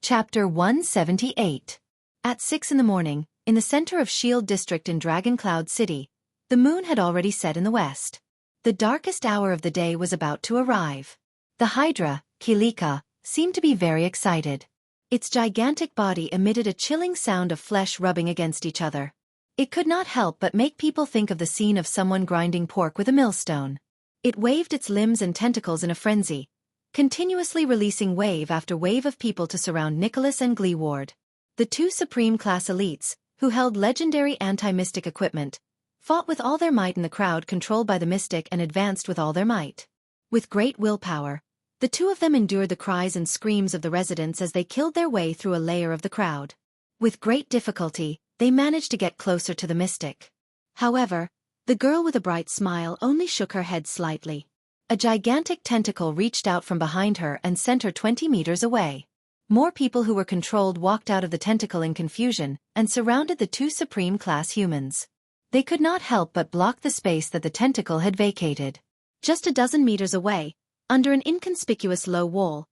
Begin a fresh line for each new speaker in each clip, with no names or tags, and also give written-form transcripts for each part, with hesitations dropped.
Chapter 178. At 6 in the morning, in the center of Shield District in Dragon Cloud City, the moon had already set in the west. The darkest hour of the day was about to arrive. The Hydra, Xueqi, seemed to be very excited. Its gigantic body emitted a chilling sound of flesh rubbing against each other. It could not help but make people think of the scene of someone grinding pork with a millstone. It waved its limbs and tentacles in a frenzy, continuously releasing wave after wave of people to surround Nicholas and Gleeward. The two Supreme Class elites, who held legendary anti-mystic equipment, fought with all their might in the crowd controlled by the mystic and advanced with all their might. With great willpower, the two of them endured the cries and screams of the residents as they killed their way through a layer of the crowd. With great difficulty, they managed to get closer to the mystic. However, the girl with a bright smile only shook her head slightly. A gigantic tentacle reached out from behind her and sent her 20 meters away. More people who were controlled walked out of the tentacle in confusion and surrounded the two Supreme Class humans. They could not help but block the space that the tentacle had vacated. Just a dozen meters away, under an inconspicuous low wall,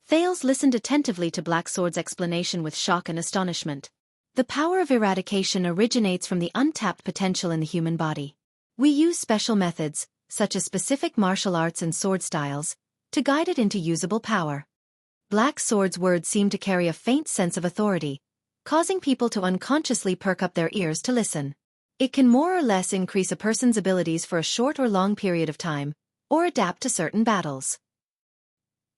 Thales listened attentively to Blacksword's explanation with shock and astonishment. The power of eradication originates from the untapped potential in the human body. We use special methods, such as specific martial arts and sword styles, to guide it into usable power. Blacksword's words seemed to carry a faint sense of authority, causing people to unconsciously perk up their ears to listen. It can more or less increase a person's abilities for a short or long period of time, or adapt to certain battles.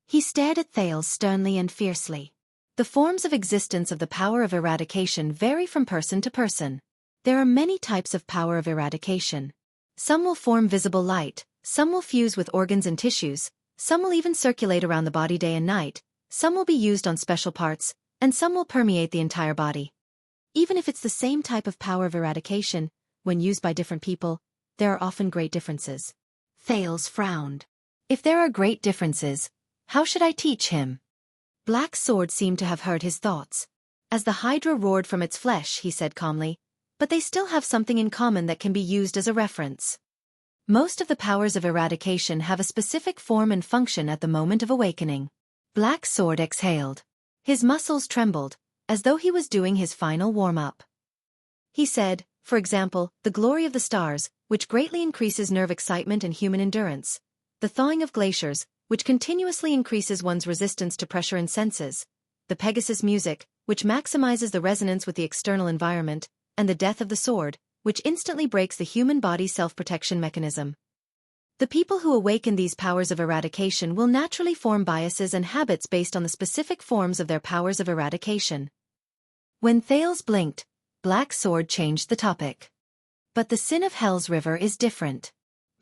He stared at Thales sternly and fiercely. The forms of existence of the power of eradication vary from person to person. There are many types of power of eradication. Some will form visible light, some will fuse with organs and tissues, some will even circulate around the body day and night, some will be used on special parts, and some will permeate the entire body. Even if it's the same type of power of eradication, when used by different people, there are often great differences. Thales frowned. If there are great differences, how should I teach him? Blacksword seemed to have heard his thoughts. As the Hydra roared from its flesh, he said calmly, but they still have something in common that can be used as a reference. Most of the powers of eradication have a specific form and function at the moment of awakening. Blacksword exhaled. His muscles trembled, as though he was doing his final warm-up. He said, for example, the glory of the stars, which greatly increases nerve excitement and human endurance, the thawing of glaciers, which continuously increases one's resistance to pressure and senses, the Pegasus music, which maximizes the resonance with the external environment, and the death of the sword, which instantly breaks the human body's self-protection mechanism. The people who awaken these powers of eradication will naturally form biases and habits based on the specific forms of their powers of eradication. When Thales blinked, Blacksword changed the topic. But the sin of Hell's River is different.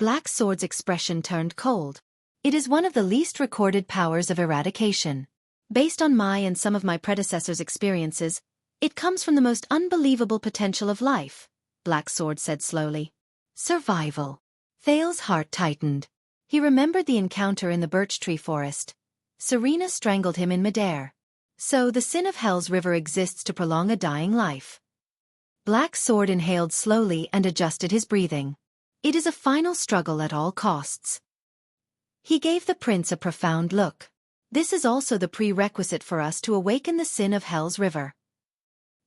Blacksword's expression turned cold. It is one of the least recorded powers of eradication. Based on my and some of my predecessors' experiences, it comes from the most unbelievable potential of life, Blacksword said slowly. Survival. Thales' heart tightened. He remembered the encounter in the birch tree forest. Serena strangled him in midair. So the sin of Hell's River exists to prolong a dying life. Blacksword inhaled slowly and adjusted his breathing. It is a final struggle at all costs. He gave the prince a profound look. This is also the prerequisite for us to awaken the sin of Hell's River.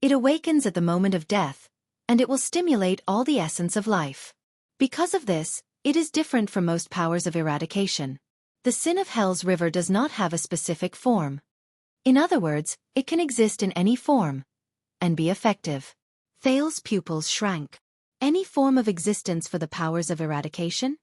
It awakens at the moment of death, and it will stimulate all the essence of life. Because of this, it is different from most powers of eradication. The sin of Hell's River does not have a specific form. In other words, it can exist in any form, and be effective. Thales' pupils shrank. Any form of existence for the powers of eradication?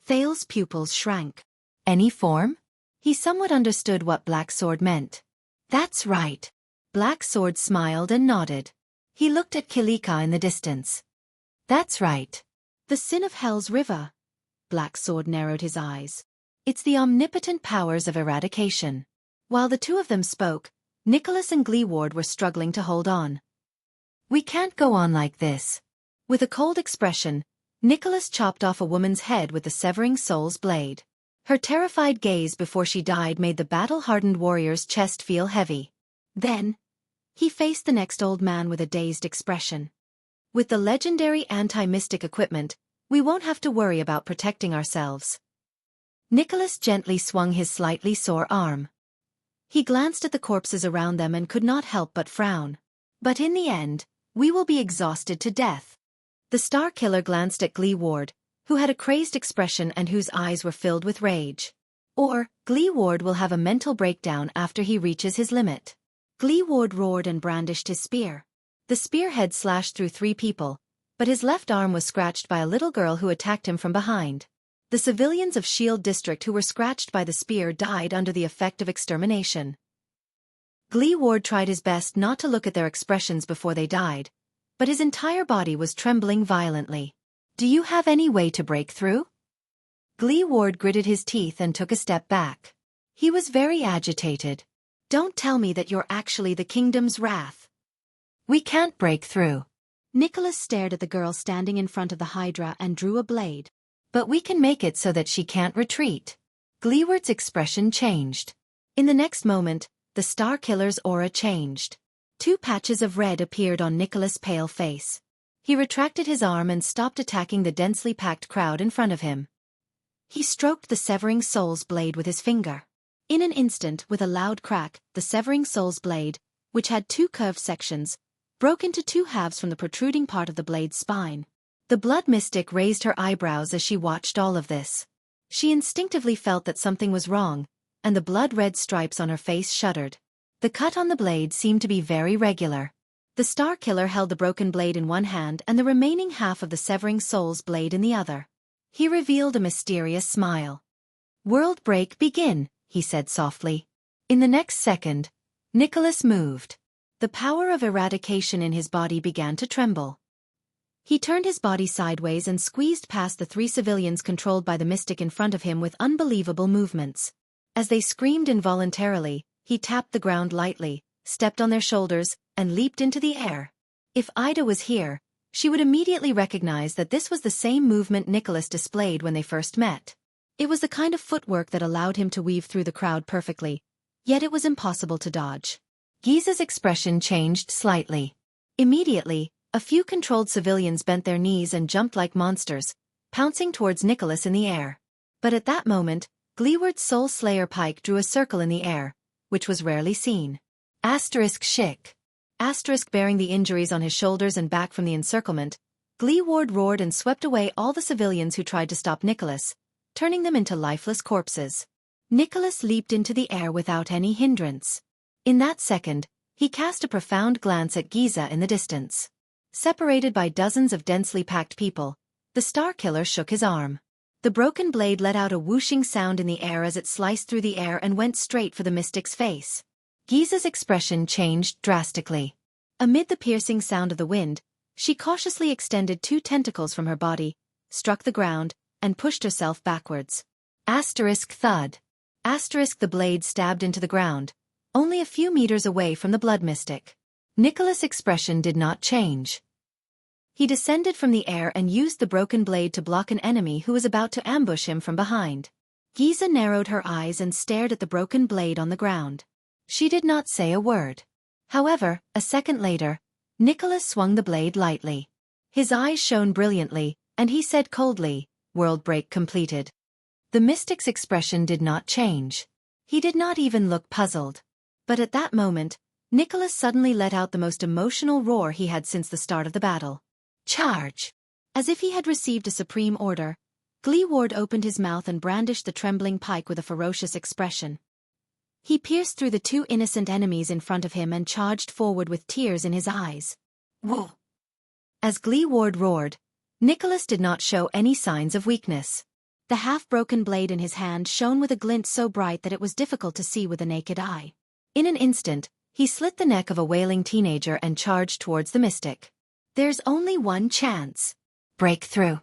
Thales' pupils shrank. Any form? He somewhat understood what Blacksword meant. That's right. Blacksword smiled and nodded. He looked at Xueqi in the distance. That's right. The sin of Hell's River. Blacksword narrowed his eyes. It's the omnipotent powers of eradication. While the two of them spoke, Nicholas and Gleeward were struggling to hold on. We can't go on like this. With a cold expression, Nicholas chopped off a woman's head with the severing soul's blade. Her terrified gaze before she died made the battle-hardened warrior's chest feel heavy. Then, he faced the next old man with a dazed expression. With the legendary anti-mystic equipment, we won't have to worry about protecting ourselves. Nicholas gently swung his slightly sore arm. He glanced at the corpses around them and could not help but frown. But in the end, we will be exhausted to death. The Star Killer glanced at Glee Ward, who had a crazed expression and whose eyes were filled with rage. Or, Glee Ward will have a mental breakdown after he reaches his limit. Glee Ward roared and brandished his spear. The spearhead slashed through 3 people, but his left arm was scratched by a little girl who attacked him from behind. The civilians of Shield District who were scratched by the spear died under the effect of extermination. Glee Ward tried his best not to look at their expressions before they died, but his entire body was trembling violently. Do you have any way to break through? Glee Ward gritted his teeth and took a step back. He was very agitated. Don't tell me that you're actually the kingdom's wrath. We can't break through. Nicholas stared at the girl standing in front of the Hydra and drew a blade. But we can make it so that she can't retreat. Glee Ward's expression changed. In the next moment, the Star Killer's aura changed. 2 patches of red appeared on Nicholas' pale face. He retracted his arm and stopped attacking the densely packed crowd in front of him. He stroked the Severing Soul's blade with his finger. In an instant, with a loud crack, the Severing Soul's blade, which had 2 curved sections, broke into 2 halves from the protruding part of the blade's spine. The Blood Mystic raised her eyebrows as she watched all of this. She instinctively felt that something was wrong, and the blood-red stripes on her face shuddered. The cut on the blade seemed to be very regular. The Star Killer held the broken blade in one hand and the remaining half of the Severing Soul's blade in the other. He revealed a mysterious smile. "World break begin," he said softly. In the next second, Nicholas moved. The power of eradication in his body began to tremble. He turned his body sideways and squeezed past the 3 civilians controlled by the mystic in front of him with unbelievable movements. As they screamed involuntarily, he tapped the ground lightly, stepped on their shoulders, and leaped into the air. If Ida was here, she would immediately recognize that this was the same movement Nicholas displayed when they first met. It was the kind of footwork that allowed him to weave through the crowd perfectly, yet it was impossible to dodge. Giza's expression changed slightly. Immediately, a few controlled civilians bent their knees and jumped like monsters, pouncing towards Nicholas in the air. But at that moment, Glee Ward's Soul Slayer pike drew a circle in the air, which was rarely seen. Xueqi. Bearing the injuries on his shoulders and back from the encirclement, Glee Ward roared and swept away all the civilians who tried to stop Nicholas, turning them into lifeless corpses. Nicholas leaped into the air without any hindrance. In that second, he cast a profound glance at Giza in the distance. Separated by dozens of densely packed people, the Star Killer shook his arm. The broken blade let out a whooshing sound in the air as it sliced through the air and went straight for the mystic's face. Giza's expression changed drastically. Amid the piercing sound of the wind, she cautiously extended 2 tentacles from her body, struck the ground, and pushed herself backwards. Thud. The blade stabbed into the ground, only a few meters away from the Blood Mystic. Nicholas' expression did not change. He descended from the air and used the broken blade to block an enemy who was about to ambush him from behind. Giza narrowed her eyes and stared at the broken blade on the ground. She did not say a word. However, a second later, Nicholas swung the blade lightly. His eyes shone brilliantly, and he said coldly, "World break completed." The mystic's expression did not change. He did not even look puzzled. But at that moment, Nicholas suddenly let out the most emotional roar he had since the start of the battle. Charge! As if he had received a supreme order, Glee Ward opened his mouth and brandished the trembling pike with a ferocious expression. He pierced through the 2 innocent enemies in front of him and charged forward with tears in his eyes. Whoa! As Glee Ward roared, Nicholas did not show any signs of weakness. The half-broken blade in his hand shone with a glint so bright that it was difficult to see with the naked eye. In an instant, he slit the neck of a wailing teenager and charged towards the mystic. There's only one chance. Break through.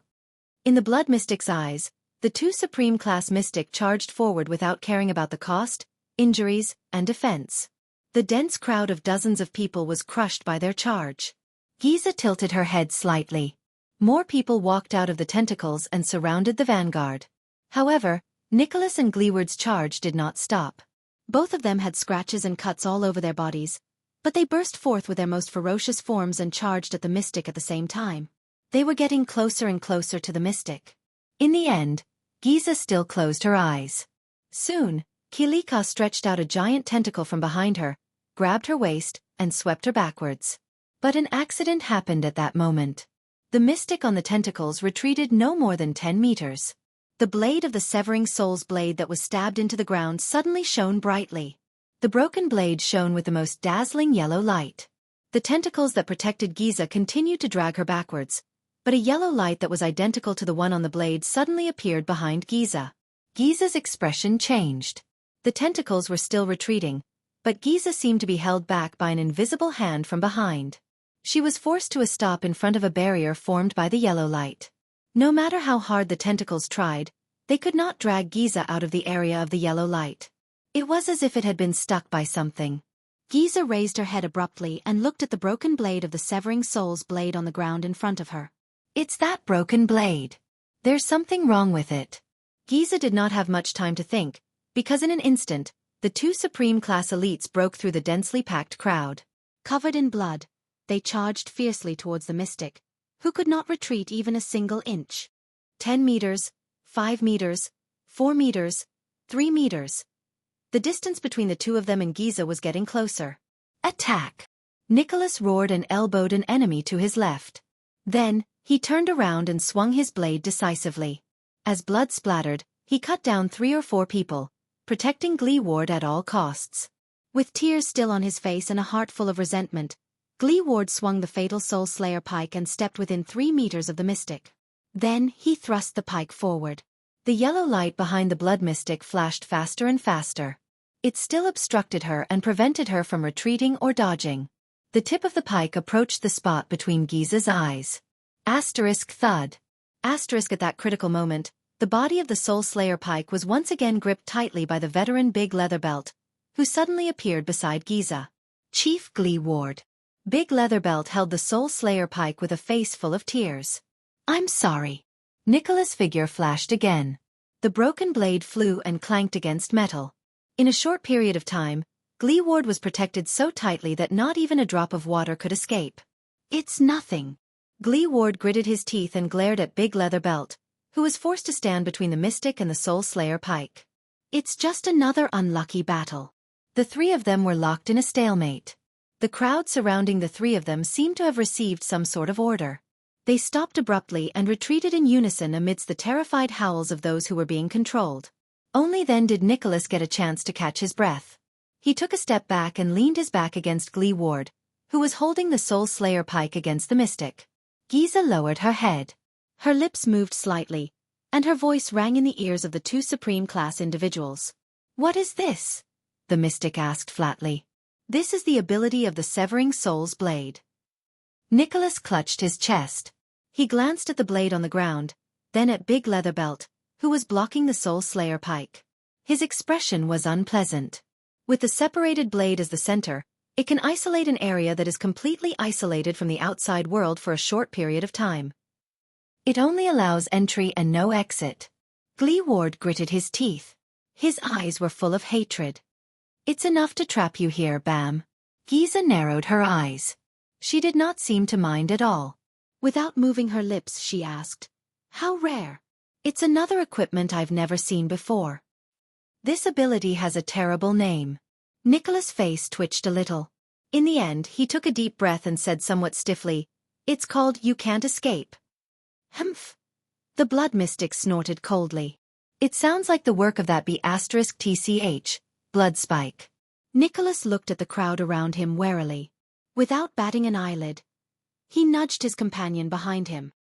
In the Blood Mystic's eyes, the 2 Supreme-class Mystic charged forward without caring about the cost, injuries, and defense. The dense crowd of dozens of people was crushed by their charge. Giza tilted her head slightly. More people walked out of the tentacles and surrounded the vanguard. However, Nicholas and Glee Ward's charge did not stop. Both of them had scratches and cuts all over their bodies, but they burst forth with their most ferocious forms and charged at the mystic at the same time. They were getting closer and closer to the mystic. In the end, Giza still closed her eyes. Soon, Xueqi stretched out a giant tentacle from behind her, grabbed her waist, and swept her backwards. But an accident happened at that moment. The mystic on the tentacles retreated no more than 10 meters. The blade of the severing soul's blade that was stabbed into the ground suddenly shone brightly. The broken blade shone with the most dazzling yellow light. The tentacles that protected Giza continued to drag her backwards, but a yellow light that was identical to the one on the blade suddenly appeared behind Giza. Giza's expression changed. The tentacles were still retreating, but Giza seemed to be held back by an invisible hand from behind. She was forced to a stop in front of a barrier formed by the yellow light. No matter how hard the tentacles tried, they could not drag Giza out of the area of the yellow light. It was as if it had been stuck by something. Giza raised her head abruptly and looked at the broken blade of the severing soul's blade on the ground in front of her. It's that broken blade. There's something wrong with it. Giza did not have much time to think, because in an instant, the two Supreme Class elites broke through the densely packed crowd. Covered in blood, they charged fiercely towards the mystic, who could not retreat even a single inch. 10 meters, 5 meters, 4 meters, 3 meters. The distance between the two of them and Giza was getting closer. Attack! Nicholas roared and elbowed an enemy to his left. Then, he turned around and swung his blade decisively. As blood splattered, he cut down 3 or 4 people, protecting Gleeward at all costs. With tears still on his face and a heart full of resentment, Gleeward swung the fatal Soul Slayer pike and stepped within 3 meters of the mystic. Then, he thrust the pike forward. The yellow light behind the blood mystic flashed faster and faster. It still obstructed her and prevented her from retreating or dodging. The tip of the pike approached the spot between Giza's eyes. Asterisk thud. Asterisk at that critical moment, the body of the Soul Slayer pike was once again gripped tightly by the veteran Big Leatherbelt, who suddenly appeared beside Giza. Chief Gleeward. Big Leatherbelt held the Soul Slayer pike with a face full of tears. I'm sorry. Nicholas' figure flashed again. The broken blade flew and clanked against metal. In a short period of time, Gleeward was protected so tightly that not even a drop of water could escape. It's nothing. Gleeward gritted his teeth and glared at Big Leatherbelt, who was forced to stand between the mystic and the Soul Slayer pike. It's just another unlucky battle. The three of them were locked in a stalemate. The crowd surrounding the three of them seemed to have received some sort of order. They stopped abruptly and retreated in unison amidst the terrified howls of those who were being controlled. Only then did Nicholas get a chance to catch his breath. He took a step back and leaned his back against Gleeward, who was holding the Soul Slayer pike against the mystic. Giza lowered her head. Her lips moved slightly, and her voice rang in the ears of the two Supreme Class individuals. What is this? The mystic asked flatly. This is the ability of the Severing Soul's blade. Nicholas clutched his chest. He glanced at the blade on the ground, then at Big Leatherbelt, who was blocking the Soul Slayer pike. His expression was unpleasant. With the separated blade as the center, it can isolate an area that is completely isolated from the outside world for a short period of time. It only allows entry and no exit. Gleeward gritted his teeth. His eyes were full of hatred. It's enough to trap you here, Bam. Giza narrowed her eyes. She did not seem to mind at all. Without moving her lips, she asked, How rare? It's another equipment I've never seen before. This ability has a terrible name. Nicholas' face twitched a little. In the end, he took a deep breath and said somewhat stiffly, It's called You Can't Escape. Humph. The blood mystic snorted coldly. It sounds like the work of that B*TCH, blood spike. Nicholas looked at the crowd around him warily. Without batting an eyelid, he nudged his companion behind him.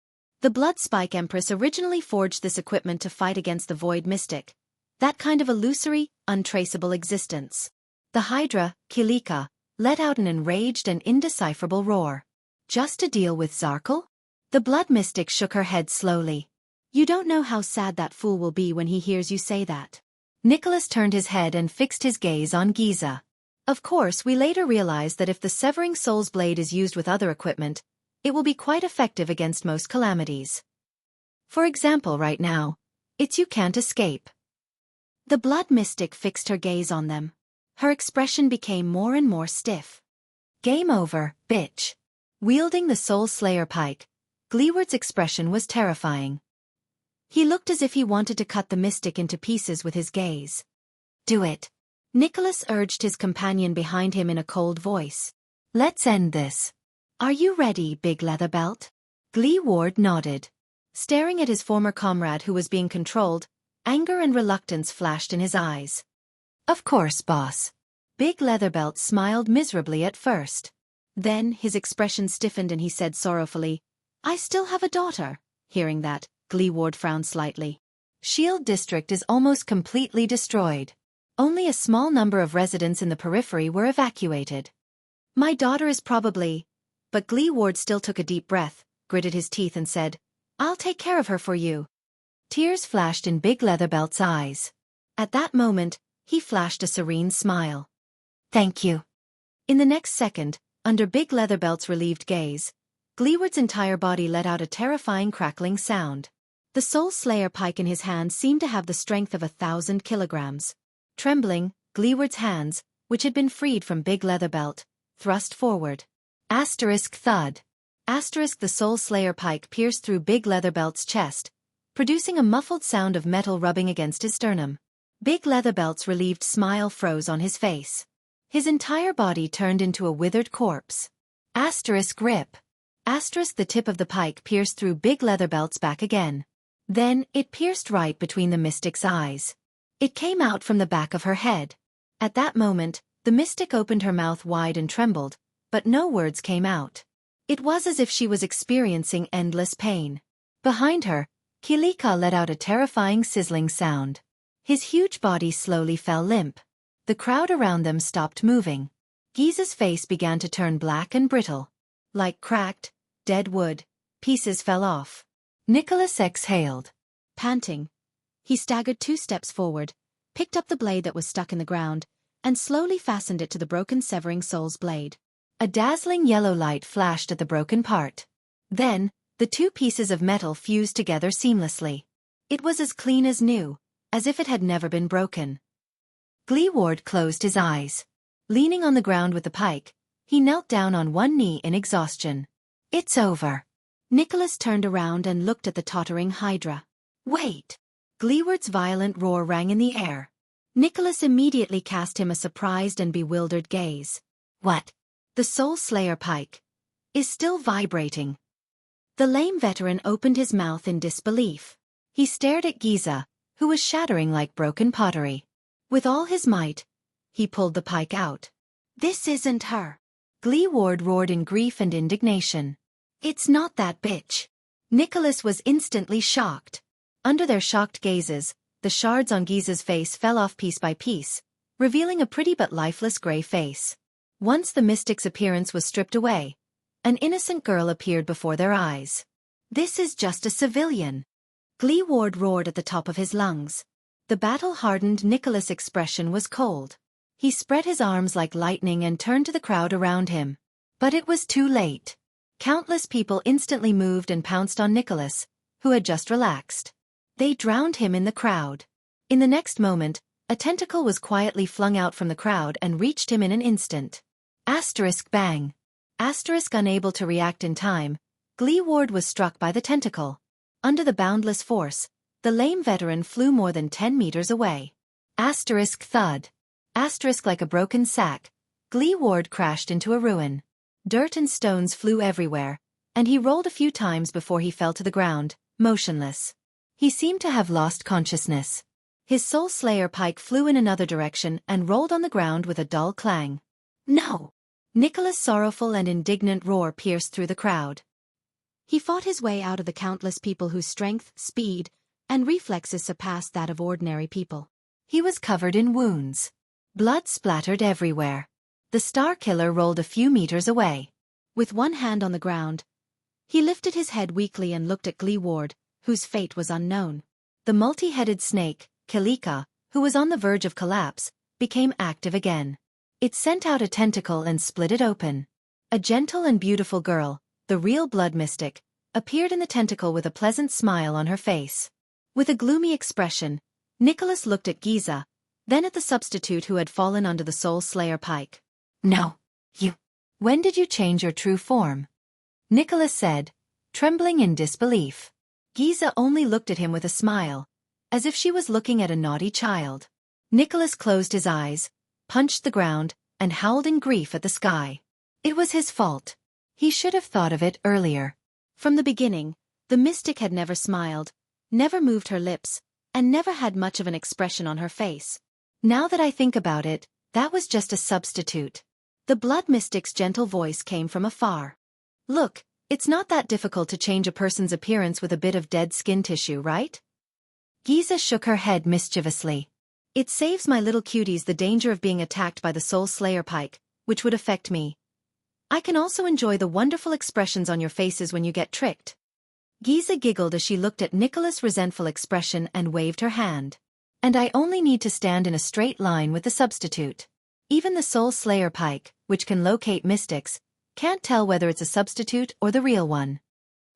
The Blood Spike Empress originally forged this equipment to fight against the Void Mystic, that kind of illusory, untraceable existence. The Hydra, Xueqi, let out an enraged and indecipherable roar. Just to deal with Zarkle? The Blood Mystic shook her head slowly. You don't know how sad that fool will be when he hears you say that. Nicholas turned his head and fixed his gaze on Giza. Of course, we later realized that if the Severing Soul's blade is used with other equipment, it will be quite effective against most calamities. For example, right now, it's You Can't Escape. The Blood Mystic fixed her gaze on them. Her expression became more and more stiff. Game over, bitch. Wielding the Soul Slayer pike, Gleeward's expression was terrifying. He looked as if he wanted to cut the mystic into pieces with his gaze. Do it. Nicholas urged his companion behind him in a cold voice. Let's end this. Are you ready, Big Leatherbelt? Glee Ward nodded. Staring at his former comrade who was being controlled, anger and reluctance flashed in his eyes. Of course, boss. Big Leatherbelt smiled miserably at first. Then his expression stiffened and he said sorrowfully, I still have a daughter. Hearing that, Glee Ward frowned slightly. Shield District is almost completely destroyed. Only a small number of residents in the periphery were evacuated. My daughter is probably... But Glee Ward still took a deep breath, gritted his teeth and said, I'll take care of her for you. Tears flashed in Big Leatherbelt's eyes. At that moment, he flashed a serene smile. Thank you. In the next second, under Big Leatherbelt's relieved gaze, Gleeward's entire body let out a terrifying crackling sound. The Soul Slayer pike in his hand seemed to have the strength of 1,000 kilograms. Trembling, Gleeward's hands, which had been freed from Big Leatherbelt, thrust forward. Asterisk thud. Asterisk the Soul Slayer pike pierced through Big Leatherbelt's chest, producing a muffled sound of metal rubbing against his sternum. Big Leatherbelt's relieved smile froze on his face. His entire body turned into a withered corpse. Asterisk rip. Asterisk the tip of the pike pierced through Big Leatherbelt's back again. Then, it pierced right between the mystic's eyes. It came out from the back of her head. At that moment, the mystic opened her mouth wide and trembled, but no words came out. It was as if she was experiencing endless pain. Behind her, Kilika let out a terrifying sizzling sound. His huge body slowly fell limp. The crowd around them stopped moving. Giza's face began to turn black and brittle. Like cracked, dead wood, pieces fell off. Nicholas exhaled. Panting, he staggered 2 steps forward, picked up the blade that was stuck in the ground, and slowly fastened it to the broken severing soul's blade. A dazzling yellow light flashed at the broken part. Then, the 2 pieces of metal fused together seamlessly. It was as clean as new, as if it had never been broken. Glee Ward closed his eyes. Leaning on the ground with the pike, he knelt down on one knee in exhaustion. It's over. Nicholas turned around and looked at the tottering Hydra. Wait! Gleeward's violent roar rang in the air. Nicholas immediately cast him a surprised and bewildered gaze. What? The Soul Slayer pike is still vibrating. The lame veteran opened his mouth in disbelief. He stared at Giza, who was shattering like broken pottery. With all his might, he pulled the pike out. This isn't her. Glee Ward roared in grief and indignation. It's not that bitch. Nicholas was instantly shocked. Under their shocked gazes, the shards on Giza's face fell off piece by piece, revealing a pretty but lifeless gray face. Once the mystic's appearance was stripped away, an innocent girl appeared before their eyes. This is just a civilian. Glee Ward roared at the top of his lungs. The battle-hardened Nicholas' expression was cold. He spread his arms like lightning and turned to the crowd around him. But it was too late. Countless people instantly moved and pounced on Nicholas, who had just relaxed. They drowned him in the crowd. In the next moment, a tentacle was quietly flung out from the crowd and reached him in an instant. Asterisk bang. Asterisk unable to react in time, Glee Ward was struck by the tentacle. Under the boundless force, the lame veteran flew more than 10 meters away. Asterisk thud. Asterisk like a broken sack, Glee Ward crashed into a ruin. Dirt and stones flew everywhere, and he rolled a few times before he fell to the ground, motionless. He seemed to have lost consciousness. His Soul Slayer pike flew in another direction and rolled on the ground with a dull clang. No! Nicholas' sorrowful and indignant roar pierced through the crowd. He fought his way out of the countless people whose strength, speed, and reflexes surpassed that of ordinary people. He was covered in wounds. Blood splattered everywhere. The Star Killer rolled a few meters away. With one hand on the ground, he lifted his head weakly and looked at Glee Ward, whose fate was unknown. The multi-headed snake, Kilika, who was on the verge of collapse, became active again. It sent out a tentacle and split it open. A gentle and beautiful girl, the real blood mystic, appeared in the tentacle with a pleasant smile on her face. With a gloomy expression, Nicholas looked at Giza, then at the substitute who had fallen under the Soul Slayer pike. No, you. When did you change your true form? Nicholas said, trembling in disbelief. Giza only looked at him with a smile, as if she was looking at a naughty child. Nicholas closed his eyes, punched the ground, and howled in grief at the sky. It was his fault. He should have thought of it earlier. From the beginning, the mystic had never smiled, never moved her lips, and never had much of an expression on her face. Now that I think about it, that was just a substitute. The blood mystic's gentle voice came from afar. Look, it's not that difficult to change a person's appearance with a bit of dead skin tissue, right? Giza shook her head mischievously. It saves my little cuties the danger of being attacked by the Soul Slayer Pike, which would affect me. I can also enjoy the wonderful expressions on your faces when you get tricked. Giza giggled as she looked at Nicholas' resentful expression and waved her hand. And I only need to stand in a straight line with the substitute. Even the Soul Slayer Pike, which can locate mystics, can't tell whether it's a substitute or the real one.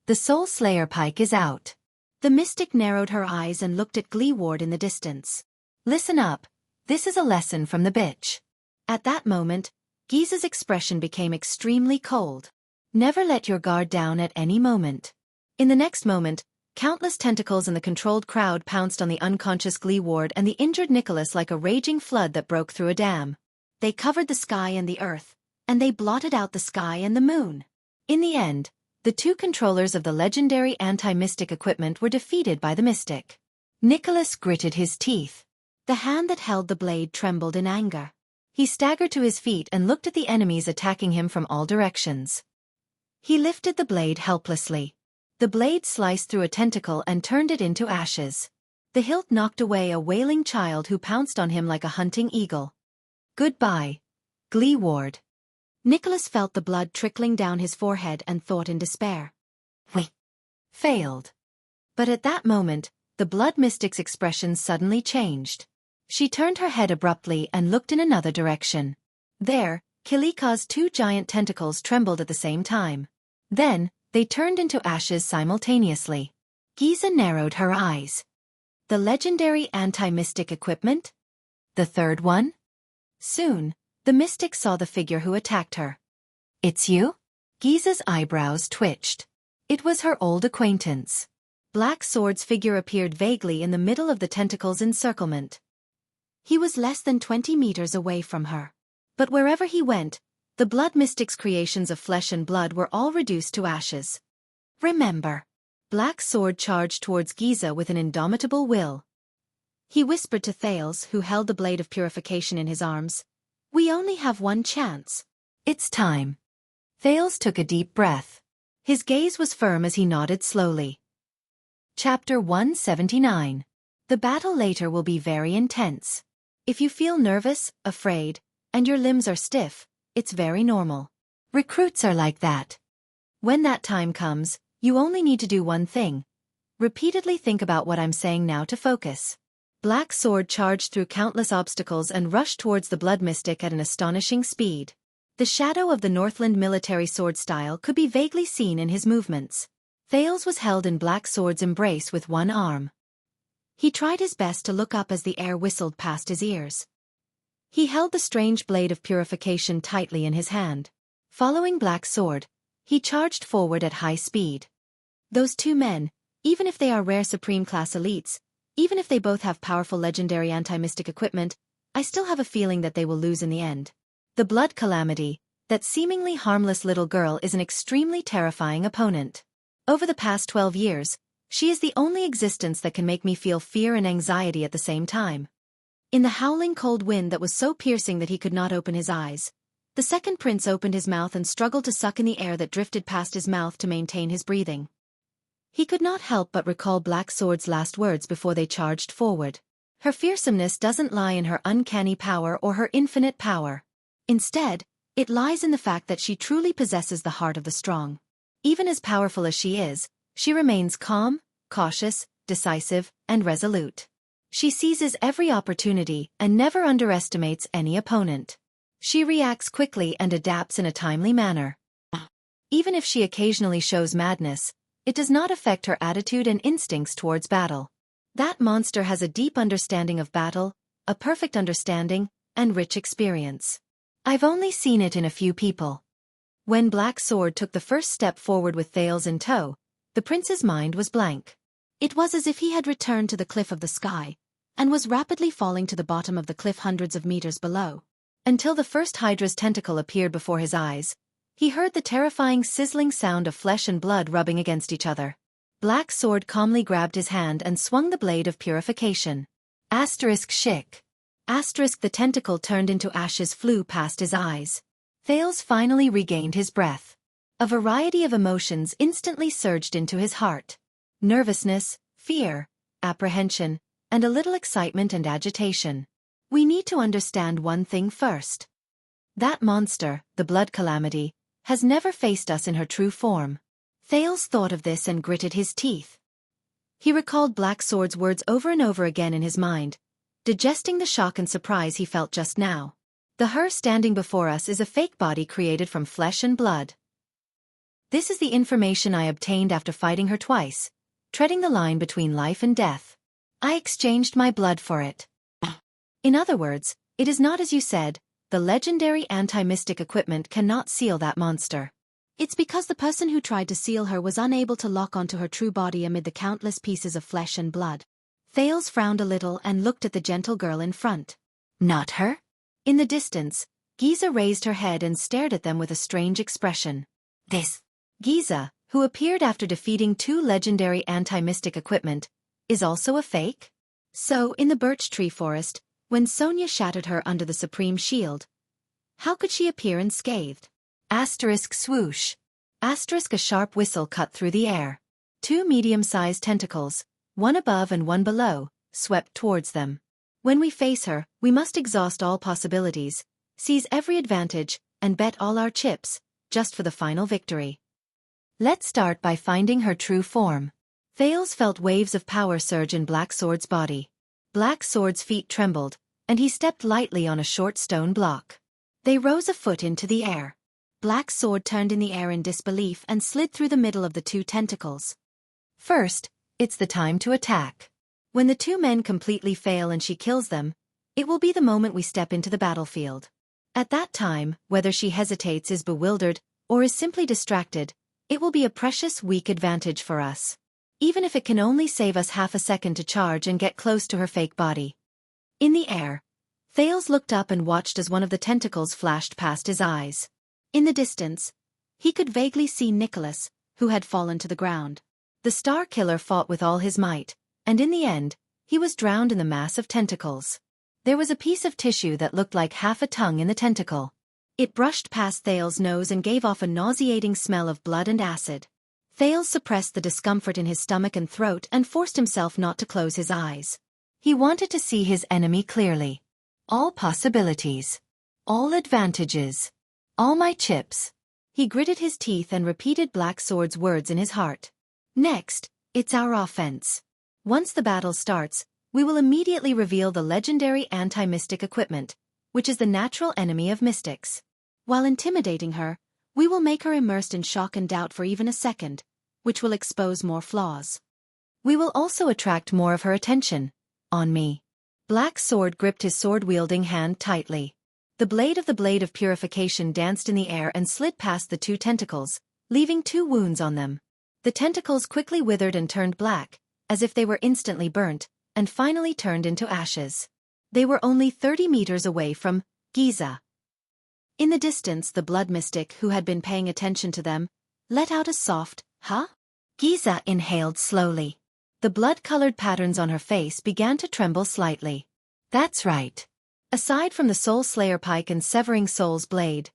The Soul Slayer Pike is out. The mystic narrowed her eyes and looked at Gleeward in the distance. Listen up, this is a lesson from the bitch. At that moment, Giza's expression became extremely cold. Never let your guard down at any moment. In the next moment, countless tentacles in the controlled crowd pounced on the unconscious Gleeward and the injured Nicholas like a raging flood that broke through a dam. They covered the sky and the earth, and they blotted out the sky and the moon. In the end, the two controllers of the legendary anti-mystic equipment were defeated by the mystic. Nicholas gritted his teeth. The hand that held the blade trembled in anger. He staggered to his feet and looked at the enemies attacking him from all directions. He lifted the blade helplessly. The blade sliced through a tentacle and turned it into ashes. The hilt knocked away a wailing child who pounced on him like a hunting eagle. Goodbye, Gleeward. Nicholas felt the blood trickling down his forehead and thought in despair. We failed. But at that moment, the blood mystic's expression suddenly changed. She turned her head abruptly and looked in another direction. There, Kilika's two giant tentacles trembled at the same time. Then, they turned into ashes simultaneously. Giza narrowed her eyes. The legendary anti-mystic equipment? The third one? Soon, the mystic saw the figure who attacked her. It's you? Giza's eyebrows twitched. It was her old acquaintance. Black Sword's figure appeared vaguely in the middle of the tentacle's encirclement. He was less than 20 meters away from her. But wherever he went, the blood mystic's creations of flesh and blood were all reduced to ashes. Remember. Black Sword charged towards Giza with an indomitable will. He whispered to Thales, who held the blade of purification in his arms, "We only have one chance. It's time." Thales took a deep breath. His gaze was firm as he nodded slowly. Chapter 179. The battle later will be very intense. If you feel nervous, afraid, and your limbs are stiff, it's very normal. Recruits are like that. When that time comes, you only need to do one thing. Repeatedly think about what I'm saying now to focus. Black Sword charged through countless obstacles and rushed towards the blood mystic at an astonishing speed. The shadow of the Northland military sword style could be vaguely seen in his movements. Thales was held in Black Sword's embrace with one arm. He tried his best to look up as the air whistled past his ears. He held the strange blade of purification tightly in his hand. Following Black Sword, he charged forward at high speed. Those two men, even if they are rare Supreme Class elites, even if they both have powerful legendary anti-mystic equipment, I still have a feeling that they will lose in the end. The Blood Calamity, that seemingly harmless little girl, is an extremely terrifying opponent. Over the past 12 years, she is the only existence that can make me feel fear and anxiety at the same time. In the howling cold wind that was so piercing that he could not open his eyes, the second prince opened his mouth and struggled to suck in the air that drifted past his mouth to maintain his breathing. He could not help but recall Black Sword's last words before they charged forward. Her fearsomeness doesn't lie in her uncanny power or her infinite power. Instead, it lies in the fact that she truly possesses the heart of the strong. Even as powerful as she is, she remains calm, cautious, decisive, and resolute. She seizes every opportunity and never underestimates any opponent. She reacts quickly and adapts in a timely manner. Even if she occasionally shows madness, it does not affect her attitude and instincts towards battle. That monster has a deep understanding of battle, a perfect understanding, and rich experience. I've only seen it in a few people. When Black Sword took the first step forward with Thales in tow, the prince's mind was blank. It was as if he had returned to the cliff of the sky, and was rapidly falling to the bottom of the cliff hundreds of meters below. Until the first Hydra's tentacle appeared before his eyes, he heard the terrifying sizzling sound of flesh and blood rubbing against each other. Black Sword calmly grabbed his hand and swung the blade of purification. Xueqi. The tentacle turned into ashes flew past his eyes. Thales finally regained his breath. A variety of emotions instantly surged into his heart. Nervousness, fear, apprehension, and a little excitement and agitation. We need to understand one thing first. That monster, the Blood Calamity, has never faced us in her true form. Thales thought of this and gritted his teeth. He recalled Black Sword's words over and over again in his mind, digesting the shock and surprise he felt just now. The her standing before us is a fake body created from flesh and blood. This is the information I obtained after fighting her twice, treading the line between life and death. I exchanged my blood for it. In other words, it is not as you said, the legendary anti-mystic equipment cannot seal that monster. It's because the person who tried to seal her was unable to lock onto her true body amid the countless pieces of flesh and blood. Thales frowned a little and looked at the gentle girl in front. Not her? In the distance, Giza raised her head and stared at them with a strange expression. This Giza, who appeared after defeating 2 legendary anti-mystic equipment, is also a fake? So, in the birch tree forest, when Sonia shattered her under the supreme shield, how could she appear unscathed? Swoosh. A sharp whistle cut through the air. 2 medium-sized tentacles, one above and one below, swept towards them. When we face her, we must exhaust all possibilities, seize every advantage, and bet all our chips, just for the final victory. Let's start by finding her true form. Thales felt waves of power surge in Black Sword's body. Black Sword's feet trembled, and he stepped lightly on a short stone block. They rose a foot into the air. Black Sword turned in the air in disbelief and slid through the middle of the 2 tentacles. First, it's the time to attack. When the 2 men completely fail and she kills them, it will be the moment we step into the battlefield. At that time, whether she hesitates, is bewildered, or is simply distracted, it will be a precious weak advantage for us. Even if it can only save us half a second to charge and get close to her fake body. In the air, Thales looked up and watched as one of the tentacles flashed past his eyes. In the distance, he could vaguely see Nicholas, who had fallen to the ground. The Star Killer fought with all his might, and in the end, he was drowned in the mass of tentacles. There was a piece of tissue that looked like half a tongue in the tentacle. It brushed past Thales' nose and gave off a nauseating smell of blood and acid. Thales suppressed the discomfort in his stomach and throat and forced himself not to close his eyes. He wanted to see his enemy clearly. All possibilities. All advantages. All my chips. He gritted his teeth and repeated Black Sword's words in his heart. Next, it's our offense. Once the battle starts, we will immediately reveal the legendary anti-mystic equipment, which is the natural enemy of mystics. While intimidating her, we will make her immersed in shock and doubt for even a second, which will expose more flaws. We will also attract more of her attention. On me. Black Sword gripped his sword-wielding hand tightly. The blade of purification danced in the air and slid past the 2 tentacles, leaving 2 wounds on them. The tentacles quickly withered and turned black, as if they were instantly burnt, and finally turned into ashes. They were only 30 meters away from Giza. In the distance, the blood mystic, who had been paying attention to them, let out a soft, "Huh?" Giza inhaled slowly. The blood-colored patterns on her face began to tremble slightly. That's right. Aside from the Soul Slayer Pike and Severing Soul's Blade,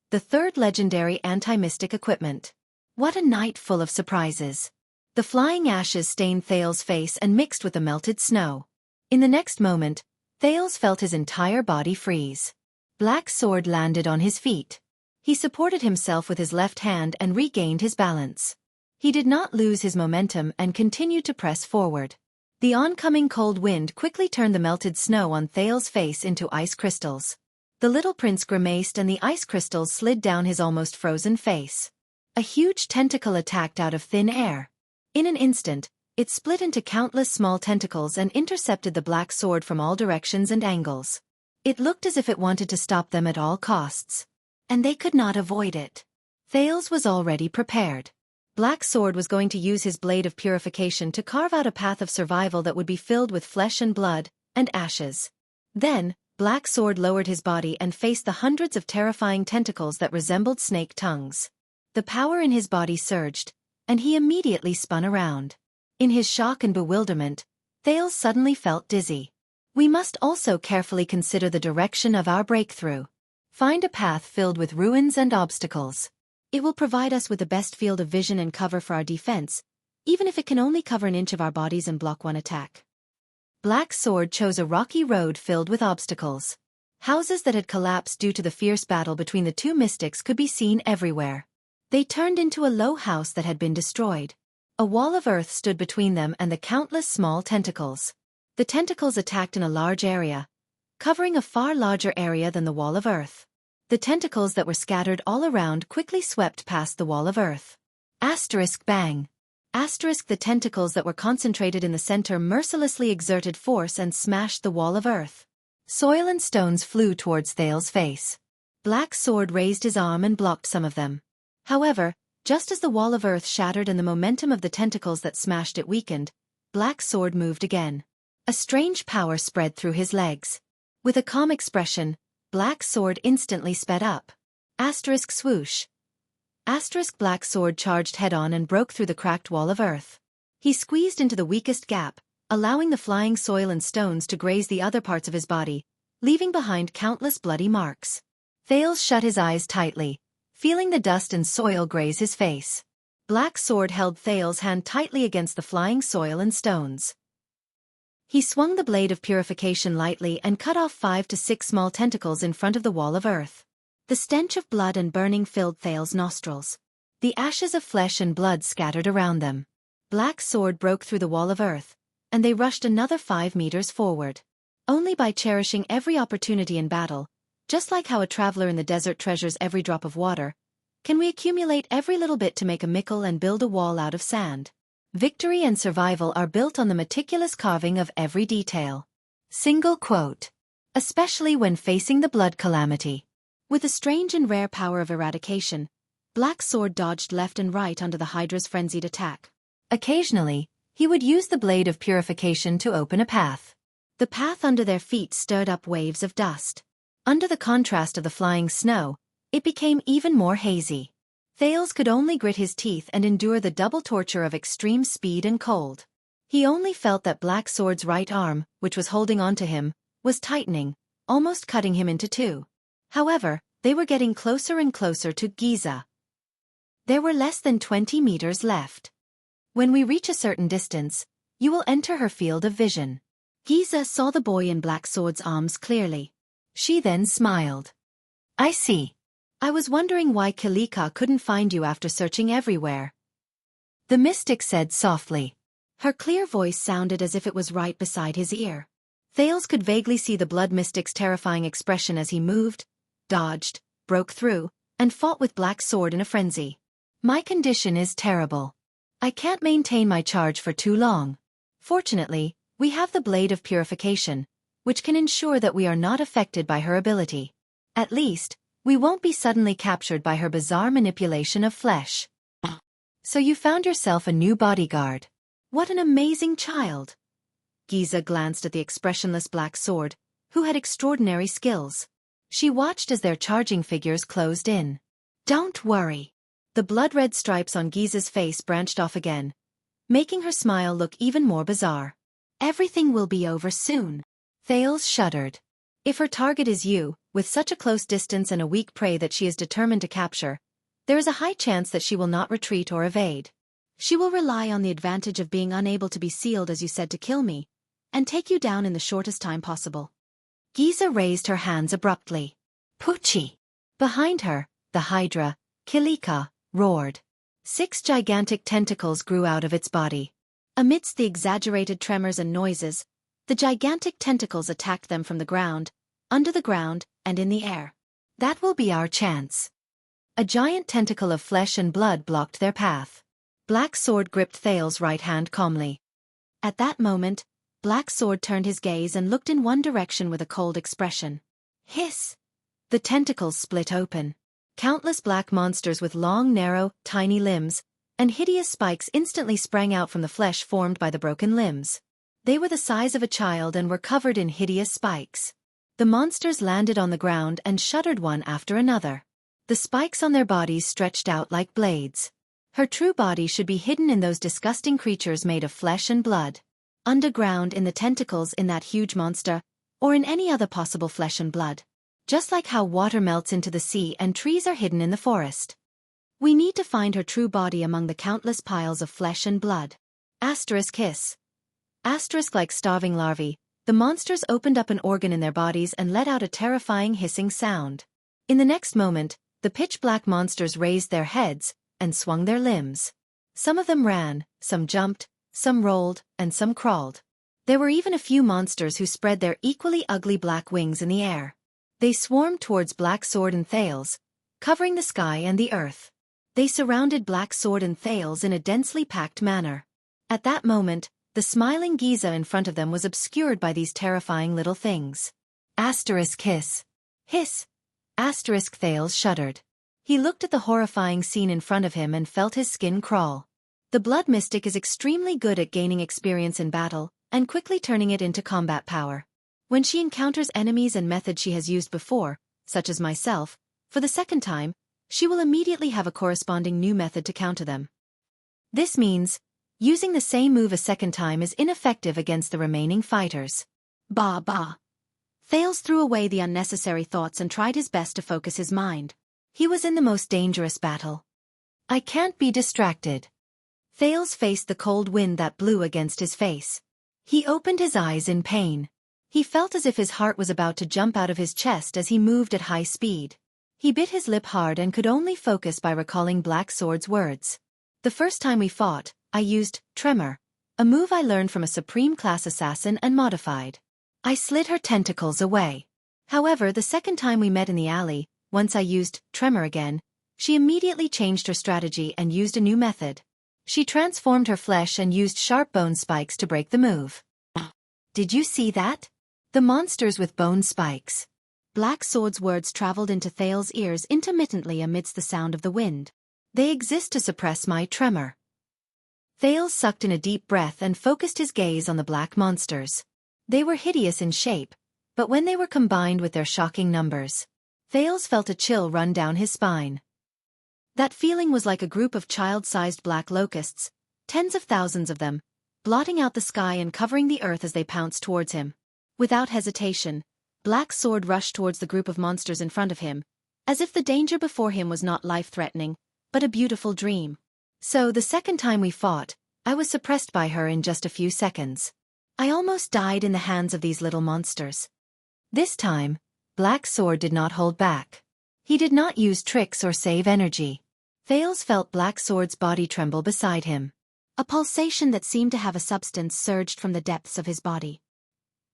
the 3rd legendary anti-mystic equipment. What a night full of surprises. The flying ashes stained Thales' face and mixed with the melted snow. In the next moment, Thales felt his entire body freeze. Black Sword landed on his feet. He supported himself with his left hand and regained his balance. He did not lose his momentum and continued to press forward. The oncoming cold wind quickly turned the melted snow on Thales' face into ice crystals. The little prince grimaced and the ice crystals slid down his almost frozen face. A huge tentacle attacked out of thin air. In an instant, it split into countless small tentacles and intercepted the Black Sword from all directions and angles. It looked as if it wanted to stop them at all costs. And they could not avoid it. Thales was already prepared. Black Sword was going to use his blade of purification to carve out a path of survival that would be filled with flesh and blood, and ashes. Then, Black Sword lowered his body and faced the hundreds of terrifying tentacles that resembled snake tongues. The power in his body surged, and he immediately spun around. In his shock and bewilderment, Thales suddenly felt dizzy. We must also carefully consider the direction of our breakthrough. Find a path filled with ruins and obstacles. It will provide us with the best field of vision and cover for our defense, even if it can only cover an inch of our bodies and block one attack. Black Sword chose a rocky road filled with obstacles. Houses that had collapsed due to the fierce battle between the two mystics could be seen everywhere. They turned into a low house that had been destroyed. A wall of earth stood between them and the countless small tentacles. The tentacles attacked in a large area, covering a far larger area than the wall of earth. The tentacles that were scattered all around quickly swept past the wall of earth. Asterisk bang. Asterisk the tentacles that were concentrated in the center mercilessly exerted force and smashed the wall of earth. Soil and stones flew towards Thales' face. Black Sword raised his arm and blocked some of them. However, just as the wall of earth shattered and the momentum of the tentacles that smashed it weakened, Black Sword moved again. A strange power spread through his legs. With a calm expression, Black Sword instantly sped up. Asterisk swoosh. Asterisk Black Sword charged head-on and broke through the cracked wall of earth. He squeezed into the weakest gap, allowing the flying soil and stones to graze the other parts of his body, leaving behind countless bloody marks. Thales shut his eyes tightly, feeling the dust and soil graze his face. Black Sword held Thales' hand tightly against the flying soil and stones. He swung the blade of purification lightly and cut off 5 to 6 small tentacles in front of the wall of earth. The stench of blood and burning filled Thales' nostrils. The ashes of flesh and blood scattered around them. Black Sword broke through the wall of earth, and they rushed another 5 meters forward. Only by cherishing every opportunity in battle, just like how a traveler in the desert treasures every drop of water, can we accumulate every little bit to make a mickle and build a wall out of sand. Victory and survival are built on the meticulous carving of every detail. Single quote. Especially when facing the blood calamity. With a strange and rare power of eradication, Black Sword dodged left and right under the Hydra's frenzied attack. Occasionally, he would use the blade of purification to open a path. The path under their feet stirred up waves of dust. Under the contrast of the flying snow, it became even more hazy. Thales could only grit his teeth and endure the double torture of extreme speed and cold. He only felt that Black Sword's right arm, which was holding on to him, was tightening, almost cutting him into two. However, they were getting closer and closer to Giza. There were less than 20 meters left. When we reach a certain distance, you will enter her field of vision. Giza saw the boy in Black Sword's arms clearly. She then smiled. I see. I was wondering why Xueqi couldn't find you after searching everywhere. The mystic said softly. Her clear voice sounded as if it was right beside his ear. Thales could vaguely see the blood mystic's terrifying expression as he moved, dodged, broke through, and fought with Black Sword in a frenzy. My condition is terrible. I can't maintain my charge for too long. Fortunately, we have the blade of purification, which can ensure that we are not affected by her ability. At least, we won't be suddenly captured by her bizarre manipulation of flesh. So you found yourself a new bodyguard. What an amazing child. Giza glanced at the expressionless Black Sword, who had extraordinary skills. She watched as their charging figures closed in. Don't worry. The blood-red stripes on Giza's face branched off again, making her smile look even more bizarre. Everything will be over soon. Thales shuddered. If her target is you, with such a close distance and a weak prey that she is determined to capture, there is a high chance that she will not retreat or evade. She will rely on the advantage of being unable to be sealed as you said to kill me, and take you down in the shortest time possible. Giza raised her hands abruptly. Pucci! Behind her, the Hydra, Xueqi, roared. 6 gigantic tentacles grew out of its body. Amidst the exaggerated tremors and noises, the gigantic tentacles attacked them from the ground, under the ground, and in the air. That will be our chance. A giant tentacle of flesh and blood blocked their path. Black Sword gripped Thales' right hand calmly. At that moment, Black Sword turned his gaze and looked in one direction with a cold expression. Hiss! The tentacles split open. Countless black monsters with long, narrow, tiny limbs, and hideous spikes instantly sprang out from the flesh formed by the broken limbs. They were the size of a child and were covered in hideous spikes. The monsters landed on the ground and shuddered one after another. The spikes on their bodies stretched out like blades. Her true body should be hidden in those disgusting creatures made of flesh and blood. Underground in the tentacles in that huge monster, or in any other possible flesh and blood. Just like how water melts into the sea and trees are hidden in the forest. We need to find her true body among the countless piles of flesh and blood. Hiss. Like starving larvae, the monsters opened up an organ in their bodies and let out a terrifying hissing sound. In the next moment, the pitch-black monsters raised their heads and swung their limbs. Some of them ran, some jumped, some rolled, and some crawled. There were even a few monsters who spread their equally ugly black wings in the air. They swarmed towards Black Sword and Thales, covering the sky and the earth. They surrounded Black Sword and Thales in a densely packed manner. At that moment, the smiling Giza in front of them was obscured by these terrifying little things. Hiss. Thales shuddered. He looked at the horrifying scene in front of him and felt his skin crawl. The Blood Mystic is extremely good at gaining experience in battle, and quickly turning it into combat power. When she encounters enemies and methods she has used before, such as myself, for the second time, she will immediately have a corresponding new method to counter them. This means, using the same move a second time is ineffective against the remaining fighters. Thales threw away the unnecessary thoughts and tried his best to focus his mind. He was in the most dangerous battle. I can't be distracted. Thales faced the cold wind that blew against his face. He opened his eyes in pain. He felt as if his heart was about to jump out of his chest as he moved at high speed. He bit his lip hard and could only focus by recalling Black Sword's words. The first time we fought, I used Tremor, a move I learned from a Supreme Class assassin and modified. I slid her tentacles away. However, the second time we met in the alley, once I used Tremor again, she immediately changed her strategy and used a new method. She transformed her flesh and used sharp bone spikes to break the move. Did you see that? The monsters with bone spikes. Black Sword's words traveled into Thales' ears intermittently amidst the sound of the wind. They exist to suppress my tremor. Thales sucked in a deep breath and focused his gaze on the black monsters. They were hideous in shape, but when they were combined with their shocking numbers, Thales felt a chill run down his spine. That feeling was like a group of child-sized black locusts, tens of thousands of them, blotting out the sky and covering the earth as they pounced towards him. Without hesitation, Black Sword rushed towards the group of monsters in front of him, as if the danger before him was not life-threatening, but a beautiful dream. So the second time we fought, I was suppressed by her in just a few seconds. I almost died in the hands of these little monsters. This time, Black Sword did not hold back. He did not use tricks or save energy. Thales felt Black Sword's body tremble beside him. A pulsation that seemed to have a substance surged from the depths of his body.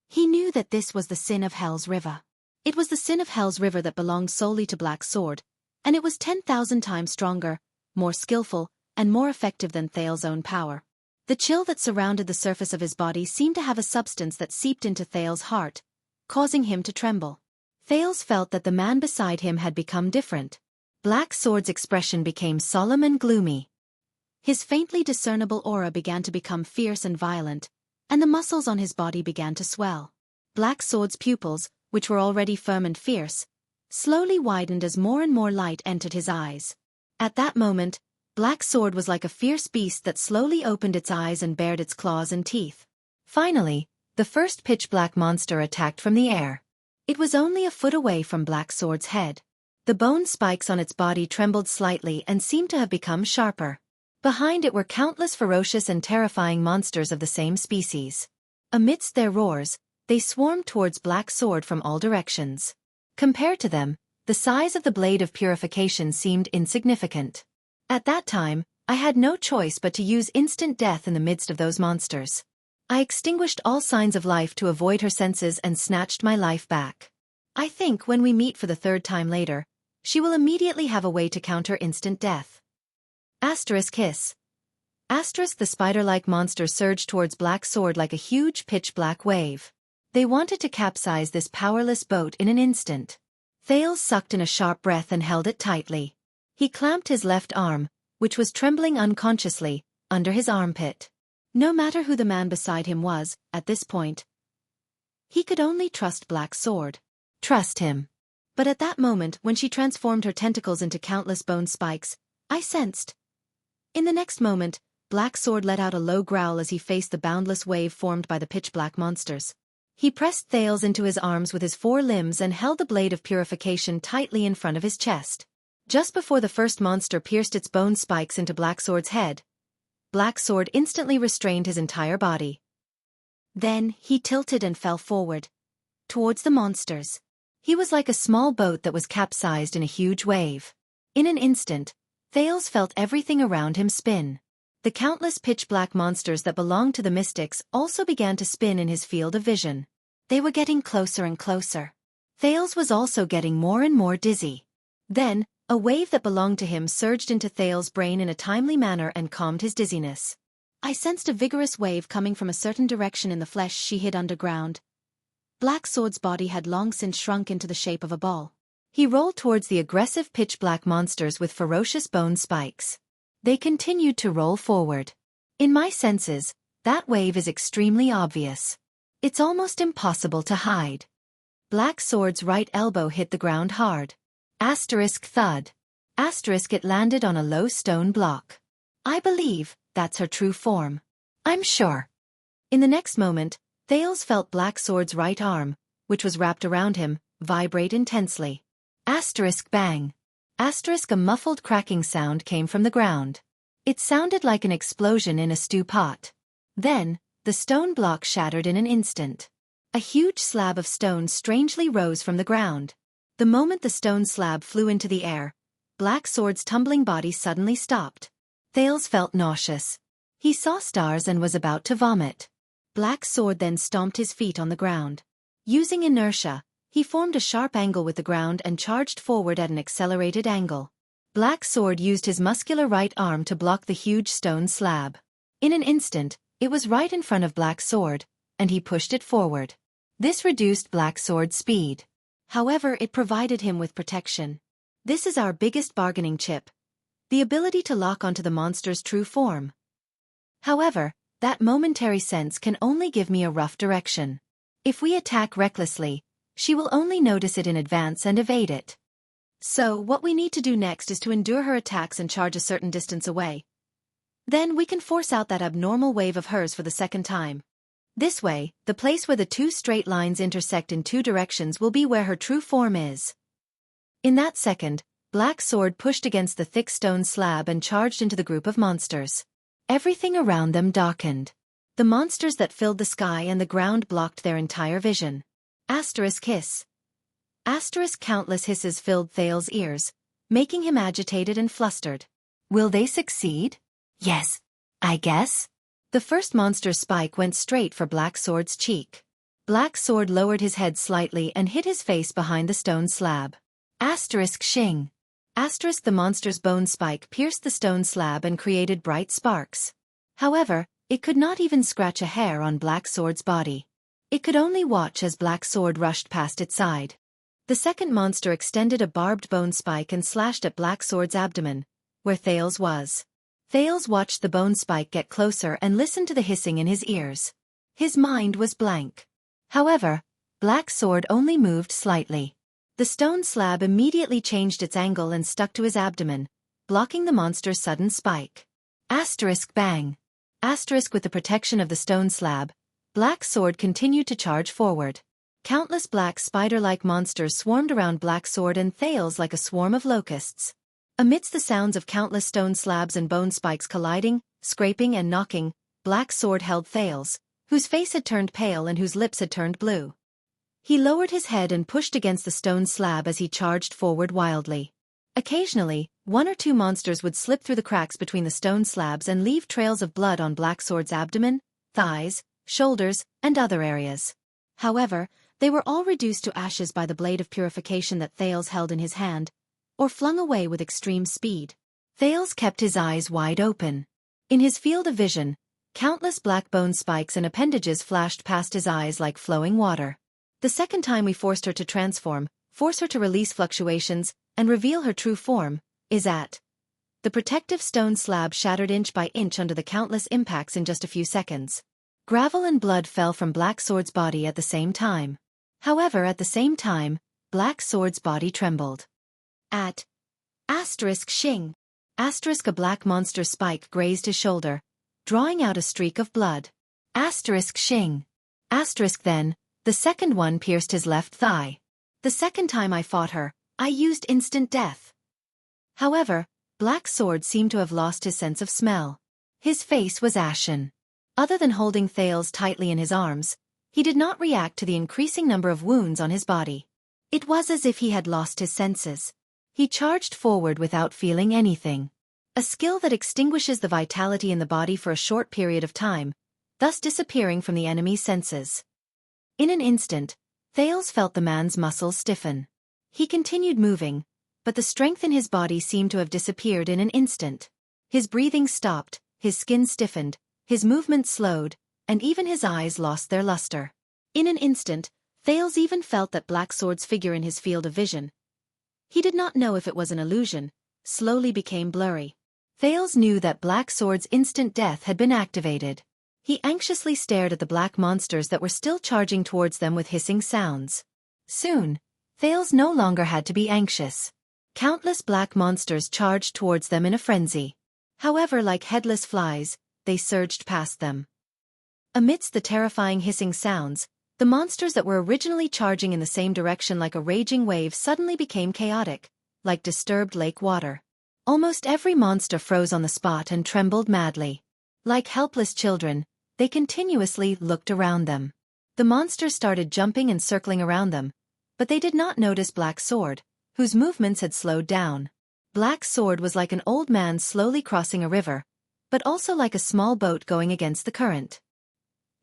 He knew that this was the sin of Hell's River. It was the sin of Hell's River that belonged solely to Black Sword, and it was 10,000 times stronger, more skillful, and more effective than Thales' own power. The chill that surrounded the surface of his body seemed to have a substance that seeped into Thales' heart, causing him to tremble. Thales felt that the man beside him had become different. Black Sword's expression became solemn and gloomy. His faintly discernible aura began to become fierce and violent, and the muscles on his body began to swell. Black Sword's pupils, which were already firm and fierce, slowly widened as more and more light entered his eyes. At that moment, Black Sword was like a fierce beast that slowly opened its eyes and bared its claws and teeth. Finally, the first pitch-black monster attacked from the air. It was only a foot away from Black Sword's head. The bone spikes on its body trembled slightly and seemed to have become sharper. Behind it were countless ferocious and terrifying monsters of the same species. Amidst their roars, they swarmed towards Black Sword from all directions. Compared to them, the size of the blade of purification seemed insignificant. At that time, I had no choice but to use instant death in the midst of those monsters. I extinguished all signs of life to avoid her senses and snatched my life back. I think when we meet for the third time later, she will immediately have a way to counter instant death. Hiss. The spider-like monster surged towards Black Sword like a huge pitch-black wave. They wanted to capsize this powerless boat in an instant. Thales sucked in a sharp breath and held it tightly. He clamped his left arm, which was trembling unconsciously, under his armpit. No matter who the man beside him was, at this point, he could only trust Black Sword. Trust him. But at that moment, when she transformed her tentacles into countless bone spikes, I sensed. In the next moment, Black Sword let out a low growl as he faced the boundless wave formed by the pitch-black monsters. He pressed Thales into his arms with his 4 limbs and held the blade of purification tightly in front of his chest. Just before the first monster pierced its bone spikes into Black Sword's head, Black Sword instantly restrained his entire body. Then, he tilted and fell forward, towards the monsters. He was like a small boat that was capsized in a huge wave. In an instant, Thales felt everything around him spin. The countless pitch-black monsters that belonged to the mystics also began to spin in his field of vision. They were getting closer and closer. Thales was also getting more and more dizzy. Then, a wave that belonged to him surged into Thales' brain in a timely manner and calmed his dizziness. I sensed a vigorous wave coming from a certain direction in the flesh she hid underground. Black Sword's body had long since shrunk into the shape of a ball. He rolled towards the aggressive pitch-black monsters with ferocious bone spikes. They continued to roll forward. In my senses, that wave is extremely obvious. It's almost impossible to hide. Black Sword's right elbow hit the ground hard. Asterisk thud. Asterisk it landed on a low stone block. I believe that's her true form. I'm sure. In the next moment, Thales felt Black Sword's right arm, which was wrapped around him, vibrate intensely. Asterisk bang. Asterisk a muffled cracking sound came from the ground. It sounded like an explosion in a stew pot. Then, the stone block shattered in an instant. A huge slab of stone strangely rose from the ground. The moment the stone slab flew into the air, Black Sword's tumbling body suddenly stopped. Thales felt nauseous. He saw stars and was about to vomit. Black Sword then stomped his feet on the ground. Using inertia, he formed a sharp angle with the ground and charged forward at an accelerated angle. Black Sword used his muscular right arm to block the huge stone slab. In an instant, it was right in front of Black Sword, and he pushed it forward. This reduced Black Sword's speed. However, it provided him with protection. This is our biggest bargaining chip. The ability to lock onto the monster's true form. However, that momentary sense can only give me a rough direction. If we attack recklessly, she will only notice it in advance and evade it. So, what we need to do next is to endure her attacks and charge a certain distance away. Then we can force out that abnormal wave of hers for the second time. This way, the place where the 2 straight lines intersect in 2 directions will be where her true form is. In that second, Black Sword pushed against the thick stone slab and charged into the group of monsters. Everything around them darkened. The monsters that filled the sky and the ground blocked their entire vision. Asterisk hiss. Asterisk countless hisses filled Thales' ears, making him agitated and flustered. Will they succeed? Yes, I guess. The first monster's spike went straight for Black Sword's cheek. Black Sword lowered his head slightly and hid his face behind the stone slab. Asterisk shing. Asterisk the monster's bone spike pierced the stone slab and created bright sparks. However, it could not even scratch a hair on Black Sword's body. It could only watch as Black Sword rushed past its side. The second monster extended a barbed bone spike and slashed at Black Sword's abdomen, where Thales was. Thales watched the bone spike get closer and listened to the hissing in his ears. His mind was blank. However, Black Sword only moved slightly. The stone slab immediately changed its angle and stuck to his abdomen, blocking the monster's sudden spike. Asterisk bang. Asterisk with the protection of the stone slab, Black Sword continued to charge forward. Countless black spider-like monsters swarmed around Black Sword and Thales like a swarm of locusts. Amidst the sounds of countless stone slabs and bone spikes colliding, scraping and knocking, Black Sword held Thales, whose face had turned pale and whose lips had turned blue. He lowered his head and pushed against the stone slab as he charged forward wildly. Occasionally, 1 or 2 monsters would slip through the cracks between the stone slabs and leave trails of blood on Black Sword's abdomen, thighs, shoulders, and other areas. However, they were all reduced to ashes by the blade of purification that Thales held in his hand, or flung away with extreme speed. Thales kept his eyes wide open. In his field of vision, countless black bone spikes and appendages flashed past his eyes like flowing water. The second time we forced her to transform, force her to release fluctuations, and reveal her true form, is at The protective stone slab shattered inch by inch under the countless impacts in just a few seconds. Gravel and blood fell from Black Sword's body at the same time. However, at the same time, Black Sword's body trembled. At *Xing. A black monster spike grazed his shoulder, drawing out a streak of blood. *Xing. Then, the second one pierced his left thigh. The second time I fought her, I used instant death. However, Black Sword seemed to have lost his sense of smell. His face was ashen. Other than holding Thales tightly in his arms, he did not react to the increasing number of wounds on his body. It was as if he had lost his senses. He charged forward without feeling anything. A skill that extinguishes the vitality in the body for a short period of time, thus disappearing from the enemy's senses. In an instant, Thales felt the man's muscles stiffen. He continued moving, but the strength in his body seemed to have disappeared in an instant. His breathing stopped, his skin stiffened, his movements slowed, and even his eyes lost their luster. In an instant, Thales even felt that Black Sword's figure in his field of vision, he did not know if it was an illusion, slowly became blurry. Thales knew that Black Sword's instant death had been activated. He anxiously stared at the black monsters that were still charging towards them with hissing sounds. Soon, Thales no longer had to be anxious. Countless black monsters charged towards them in a frenzy. However, like headless flies, they surged past them. Amidst the terrifying hissing sounds, the monsters that were originally charging in the same direction like a raging wave suddenly became chaotic, like disturbed lake water. Almost every monster froze on the spot and trembled madly. Like helpless children, they continuously looked around them. The monsters started jumping and circling around them, but they did not notice Black Sword, whose movements had slowed down. Black Sword was like an old man slowly crossing a river, but also like a small boat going against the current.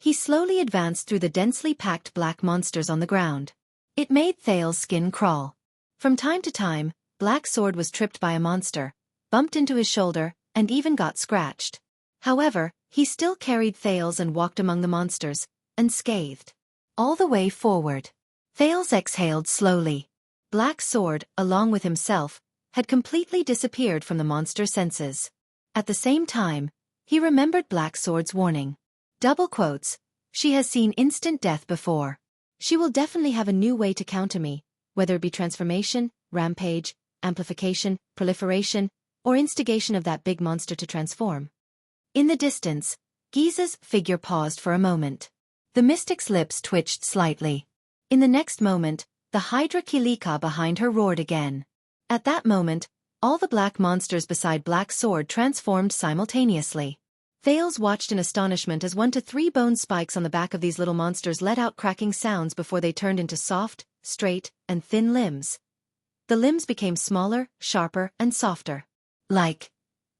He slowly advanced through the densely packed black monsters on the ground. It made Thales' skin crawl. From time to time, Black Sword was tripped by a monster, bumped into his shoulder, and even got scratched. However, he still carried Thales and walked among the monsters, unscathed. All the way forward. Thales exhaled slowly. Black Sword, along with himself, had completely disappeared from the monster's senses. At the same time, he remembered Black Sword's warning. Double quotes, she has seen instant death before. She will definitely have a new way to counter me, whether it be transformation, rampage, amplification, proliferation, or instigation of that big monster to transform. In the distance, Giza's figure paused for a moment. The mystic's lips twitched slightly. In the next moment, the Hydra Kilika behind her roared again. At that moment, all the black monsters beside Black Sword transformed simultaneously. Thales watched in astonishment as 1 to 3 bone spikes on the back of these little monsters let out cracking sounds before they turned into soft, straight, and thin limbs. The limbs became smaller, sharper, and softer. Like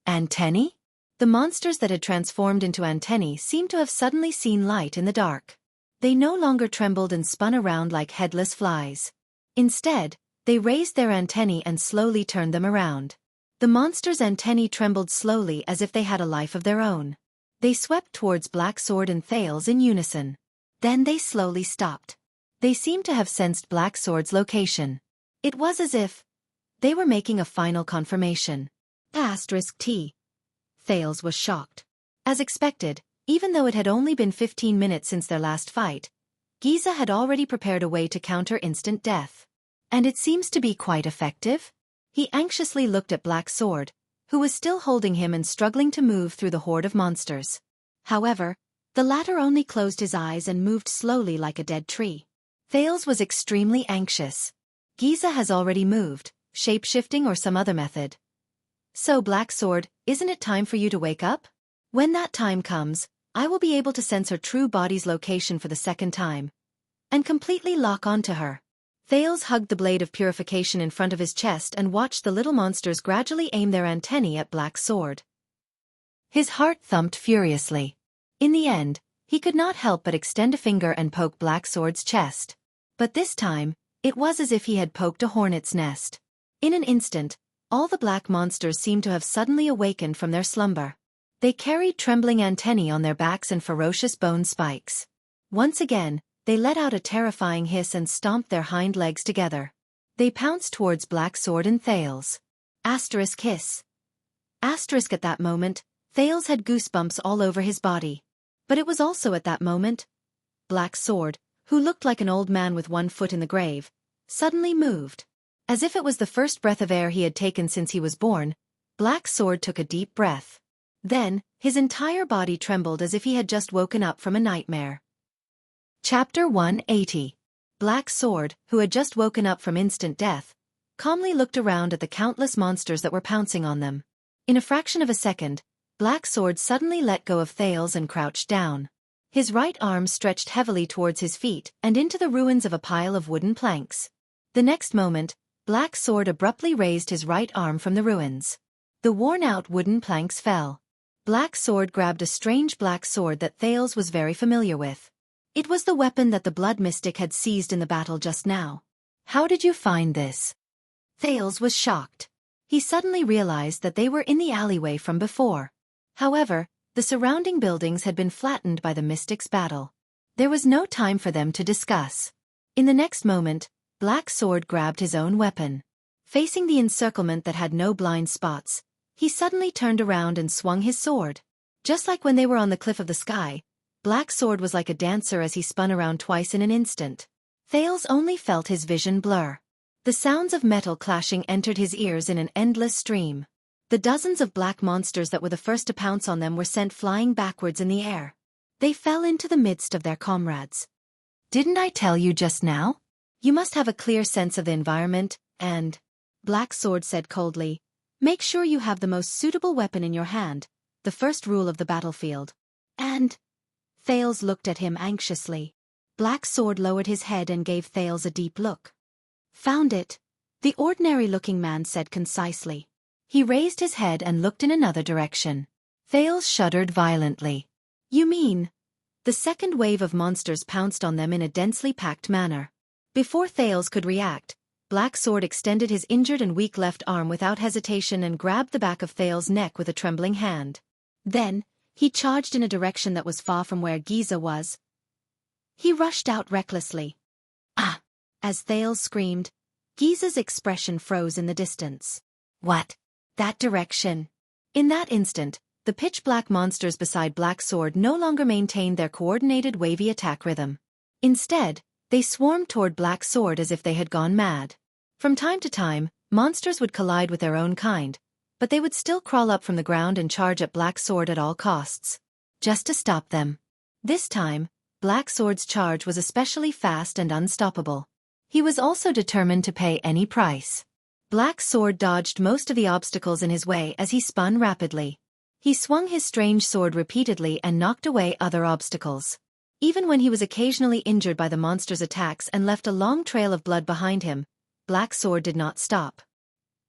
antennae? The monsters that had transformed into antennae seemed to have suddenly seen light in the dark. They no longer trembled and spun around like headless flies. Instead, they raised their antennae and slowly turned them around. The monsters' antennae trembled slowly as if they had a life of their own. They swept towards Black Sword and Thales in unison. Then they slowly stopped. They seemed to have sensed Black Sword's location. It was as if they were making a final confirmation. *T. Thales was shocked. As expected, even though it had only been 15 minutes since their last fight, Giza had already prepared a way to counter instant death. And it seems to be quite effective? He anxiously looked at Black Sword, who was still holding him and struggling to move through the horde of monsters. However, the latter only closed his eyes and moved slowly like a dead tree. Thales was extremely anxious. Giza has already moved, shape-shifting or some other method. So Black Sword, isn't it time for you to wake up? When that time comes, I will be able to sense her true body's location for the second time, and completely lock onto her. Thales hugged the blade of purification in front of his chest and watched the little monsters gradually aim their antennae at Black Sword. His heart thumped furiously. In the end, he could not help but extend a finger and poke Black Sword's chest. But this time, it was as if he had poked a hornet's nest. In an instant, all the black monsters seemed to have suddenly awakened from their slumber. They carried trembling antennae on their backs and ferocious bone spikes. Once again, they let out a terrifying hiss and stomped their hind legs together. They pounced towards Black Sword and Thales. *Hiss. Asterisk at that moment, Thales had goosebumps all over his body. But it was also at that moment, Black Sword, who looked like an old man with one foot in the grave, suddenly moved. As if it was the first breath of air he had taken since he was born, Black Sword took a deep breath. Then, his entire body trembled as if he had just woken up from a nightmare. Chapter 180. Black Sword, who had just woken up from instant death, calmly looked around at the countless monsters that were pouncing on them. In a fraction of a second, Black Sword suddenly let go of Thales and crouched down. His right arm stretched heavily towards his feet and into the ruins of a pile of wooden planks. The next moment, Black Sword abruptly raised his right arm from the ruins. The worn-out wooden planks fell. Black Sword grabbed a strange black sword that Thales was very familiar with. It was the weapon that the blood mystic had seized in the battle just now. "How did you find this?" Thales was shocked. He suddenly realized that they were in the alleyway from before. However, the surrounding buildings had been flattened by the mystic's battle. There was no time for them to discuss. In the next moment, Black Sword grabbed his own weapon. Facing the encirclement that had no blind spots, he suddenly turned around and swung his sword. Just like when they were on the cliff of the sky, Black Sword was like a dancer as he spun around twice in an instant. Thales only felt his vision blur. The sounds of metal clashing entered his ears in an endless stream. The dozens of black monsters that were the first to pounce on them were sent flying backwards in the air. They fell into the midst of their comrades. "Didn't I tell you just now? You must have a clear sense of the environment, and," Black Sword said coldly, "make sure you have the most suitable weapon in your hand, the first rule of the battlefield." "And?" Thales looked at him anxiously. Black Sword lowered his head and gave Thales a deep look. "Found it," the ordinary-looking man said concisely. He raised his head and looked in another direction. Thales shuddered violently. "You mean?" The second wave of monsters pounced on them in a densely packed manner. Before Thales could react, Black Sword extended his injured and weak left arm without hesitation and grabbed the back of Thales' neck with a trembling hand. Then, he charged in a direction that was far from where Giza was. He rushed out recklessly. "Ah!" As Thales screamed, Giza's expression froze in the distance. "What?" "That direction." In that instant, the pitch-black monsters beside Black Sword no longer maintained their coordinated wavy attack rhythm. Instead, they swarmed toward Black Sword as if they had gone mad. From time to time, monsters would collide with their own kind, but they would still crawl up from the ground and charge at Black Sword at all costs, just to stop them. This time, Black Sword's charge was especially fast and unstoppable. He was also determined to pay any price. Black Sword dodged most of the obstacles in his way as he spun rapidly. He swung his strange sword repeatedly and knocked away other obstacles. Even when he was occasionally injured by the monster's attacks and left a long trail of blood behind him, Black Sword did not stop.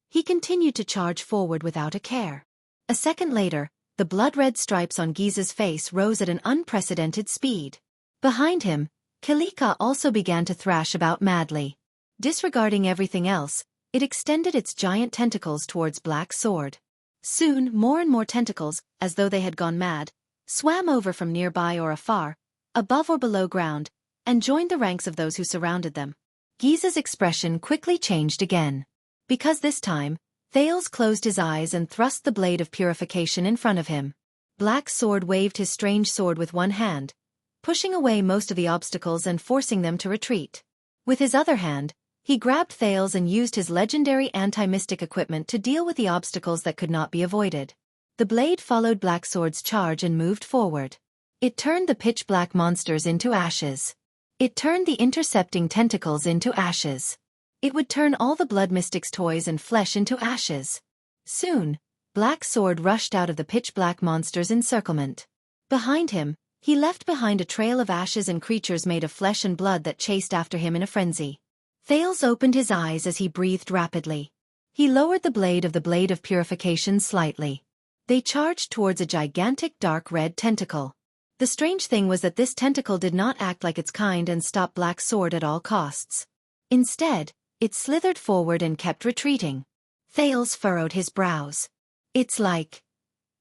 He continued to charge forward without a care. A second later, the blood-red stripes on Giza's face rose at an unprecedented speed. Behind him, Kalika also began to thrash about madly. Disregarding everything else, it extended its giant tentacles towards Black Sword. Soon, more and more tentacles, as though they had gone mad, swam over from nearby or afar, above or below ground, and joined the ranks of those who surrounded them. Giza's expression quickly changed again. Because this time, Thales closed his eyes and thrust the blade of purification in front of him. Black Sword waved his strange sword with one hand, pushing away most of the obstacles and forcing them to retreat. With his other hand, he grabbed Thales and used his legendary anti-mystic equipment to deal with the obstacles that could not be avoided. The blade followed Black Sword's charge and moved forward. It turned the pitch-black monsters into ashes. It turned the intercepting tentacles into ashes. It would turn all the blood mystic's toys and flesh into ashes. Soon, Black Sword rushed out of the pitch-black monster's encirclement. Behind him, he left behind a trail of ashes and creatures made of flesh and blood that chased after him in a frenzy. Thales opened his eyes as he breathed rapidly. He lowered the blade of purification slightly. They charged towards a gigantic dark red tentacle. The strange thing was that this tentacle did not act like its kind and stop Black Sword at all costs. Instead, it slithered forward and kept retreating. Thales furrowed his brows. "It's like...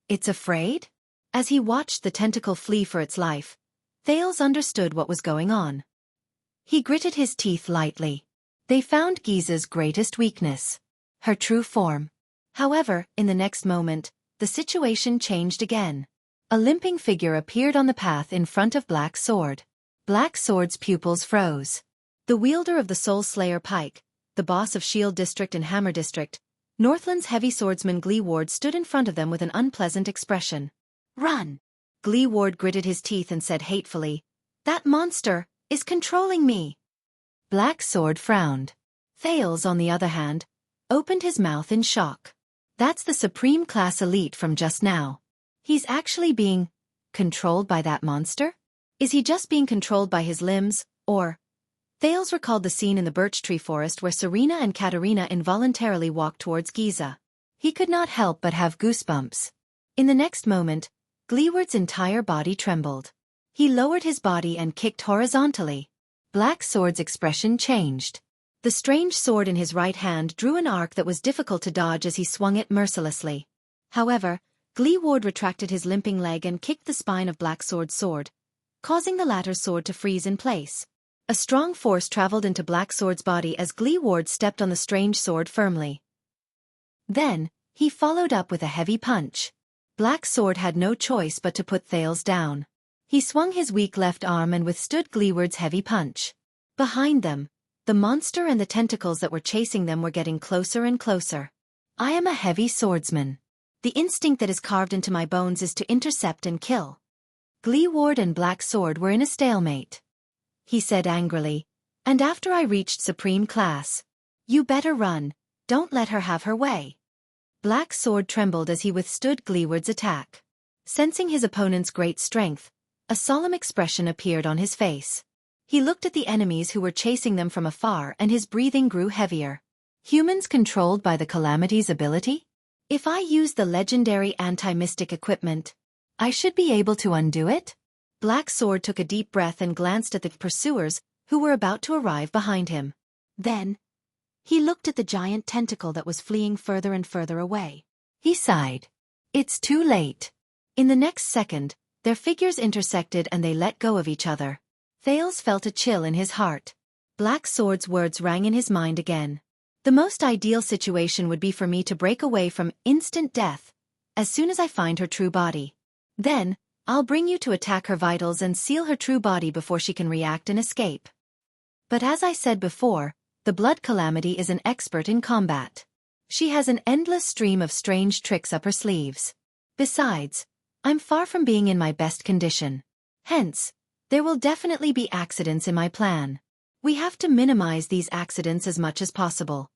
it's afraid?" As he watched the tentacle flee for its life, Thales understood what was going on. He gritted his teeth lightly. They found Giza's greatest weakness. Her true form. However, in the next moment, the situation changed again. A limping figure appeared on the path in front of Black Sword. Black Sword's pupils froze. The wielder of the Soul Slayer pike, the boss of Shield District and Hammer District, Northland's heavy swordsman Glee Ward stood in front of them with an unpleasant expression. "Run!" Glee Ward gritted his teeth and said hatefully, "That monster is controlling me." Black Sword frowned. Thales, on the other hand, opened his mouth in shock. That's the Supreme Class Elite from just now. He's actually being controlled by that monster? Is he just being controlled by his limbs, or... Thales recalled the scene in the birch tree forest where Serena and Katerina involuntarily walked towards Giza. He could not help but have goosebumps. In the next moment, Gleeward's entire body trembled. He lowered his body and kicked horizontally. Black Sword's expression changed. The strange sword in his right hand drew an arc that was difficult to dodge as he swung it mercilessly. However, Glee Ward retracted his limping leg and kicked the spine of Black Sword's sword, causing the latter's sword to freeze in place. A strong force traveled into Black Sword's body as Glee Ward stepped on the strange sword firmly. Then, he followed up with a heavy punch. Black Sword had no choice but to put Thales down. He swung his weak left arm and withstood Gleeward's heavy punch. Behind them, the monster and the tentacles that were chasing them were getting closer and closer. I am a heavy swordsman. The instinct that is carved into my bones is to intercept and kill. Glee Ward and Black Sword were in a stalemate. He said angrily, "And after I reached Supreme Class. You better run, don't let her have her way." Black Sword trembled as he withstood Gleeward's attack. Sensing his opponent's great strength, a solemn expression appeared on his face. He looked at the enemies who were chasing them from afar and his breathing grew heavier. Humans controlled by the Calamity's ability? If I use the legendary anti-mystic equipment, I should be able to undo it? Black Sword took a deep breath and glanced at the pursuers, who were about to arrive behind him. Then, he looked at the giant tentacle that was fleeing further and further away. He sighed. It's too late. In the next second, their figures intersected and they let go of each other. Thales felt a chill in his heart. Black Sword's words rang in his mind again. The most ideal situation would be for me to break away from instant death, as soon as I find her true body. Then, I'll bring you to attack her vitals and seal her true body before she can react and escape. But as I said before, the Blood Calamity is an expert in combat. She has an endless stream of strange tricks up her sleeves. Besides, I'm far from being in my best condition. Hence, there will definitely be accidents in my plan. We have to minimize these accidents as much as possible.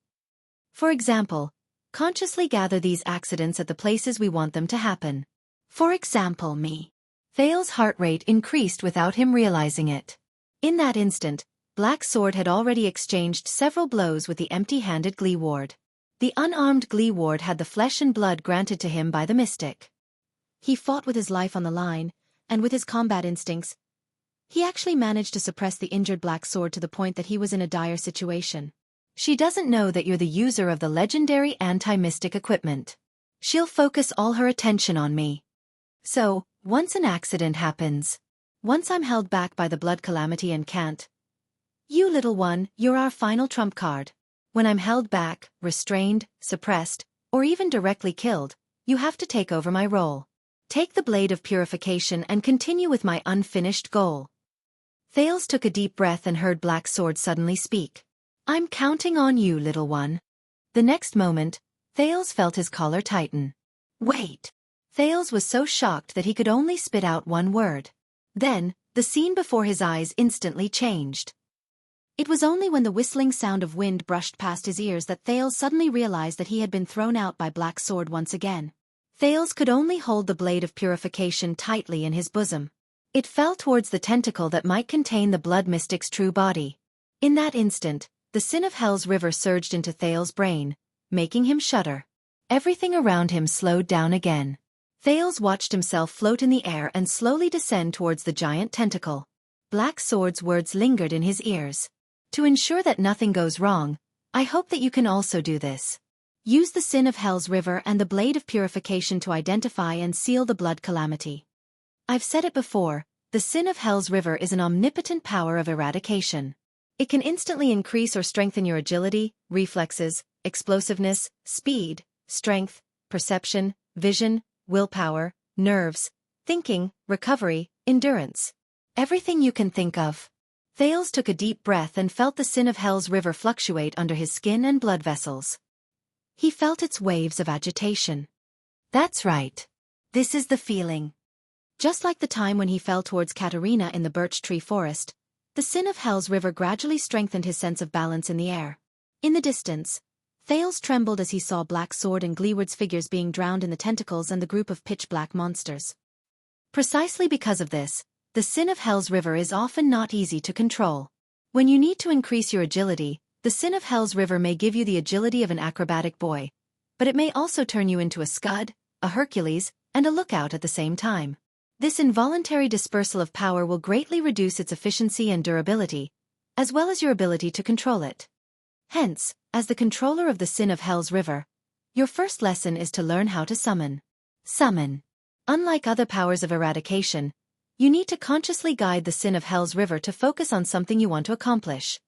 For example, consciously gather these accidents at the places we want them to happen. For example, me. Thales' heart rate increased without him realizing it. In that instant, Black Sword had already exchanged several blows with the empty-handed Glee Ward. The unarmed Glee Ward had the flesh and blood granted to him by the mystic. He fought with his life on the line, and with his combat instincts, he actually managed to suppress the injured Black Sword to the point that he was in a dire situation. She doesn't know that you're the user of the legendary anti-mystic equipment. She'll focus all her attention on me. So, once an accident happens, once I'm held back by the Blood Calamity and can't, you little one, you're our final trump card. When I'm held back, restrained, suppressed, or even directly killed, you have to take over my role. Take the Blade of Purification and continue with my unfinished goal. Thales took a deep breath and heard Black Sword suddenly speak. I'm counting on you, little one. The next moment, Thales felt his collar tighten. Wait. Thales was so shocked that he could only spit out one word. Then, the scene before his eyes instantly changed. It was only when the whistling sound of wind brushed past his ears that Thales suddenly realized that he had been thrown out by Black Sword once again. Thales could only hold the Blade of Purification tightly in his bosom. It fell towards the tentacle that might contain the Blood Mystic's true body. In that instant, the sin of Hell's river surged into Thales' brain, making him shudder. Everything around him slowed down again. Thales watched himself float in the air and slowly descend towards the giant tentacle. Black Sword's words lingered in his ears. To ensure that nothing goes wrong, I hope that you can also do this. Use the sin of Hell's river and the Blade of Purification to identify and seal the Blood Calamity. I've said it before, the sin of Hell's river is an omnipotent power of eradication. It can instantly increase or strengthen your agility, reflexes, explosiveness, speed, strength, perception, vision, willpower, nerves, thinking, recovery, endurance. Everything you can think of. Thales took a deep breath and felt the sin of hell's river fluctuate under his skin and blood vessels. He felt its waves of agitation. That's right. This is the feeling. Just like the time when he fell towards Katerina in the birch tree forest, the sin of hell's river gradually strengthened his sense of balance in the air. In the distance, Thales trembled as he saw Black Sword and Gleeward's figures being drowned in the tentacles and the group of pitch-black monsters. Precisely because of this, the sin of hell's river is often not easy to control. When you need to increase your agility, the sin of hell's river may give you the agility of an acrobatic boy, but it may also turn you into a Scud, a Hercules, and a Lookout at the same time. This involuntary dispersal of power will greatly reduce its efficiency and durability, as well as your ability to control it. Hence, as the controller of the sin of hell's river, your first lesson is to learn how to summon. Summon. Unlike other powers of eradication, you need to consciously guide the sin of hell's river to focus on something you want to accomplish.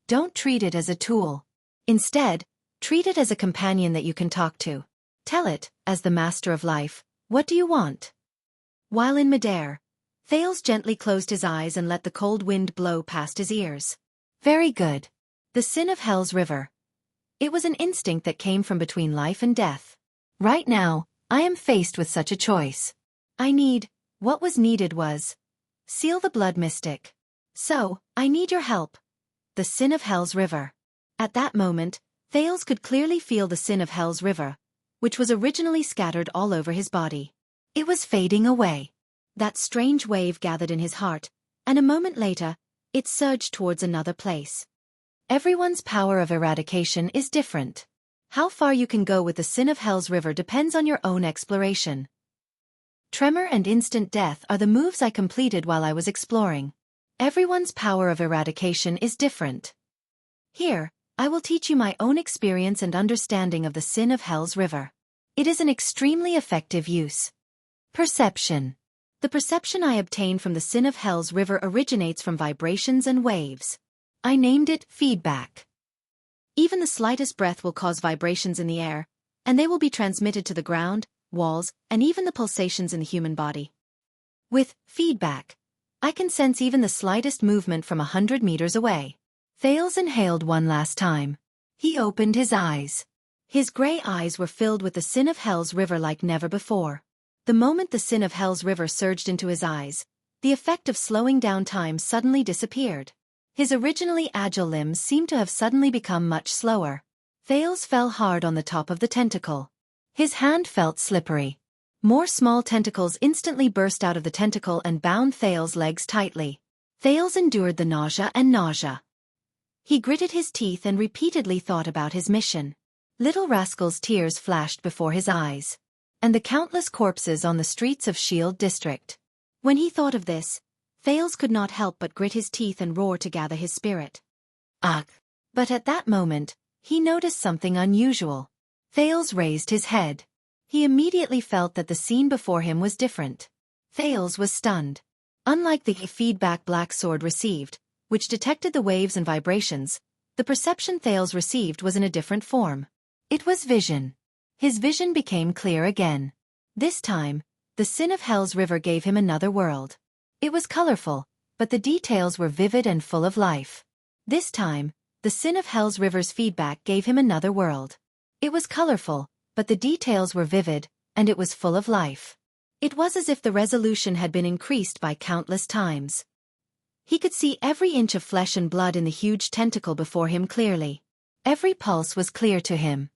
Don't treat it as a tool. Instead, treat it as a companion that you can talk to. Tell it, as the master of life, what do you want? While in midair, Thales gently closed his eyes and let the cold wind blow past his ears. Very good. The sin of hell's river. It was an instinct that came from between life and death. Right now, I am faced with such a choice. What was needed was seal the blood mystic. So, I need your help. The sin of hell's river. At that moment, Thales could clearly feel the sin of hell's river, which was originally scattered all over his body. It was fading away. That strange wave gathered in his heart, and a moment later, it surged towards another place. Everyone's power of eradication is different. How far you can go with the sin of hell's river depends on your own exploration. Tremor and instant death are the moves I completed while I was exploring. Everyone's power of eradication is different. Here, I will teach you my own experience and understanding of the sin of hell's river. It is an extremely effective use. Perception. The perception I obtained from the sin of hell's river originates from vibrations and waves. I named it feedback. Even the slightest breath will cause vibrations in the air, and they will be transmitted to the ground, walls, and even the pulsations in the human body. With feedback, I can sense even the slightest movement from 100 meters away. Thales inhaled one last time. He opened his eyes. His gray eyes were filled with the sin of hell's river like never before. The moment the sin of hell's river surged into his eyes, the effect of slowing down time suddenly disappeared. His originally agile limbs seemed to have suddenly become much slower. Thales fell hard on the top of the tentacle. His hand felt slippery. More small tentacles instantly burst out of the tentacle and bound Thales' legs tightly. Thales endured the nausea. He gritted his teeth and repeatedly thought about his mission. Little Rascal's tears flashed before his eyes. And the countless corpses on the streets of Shield District. When he thought of this, Thales could not help but grit his teeth and roar to gather his spirit. Ugh! But at that moment, he noticed something unusual. Thales raised his head. He immediately felt that the scene before him was different. Thales was stunned. Unlike the feedback Black Sword received, which detected the waves and vibrations, the perception Thales received was in a different form. It was vision. His vision became clear again. This time, the sin of hell's river gave him another world. It was colorful, but the details were vivid and full of life. This time, the sin of hell's river's feedback gave him another world. It was colorful, but the details were vivid, and it was full of life. It was as if the resolution had been increased by countless times. He could see every inch of flesh and blood in the huge tentacle before him clearly. Every pulse was clear to him.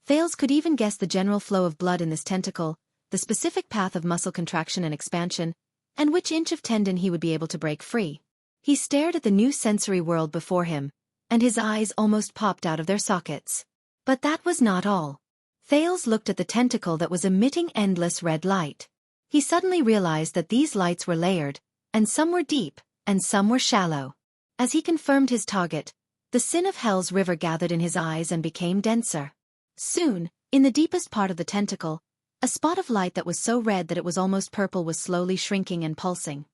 Thales could even guess the general flow of blood in this tentacle, the specific path of muscle contraction and expansion, and which inch of tendon he would be able to break free. He stared at the new sensory world before him, and his eyes almost popped out of their sockets. But that was not all. Thales looked at the tentacle that was emitting endless red light. He suddenly realized that these lights were layered, and some were deep, and some were shallow. As he confirmed his target, the sin of hell's river gathered in his eyes and became denser. Soon, in the deepest part of the tentacle, a spot of light that was so red that it was almost purple was slowly shrinking and pulsing.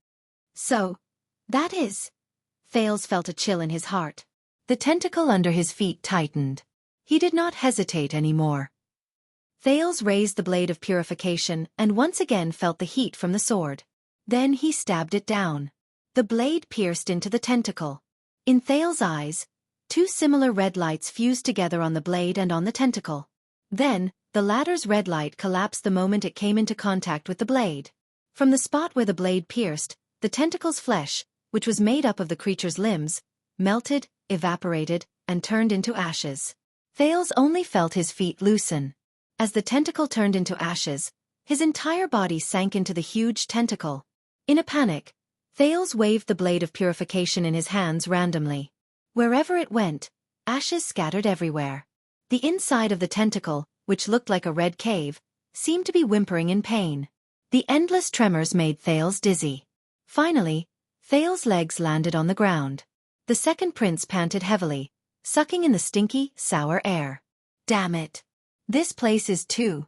So, that is... Thales felt a chill in his heart. The tentacle under his feet tightened. He did not hesitate anymore. Thales raised the blade of purification and once again felt the heat from the sword. Then he stabbed it down. The blade pierced into the tentacle. In Thales' eyes, two similar red lights fused together on the blade and on the tentacle. Then, the latter's red light collapsed the moment it came into contact with the blade. From the spot where the blade pierced, the tentacle's flesh, which was made up of the creature's limbs, melted, evaporated, and turned into ashes. Thales only felt his feet loosen. As the tentacle turned into ashes, his entire body sank into the huge tentacle. In a panic, Thales waved the blade of purification in his hands randomly. Wherever it went, ashes scattered everywhere. The inside of the tentacle, which looked like a red cave, seemed to be whimpering in pain. The endless tremors made Thales dizzy. Finally, Thales' legs landed on the ground. The second prince panted heavily, sucking in the stinky, sour air. Damn it! This place is too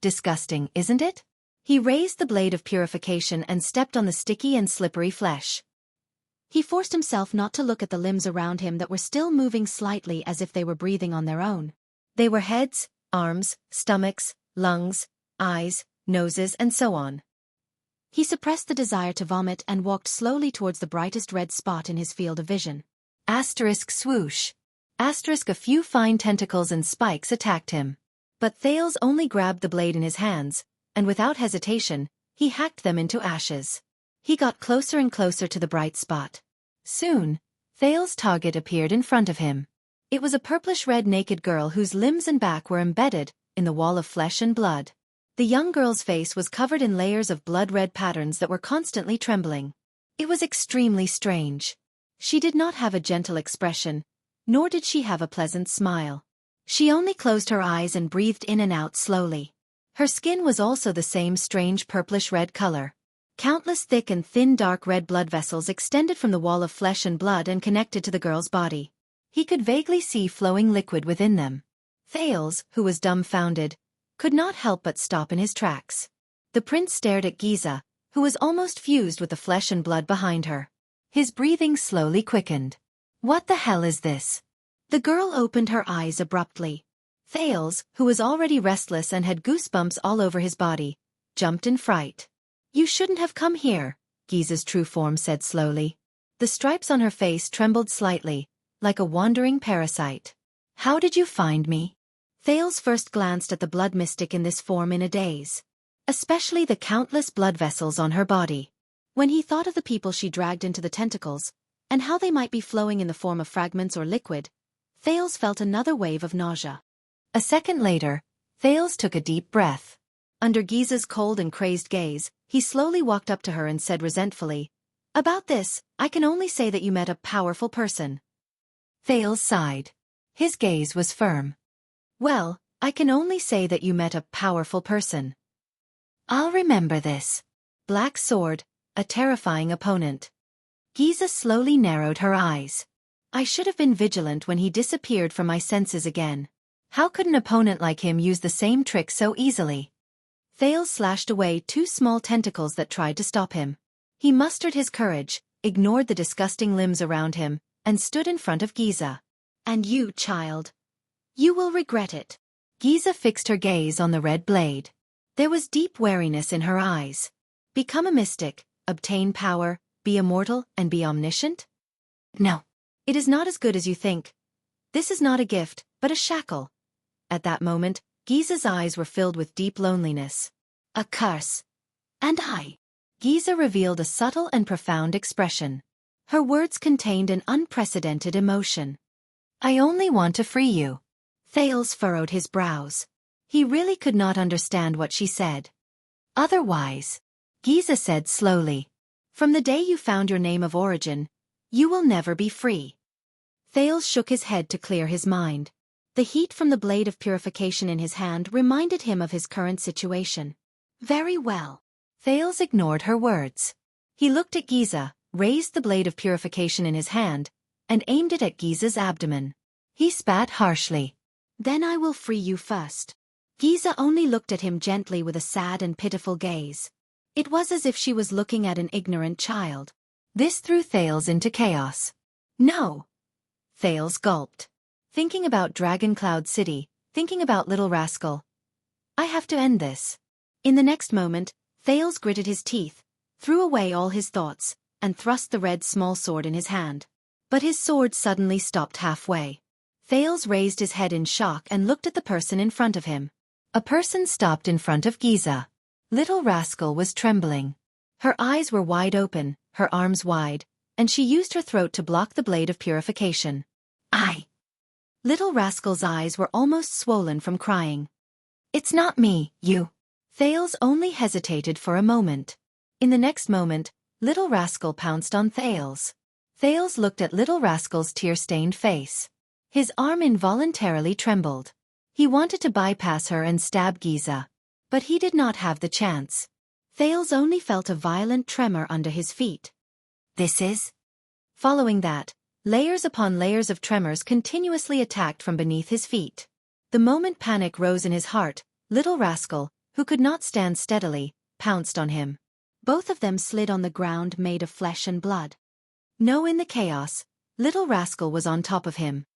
disgusting, isn't it? He raised the blade of purification and stepped on the sticky and slippery flesh. He forced himself not to look at the limbs around him that were still moving slightly as if they were breathing on their own. They were heads, arms, stomachs, lungs, eyes, noses, and so on. He suppressed the desire to vomit and walked slowly towards the brightest red spot in his field of vision. Asterisk swoosh. Asterisk a few fine tentacles and spikes attacked him. But Thales only grabbed the blade in his hands, and without hesitation, he hacked them into ashes. He got closer and closer to the bright spot. Soon, Thales' target appeared in front of him. It was a purplish-red naked girl whose limbs and back were embedded in the wall of flesh and blood. The young girl's face was covered in layers of blood-red patterns that were constantly trembling. It was extremely strange. She did not have a gentle expression, nor did she have a pleasant smile. She only closed her eyes and breathed in and out slowly. Her skin was also the same strange purplish-red color. Countless thick and thin dark red blood vessels extended from the wall of flesh and blood and connected to the girl's body. He could vaguely see flowing liquid within them. Thales, who was dumbfounded, could not help but stop in his tracks. The prince stared at Giza, who was almost fused with the flesh and blood behind her. His breathing slowly quickened. What the hell is this? The girl opened her eyes abruptly. Thales, who was already restless and had goosebumps all over his body, jumped in fright. You shouldn't have come here, Giza's true form said slowly. The stripes on her face trembled slightly, like a wandering parasite. How did you find me? Thales first glanced at the blood mystic in this form in a daze. Especially the countless blood vessels on her body. When he thought of the people she dragged into the tentacles, and how they might be flowing in the form of fragments or liquid, Thales felt another wave of nausea. A second later, Thales took a deep breath. Under Giza's cold and crazed gaze, he slowly walked up to her and said resentfully, "About this, I can only say that you met a powerful person." Thales sighed. His gaze was firm. "Well, I can only say that you met a powerful person. I'll remember this. Black sword, a terrifying opponent." Giza slowly narrowed her eyes. "I should have been vigilant when he disappeared from my senses again. How could an opponent like him use the same trick so easily?" Thales slashed away two small tentacles that tried to stop him. He mustered his courage, ignored the disgusting limbs around him, and stood in front of Giza. "And you, child. You will regret it." Giza fixed her gaze on the red blade. There was deep wariness in her eyes. Become a mystic, obtain power, be immortal, and be omniscient? No. It is not as good as you think. This is not a gift, but a shackle. At that moment, Giza's eyes were filled with deep loneliness. A curse. And I. Giza revealed a subtle and profound expression. Her words contained an unprecedented emotion. "I only want to free you." Thales furrowed his brows. He really could not understand what she said. "Otherwise," Giza said slowly, "from the day you found your name of origin, you will never be free." Thales shook his head to clear his mind. The heat from the blade of purification in his hand reminded him of his current situation. "Very well." Thales ignored her words. He looked at Giza, raised the blade of purification in his hand, and aimed it at Giza's abdomen. He spat harshly. "Then I will free you first." Giza only looked at him gently with a sad and pitiful gaze. It was as if she was looking at an ignorant child. This threw Thales into chaos. "No." Thales gulped. Thinking about Dragon Cloud City, thinking about Little Rascal. I have to end this. In the next moment, Thales gritted his teeth, threw away all his thoughts, and thrust the red small sword in his hand. But his sword suddenly stopped halfway. Thales raised his head in shock and looked at the person in front of him. A person stopped in front of Giza. Little Rascal was trembling. Her eyes were wide open, her arms wide, and she used her throat to block the blade of purification. I. Little Rascal's eyes were almost swollen from crying. It's not me, you. Thales only hesitated for a moment. In the next moment, Little Rascal pounced on Thales. Thales looked at Little Rascal's tear-stained face. His arm involuntarily trembled. He wanted to bypass her and stab Giza. But he did not have the chance. Thales only felt a violent tremor under his feet. This is? Following that, layers upon layers of tremors continuously attacked from beneath his feet. The moment panic rose in his heart, Little Rascal, who could not stand steadily, pounced on him. Both of them slid on the ground made of flesh and blood. No, in the chaos, Little Rascal was on top of him.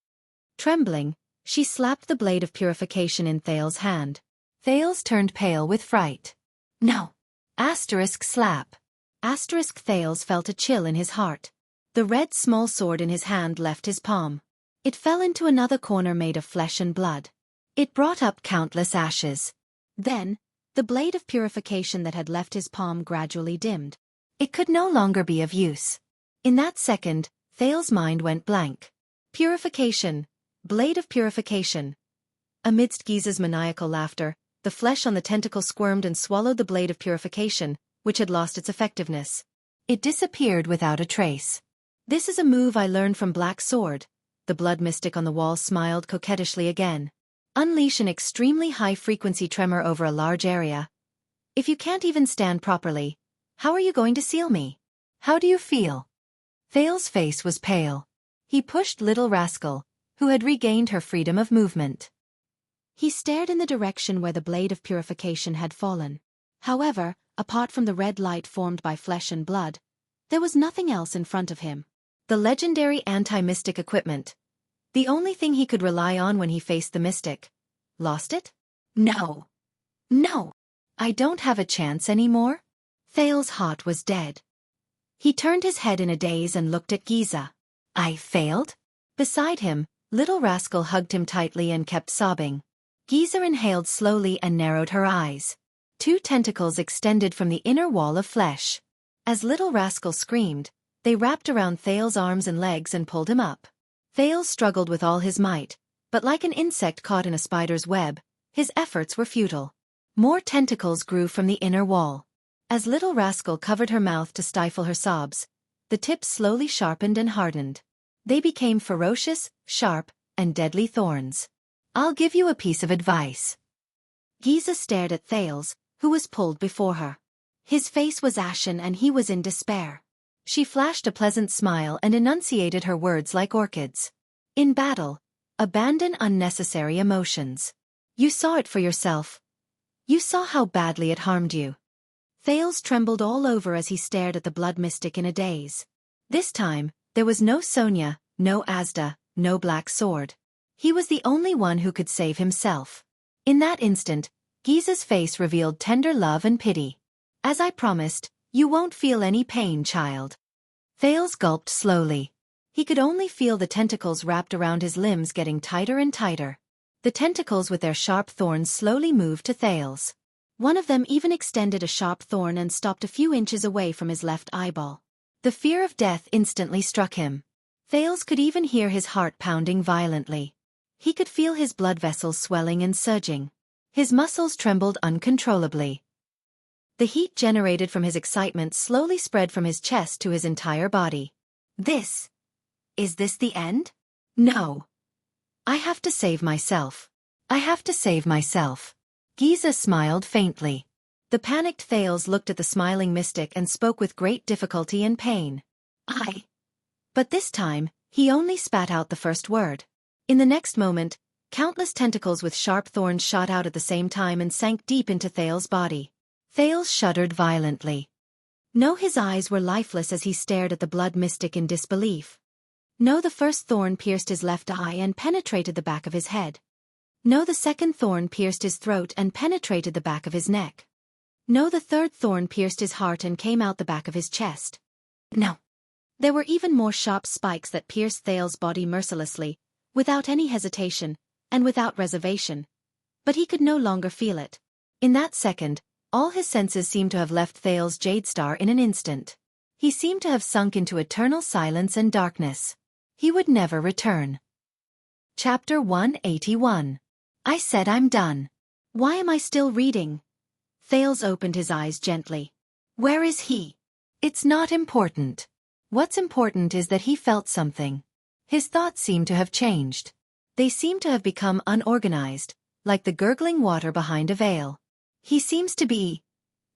Trembling, she slapped the blade of purification in Thales' hand. Thales turned pale with fright. No. Slap. Thales felt a chill in his heart. The red small sword in his hand left his palm. It fell into another corner made of flesh and blood. It brought up countless ashes. Then, the blade of purification that had left his palm gradually dimmed. It could no longer be of use. In that second, Thales' mind went blank. Purification. Blade of purification. Amidst Giza's maniacal laughter, the flesh on the tentacle squirmed and swallowed the blade of purification, which had lost its effectiveness. It disappeared without a trace. This is a move I learned from Black Sword. The blood mystic on the wall smiled coquettishly again. Unleash an extremely high-frequency tremor over a large area. If you can't even stand properly, how are you going to seal me? How do you feel? Thales' face was pale. He pushed Little Rascal, who had regained her freedom of movement. He stared in the direction where the blade of purification had fallen. However, apart from the red light formed by flesh and blood, there was nothing else in front of him. The legendary anti-mystic equipment. The only thing he could rely on when he faced the mystic. Lost it? No. No. I don't have a chance anymore? Thales' heart was dead. He turned his head in a daze and looked at Giza. I failed? Beside him, Little Rascal hugged him tightly and kept sobbing. Giza inhaled slowly and narrowed her eyes. Two tentacles extended from the inner wall of flesh. As Little Rascal screamed, they wrapped around Thales' arms and legs and pulled him up. Thales struggled with all his might, but like an insect caught in a spider's web, his efforts were futile. More tentacles grew from the inner wall. As Little Rascal covered her mouth to stifle her sobs, the tips slowly sharpened and hardened. They became ferocious, sharp, and deadly thorns. I'll give you a piece of advice. Giza stared at Thales, who was pulled before her. His face was ashen and he was in despair. She flashed a pleasant smile and enunciated her words like orchids. In battle, abandon unnecessary emotions. You saw it for yourself. You saw how badly it harmed you. Thales trembled all over as he stared at the blood mystic in a daze. This time, there was no Sonia, no Asda, no Black Sword. He was the only one who could save himself. In that instant, Giza's face revealed tender love and pity. As I promised, you won't feel any pain, child. Thales gulped slowly. He could only feel the tentacles wrapped around his limbs getting tighter and tighter. The tentacles with their sharp thorns slowly moved to Thales. One of them even extended a sharp thorn and stopped a few inches away from his left eyeball. The fear of death instantly struck him. Thales could even hear his heart pounding violently. He could feel his blood vessels swelling and surging. His muscles trembled uncontrollably. The heat generated from his excitement slowly spread from his chest to his entire body. Is this the end? No. I have to save myself. I have to save myself. Giza smiled faintly. The panicked Thales looked at the smiling mystic and spoke with great difficulty and pain. But this time, he only spat out the first word. In the next moment, countless tentacles with sharp thorns shot out at the same time and sank deep into Thales' body. Thales shuddered violently. No, his eyes were lifeless as he stared at the blood mystic in disbelief. No, the first thorn pierced his left eye and penetrated the back of his head. No, the second thorn pierced his throat and penetrated the back of his neck. No, the third thorn pierced his heart and came out the back of his chest. No. There were even more sharp spikes that pierced Thale's body mercilessly, without any hesitation, and without reservation. But he could no longer feel it. In that second, all his senses seemed to have left Thale's jade star in an instant. He seemed to have sunk into eternal silence and darkness. He would never return. Chapter 181. I said I'm done. Why am I still reading? Thales opened his eyes gently. Where is he? It's not important. What's important is that he felt something. His thoughts seemed to have changed. They seemed to have become unorganized, like the gurgling water behind a veil. He seems to be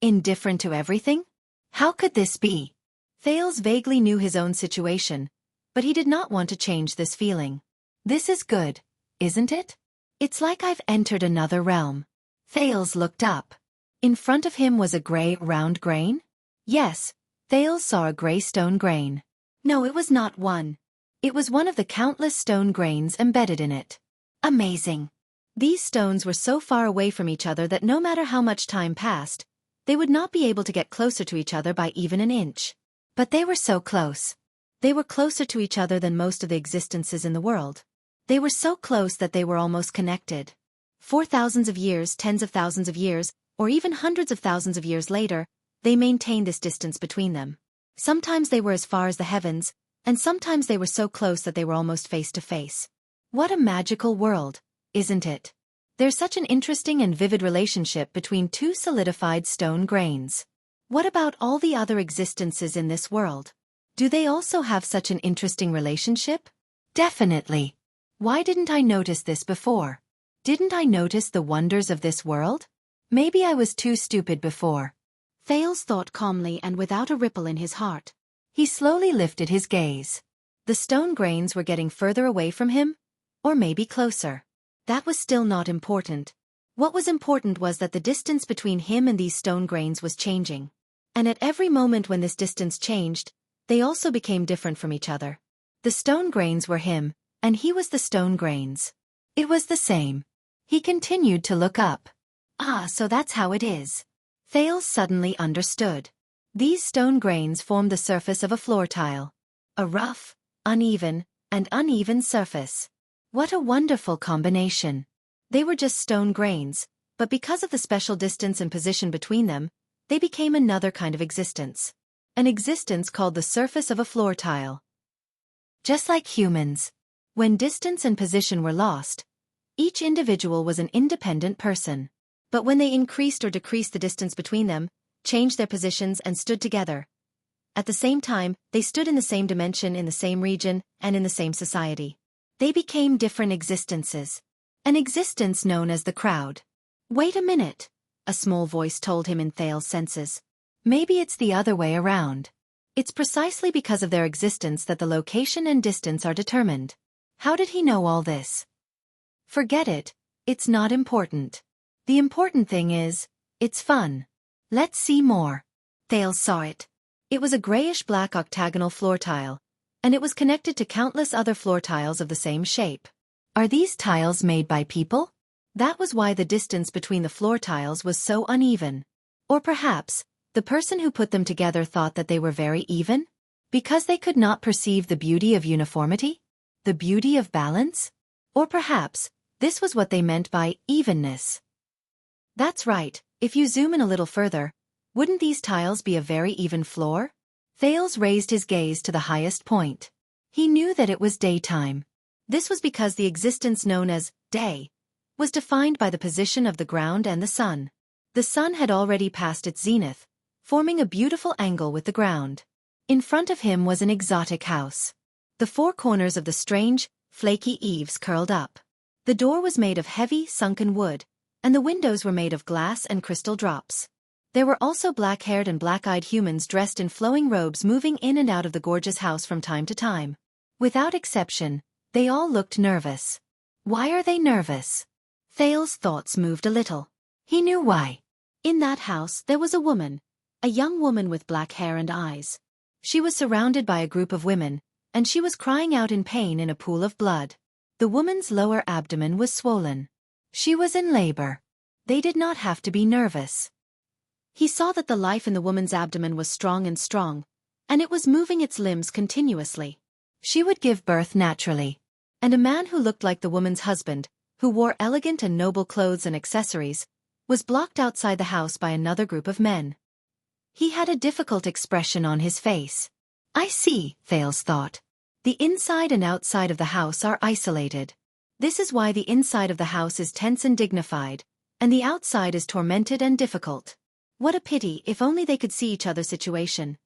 indifferent to everything? How could this be? Thales vaguely knew his own situation, but he did not want to change this feeling. This is good, isn't it? It's like I've entered another realm. Thales looked up. In front of him was a gray, round grain? Yes, Thales saw a gray stone grain. No, it was not one. It was one of the countless stone grains embedded in it. Amazing. These stones were so far away from each other that no matter how much time passed, they would not be able to get closer to each other by even an inch. But they were so close. They were closer to each other than most of the existences in the world. They were so close that they were almost connected. For thousands of years, tens of thousands of years, or even hundreds of thousands of years later, they maintained this distance between them. Sometimes they were as far as the heavens, and sometimes they were so close that they were almost face to face. What a magical world, isn't it? There's such an interesting and vivid relationship between two solidified stone grains. What about all the other existences in this world? Do they also have such an interesting relationship? Definitely. Why didn't I notice this before? Didn't I notice the wonders of this world? Maybe I was too stupid before. Thales thought calmly and without a ripple in his heart. He slowly lifted his gaze. The stone grains were getting further away from him, or maybe closer. That was still not important. What was important was that the distance between him and these stone grains was changing. And at every moment when this distance changed, they also became different from each other. The stone grains were him, and he was the stone grains. It was the same. He continued to look up. Ah, so that's how it is. Thales suddenly understood. These stone grains formed the surface of a floor tile. A rough, uneven, and uneven surface. What a wonderful combination. They were just stone grains, but because of the special distance and position between them, they became another kind of existence. An existence called the surface of a floor tile. Just like humans. When distance and position were lost, each individual was an independent person. But when they increased or decreased the distance between them, changed their positions and stood together, at the same time, they stood in the same dimension, in the same region, and in the same society. They became different existences. An existence known as the crowd. Wait a minute, a small voice told him in Thales' senses. Maybe it's the other way around. It's precisely because of their existence that the location and distance are determined. How did he know all this? Forget it, it's not important. The important thing is, it's fun. Let's see more. Thales saw it. It was a grayish-black octagonal floor tile, and it was connected to countless other floor tiles of the same shape. Are these tiles made by people? That was why the distance between the floor tiles was so uneven. Or perhaps, the person who put them together thought that they were very even? Because they could not perceive the beauty of uniformity? The beauty of balance? Or perhaps, this was what they meant by evenness. That's right, if you zoom in a little further, wouldn't these tiles be a very even floor? Thales raised his gaze to the highest point. He knew that it was daytime. This was because the existence known as day was defined by the position of the ground and the sun. The sun had already passed its zenith, forming a beautiful angle with the ground. In front of him was an exotic house. The four corners of the strange, flaky eaves curled up. The door was made of heavy, sunken wood, and the windows were made of glass and crystal drops. There were also black-haired and black-eyed humans dressed in flowing robes moving in and out of the gorgeous house from time to time. Without exception, they all looked nervous. Why are they nervous? Thales' thoughts moved a little. He knew why. In that house there was a woman, a young woman with black hair and eyes. She was surrounded by a group of women, and she was crying out in pain in a pool of blood. The woman's lower abdomen was swollen. She was in labor. They did not have to be nervous. He saw that the life in the woman's abdomen was strong, and it was moving its limbs continuously. She would give birth naturally. And a man who looked like the woman's husband, who wore elegant and noble clothes and accessories, was blocked outside the house by another group of men. He had a difficult expression on his face. I see, Thales thought. The inside and outside of the house are isolated. This is why the inside of the house is tense and dignified, and the outside is tormented and difficult. What a pity, if only they could see each other's situation.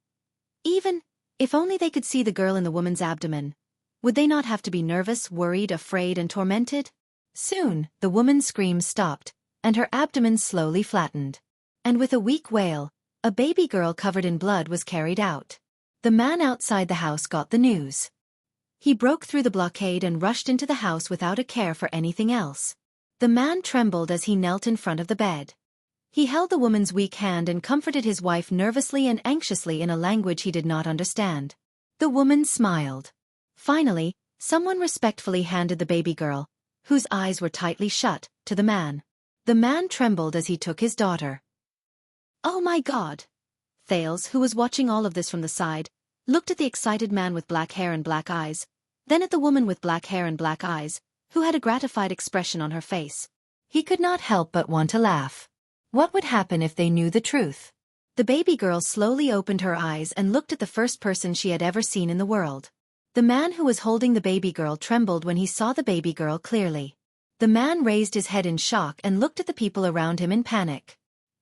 Even if only they could see the girl in the woman's abdomen. Would they not have to be nervous, worried, afraid, and tormented? Soon, the woman's screams stopped, and her abdomen slowly flattened. And with a weak wail, a baby girl covered in blood was carried out. The man outside the house got the news. He broke through the blockade and rushed into the house without a care for anything else. The man trembled as he knelt in front of the bed. He held the woman's weak hand and comforted his wife nervously and anxiously in a language he did not understand. The woman smiled. Finally, someone respectfully handed the baby girl, whose eyes were tightly shut, to the man. The man trembled as he took his daughter. Oh my God! Thales, who was watching all of this from the side, looked at the excited man with black hair and black eyes, then at the woman with black hair and black eyes, who had a gratified expression on her face. He could not help but want to laugh. What would happen if they knew the truth? The baby girl slowly opened her eyes and looked at the first person she had ever seen in the world. The man who was holding the baby girl trembled when he saw the baby girl clearly. The man raised his head in shock and looked at the people around him in panic.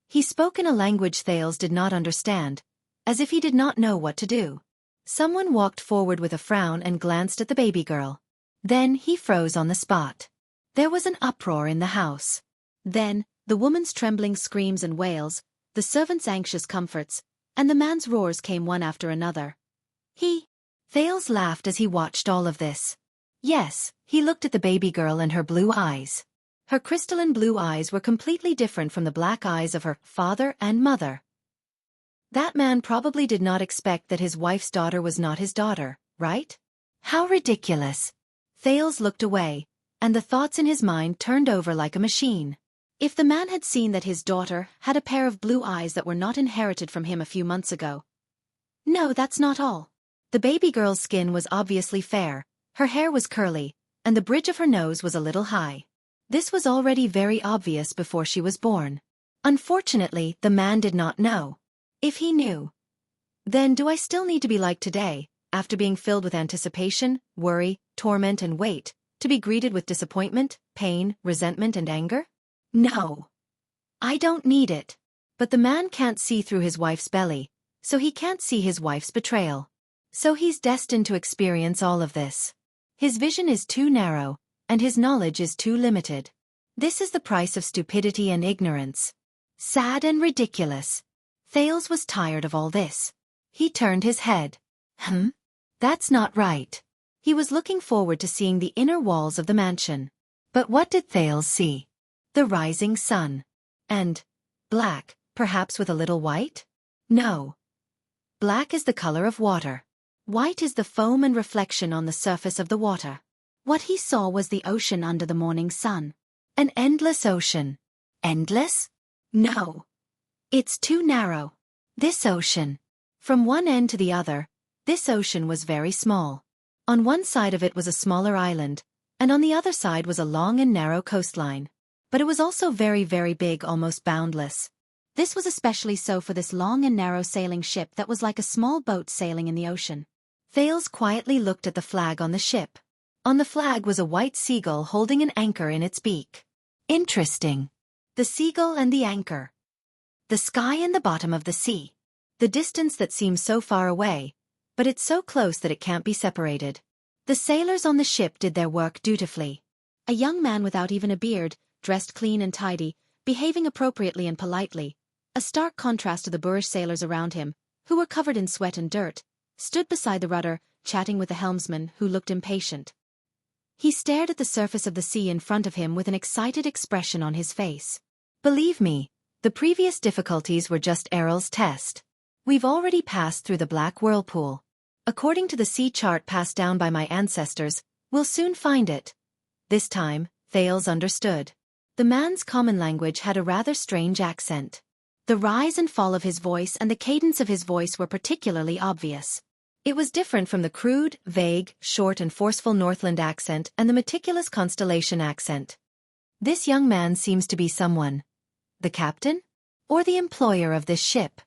He spoke in a language Thales did not understand, as if he did not know what to do. Someone walked forward with a frown and glanced at the baby girl. Then he froze on the spot. There was an uproar in the house. Then, the woman's trembling screams and wails, the servant's anxious comforts, and the man's roars came one after another. Thales laughed as he watched all of this. Yes, he looked at the baby girl and her blue eyes. Her crystalline blue eyes were completely different from the black eyes of her father and mother. That man probably did not expect that his wife's daughter was not his daughter, right? How ridiculous! Thales looked away, and the thoughts in his mind turned over like a machine. If the man had seen that his daughter had a pair of blue eyes that were not inherited from him a few months ago. No, that's not all. The baby girl's skin was obviously fair, her hair was curly, and the bridge of her nose was a little high. This was already very obvious before she was born. Unfortunately, the man did not know. If he knew, then do I still need to be like today, after being filled with anticipation, worry, torment and wait, to be greeted with disappointment, pain, resentment and anger? No. I don't need it. But the man can't see through his wife's belly, so he can't see his wife's betrayal. So he's destined to experience all of this. His vision is too narrow, and his knowledge is too limited. This is the price of stupidity and ignorance. Sad and ridiculous. Thales was tired of all this. He turned his head. That's not right. He was looking forward to seeing the inner walls of the mansion. But what did Thales see? The rising sun. And black, perhaps with a little white? No. Black is the color of water. White is the foam and reflection on the surface of the water. What he saw was the ocean under the morning sun. An endless ocean. Endless? No. It's too narrow. This ocean. From one end to the other, this ocean was very small. On one side of it was a smaller island, and on the other side was a long and narrow coastline. But it was also very, very big, almost boundless. This was especially so for this long and narrow sailing ship that was like a small boat sailing in the ocean. Thales quietly looked at the flag on the ship. On the flag was a white seagull holding an anchor in its beak. Interesting. The seagull and the anchor. The sky and the bottom of the sea. The distance that seems so far away, but it's so close that it can't be separated. The sailors on the ship did their work dutifully. A young man without even a beard, dressed clean and tidy, behaving appropriately and politely, a stark contrast to the boorish sailors around him, who were covered in sweat and dirt, stood beside the rudder, chatting with the helmsman, who looked impatient. He stared at the surface of the sea in front of him with an excited expression on his face. Believe me, the previous difficulties were just Errol's test. We've already passed through the black whirlpool. According to the sea chart passed down by my ancestors, we'll soon find it. This time, Thales understood. The man's common language had a rather strange accent. The rise and fall of his voice and the cadence of his voice were particularly obvious. It was different from the crude, vague, short and forceful Northland accent and the meticulous Constellation accent. This young man seems to be someone. The captain? Or the employer of this ship?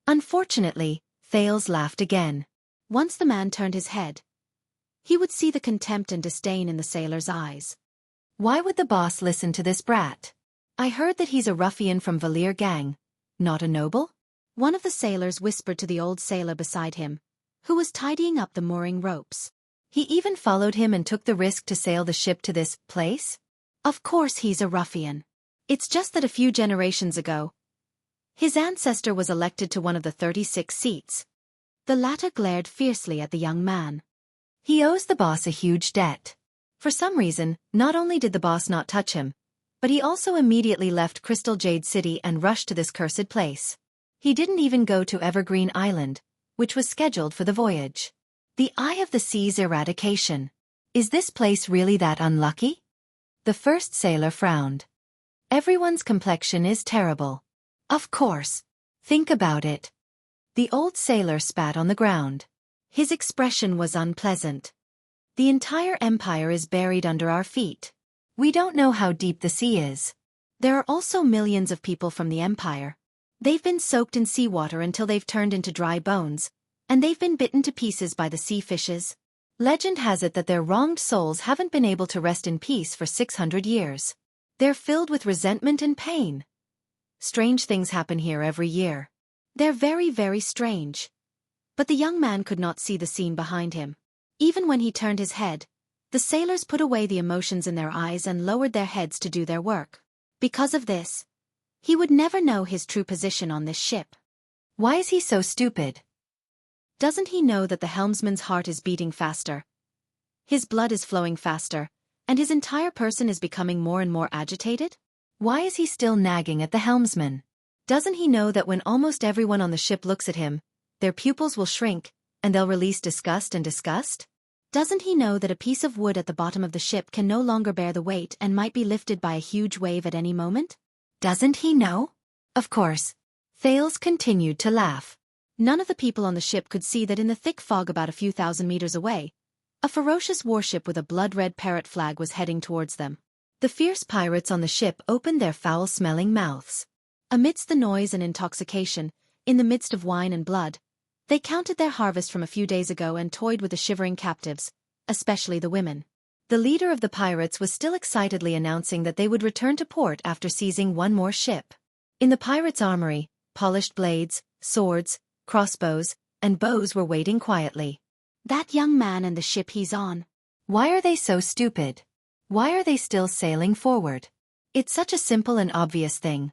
Unfortunately, Thales laughed again. Once the man turned his head, he would see the contempt and disdain in the sailor's eyes. Why would the boss listen to this brat? I heard that he's a ruffian from Valir gang, not a noble? One of the sailors whispered to the old sailor beside him, who was tidying up the mooring ropes. He even followed him and took the risk to sail the ship to this place? Of course he's a ruffian. It's just that a few generations ago, his ancestor was elected to one of the 36 seats. The latter glared fiercely at the young man. He owes the boss a huge debt. For some reason, not only did the boss not touch him, but he also immediately left Crystal Jade City and rushed to this cursed place. He didn't even go to Evergreen Island, which was scheduled for the voyage. The Eye of the Sea's eradication. Is this place really that unlucky? The first sailor frowned. Everyone's complexion is terrible. Of course. Think about it. The old sailor spat on the ground. His expression was unpleasant. The entire empire is buried under our feet. We don't know how deep the sea is. There are also millions of people from the empire. They've been soaked in seawater until they've turned into dry bones, and they've been bitten to pieces by the sea fishes. Legend has it that their wronged souls haven't been able to rest in peace for 600 years. They're filled with resentment and pain. Strange things happen here every year. They're very, very strange. But the young man could not see the scene behind him. Even when he turned his head, the sailors put away the emotions in their eyes and lowered their heads to do their work. Because of this, he would never know his true position on this ship. Why is he so stupid? Doesn't he know that the helmsman's heart is beating faster? His blood is flowing faster, and his entire person is becoming more and more agitated? Why is he still nagging at the helmsman? Doesn't he know that when almost everyone on the ship looks at him, their pupils will shrink, and they'll release disgust and disgust? Doesn't he know that a piece of wood at the bottom of the ship can no longer bear the weight and might be lifted by a huge wave at any moment? Doesn't he know? Of course. Thales continued to laugh. None of the people on the ship could see that in the thick fog about a few thousand meters away, a ferocious warship with a blood-red parrot flag was heading towards them. The fierce pirates on the ship opened their foul-smelling mouths. Amidst the noise and intoxication, in the midst of wine and blood, they counted their harvest from a few days ago and toyed with the shivering captives, especially the women. The leader of the pirates was still excitedly announcing that they would return to port after seizing one more ship. In the pirates' armory, polished blades, swords, crossbows, and bows were waiting quietly. That young man and the ship he's on. Why are they so stupid? Why are they still sailing forward? It's such a simple and obvious thing.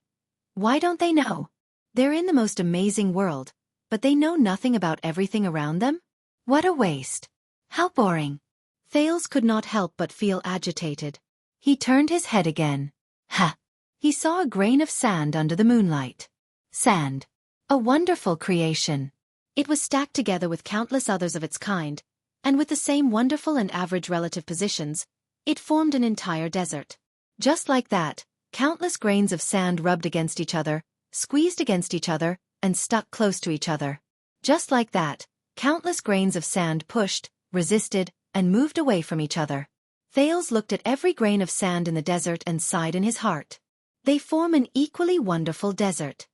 Why don't they know? They're in the most amazing world, but they know nothing about everything around them? What a waste. How boring. Thales could not help but feel agitated. He turned his head again. Ha! He saw a grain of sand under the moonlight. Sand. A wonderful creation. It was stacked together with countless others of its kind, and with the same wonderful and average relative positions, it formed an entire desert. Just like that, countless grains of sand rubbed against each other, squeezed against each other, and stuck close to each other. Just like that, countless grains of sand pushed, resisted, and moved away from each other. Thales looked at every grain of sand in the desert and sighed in his heart. They form an equally wonderful desert.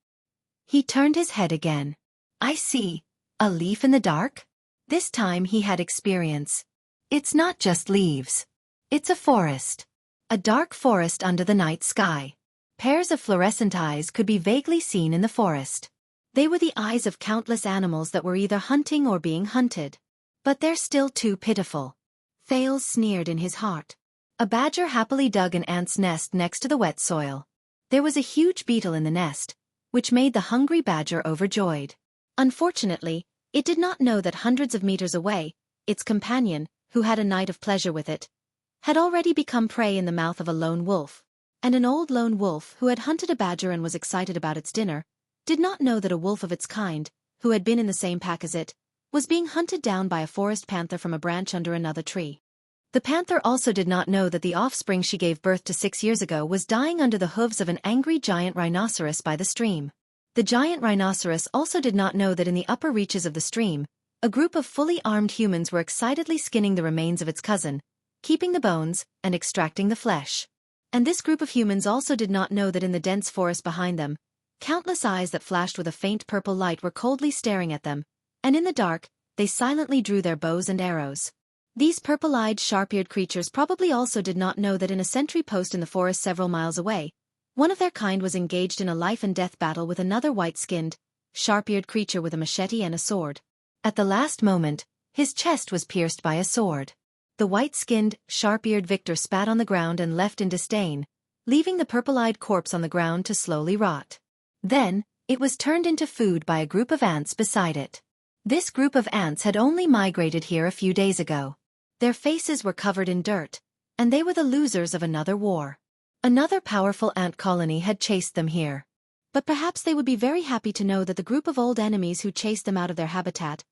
He turned his head again. I see. A leaf in the dark? This time he had experience. It's not just leaves. It's a forest. A dark forest under the night sky. Pairs of fluorescent eyes could be vaguely seen in the forest. They were the eyes of countless animals that were either hunting or being hunted. But they're still too pitiful. Thales sneered in his heart. A badger happily dug an ant's nest next to the wet soil. There was a huge beetle in the nest, which made the hungry badger overjoyed. Unfortunately, it did not know that hundreds of meters away, its companion, who had a night of pleasure with it, had already become prey in the mouth of a lone wolf. And an old lone wolf who had hunted a badger and was excited about its dinner, did not know that a wolf of its kind, who had been in the same pack as it, was being hunted down by a forest panther from a branch under another tree. The panther also did not know that the offspring she gave birth to 6 years ago was dying under the hooves of an angry giant rhinoceros by the stream. The giant rhinoceros also did not know that in the upper reaches of the stream, a group of fully armed humans were excitedly skinning the remains of its cousin, keeping the bones, and extracting the flesh. And this group of humans also did not know that in the dense forest behind them, countless eyes that flashed with a faint purple light were coldly staring at them, and in the dark, they silently drew their bows and arrows. These purple-eyed, sharp-eared creatures probably also did not know that in a sentry post in the forest several miles away, one of their kind was engaged in a life-and-death battle with another white-skinned, sharp-eared creature with a machete and a sword. At the last moment, his chest was pierced by a sword. The white-skinned, sharp-eared victor spat on the ground and left in disdain, leaving the purple-eyed corpse on the ground to slowly rot. Then, it was turned into food by a group of ants beside it. This group of ants had only migrated here a few days ago. Their faces were covered in dirt, and they were the losers of another war. Another powerful ant colony had chased them here. But perhaps they would be very happy to know that the group of old enemies who chased them out of their habitat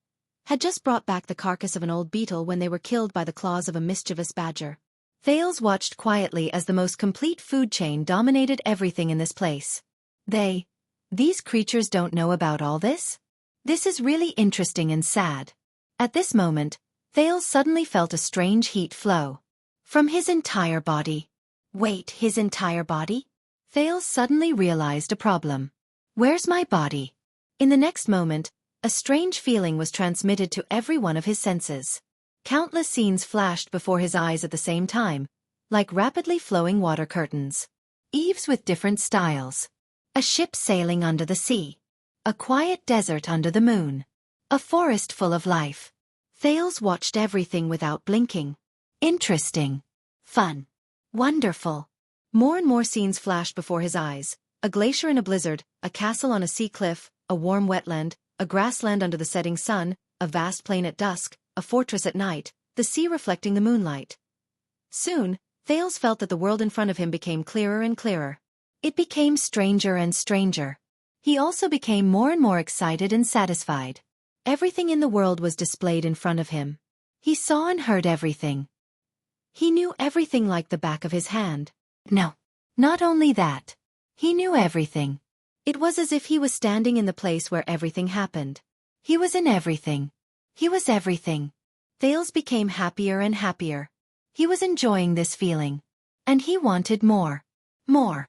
had just brought back the carcass of an old beetle when they were killed by the claws of a mischievous badger. Thales watched quietly as the most complete food chain dominated everything in this place. These creatures don't know about all this? This is really interesting and sad. At this moment, Thales suddenly felt a strange heat flow from his entire body. Wait, his entire body? Thales suddenly realized a problem. Where's my body? In the next moment, a strange feeling was transmitted to every one of his senses. Countless scenes flashed before his eyes at the same time, like rapidly flowing water curtains. Eaves with different styles. A ship sailing under the sea. A quiet desert under the moon. A forest full of life. Thales watched everything without blinking. Interesting. Fun. Wonderful. More and more scenes flashed before his eyes. A glacier in a blizzard, a castle on a sea cliff, a warm wetland, a grassland under the setting sun, a vast plain at dusk, a fortress at night, the sea reflecting the moonlight. Soon, Thales felt that the world in front of him became clearer and clearer. It became stranger and stranger. He also became more and more excited and satisfied. Everything in the world was displayed in front of him. He saw and heard everything. He knew everything like the back of his hand. No, not only that. He knew everything. It was as if he was standing in the place where everything happened. He was in everything. He was everything. Thales became happier and happier. He was enjoying this feeling. And he wanted more. More.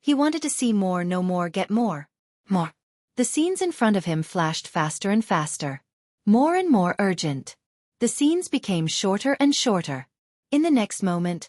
He wanted to see more, know more, get more. More. The scenes in front of him flashed faster and faster. More and more urgent. The scenes became shorter and shorter. In the next moment.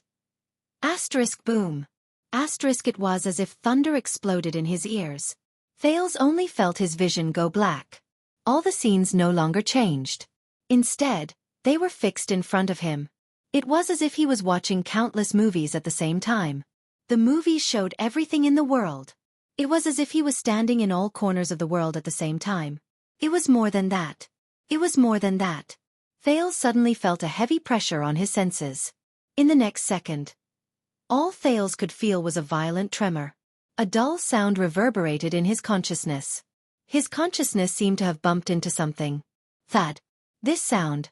Boom. It was as if thunder exploded in his ears. Thales only felt his vision go black. All the scenes no longer changed. Instead, they were fixed in front of him. It was as if he was watching countless movies at the same time. The movies showed everything in the world. It was as if he was standing in all corners of the world at the same time. It was more than that. It was more than that. Thales suddenly felt a heavy pressure on his senses. In the next second, all Thales could feel was a violent tremor. A dull sound reverberated in his consciousness. His consciousness seemed to have bumped into something. Thud. This sound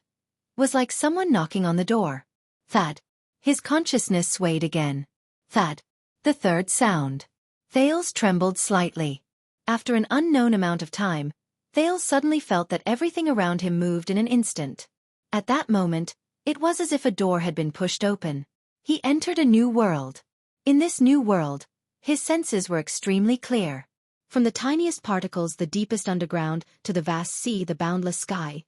was like someone knocking on the door. Thud. His consciousness swayed again. Thud. The third sound. Thales trembled slightly. After an unknown amount of time, Thales suddenly felt that everything around him moved in an instant. At that moment, it was as if a door had been pushed open. He entered a new world. In this new world, his senses were extremely clear. From the tiniest particles, the deepest underground, to the vast sea, the boundless sky.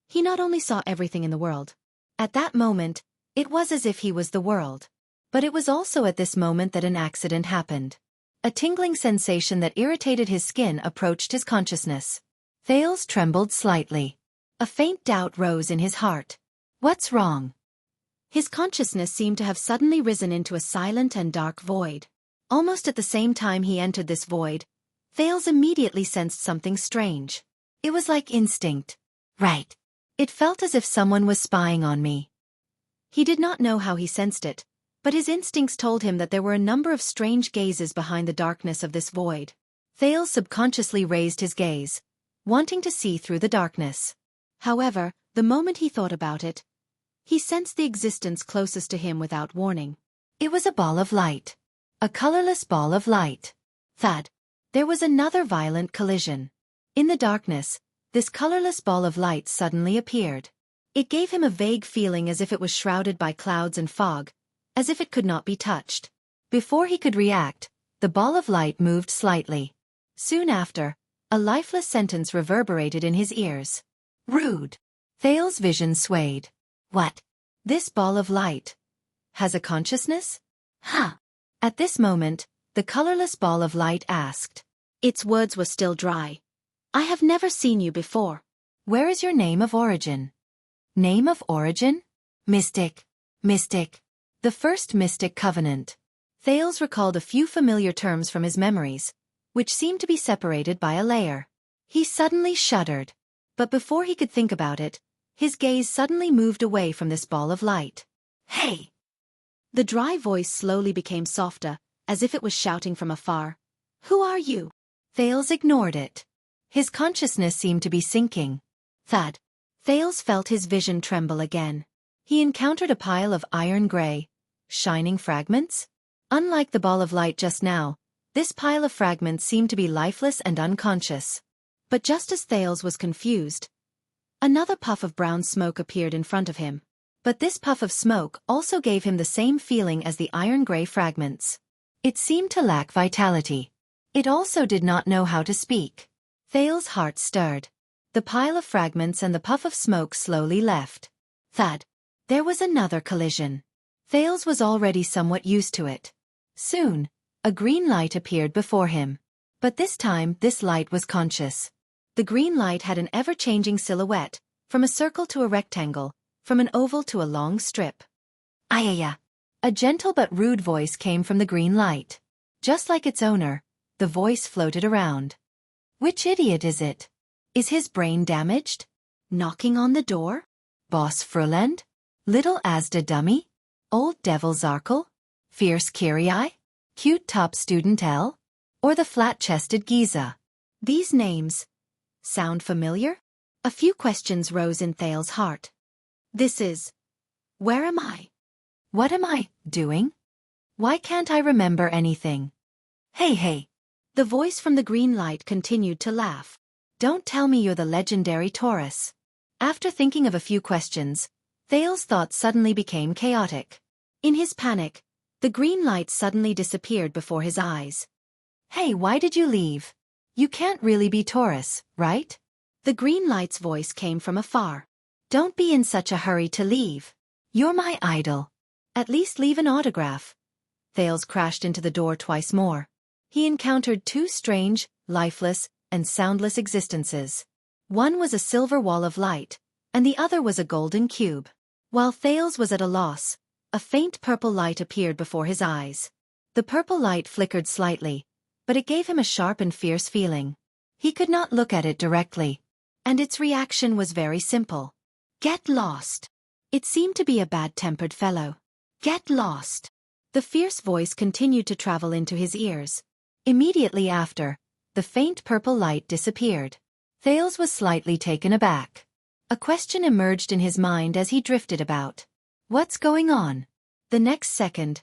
He not only saw everything in the world. At that moment, it was as if he was the world. But it was also at this moment that an accident happened. A tingling sensation that irritated his skin approached his consciousness. Thales trembled slightly. A faint doubt rose in his heart. What's wrong? His consciousness seemed to have suddenly risen into a silent and dark void. Almost at the same time he entered this void, Thales immediately sensed something strange. It was like instinct. Right. It felt as if someone was spying on me. He did not know how he sensed it, but his instincts told him that there were a number of strange gazes behind the darkness of this void. Thales subconsciously raised his gaze, wanting to see through the darkness. However, the moment he thought about it, He sensed the existence closest to him without warning. It was a ball of light. A colorless ball of light. Thud. There was another violent collision. In the darkness, this colorless ball of light suddenly appeared. It gave him a vague feeling as if it was shrouded by clouds and fog, as if it could not be touched. Before he could react, the ball of light moved slightly. Soon after, a lifeless sentence reverberated in his ears. Rude. Thale's vision swayed. What? This ball of light has a consciousness? Huh. At this moment, the colorless ball of light asked. Its words were still dry. I have never seen you before. Where is your name of origin? Name of origin? Mystic. Mystic. The first mystic covenant. Thales recalled a few familiar terms from his memories, which seemed to be separated by a layer. He suddenly shuddered. But before he could think about it, his gaze suddenly moved away from this ball of light. Hey! The dry voice slowly became softer, as if it was shouting from afar. Who are you? Thales ignored it. His consciousness seemed to be sinking. Thud. Thales felt his vision tremble again. He encountered a pile of iron-gray, shining fragments. Unlike the ball of light just now, this pile of fragments seemed to be lifeless and unconscious. But just as Thales was confused, another puff of brown smoke appeared in front of him. But this puff of smoke also gave him the same feeling as the iron-gray fragments. It seemed to lack vitality. It also did not know how to speak. Thales' heart stirred. The pile of fragments and the puff of smoke slowly left. Thud. There was another collision. Thales was already somewhat used to it. Soon, a green light appeared before him. But this time, this light was conscious. The green light had an ever-changing silhouette, from a circle to a rectangle, from an oval to a long strip. Ayaya! A gentle but rude voice came from the green light. Just like its owner, the voice floated around. Which idiot is it? Is his brain damaged? Knocking on the door? Boss Fruland? Little Asda dummy? Old Devil Zarkle? Fierce Kyrie? Cute top student L? Or the flat-chested Giza? These names sound familiar? A few questions rose in Thale's heart. Where am I? What am I doing? Why can't I remember anything? Hey. The voice from the green light continued to laugh. Don't tell me you're the legendary Taurus. After thinking of a few questions, Thale's thoughts suddenly became chaotic. In his panic, the green light suddenly disappeared before his eyes. Hey, why did you leave? You can't really be Taurus, right? The green light's voice came from afar. Don't be in such a hurry to leave. You're my idol. At least leave an autograph. Thales crashed into the door twice more. He encountered two strange, lifeless, and soundless existences. One was a silver wall of light, and the other was a golden cube. While Thales was at a loss, a faint purple light appeared before his eyes. The purple light flickered slightly, but it gave him a sharp and fierce feeling. He could not look at it directly, and its reaction was very simple. Get lost. It seemed to be a bad-tempered fellow. Get lost. The fierce voice continued to travel into his ears. Immediately after, the faint purple light disappeared. Thales was slightly taken aback. A question emerged in his mind as he drifted about. What's going on? The next second.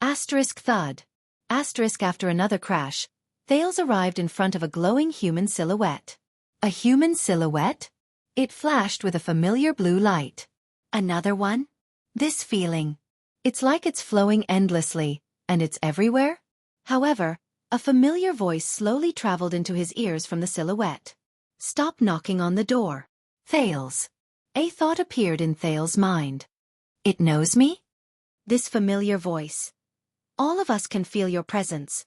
Thud. After another crash, Thales arrived in front of a glowing human silhouette. A human silhouette? It flashed with a familiar blue light. Another one? This feeling. It's like it's flowing endlessly, and it's everywhere? However, a familiar voice slowly traveled into his ears from the silhouette. Stop knocking on the door. Thales. A thought appeared in Thales' mind. It knows me? This familiar voice. All of us can feel your presence.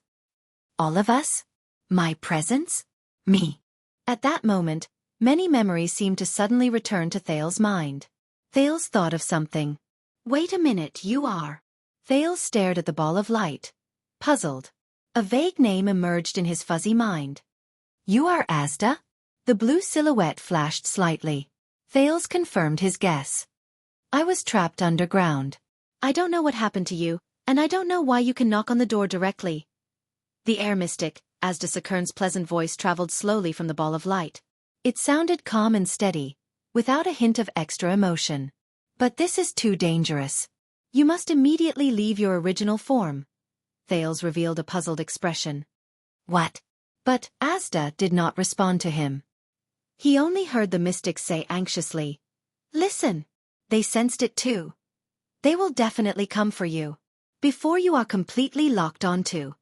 All of us? My presence? Me. At that moment, many memories seemed to suddenly return to Thales' mind. Thales thought of something. Wait a minute, you are. Thales stared at the ball of light, puzzled. A vague name emerged in his fuzzy mind. You are Asda? The blue silhouette flashed slightly. Thales confirmed his guess. I was trapped underground. I don't know what happened to you, and I don't know why you can knock on the door directly. The air mystic, Asda Sakurn's pleasant voice traveled slowly from the ball of light. It sounded calm and steady, without a hint of extra emotion. But this is too dangerous. You must immediately leave your original form. Thales revealed a puzzled expression. What? But Asda did not respond to him. He only heard the mystics say anxiously, "Listen." They sensed it too. They will definitely come for you. Before you are completely locked onto.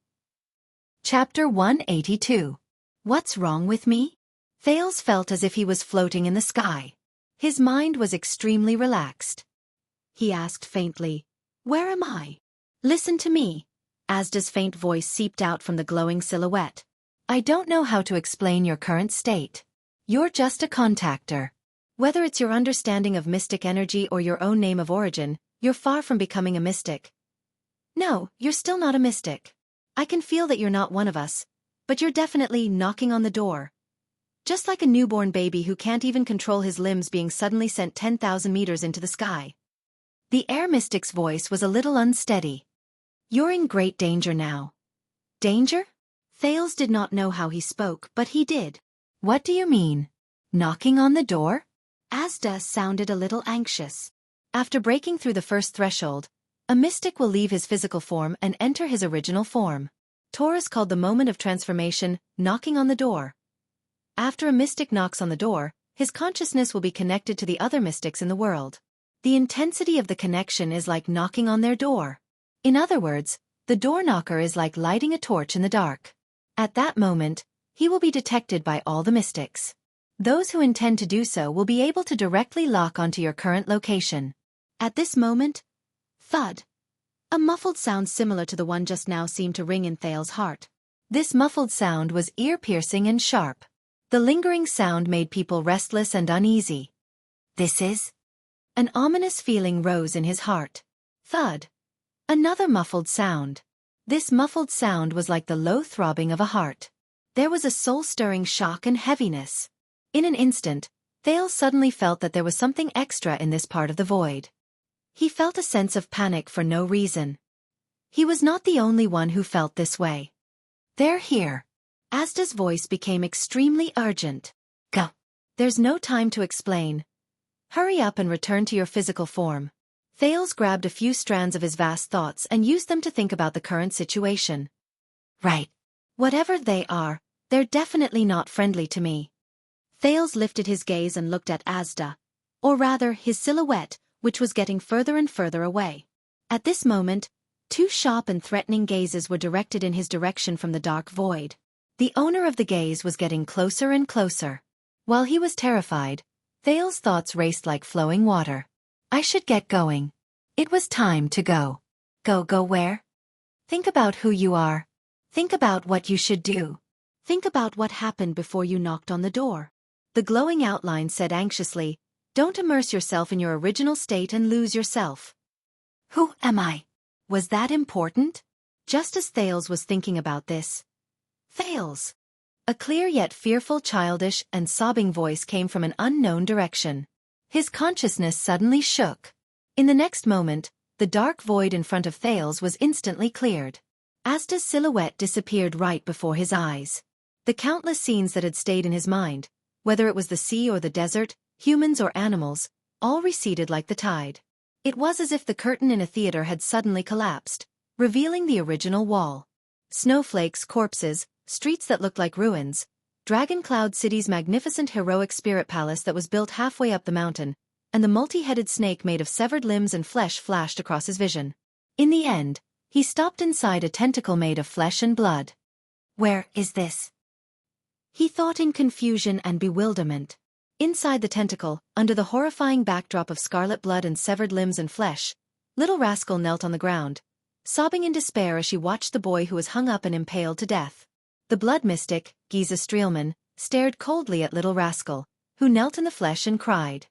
Chapter 182. What's wrong with me? Thales felt as if he was floating in the sky. His mind was extremely relaxed. He asked faintly, "Where am I?" "Listen to me." Asda's faint voice seeped out from the glowing silhouette. "I don't know how to explain your current state. You're just a contactor. Whether it's your understanding of mystic energy or your own name of origin, you're far from becoming a mystic. No, you're still not a mystic. I can feel that you're not one of us, but you're definitely knocking on the door. Just like a newborn baby who can't even control his limbs being suddenly sent 10,000 meters into the sky." The air mystic's voice was a little unsteady. "You're in great danger now." Danger? Thales did not know how he spoke, but he did. "What do you mean? Knocking on the door?" Asda sounded a little anxious. After breaking through the first threshold, a mystic will leave his physical form and enter his original form. Taurus called the moment of transformation knocking on the door. After a mystic knocks on the door, his consciousness will be connected to the other mystics in the world. The intensity of the connection is like knocking on their door. In other words, the door knocker is like lighting a torch in the dark. At that moment, he will be detected by all the mystics. Those who intend to do so will be able to directly lock onto your current location. At this moment, thud. A muffled sound similar to the one just now seemed to ring in Thales' heart. This muffled sound was ear-piercing and sharp. The lingering sound made people restless and uneasy. This is? An ominous feeling rose in his heart. Thud. Another muffled sound. This muffled sound was like the low throbbing of a heart. There was a soul-stirring shock and heaviness. In an instant, Thales suddenly felt that there was something extra in this part of the void. He felt a sense of panic for no reason. He was not the only one who felt this way. "They're here." Asda's voice became extremely urgent. "Go. There's no time to explain. Hurry up and return to your physical form." Thales grabbed a few strands of his vast thoughts and used them to think about the current situation. "Right. Whatever they are, they're definitely not friendly to me." Thales lifted his gaze and looked at Asda, or rather his silhouette, which was getting further and further away. At this moment, two sharp and threatening gazes were directed in his direction from the dark void. The owner of the gaze was getting closer and closer. While he was terrified, Thales' thoughts raced like flowing water. I should get going. It was time to go. Go where? Think about who you are. Think about what you should do. Think about what happened before you knocked on the door. The glowing outline said anxiously, "Don't immerse yourself in your original state and lose yourself." Who am I? Was that important? Just as Thales was thinking about this. Thales! A clear yet fearful, childish and sobbing voice came from an unknown direction. His consciousness suddenly shook. In the next moment, the dark void in front of Thales was instantly cleared. Asda's silhouette disappeared right before his eyes. The countless scenes that had stayed in his mind, whether it was the sea or the desert, humans or animals, all receded like the tide. It was as if the curtain in a theater had suddenly collapsed, revealing the original wall. Snowflakes, corpses, streets that looked like ruins, Dragon Cloud City's magnificent heroic spirit palace that was built halfway up the mountain, and the multi-headed snake made of severed limbs and flesh flashed across his vision. In the end, he stopped inside a tentacle made of flesh and blood. Where is this? He thought in confusion and bewilderment. Inside the tentacle, under the horrifying backdrop of scarlet blood and severed limbs and flesh, Little Rascal knelt on the ground, sobbing in despair as she watched the boy who was hung up and impaled to death. The blood mystic, Giza Streelman, stared coldly at Little Rascal, who knelt in the flesh and cried.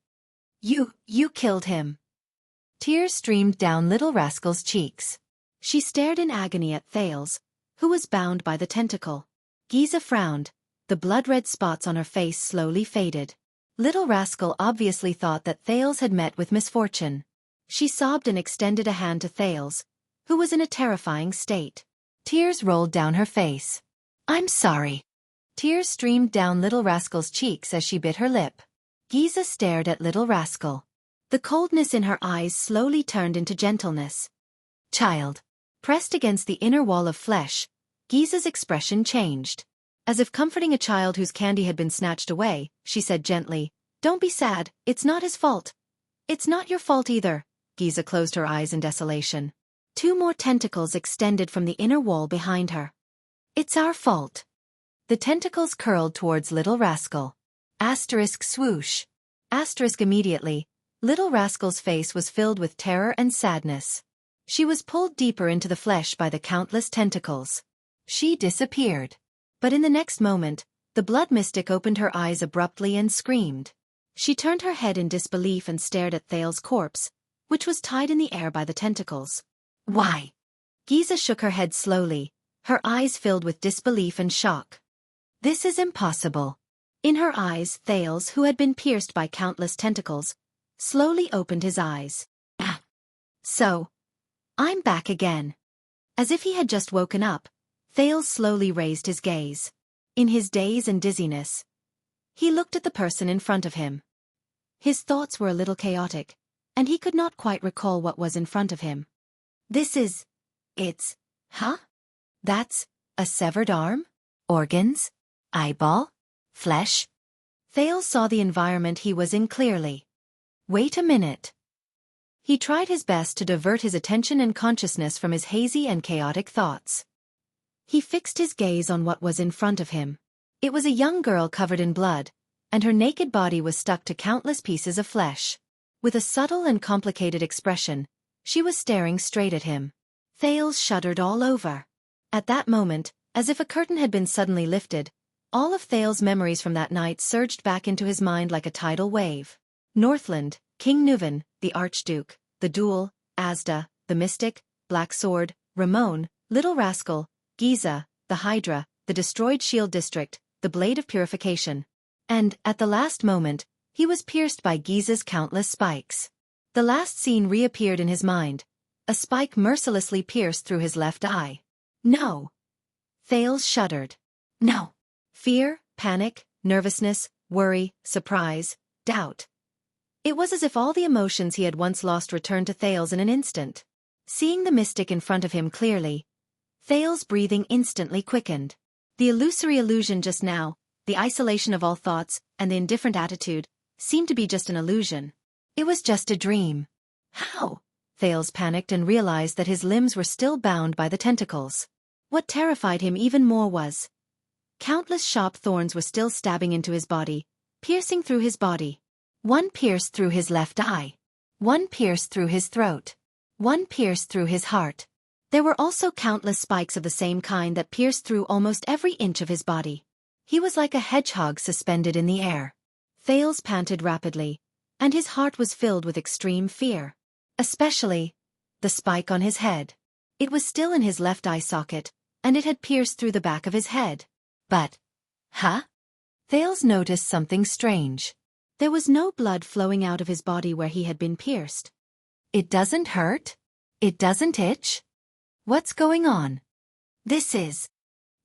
You killed him." Tears streamed down Little Rascal's cheeks. She stared in agony at Thales, who was bound by the tentacle. Giza frowned, the blood-red spots on her face slowly faded. Little Rascal obviously thought that Thales had met with misfortune. She sobbed and extended a hand to Thales, who was in a terrifying state. Tears rolled down her face. "I'm sorry." Tears streamed down Little Rascal's cheeks as she bit her lip. Giza stared at Little Rascal. The coldness in her eyes slowly turned into gentleness. Child. Pressed against the inner wall of flesh, Giza's expression changed. As if comforting a child whose candy had been snatched away, she said gently, "Don't be sad, it's not his fault." "It's not your fault either." Giza closed her eyes in desolation. 2 more tentacles extended from the inner wall behind her. "It's our fault." The tentacles curled towards Little Rascal. Asterisk swoosh. Asterisk immediately, Little Rascal's face was filled with terror and sadness. She was pulled deeper into the flesh by the countless tentacles. She disappeared. But in the next moment, the blood mystic opened her eyes abruptly and screamed. She turned her head in disbelief and stared at Thale's corpse, which was tied in the air by the tentacles. "Why?" Giza shook her head slowly, her eyes filled with disbelief and shock. "This is impossible." In her eyes, Thales, who had been pierced by countless tentacles, slowly opened his eyes. "So, I'm back again." As if he had just woken up, Thales slowly raised his gaze. In his daze and dizziness, he looked at the person in front of him. His thoughts were a little chaotic, and he could not quite recall what was in front of him. That's a severed arm? Organs? Eyeball? Flesh? Thales saw the environment he was in clearly. Wait a minute. He tried his best to divert his attention and consciousness from his hazy and chaotic thoughts. He fixed his gaze on what was in front of him. It was a young girl covered in blood, and her naked body was stuck to countless pieces of flesh. With a subtle and complicated expression, she was staring straight at him. Thales shuddered all over. At that moment, as if a curtain had been suddenly lifted, all of Thales' memories from that night surged back into his mind like a tidal wave. Northland, King Nuvan, the Archduke, the duel, Asda, the Mystic, Black Sword, Ramon, Little Rascal, Giza, the Hydra, the destroyed Shield District, the Blade of Purification. And, at the last moment, he was pierced by Giza's countless spikes. The last scene reappeared in his mind. A spike mercilessly pierced through his left eye. No. Thales shuddered. No. Fear, panic, nervousness, worry, surprise, doubt. It was as if all the emotions he had once lost returned to Thales in an instant. Seeing the mystic in front of him clearly, Thales' breathing instantly quickened. The illusory illusion just now, the isolation of all thoughts, and the indifferent attitude, seemed to be just an illusion. It was just a dream. How? Thales panicked and realized that his limbs were still bound by the tentacles. What terrified him even more was countless sharp thorns were still stabbing into his body, piercing through his body. One pierced through his left eye. One pierced through his throat. One pierced through his heart. There were also countless spikes of the same kind that pierced through almost every inch of his body. He was like a hedgehog suspended in the air. Thales panted rapidly, and his heart was filled with extreme fear. Especially the spike on his head. It was still in his left eye socket, and it had pierced through the back of his head. But, Thales noticed something strange. There was no blood flowing out of his body where he had been pierced. It doesn't hurt? It doesn't itch? What's going on?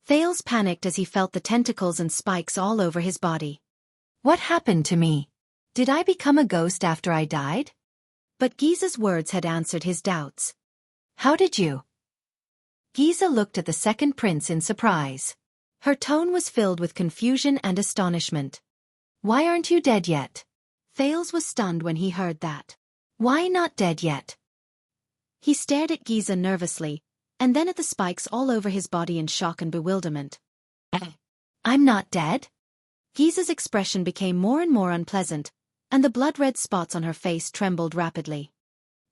Thales panicked as he felt the tentacles and spikes all over his body. What happened to me? Did I become a ghost after I died? But Giza's words had answered his doubts. How did you? Giza looked at the second prince in surprise. Her tone was filled with confusion and astonishment. Why aren't you dead yet? Thales was stunned when he heard that. Why not dead yet? He stared at Giza nervously, and then at the spikes all over his body in shock and bewilderment. I'm not dead? Giza's expression became more and more unpleasant, and the blood-red spots on her face trembled rapidly.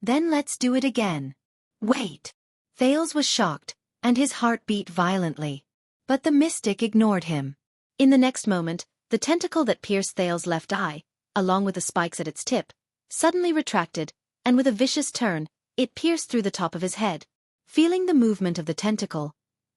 Then let's do it again. Wait. Thales was shocked, and his heart beat violently. But the mystic ignored him. In the next moment, the tentacle that pierced Thales' left eye, along with the spikes at its tip, suddenly retracted, and with a vicious turn, it pierced through the top of his head. Feeling the movement of the tentacle,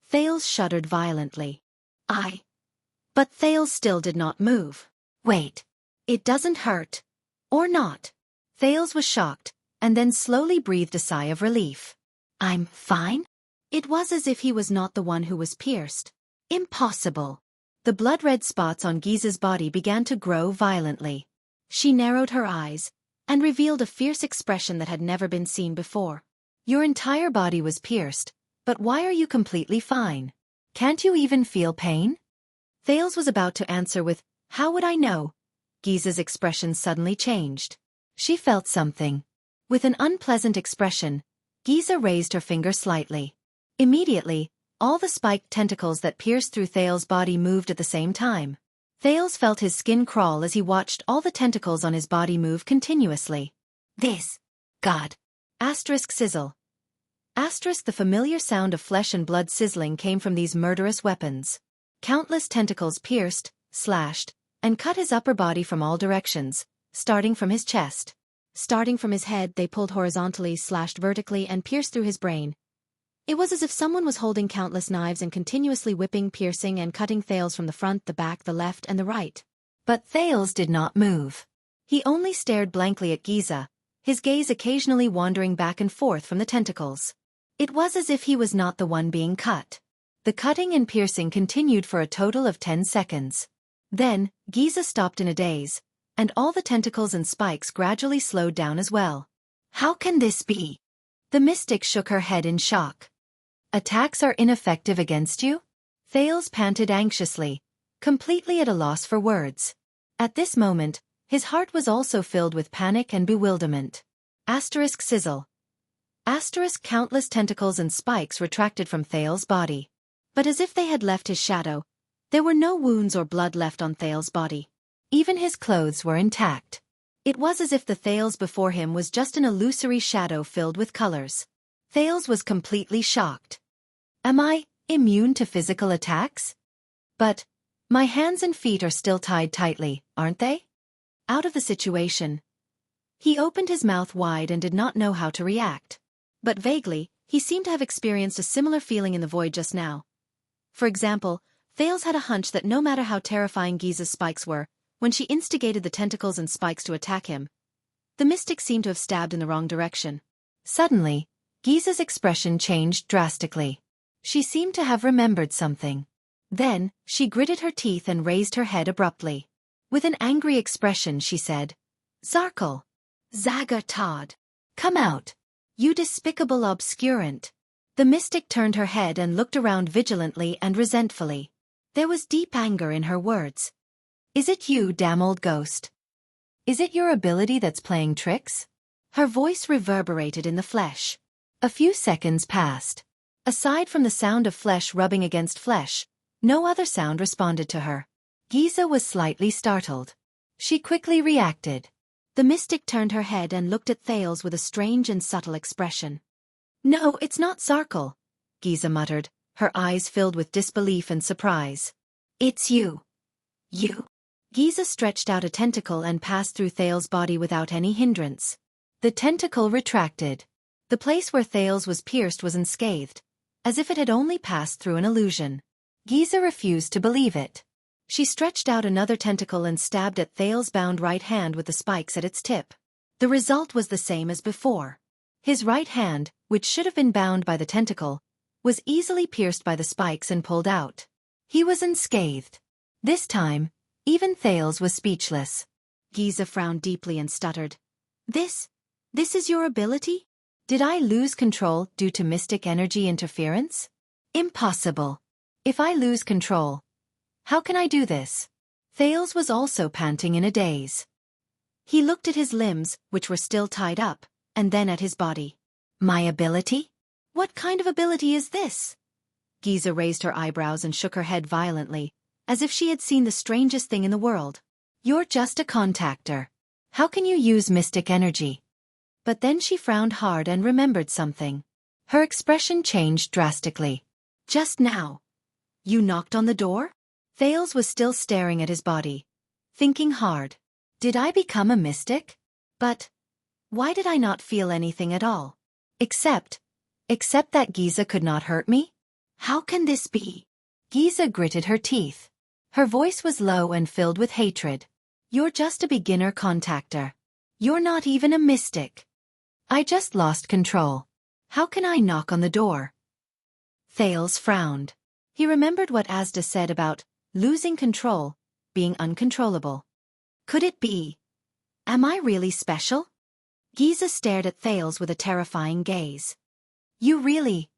Thales shuddered violently. But Thales still did not move. Wait. It doesn't hurt. Or not. Thales was shocked, and then slowly breathed a sigh of relief. I'm fine? It was as if he was not the one who was pierced. Impossible. The blood-red spots on Giza's body began to grow violently. She narrowed her eyes, and revealed a fierce expression that had never been seen before. Your entire body was pierced, but why are you completely fine? Can't you even feel pain? Thales was about to answer with, how would I know? Giza's expression suddenly changed. She felt something. With an unpleasant expression, Giza raised her finger slightly. Immediately, all the spiked tentacles that pierced through Thales' body moved at the same time. Thales felt his skin crawl as he watched all the tentacles on his body move continuously. This. God. Asterisk sizzle. Asterisk the familiar sound of flesh and blood sizzling came from these murderous weapons. Countless tentacles pierced, slashed, and cut his upper body from all directions, starting from his chest. Starting from his head, they pulled horizontally, slashed vertically, and pierced through his brain. It was as if someone was holding countless knives and continuously whipping, piercing, and cutting Thales from the front, the back, the left, and the right. But Thales did not move. He only stared blankly at Giza, his gaze occasionally wandering back and forth from the tentacles. It was as if he was not the one being cut. The cutting and piercing continued for a total of 10 seconds. Then, Giza stopped in a daze, and all the tentacles and spikes gradually slowed down as well. How can this be? The mystic shook her head in shock. Attacks are ineffective against you? Thales panted anxiously, completely at a loss for words. At this moment, his heart was also filled with panic and bewilderment. Asterisk sizzle. Asterisk countless tentacles and spikes retracted from Thales' body. But as if they had left his shadow, there were no wounds or blood left on Thales' body. Even his clothes were intact. It was as if the Thales before him was just an illusory shadow filled with colors. Thales was completely shocked. Am I immune to physical attacks? But my hands and feet are still tied tightly, aren't they? Out of the situation. He opened his mouth wide and did not know how to react. But vaguely, he seemed to have experienced a similar feeling in the void just now. For example, Thales had a hunch that no matter how terrifying Giza's spikes were, when she instigated the tentacles and spikes to attack him, the mystic seemed to have stabbed in the wrong direction. Suddenly, Giza's expression changed drastically. She seemed to have remembered something. Then, she gritted her teeth and raised her head abruptly. With an angry expression she said, Zarkal. Saga Todd. Come out. You despicable obscurant. The mystic turned her head and looked around vigilantly and resentfully. There was deep anger in her words. Is it you, damn old ghost? Is it your ability that's playing tricks? Her voice reverberated in the flesh. A few seconds passed. Aside from the sound of flesh rubbing against flesh, no other sound responded to her. Giza was slightly startled. She quickly reacted. The mystic turned her head and looked at Thales with a strange and subtle expression. No, it's not Zarkal, Giza muttered, her eyes filled with disbelief and surprise. It's you. You. Giza stretched out a tentacle and passed through Thales' body without any hindrance. The tentacle retracted. The place where Thales was pierced was unscathed, as if it had only passed through an illusion. Giza refused to believe it. She stretched out another tentacle and stabbed at Thales' bound right hand with the spikes at its tip. The result was the same as before. His right hand, which should have been bound by the tentacle, was easily pierced by the spikes and pulled out. He was unscathed. This time, even Thales was speechless. Giza frowned deeply and stuttered. This is your ability? Did I lose control due to mystic energy interference? Impossible. If I lose control, how can I do this? Thales was also panting in a daze. He looked at his limbs, which were still tied up, and then at his body. My ability? What kind of ability is this? Giza raised her eyebrows and shook her head violently, as if she had seen the strangest thing in the world. You're just a contactor. How can you use mystic energy? But then she frowned hard and remembered something. Her expression changed drastically. Just now. You knocked on the door? Thales was still staring at his body, thinking hard. Did I become a mystic? But why did I not feel anything at all? Except that Giza could not hurt me? How can this be? Giza gritted her teeth. Her voice was low and filled with hatred. You're just a beginner contactor. You're not even a mystic. I just lost control. How can I knock on the door? Thales frowned. He remembered what Asda said about losing control, being uncontrollable. Could it be? Am I really special? Giza stared at Thales with a terrifying gaze. You really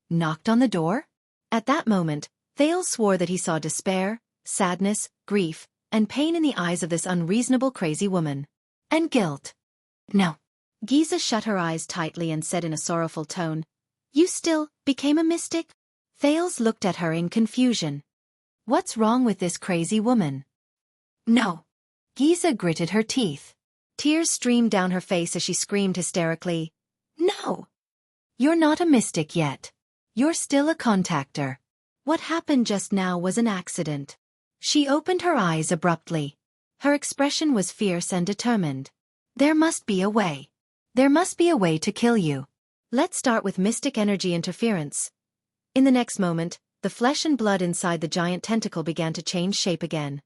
knocked on the door? At that moment, Thales swore that he saw despair, sadness, grief, and pain in the eyes of this unreasonable crazy woman. And guilt. No. Giza shut her eyes tightly and said in a sorrowful tone, You still became a mystic? Thales looked at her in confusion. What's wrong with this crazy woman? No. Giza gritted her teeth. Tears streamed down her face as she screamed hysterically. No. You're not a mystic yet. You're still a contactor. What happened just now was an accident. She opened her eyes abruptly. Her expression was fierce and determined. There must be a way. There must be a way to kill you. Let's start with mystic energy interference. In the next moment, the flesh and blood inside the giant tentacle began to change shape again.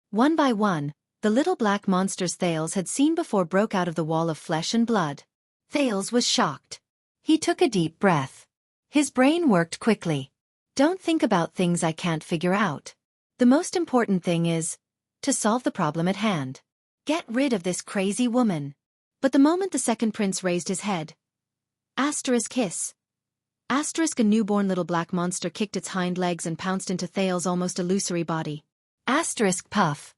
One by one, the little black monsters Thales had seen before broke out of the wall of flesh and blood. Thales was shocked. He took a deep breath. His brain worked quickly. Don't think about things I can't figure out. The most important thing is to solve the problem at hand. Get rid of this crazy woman. But the moment the second prince raised his head, hiss. A newborn little black monster kicked its hind legs and pounced into Thales' almost illusory body. Puff.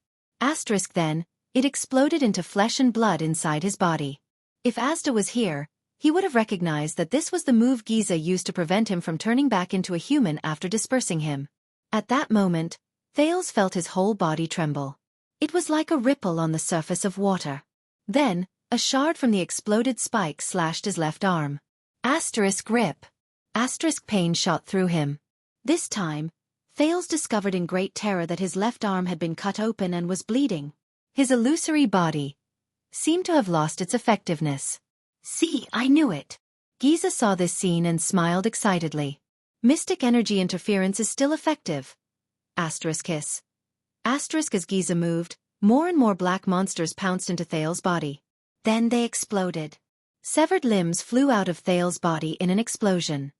Then, it exploded into flesh and blood inside his body. If Asda was here, he would have recognized that this was the move Giza used to prevent him from turning back into a human after dispersing him. At that moment, Thales felt his whole body tremble. It was like a ripple on the surface of water. Then, a shard from the exploded spike slashed his left arm. Rip. Pain shot through him. This time, Thales discovered in great terror that his left arm had been cut open and was bleeding. His illusory body seemed to have lost its effectiveness. See, I knew it. Giza saw this scene and smiled excitedly. Mystic energy interference is still effective. Hiss. As Giza moved, more and more black monsters pounced into Thales' body. Then they exploded. Severed limbs flew out of Thales' body in an explosion.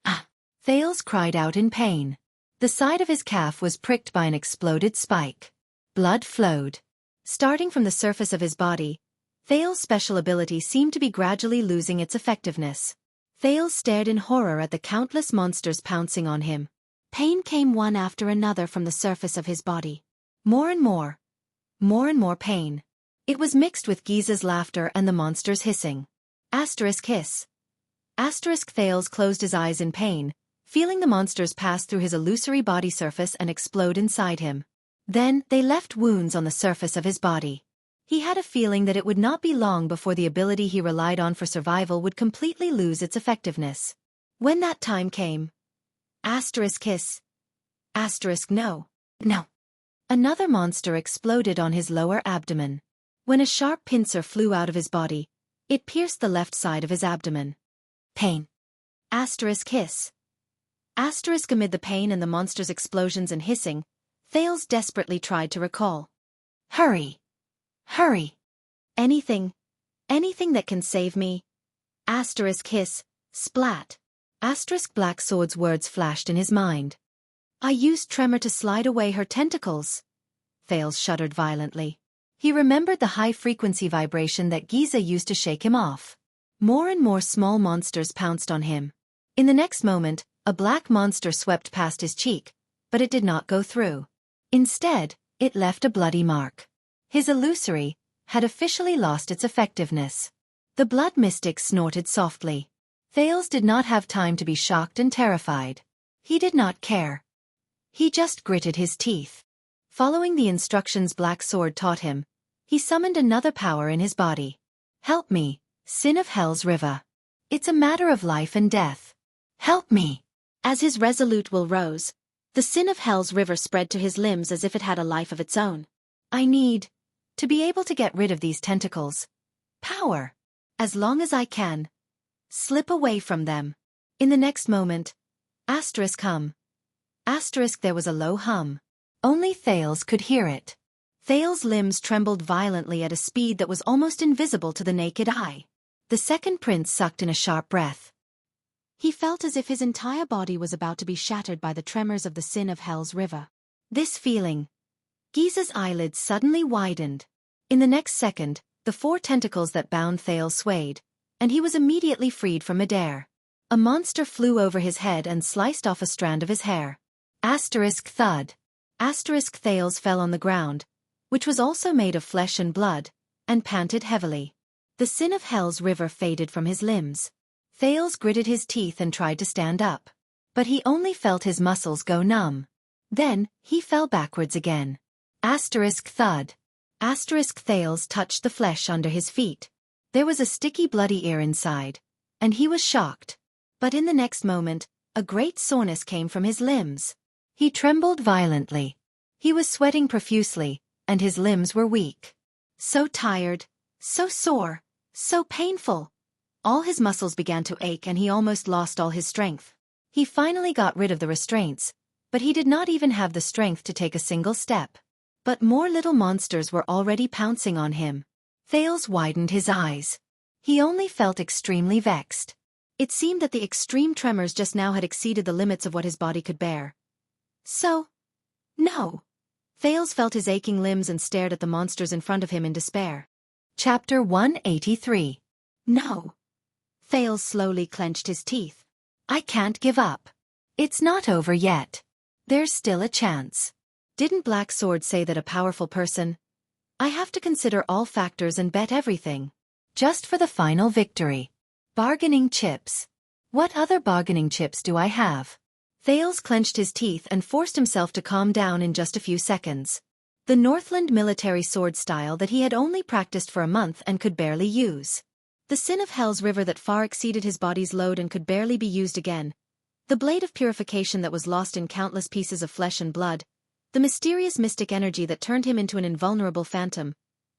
Ah! Thales cried out in pain. The side of his calf was pricked by an exploded spike. Blood flowed. Starting from the surface of his body, Thales' special ability seemed to be gradually losing its effectiveness. Thales stared in horror at the countless monsters pouncing on him. Pain came one after another from the surface of his body. More and more pain. It was mixed with Giza's laughter and the monsters hissing. Hiss. Thales closed his eyes in pain, feeling the monsters pass through his illusory body surface and explode inside him. Then, they left wounds on the surface of his body. He had a feeling that it would not be long before the ability he relied on for survival would completely lose its effectiveness. When that time came, hiss. No. Another monster exploded on his lower abdomen. When a sharp pincer flew out of his body, it pierced the left side of his abdomen. Pain. Hiss. Amid the pain and the monster's explosions and hissing, Thales desperately tried to recall. Hurry! Anything that can save me. Hiss. Splat. Black Sword's words flashed in his mind. I used Tremor to slide away her tentacles. Thales shuddered violently. He remembered the high-frequency vibration that Giza used to shake him off. More and more small monsters pounced on him. In the next moment, a black monster swept past his cheek, but it did not go through. Instead, it left a bloody mark. His illusory had officially lost its effectiveness. The blood mystic snorted softly. Thales did not have time to be shocked and terrified. He did not care. He just gritted his teeth. Following the instructions Black Sword taught him, he summoned another power in his body. Help me, Sin of Hell's River. It's a matter of life and death. Help me. As his resolute will rose, the Sin of Hell's River spread to his limbs as if it had a life of its own. I need to be able to get rid of these tentacles. Power. As long as I can. Slip away from them. In the next moment, hum. There was a low hum. Only Thales could hear it. Thales' limbs trembled violently at a speed that was almost invisible to the naked eye. The second prince sucked in a sharp breath. He felt as if his entire body was about to be shattered by the tremors of the Sin of Hell's River. This feeling. Giza's eyelids suddenly widened. In the next second, The 4 tentacles that bound Thales swayed, and he was immediately freed from midair. A monster flew over his head and sliced off a strand of his hair. Asterisk thud. Asterisk Thales fell on the ground, which was also made of flesh and blood, and panted heavily. The sin of hell's river faded from his limbs. Thales gritted his teeth and tried to stand up. But he only felt his muscles go numb. Then, he fell backwards again. Asterisk thud. Asterisk Thales touched the flesh under his feet. There was a sticky bloody ear inside, and he was shocked. But in the next moment, a great soreness came from his limbs. He trembled violently. He was sweating profusely, and his limbs were weak. So tired, so sore, so painful. All his muscles began to ache and he almost lost all his strength. He finally got rid of the restraints, but he did not even have the strength to take a single step. But more little monsters were already pouncing on him. Thales widened his eyes. He only felt extremely vexed. It seemed that the extreme tremors just now had exceeded the limits of what his body could bear. So? No. Thales felt his aching limbs and stared at the monsters in front of him in despair. Chapter 183. No. Thales slowly clenched his teeth. I can't give up. It's not over yet. There's still a chance. Didn't Black Sword say that a powerful person? I have to consider all factors and bet everything. Just for the final victory. Bargaining chips. What other bargaining chips do I have? Thales clenched his teeth and forced himself to calm down in just a few seconds. The Northland military sword style that he had only practiced for a month and could barely use. The sin of hell's river that far exceeded his body's load and could barely be used again. The blade of purification that was lost in countless pieces of flesh and blood. The mysterious mystic energy that turned him into an invulnerable phantom.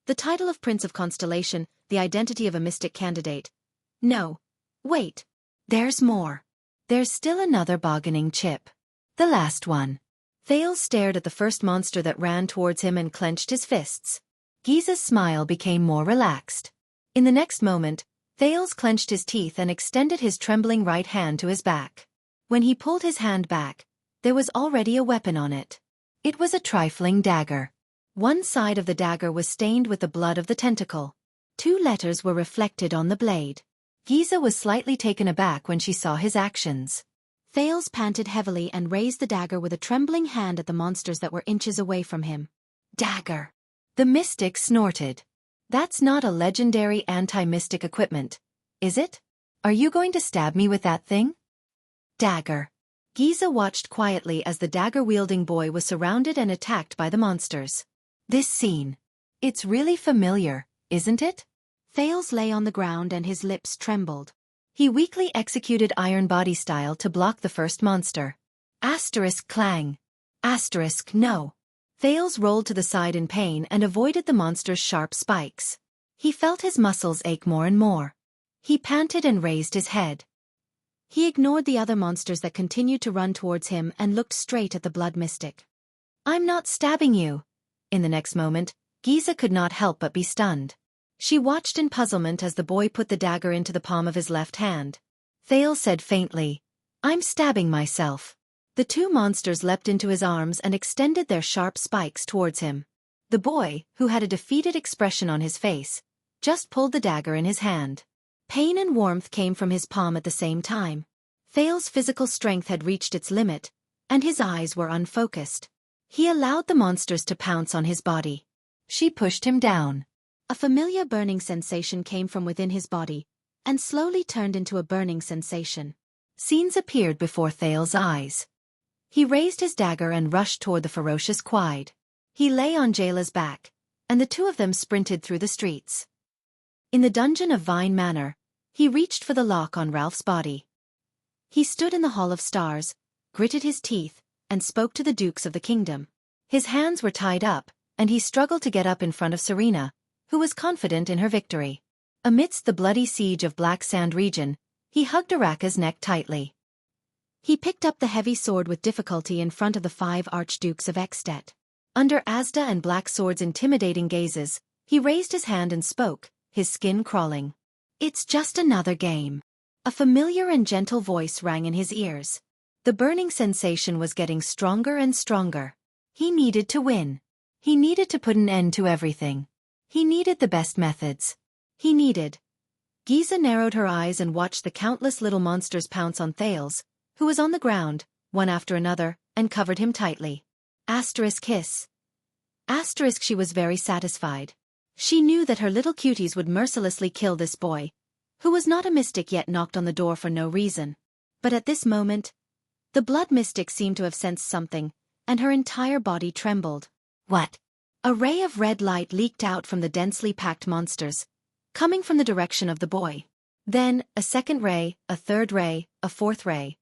The title of Prince of Constellation, the identity of a mystic candidate. No. Wait. There's more. There's still another bargaining chip. The last one. Thales stared at the first monster that ran towards him and clenched his fists. Giza's smile became more relaxed. In the next moment, Thales clenched his teeth and extended his trembling right hand to his back. When he pulled his hand back, there was already a weapon on it. It was a trifling dagger. One side of the dagger was stained with the blood of the tentacle. 2 letters were reflected on the blade. Giza was slightly taken aback when she saw his actions. Thales panted heavily and raised the dagger with a trembling hand at the monsters that were inches away from him. Dagger. The mystic snorted. That's not a legendary anti-mystic equipment, is it? Are you going to stab me with that thing? Dagger. Giza watched quietly as the dagger-wielding boy was surrounded and attacked by the monsters. This scene. It's really familiar, isn't it? Thales lay on the ground and his lips trembled. He weakly executed iron body style to block the first monster. Asterisk clang. Asterisk no. Thales rolled to the side in pain and avoided the monster's sharp spikes. He felt his muscles ache more and more. He panted and raised his head. He ignored the other monsters that continued to run towards him and looked straight at the blood mystic. I'm not stabbing you. In the next moment, Giza could not help but be stunned. She watched in puzzlement as the boy put the dagger into the palm of his left hand. Thales said faintly, I'm stabbing myself. The 2 monsters leapt into his arms and extended their sharp spikes towards him. The boy, who had a defeated expression on his face, just pulled the dagger in his hand. Pain and warmth came from his palm at the same time. Thales' physical strength had reached its limit, and his eyes were unfocused. He allowed the monsters to pounce on his body. She pushed him down. A familiar burning sensation came from within his body, and slowly turned into a burning sensation. Scenes appeared before Thales' eyes. He raised his dagger and rushed toward the ferocious Quide. He lay on Jayla's back, and the 2 of them sprinted through the streets. In the dungeon of Vine Manor, he reached for the lock on Ralph's body. He stood in the Hall of Stars, gritted his teeth, and spoke to the dukes of the kingdom. His hands were tied up, and he struggled to get up in front of Serena, who was confident in her victory. Amidst the bloody siege of Black Sand region, he hugged Araka's neck tightly. He picked up the heavy sword with difficulty in front of the 5 archdukes of Extet. Under Asda and Black Sword's intimidating gazes, he raised his hand and spoke, his skin crawling. It's just another game. A familiar and gentle voice rang in his ears. The burning sensation was getting stronger and stronger. He needed to win. He needed to put an end to everything. He needed the best methods. He needed. Giza narrowed her eyes and watched the countless little monsters pounce on Thales, who was on the ground, one after another, and covered him tightly. Asterisk hiss. Asterisk she was very satisfied. She knew that her little cuties would mercilessly kill this boy, who was not a mystic yet knocked on the door for no reason. But at this moment, the blood mystic seemed to have sensed something, and her entire body trembled. What? A ray of red light leaked out from the densely packed monsters, coming from the direction of the boy. Then, a second ray, a third ray, a fourth ray.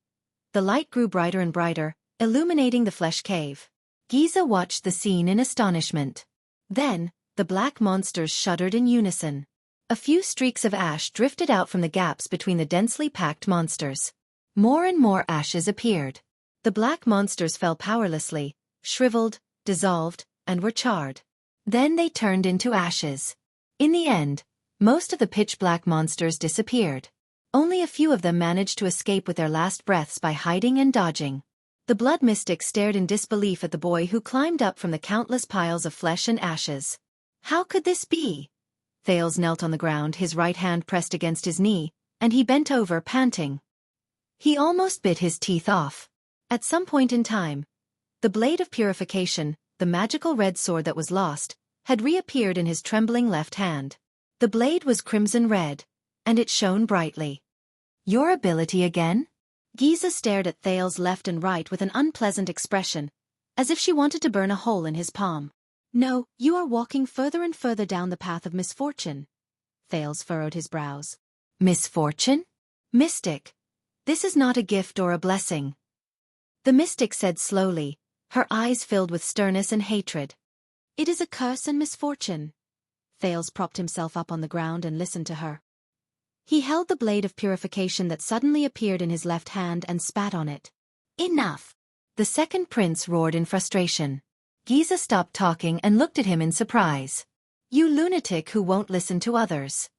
The light grew brighter and brighter, illuminating the flesh cave. Giza watched the scene in astonishment. Then, the black monsters shuddered in unison. A few streaks of ash drifted out from the gaps between the densely packed monsters. More and more ashes appeared. The black monsters fell powerlessly, shriveled, dissolved, and were charred. Then they turned into ashes. In the end, most of the pitch-black monsters disappeared. Only a few of them managed to escape with their last breaths by hiding and dodging. The blood mystic stared in disbelief at the boy who climbed up from the countless piles of flesh and ashes. How could this be? Thales knelt on the ground, his right hand pressed against his knee, and he bent over, panting. He almost bit his teeth off. At some point in time, the blade of purification, the magical red sword that was lost, had reappeared in his trembling left hand. The blade was crimson red, and it shone brightly. Your ability again? Giza stared at Thales left and right with an unpleasant expression, as if she wanted to burn a hole in his palm. No, you are walking further and further down the path of misfortune. Thales furrowed his brows. Misfortune? Mystic. This is not a gift or a blessing. The mystic said slowly, her eyes filled with sternness and hatred. It is a curse and misfortune. Thales propped himself up on the ground and listened to her. He held the blade of purification that suddenly appeared in his left hand and spat on it. Enough! The second prince roared in frustration. Giza stopped talking and looked at him in surprise. You lunatic who won't listen to others.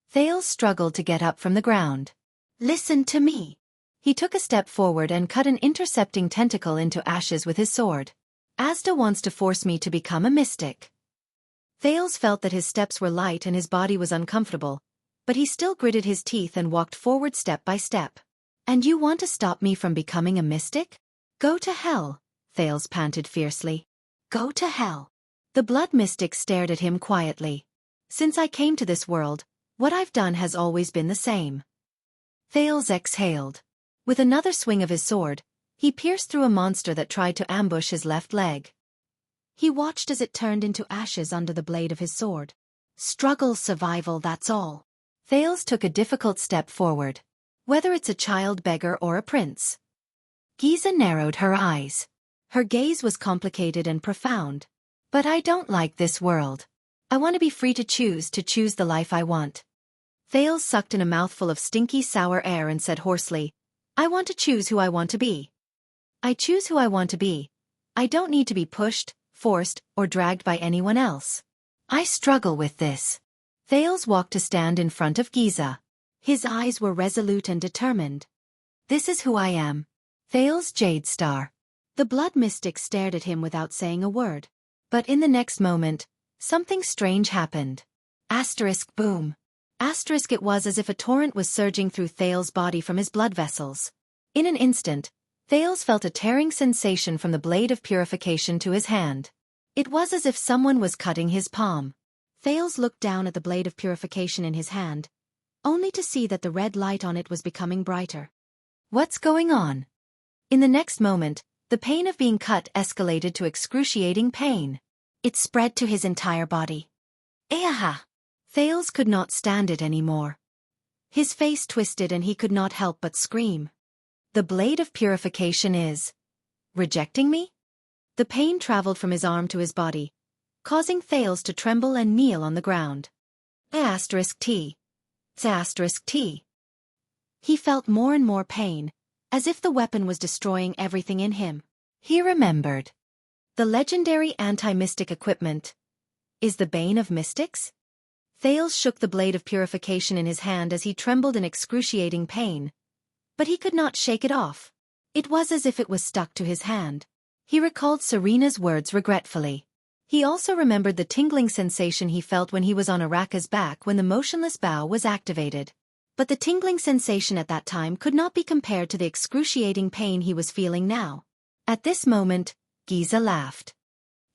Thales struggled to get up from the ground. Listen to me. He took a step forward and cut an intercepting tentacle into ashes with his sword. Asda wants to force me to become a mystic. Thales felt that his steps were light and his body was uncomfortable, but he still gritted his teeth and walked forward step by step. And you want to stop me from becoming a mystic? Go to hell, Thales panted fiercely. Go to hell. The blood mystic stared at him quietly. Since I came to this world, what I've done has always been the same. Thales exhaled. With another swing of his sword, he pierced through a monster that tried to ambush his left leg. He watched as it turned into ashes under the blade of his sword. Struggle, survival, that's all. Thales took a difficult step forward. Whether it's a child beggar or a prince. Giza narrowed her eyes. Her gaze was complicated and profound. But I don't like this world. I want to be free to choose the life I want. Thales sucked in a mouthful of stinky sour air and said hoarsely, I want to choose who I want to be. I choose who I want to be. I don't need to be pushed, forced, or dragged by anyone else. I struggle with this. Thales walked to stand in front of Giza. His eyes were resolute and determined. This is who I am. Thales Jade Star. The blood mystic stared at him without saying a word. But in the next moment, something strange happened. Asterisk boom. Asterisk it was as if a torrent was surging through Thales' body from his blood vessels. In an instant, Thales felt a tearing sensation from the blade of purification to his hand. It was as if someone was cutting his palm. Thales looked down at the blade of purification in his hand, only to see that the red light on it was becoming brighter. What's going on? In the next moment, the pain of being cut escalated to excruciating pain. It spread to his entire body. Eaha! Thales could not stand it anymore. His face twisted and he could not help but scream. The blade of purification is rejecting me? The pain traveled from his arm to his body, causing Thales to tremble and kneel on the ground. Asterisk T. Asterisk T. He felt more and more pain, as if the weapon was destroying everything in him. He remembered. The legendary anti-mystic equipment is the bane of mystics? Thales shook the blade of purification in his hand as he trembled in excruciating pain. But he could not shake it off. It was as if it was stuck to his hand. He recalled Serena's words regretfully. He also remembered the tingling sensation he felt when he was on Araka's back when the motionless bow was activated. But the tingling sensation at that time could not be compared to the excruciating pain he was feeling now. At this moment, Giza laughed.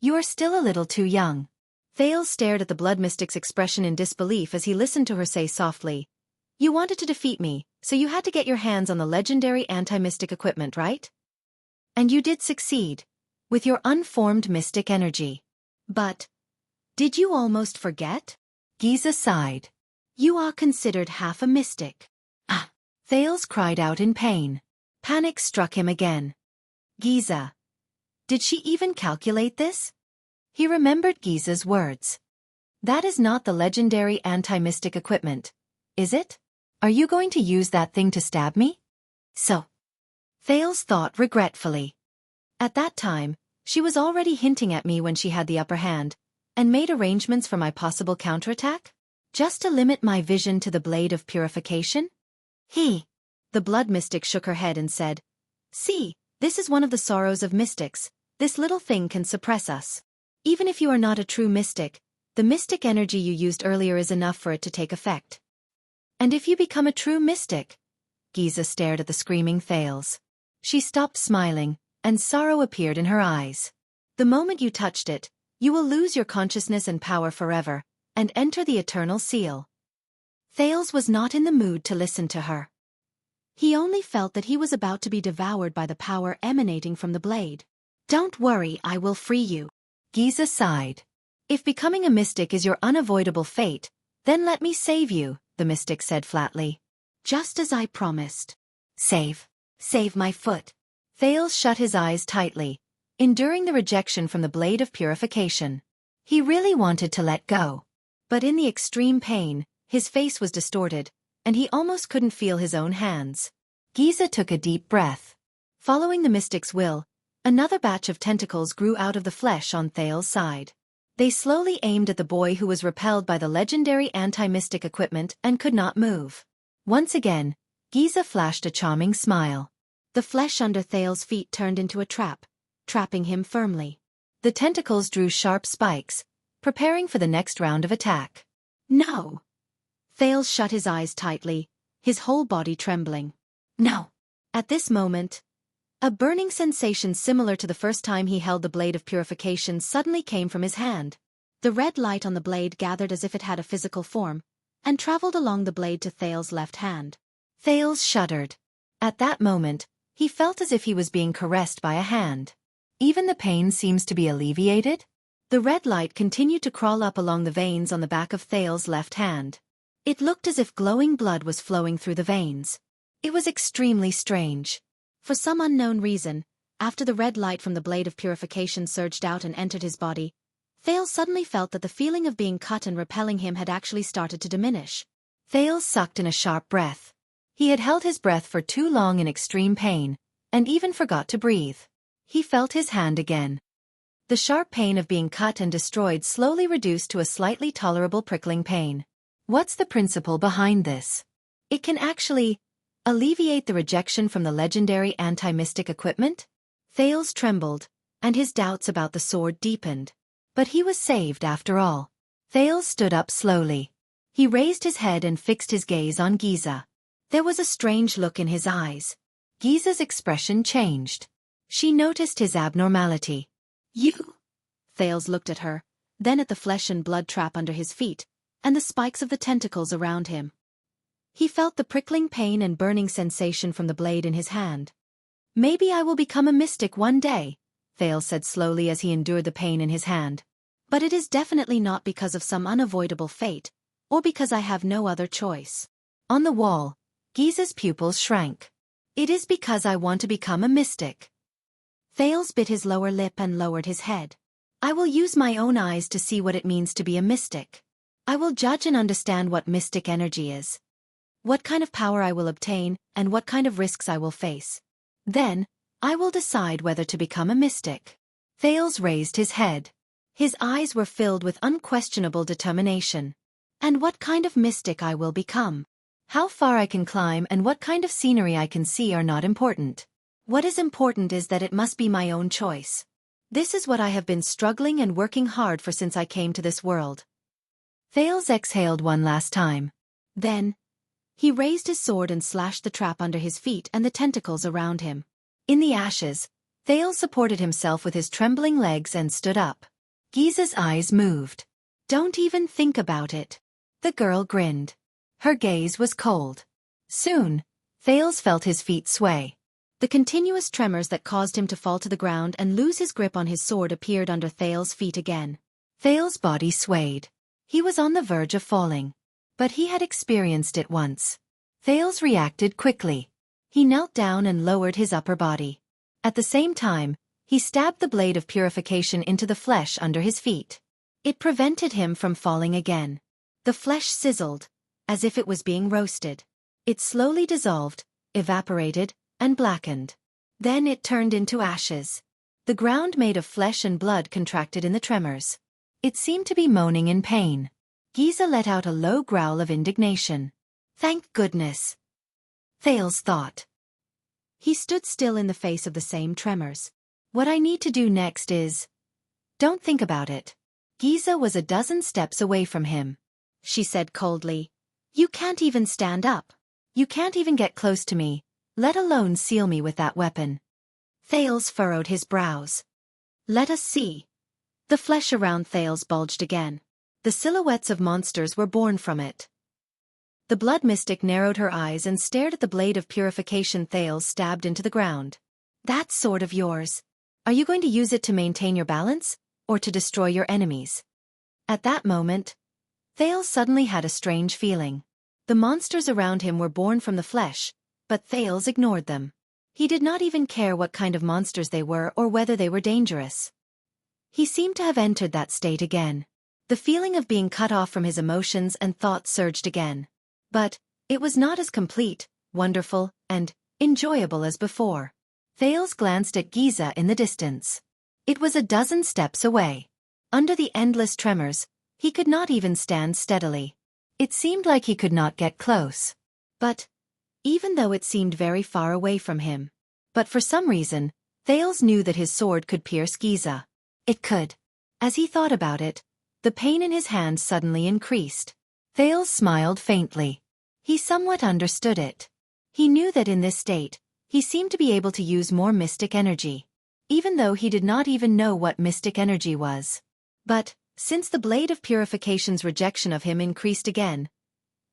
"You are still a little too young." Thales stared at the blood mystic's expression in disbelief as he listened to her say softly, "You wanted to defeat me, so you had to get your hands on the legendary anti-mystic equipment, right? And you did succeed, with your unformed mystic energy. But, did you almost forget?" Giza sighed. "You are considered half a mystic." "Ah!" Thales cried out in pain. Panic struck him again. Giza. Did she even calculate this? He remembered Giza's words. "That is not the legendary anti-mystic equipment, is it? Are you going to use that thing to stab me?" So. Thales thought regretfully. At that time, she was already hinting at me when she had the upper hand, and made arrangements for my possible counterattack? Just to limit my vision to the blade of purification? The blood mystic shook her head and said, "See, this is one of the sorrows of mystics. This little thing can suppress us. Even if you are not a true mystic, the mystic energy you used earlier is enough for it to take effect. And if you become a true mystic?" Giza stared at the screaming Thales. She stopped smiling, and sorrow appeared in her eyes. "The moment you touched it, you will lose your consciousness and power forever, and enter the eternal seal." Thales was not in the mood to listen to her. He only felt that he was about to be devoured by the power emanating from the blade. "Don't worry, I will free you." Giza sighed. "If becoming a mystic is your unavoidable fate, then let me save you," the mystic said flatly. "Just as I promised." Save my foot." Thales shut his eyes tightly, enduring the rejection from the blade of purification. He really wanted to let go. But in the extreme pain, his face was distorted, and he almost couldn't feel his own hands. Giza took a deep breath. Following the mystic's will, another batch of tentacles grew out of the flesh on Thales' side. They slowly aimed at the boy who was repelled by the legendary anti-mystic equipment and could not move. Once again, Giza flashed a charming smile. The flesh under Thales' feet turned into a trap, trapping him firmly. The tentacles drew sharp spikes, preparing for the next round of attack. "No!" Thales shut his eyes tightly, his whole body trembling. "No!" At this moment, a burning sensation similar to the first time he held the blade of purification suddenly came from his hand. The red light on the blade gathered as if it had a physical form, and traveled along the blade to Thales' left hand. Thales shuddered. At that moment, he felt as if he was being caressed by a hand. Even the pain seems to be alleviated? The red light continued to crawl up along the veins on the back of Thales' left hand. It looked as if glowing blood was flowing through the veins. It was extremely strange. For some unknown reason, after the red light from the blade of purification surged out and entered his body, Thales suddenly felt that the feeling of being cut and repelling him had actually started to diminish. Thales sucked in a sharp breath. He had held his breath for too long in extreme pain, and even forgot to breathe. He felt his hand again. The sharp pain of being cut and destroyed slowly reduced to a slightly tolerable prickling pain. What's the principle behind this? It can actually alleviate the rejection from the legendary anti-mystic equipment? Thales trembled, and his doubts about the sword deepened. But he was saved after all. Thales stood up slowly. He raised his head and fixed his gaze on Giza. There was a strange look in his eyes. Giza's expression changed. She noticed his abnormality. "You?" Thales looked at her, then at the flesh and blood trap under his feet, and the spikes of the tentacles around him. He felt the prickling pain and burning sensation from the blade in his hand. "Maybe I will become a mystic one day," Thales said slowly as he endured the pain in his hand. "But it is definitely not because of some unavoidable fate, or because I have no other choice." On the wall, Giza's pupils shrank. "It is because I want to become a mystic." Thales bit his lower lip and lowered his head. "I will use my own eyes to see what it means to be a mystic. I will judge and understand what mystic energy is, what kind of power I will obtain, and what kind of risks I will face. Then, I will decide whether to become a mystic." Thales raised his head. His eyes were filled with unquestionable determination. "And what kind of mystic I will become? How far I can climb and what kind of scenery I can see are not important. What is important is that it must be my own choice." This is what I have been struggling and working hard for since I came to this world. Thales exhaled one last time. Then, he raised his sword and slashed the trap under his feet and the tentacles around him. In the ashes, Thales supported himself with his trembling legs and stood up. Giza's eyes moved. Don't even think about it. The girl grinned. Her gaze was cold. Soon, Thales felt his feet sway. The continuous tremors that caused him to fall to the ground and lose his grip on his sword appeared under Thales' feet again. Thales' body swayed. He was on the verge of falling. But he had experienced it once. Thales reacted quickly. He knelt down and lowered his upper body. At the same time, he stabbed the blade of purification into the flesh under his feet. It prevented him from falling again. The flesh sizzled, as if it was being roasted. It slowly dissolved, evaporated, and blackened. Then it turned into ashes. The ground made of flesh and blood contracted in the tremors. It seemed to be moaning in pain. Giza let out a low growl of indignation. Thank goodness. Thales thought. He stood still in the face of the same tremors. What I need to do next is... Don't think about it. Giza was a dozen steps away from him. She said coldly. You can't even stand up. You can't even get close to me, let alone seal me with that weapon. Thales furrowed his brows. Let us see. The flesh around Thales bulged again. The silhouettes of monsters were born from it. The blood mystic narrowed her eyes and stared at the blade of purification Thales stabbed into the ground. That sword of yours. Are you going to use it to maintain your balance, or to destroy your enemies? At that moment, Thales suddenly had a strange feeling. The monsters around him were born from the flesh, but Thales ignored them. He did not even care what kind of monsters they were or whether they were dangerous. He seemed to have entered that state again. The feeling of being cut off from his emotions and thoughts surged again. But it was not as complete, wonderful, and enjoyable as before. Thales glanced at Giza in the distance. It was a dozen steps away. Under the endless tremors, he could not even stand steadily. It seemed like he could not get close. But, even though it seemed very far away from him, but for some reason, Thales knew that his sword could pierce Giza. It could. As he thought about it, the pain in his hand suddenly increased. Thales smiled faintly. He somewhat understood it. He knew that in this state, he seemed to be able to use more mystic energy, even though he did not even know what mystic energy was. But, since the blade of purification's rejection of him increased again,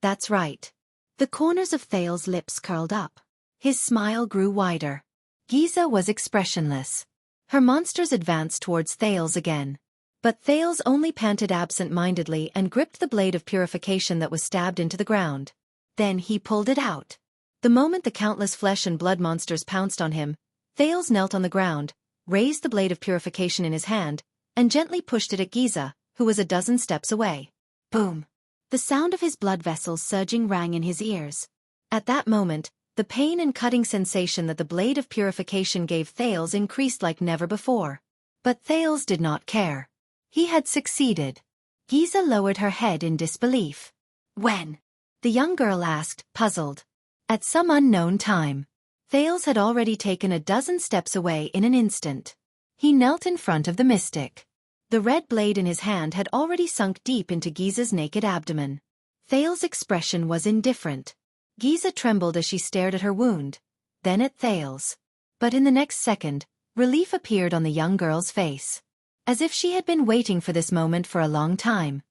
that's right. The corners of Thales' lips curled up. His smile grew wider. Giza was expressionless. Her monsters advanced towards Thales again. But Thales only panted absent-mindedly and gripped the blade of purification that was stabbed into the ground. Then he pulled it out. The moment the countless flesh and blood monsters pounced on him, Thales knelt on the ground, raised the blade of purification in his hand, and gently pushed it at Giza, who was a dozen steps away. Boom! The sound of his blood vessels surging rang in his ears. At that moment, the pain and cutting sensation that the blade of purification gave Thales increased like never before. But Thales did not care. He had succeeded. Giza lowered her head in disbelief. When? The young girl asked, puzzled. At some unknown time. Thales had already taken a dozen steps away in an instant. He knelt in front of the mystic. The red blade in his hand had already sunk deep into Giza's naked abdomen. Thales' expression was indifferent. Giza trembled as she stared at her wound, then at Thales. But in the next second, relief appeared on the young girl's face. As if she had been waiting for this moment for a long time.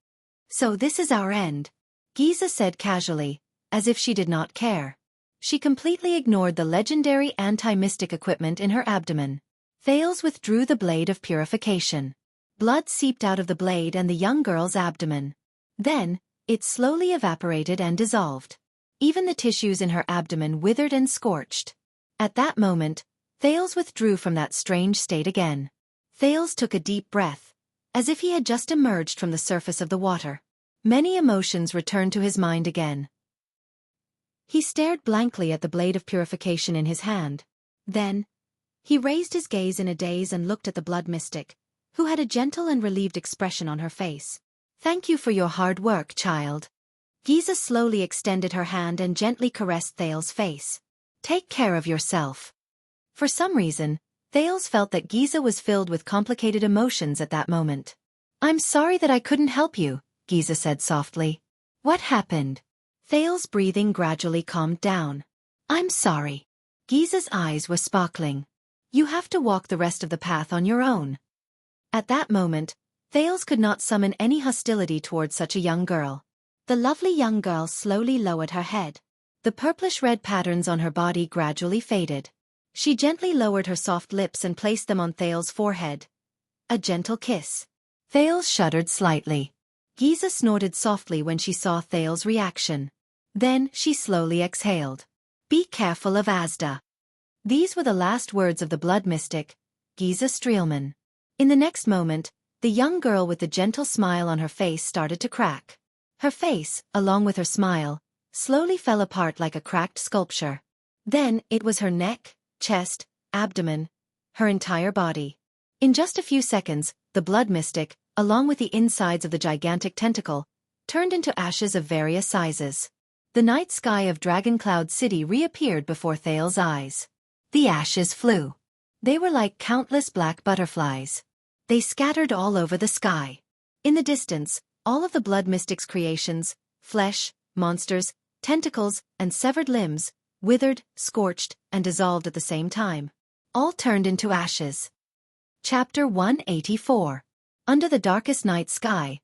So this is our end, Giza said casually, as if she did not care. She completely ignored the legendary anti-mystic equipment in her abdomen. Thales withdrew the blade of purification. Blood seeped out of the blade and the young girl's abdomen. Then, it slowly evaporated and dissolved. Even the tissues in her abdomen withered and scorched. At that moment, Thales withdrew from that strange state again. Thales took a deep breath, as if he had just emerged from the surface of the water. Many emotions returned to his mind again. He stared blankly at the blade of purification in his hand. Then, he raised his gaze in a daze and looked at the blood mystic, who had a gentle and relieved expression on her face. Thank you for your hard work, child. Giza slowly extended her hand and gently caressed Thales' face. Take care of yourself. For some reason, Thales felt that Giza was filled with complicated emotions at that moment. "I'm sorry that I couldn't help you," Giza said softly. "What happened?" Thales' breathing gradually calmed down. "I'm sorry." Giza's eyes were sparkling. "You have to walk the rest of the path on your own." At that moment, Thales could not summon any hostility towards such a young girl. The lovely young girl slowly lowered her head. The purplish-red patterns on her body gradually faded. She gently lowered her soft lips and placed them on Thales' forehead. A gentle kiss. Thales shuddered slightly. Giza snorted softly when she saw Thales' reaction. Then she slowly exhaled. "Be careful of Asda." These were the last words of the blood mystic, Giza Streelman. In the next moment, the young girl with the gentle smile on her face started to crack. Her face, along with her smile, slowly fell apart like a cracked sculpture. Then it was her neck, chest, abdomen, her entire body. In just a few seconds, the blood mystic, along with the insides of the gigantic tentacle, turned into ashes of various sizes. The night sky of Dragon Cloud City reappeared before Thales' eyes. The ashes flew. They were like countless black butterflies. They scattered all over the sky. In the distance, all of the blood mystic's creations, flesh, monsters, tentacles, and severed limbs, withered, scorched, and dissolved at the same time. All turned into ashes. Chapter 184. Under the darkest night sky,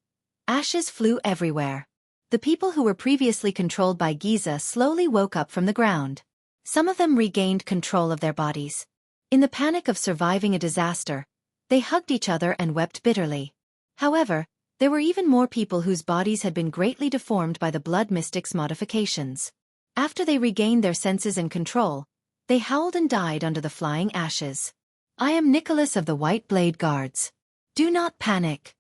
ashes flew everywhere. The people who were previously controlled by Giza slowly woke up from the ground. Some of them regained control of their bodies. In the panic of surviving a disaster, they hugged each other and wept bitterly. However, there were even more people whose bodies had been greatly deformed by the blood mystic's modifications. After they regained their senses and control, they howled and died under the flying ashes. "I am Nicholas of the White Blade Guards. Do not panic."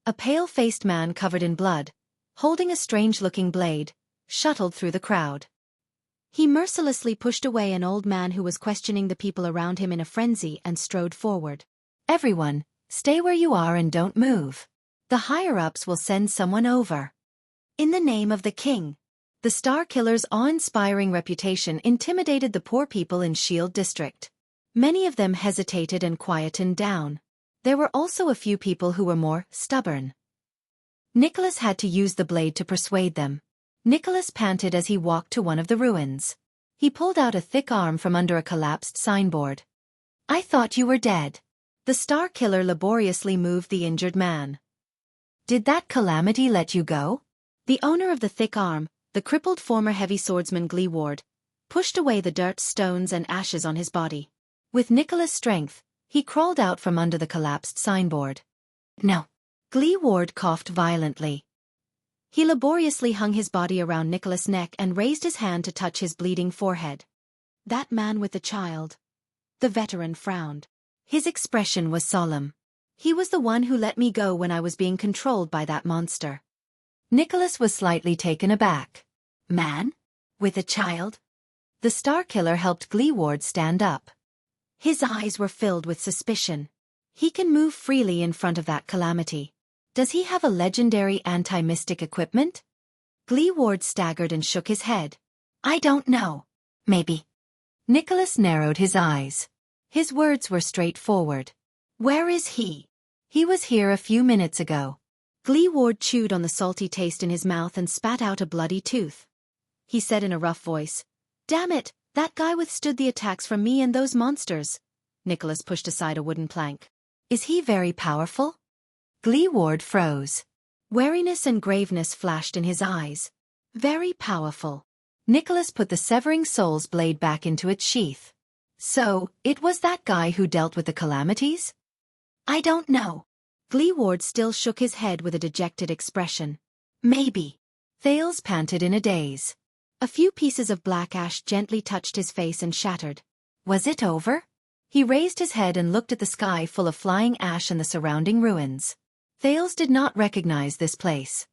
A pale-faced man covered in blood, holding a strange-looking blade, shuttled through the crowd. He mercilessly pushed away an old man who was questioning the people around him in a frenzy and strode forward. "Everyone, stay where you are and don't move. The higher-ups will send someone over." In the name of the king. The Star Killer's awe-inspiring reputation intimidated the poor people in Shield District. Many of them hesitated and quietened down. There were also a few people who were more stubborn. Nicholas had to use the blade to persuade them. Nicholas panted as he walked to one of the ruins. He pulled out a thick arm from under a collapsed signboard. "I thought you were dead." The Star Killer laboriously moved the injured man. "Did that calamity let you go?" The owner of the thick arm, the crippled former heavy swordsman Gleeward, pushed away the dirt, stones and ashes on his body. With Nicholas' strength, he crawled out from under the collapsed signboard. "No." Gleeward coughed violently. He laboriously hung his body around Nicholas' neck and raised his hand to touch his bleeding forehead. "That man with the child." The veteran frowned. His expression was solemn. "He was the one who let me go when I was being controlled by that monster." Nicholas was slightly taken aback. "Man? With a child?" The Star Killer helped Gleeward stand up. His eyes were filled with suspicion. "He can move freely in front of that calamity. Does he have a legendary anti-mystic equipment?" Gleeward staggered and shook his head. "I don't know. Maybe." Nicholas narrowed his eyes. His words were straightforward. "Where is he?" "He was here a few minutes ago." Gleeward chewed on the salty taste in his mouth and spat out a bloody tooth. He said in a rough voice, "Damn it, that guy withstood the attacks from me and those monsters." Nicholas pushed aside a wooden plank. "Is he very powerful?" Gleeward froze. Wariness and graveness flashed in his eyes. "Very powerful." Nicholas put the severing soul's blade back into its sheath. "So, it was that guy who dealt with the calamities?" "I don't know." Gleeward still shook his head with a dejected expression. "Maybe." Thales panted in a daze. A few pieces of black ash gently touched his face and shattered. Was it over? He raised his head and looked at the sky full of flying ash and the surrounding ruins. Thales did not recognize this place.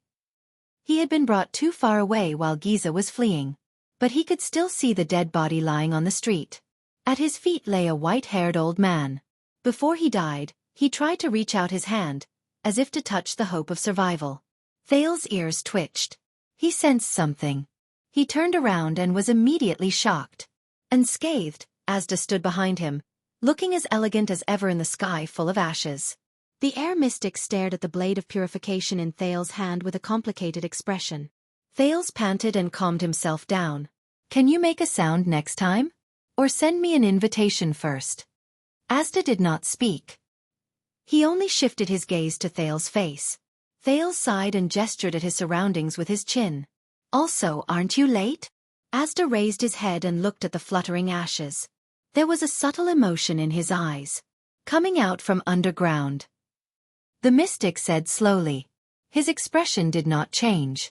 He had been brought too far away while Giza was fleeing. But he could still see the dead body lying on the street. At his feet lay a white-haired old man. Before he died, he tried to reach out his hand, as if to touch the hope of survival. Thales' ears twitched. He sensed something. He turned around and was immediately shocked. Unscathed, Asda stood behind him, looking as elegant as ever in the sky full of ashes. The air mystic stared at the blade of purification in Thales' hand with a complicated expression. Thales panted and calmed himself down. "Can you make a sound next time? Or send me an invitation first?" Asda did not speak. He only shifted his gaze to Thales' face. Thales sighed and gestured at his surroundings with his chin. "Also, aren't you late?" Asda raised his head and looked at the fluttering ashes. There was a subtle emotion in his eyes, coming out from underground. The mystic said slowly. His expression did not change.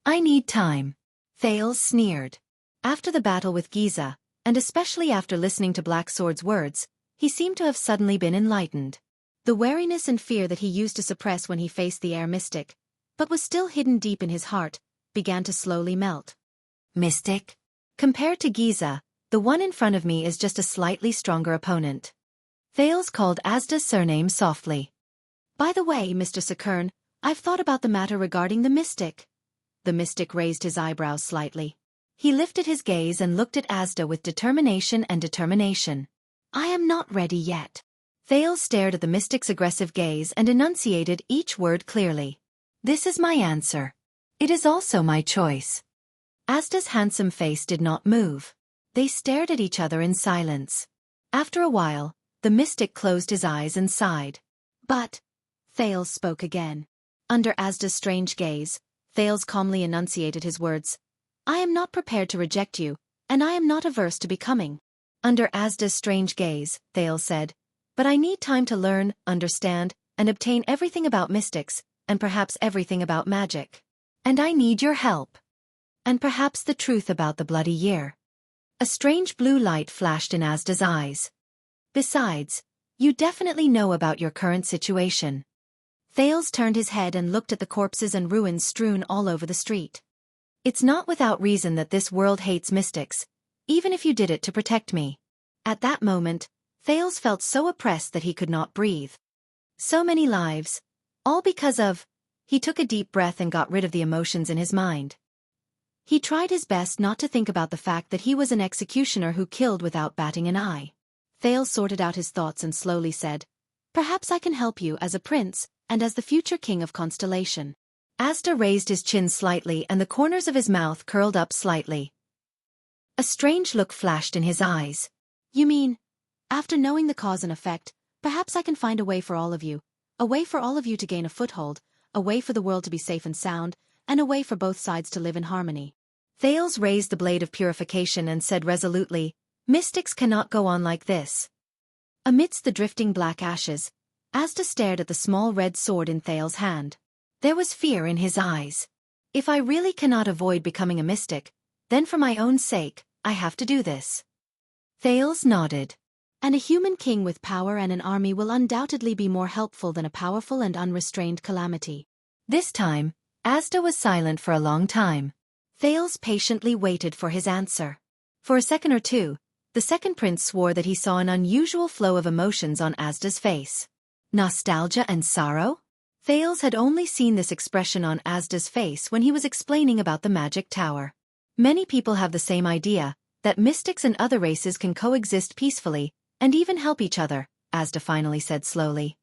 "I need time." Thales sneered. After the battle with Giza, and especially after listening to Black Sword's words, he seemed to have suddenly been enlightened. The wariness and fear that he used to suppress when he faced the air mystic, but was still hidden deep in his heart, began to slowly melt. "Mystic? Compared to Giza, the one in front of me is just a slightly stronger opponent." Thales called Asda's surname softly. "By the way, Mr. Sakern, I've thought about the matter regarding the mystic." The mystic raised his eyebrows slightly. He lifted his gaze and looked at Asda with determination. "I am not ready yet." Thales stared at the mystic's aggressive gaze and enunciated each word clearly. "This is my answer. It is also my choice." Asda's handsome face did not move. They stared at each other in silence. After a while, the mystic closed his eyes and sighed. "But," Thales spoke again. Under Asda's strange gaze, Thales calmly enunciated his words. "I am not prepared to reject you, and I am not averse to becoming." Under Asda's strange gaze, Thales said, "But I need time to learn, understand, and obtain everything about mystics, and perhaps everything about magic. And I need your help. And perhaps the truth about the bloody year." A strange blue light flashed in Asda's eyes. "Besides, you definitely know about your current situation." Thales turned his head and looked at the corpses and ruins strewn all over the street. "It's not without reason that this world hates mystics, even if you did it to protect me." At that moment, Thales felt so oppressed that he could not breathe. So many lives, all because of... He took a deep breath and got rid of the emotions in his mind. He tried his best not to think about the fact that he was an executioner who killed without batting an eye. Thales sorted out his thoughts and slowly said, "Perhaps I can help you as a prince and as the future king of Constellation." Asda raised his chin slightly and the corners of his mouth curled up slightly. A strange look flashed in his eyes. "You mean, after knowing the cause and effect, perhaps I can find a way for all of you to gain a foothold, a way for the world to be safe and sound, and a way for both sides to live in harmony." Thales raised the blade of purification and said resolutely, "Mystics cannot go on like this." Amidst the drifting black ashes, Asda stared at the small red sword in Thales' hand. There was fear in his eyes. "If I really cannot avoid becoming a mystic, then for my own sake, I have to do this." Thales nodded. "And a human king with power and an army will undoubtedly be more helpful than a powerful and unrestrained calamity." This time, Asda was silent for a long time. Thales patiently waited for his answer. For a second or two, the second prince swore that he saw an unusual flow of emotions on Asda's face. Nostalgia and sorrow? Thales had only seen this expression on Asda's face when he was explaining about the magic tower. Many people have the same idea, that mystics and other races can coexist peacefully, and even help each other, Asda finally said slowly.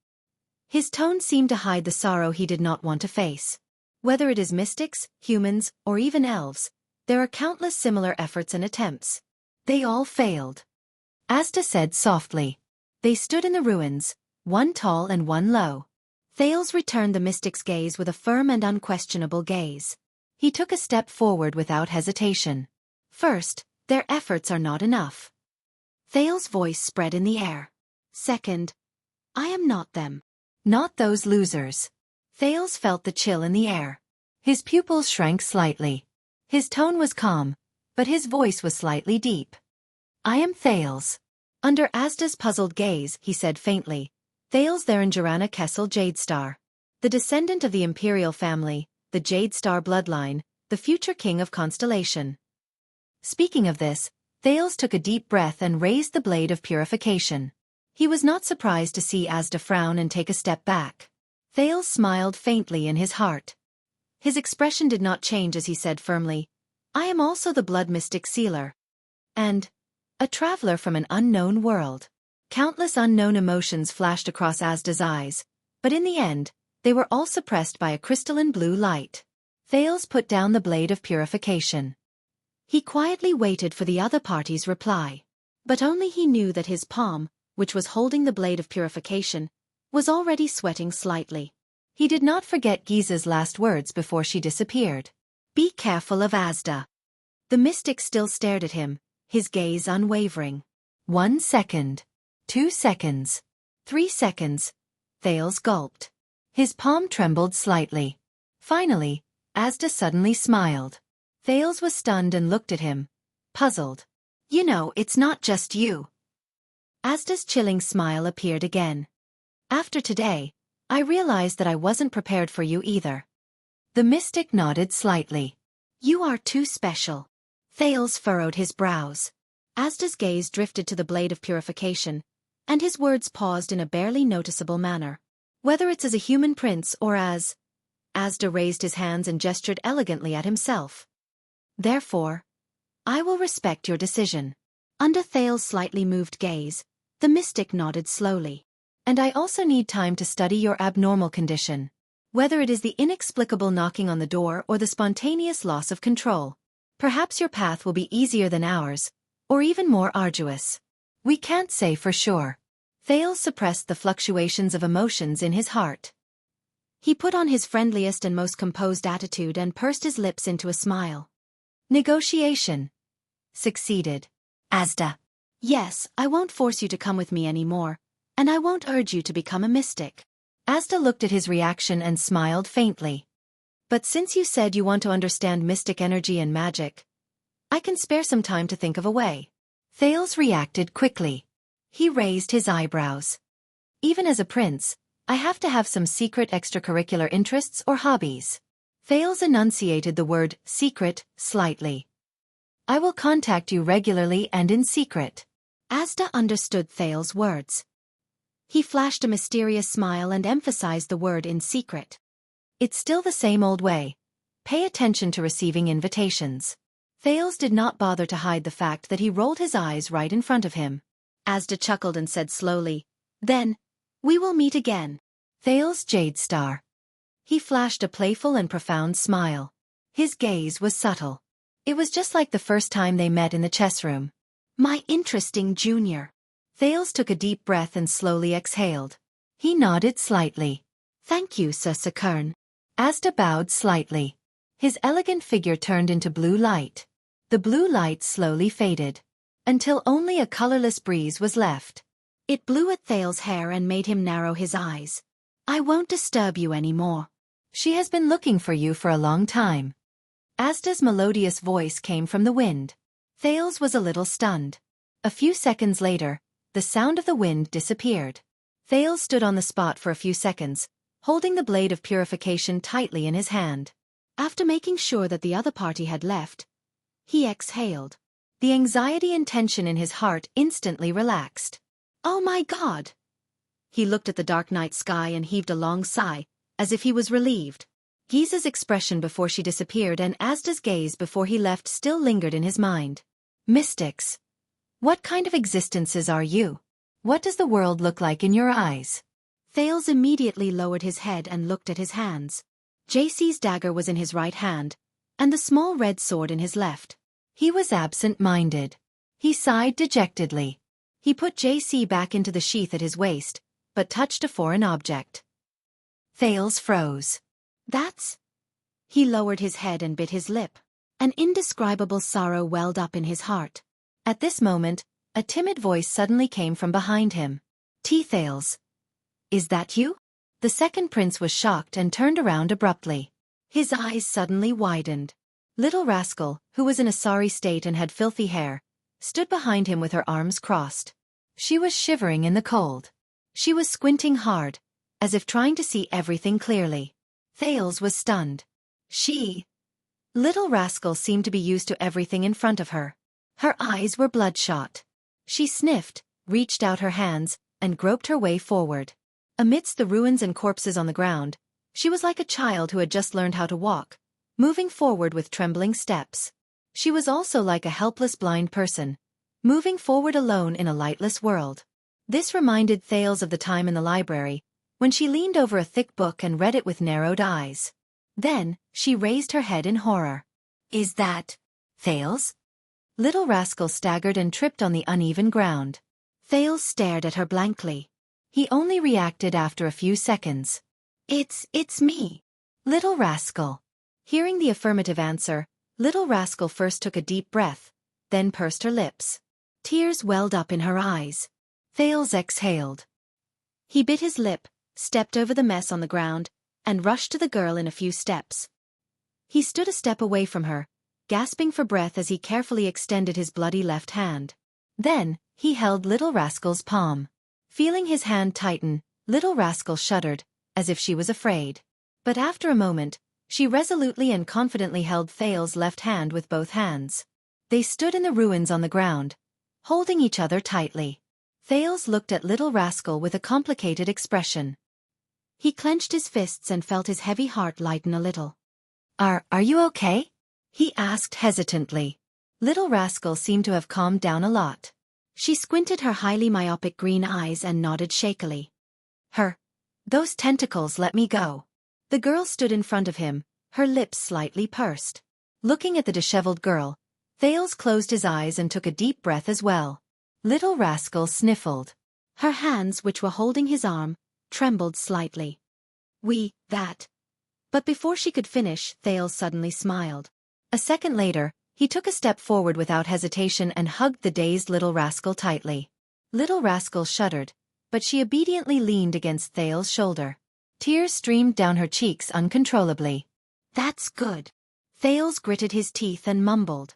His tone seemed to hide the sorrow he did not want to face. Whether it is mystics, humans, or even elves, there are countless similar efforts and attempts. They all failed. Asda said softly. They stood in the ruins, one tall and one low. Thales returned the mystic's gaze with a firm and unquestionable gaze. He took a step forward without hesitation. "First, their efforts are not enough." Thales' voice spread in the air. "Second, I am not them. Not those losers." Thales felt the chill in the air. His pupils shrank slightly. His tone was calm, but his voice was slightly deep. "I am Thales." Under Asda's puzzled gaze, he said faintly, "Thales Theranjarana Kessel Jadestar. The descendant of the imperial family, the Jadestar bloodline, the future king of Constellation." Speaking of this, Thales took a deep breath and raised the blade of purification. He was not surprised to see Asda frown and take a step back. Thales smiled faintly in his heart. His expression did not change as he said firmly, "I am also the blood mystic sealer. And a traveler from an unknown world." Countless unknown emotions flashed across Asda's eyes, but in the end, they were all suppressed by a crystalline blue light. Thales put down the blade of purification. He quietly waited for the other party's reply. But only he knew that his palm, which was holding the blade of purification, was already sweating slightly. He did not forget Giza's last words before she disappeared. "Be careful of Asda." The mystic still stared at him, his gaze unwavering. 1 second. 2 seconds. 3 seconds. Thales gulped. His palm trembled slightly. Finally, Asda suddenly smiled. Thales was stunned and looked at him, puzzled. "You know, it's not just you." Asda's chilling smile appeared again. "After today, I realized that I wasn't prepared for you either." The mystic nodded slightly. "You are too special." Thales furrowed his brows. Asda's gaze drifted to the blade of purification, and his words paused in a barely noticeable manner. "Whether it's as a human prince or as..." Asda raised his hands and gestured elegantly at himself. "Therefore, I will respect your decision." Under Thales' slightly moved gaze, the mystic nodded slowly. "And I also need time to study your abnormal condition. Whether it is the inexplicable knocking on the door or the spontaneous loss of control. Perhaps your path will be easier than ours, or even more arduous. We can't say for sure." Thales suppressed the fluctuations of emotions in his heart. He put on his friendliest and most composed attitude and pursed his lips into a smile. "Negotiation." Succeeded. "Asda." "Yes, I won't force you to come with me anymore, and I won't urge you to become a mystic." Asda looked at his reaction and smiled faintly. "But since you said you want to understand mystic energy and magic, I can spare some time to think of a way." Thales reacted quickly. He raised his eyebrows. "Even as a prince, I have to have some secret extracurricular interests or hobbies." Thales enunciated the word secret slightly. "I will contact you regularly and in secret." Asda understood Thales' words. He flashed a mysterious smile and emphasized the word in secret. "It's still the same old way. Pay attention to receiving invitations." Thales did not bother to hide the fact that he rolled his eyes right in front of him. Asda chuckled and said slowly, "Then, we will meet again." Thales' jade star. He flashed a playful and profound smile. His gaze was subtle. It was just like the first time they met in the chess room. "My interesting junior." Thales took a deep breath and slowly exhaled. He nodded slightly. "Thank you, Sir Xueqi." Asda bowed slightly. His elegant figure turned into blue light. The blue light slowly faded, until only a colorless breeze was left. It blew at Thales' hair and made him narrow his eyes. "I won't disturb you anymore. She has been looking for you for a long time." Asda's melodious voice came from the wind. Thales was a little stunned. A few seconds later, the sound of the wind disappeared. Thales stood on the spot for a few seconds, holding the blade of purification tightly in his hand. After making sure that the other party had left, he exhaled. The anxiety and tension in his heart instantly relaxed. "Oh my God!" He looked at the dark night sky and heaved a long sigh, as if he was relieved. Giza's expression before she disappeared and Asda's gaze before he left still lingered in his mind. "Mystics. What kind of existences are you? What does the world look like in your eyes?" Thales immediately lowered his head and looked at his hands. JC's dagger was in his right hand, and the small red sword in his left. He was absent-minded. He sighed dejectedly. He put JC back into the sheath at his waist, but touched a foreign object. Thales froze. "That's..." He lowered his head and bit his lip. An indescribable sorrow welled up in his heart. At this moment, a timid voice suddenly came from behind him. "Thales. Is that you?" The second prince was shocked and turned around abruptly. His eyes suddenly widened. Little Rascal, who was in a sorry state and had filthy hair, stood behind him with her arms crossed. She was shivering in the cold. She was squinting hard, as if trying to see everything clearly. Thales was stunned. Little Rascal seemed to be used to everything in front of her. Her eyes were bloodshot. She sniffed, reached out her hands, and groped her way forward. Amidst the ruins and corpses on the ground, she was like a child who had just learned how to walk, moving forward with trembling steps. She was also like a helpless blind person, moving forward alone in a lightless world. This reminded Thales of the time in the library, when she leaned over a thick book and read it with narrowed eyes. Then, she raised her head in horror. "Is that Thales?" Little Rascal staggered and tripped on the uneven ground. Thales stared at her blankly. He only reacted after a few seconds. It's me, Little Rascal." Hearing the affirmative answer, Little Rascal first took a deep breath, then pursed her lips. Tears welled up in her eyes. Thales exhaled. He bit his lip, stepped over the mess on the ground, and rushed to the girl in a few steps. He stood a step away from her, gasping for breath as he carefully extended his bloody left hand. Then, he held Little Rascal's palm. Feeling his hand tighten, Little Rascal shuddered, as if she was afraid. But after a moment, she resolutely and confidently held Thales' left hand with both hands. They stood in the ruins on the ground, holding each other tightly. Thales looked at Little Rascal with a complicated expression. He clenched his fists and felt his heavy heart lighten a little. Are you okay?" he asked hesitantly. Little Rascal seemed to have calmed down a lot. She squinted her highly myopic green eyes and nodded shakily. Those tentacles let me go." The girl stood in front of him, her lips slightly pursed. Looking at the disheveled girl, Thales closed his eyes and took a deep breath as well. Little Rascal sniffled. Her hands, which were holding his arm, trembled slightly. But before she could finish, Thales suddenly smiled. A second later, he took a step forward without hesitation and hugged the dazed Little Rascal tightly. Little Rascal shuddered, but she obediently leaned against Thales' shoulder. Tears streamed down her cheeks uncontrollably. "That's good." Thales gritted his teeth and mumbled.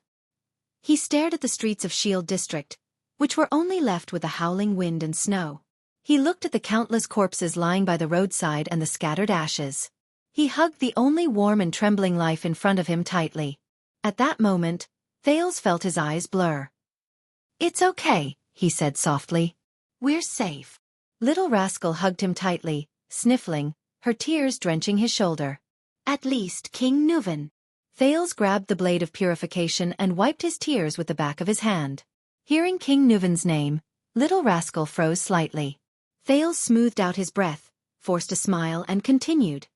He stared at the streets of Shield District, which were only left with the howling wind and snow. He looked at the countless corpses lying by the roadside and the scattered ashes. He hugged the only warm and trembling life in front of him tightly. At that moment, Thales felt his eyes blur. "It's okay," he said softly. "We're safe." Little Rascal hugged him tightly, sniffling, her tears drenching his shoulder. "At least King Nuven." Thales grabbed the blade of purification and wiped his tears with the back of his hand. Hearing King Nuven's name, Little Rascal froze slightly. Thales smoothed out his breath, forced a smile and continued.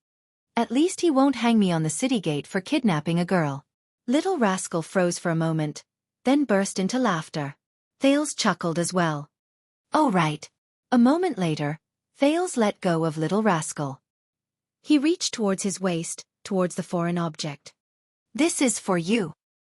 "At least he won't hang me on the city gate for kidnapping a girl." Little Rascal froze for a moment, then burst into laughter. Thales chuckled as well. "Oh right." A moment later, Thales let go of Little Rascal. He reached towards his waist, towards the foreign object. "This is for you."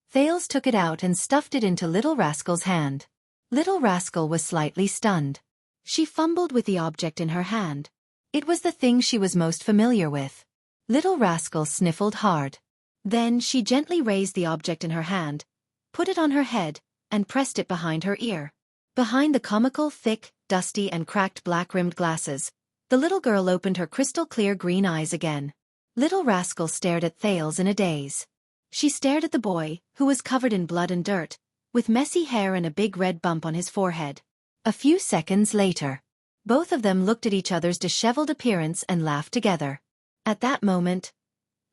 Thales took it out and stuffed it into Little Rascal's hand. Little Rascal was slightly stunned. She fumbled with the object in her hand. It was the thing she was most familiar with. Little Rascal sniffled hard. Then she gently raised the object in her hand, put it on her head, and pressed it behind her ear. Behind the comical, thick, dusty and cracked black-rimmed glasses, the little girl opened her crystal-clear green eyes again. Little Rascal stared at Thales in a daze. She stared at the boy, who was covered in blood and dirt, with messy hair and a big red bump on his forehead. A few seconds later, both of them looked at each other's disheveled appearance and laughed together. At that moment,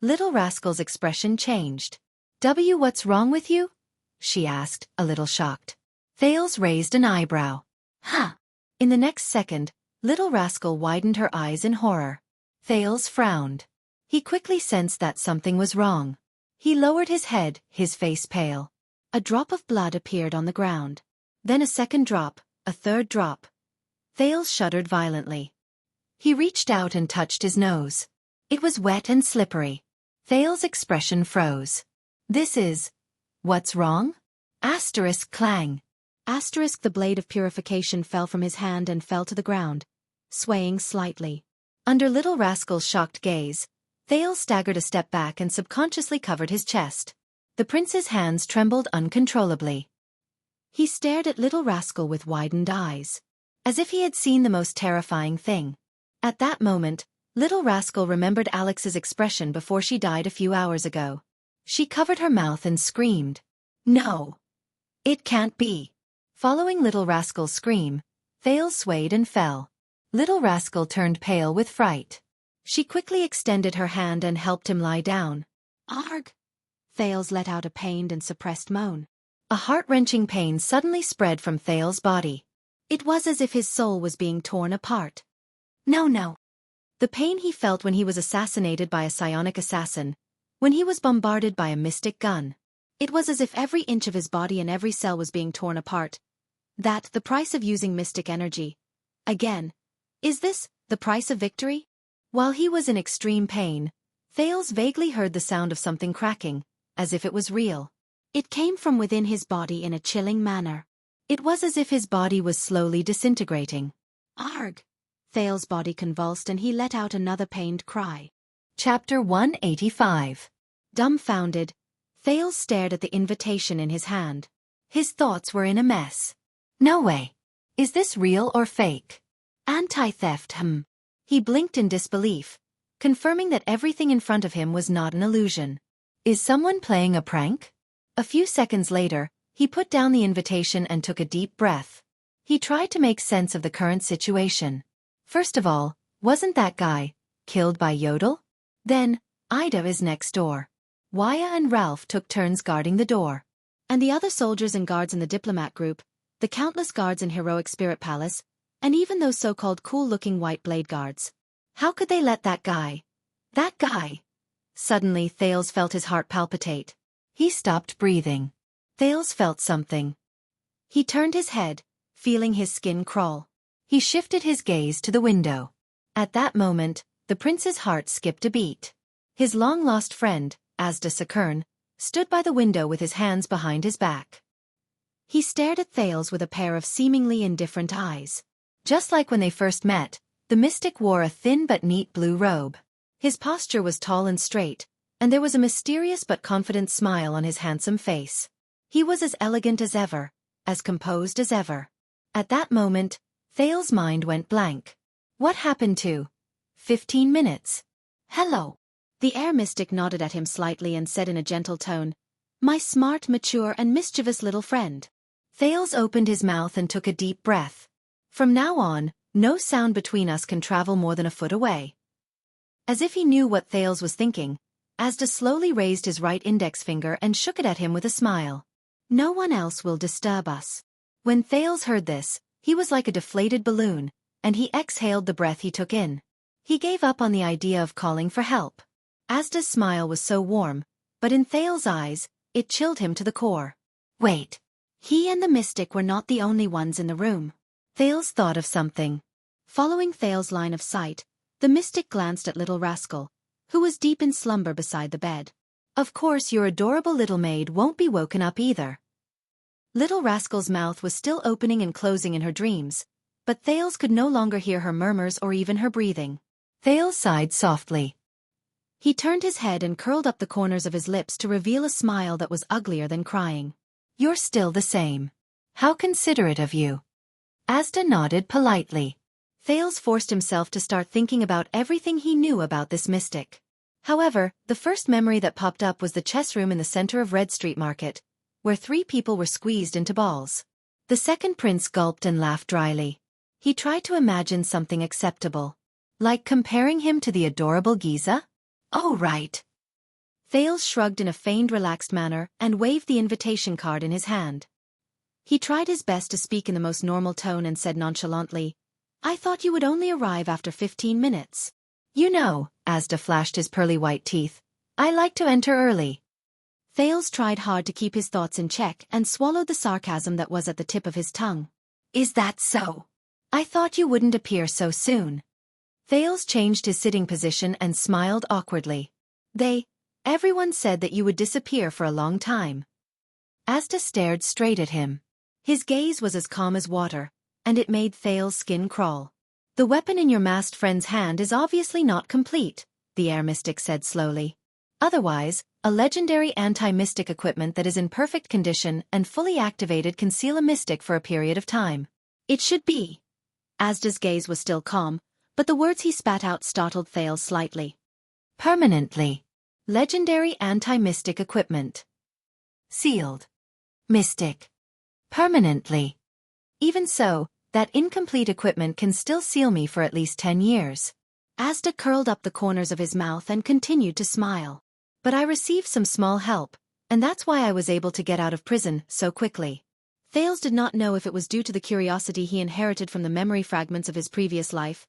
Little Rascal's expression changed. "What's wrong with you?" she asked, a little shocked. Thales raised an eyebrow. "Huh." In the next second, Little Rascal widened her eyes in horror. Thales frowned. He quickly sensed that something was wrong. He lowered his head, his face pale. A drop of blood appeared on the ground. Then a second drop, a third drop. Thales shuddered violently. He reached out and touched his nose. It was wet and slippery. Thales' expression froze. "This is... what's wrong?" Asterisk clang. Asterisk the blade of purification fell from his hand and fell to the ground, swaying slightly. Under Little Rascal's shocked gaze, Thales staggered a step back and subconsciously covered his chest. The prince's hands trembled uncontrollably. He stared at Little Rascal with widened eyes, as if he had seen the most terrifying thing. At that moment, Little Rascal remembered Alex's expression before she died a few hours ago. She covered her mouth and screamed. "No! It can't be!" Following Little Rascal's scream, Thales swayed and fell. Little Rascal turned pale with fright. She quickly extended her hand and helped him lie down. "Arg!" Thales let out a pained and suppressed moan. A heart-wrenching pain suddenly spread from Thales' body. It was as if his soul was being torn apart. No. The pain he felt when he was assassinated by a psionic assassin, when he was bombarded by a mystic gun. It was as if every inch of his body and every cell was being torn apart. That, the price of using mystic energy. Again. Is this the price of victory? While he was in extreme pain, Thales vaguely heard the sound of something cracking, as if it was real. It came from within his body in a chilling manner. It was as if his body was slowly disintegrating. Arg! Thales' body convulsed and he let out another pained cry. Chapter 185. Dumbfounded, Thales stared at the invitation in his hand. His thoughts were in a mess. No way. Is this real or fake? Anti-theft, He blinked in disbelief, confirming that everything in front of him was not an illusion. Is someone playing a prank? A few seconds later, he put down the invitation and took a deep breath. He tried to make sense of the current situation. First of all, wasn't that guy killed by Yodel? Then, Ida is next door. Waya and Ralph took turns guarding the door. And the other soldiers and guards in the diplomat group, the countless guards in Heroic Spirit Palace, and even those so-called cool-looking white blade guards. How could they let that guy? That guy! Suddenly Thales felt his heart palpitate. He stopped breathing. Thales felt something. He turned his head, feeling his skin crawl. He shifted his gaze to the window. At that moment, the prince's heart skipped a beat. His long-lost friend, Asda Sakern, stood by the window with his hands behind his back. He stared at Thales with a pair of seemingly indifferent eyes. Just like when they first met, the mystic wore a thin but neat blue robe. His posture was tall and straight, and there was a mysterious but confident smile on his handsome face. He was as elegant as ever, as composed as ever. At that moment, Thales' mind went blank. What happened to 15 minutes? Hello. The air mystic nodded at him slightly and said in a gentle tone, My smart, mature and mischievous little friend. Thales opened his mouth and took a deep breath. From now on, no sound between us can travel more than a foot away. As if he knew what Thales was thinking, Asda slowly raised his right index finger and shook it at him with a smile. No one else will disturb us. When Thales heard this, he was like a deflated balloon, and he exhaled the breath he took in. He gave up on the idea of calling for help. Asda's smile was so warm, but in Thales' eyes, it chilled him to the core. Wait. He and the mystic were not the only ones in the room. Thales thought of something. Following Thales' line of sight, the mystic glanced at little Rascal, who was deep in slumber beside the bed. Of course your adorable little maid won't be woken up either. Little Rascal's mouth was still opening and closing in her dreams, but Thales could no longer hear her murmurs or even her breathing. Thales sighed softly. He turned his head and curled up the corners of his lips to reveal a smile that was uglier than crying. You're still the same. How considerate of you. Asda nodded politely. Thales forced himself to start thinking about everything he knew about this mystic. However, the first memory that popped up was the chess room in the center of Red Street Market, where 3 people were squeezed into balls. The second prince gulped and laughed dryly. He tried to imagine something acceptable. Like comparing him to the adorable Giza? Oh right. Thales shrugged in a feigned relaxed manner and waved the invitation card in his hand. He tried his best to speak in the most normal tone and said nonchalantly, I thought you would only arrive after 15 minutes. You know, Asda flashed his pearly white teeth, I like to enter early. Thales tried hard to keep his thoughts in check and swallowed the sarcasm that was at the tip of his tongue. Is that so? I thought you wouldn't appear so soon. Thales changed his sitting position and smiled awkwardly. Everyone said that you would disappear for a long time. Asda stared straight at him. His gaze was as calm as water, and it made Thales' skin crawl. The weapon in your masked friend's hand is obviously not complete, the air mystic said slowly. Otherwise, a legendary anti-mystic equipment that is in perfect condition and fully activated can seal a mystic for a period of time. It should be. Asda's gaze was still calm, but the words he spat out startled Thales slightly. Permanently. Legendary anti-mystic equipment. Sealed. Mystic. Permanently. Even so, that incomplete equipment can still seal me for at least 10 years. Asda curled up the corners of his mouth and continued to smile. But I received some small help, and that's why I was able to get out of prison so quickly. Thales did not know if it was due to the curiosity he inherited from the memory fragments of his previous life,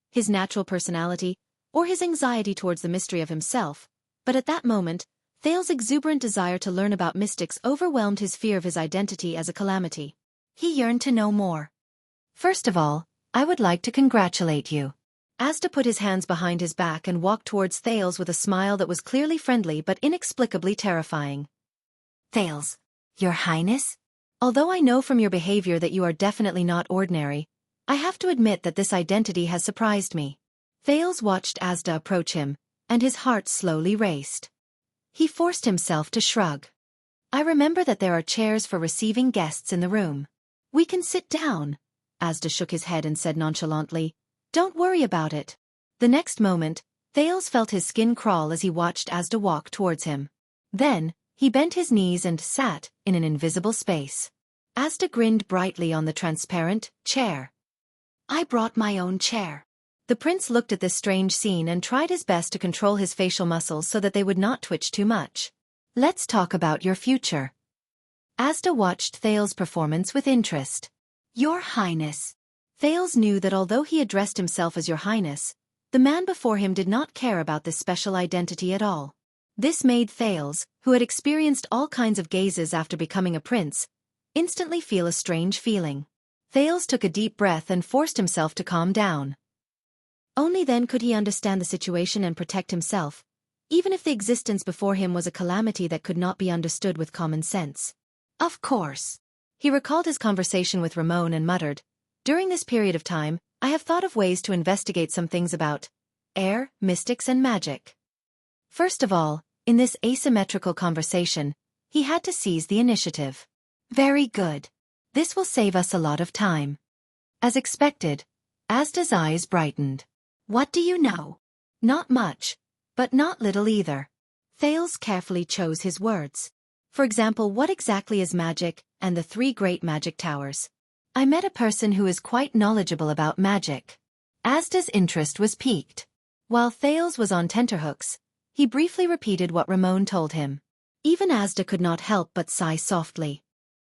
his natural personality, or his anxiety towards the mystery of himself, but at that moment, Thales' exuberant desire to learn about mystics overwhelmed his fear of his identity as a calamity. He yearned to know more. First of all, I would like to congratulate you. Asda put his hands behind his back and walked towards Thales with a smile that was clearly friendly but inexplicably terrifying. Thales, Your Highness? Although I know from your behavior that you are definitely not ordinary, I have to admit that this identity has surprised me. Thales watched Asda approach him, and his heart slowly raced. He forced himself to shrug. I remember that there are chairs for receiving guests in the room. We can sit down. Asda shook his head and said nonchalantly, Don't worry about it. The next moment, Thales felt his skin crawl as he watched Asda walk towards him. Then, he bent his knees and sat in an invisible space. Asda grinned brightly on the transparent chair. I brought my own chair. The prince looked at this strange scene and tried his best to control his facial muscles so that they would not twitch too much. Let's talk about your future. Asda watched Thales' performance with interest. Your Highness. Thales knew that although he addressed himself as Your Highness, the man before him did not care about this special identity at all. This made Thales, who had experienced all kinds of gazes after becoming a prince, instantly feel a strange feeling. Thales took a deep breath and forced himself to calm down. Only then could he understand the situation and protect himself, even if the existence before him was a calamity that could not be understood with common sense. Of course. He recalled his conversation with Ramon and muttered, During this period of time, I have thought of ways to investigate some things about air, mystics and magic. First of all, in this asymmetrical conversation, he had to seize the initiative. Very good. This will save us a lot of time. As expected, Asda's eyes brightened. What do you know? Not much, but not little either. Thales carefully chose his words. For example, what exactly is magic, and the 3 great magic towers? I met a person who is quite knowledgeable about magic. Asda's interest was piqued. While Thales was on tenterhooks, he briefly repeated what Ramon told him. Even Asda could not help but sigh softly.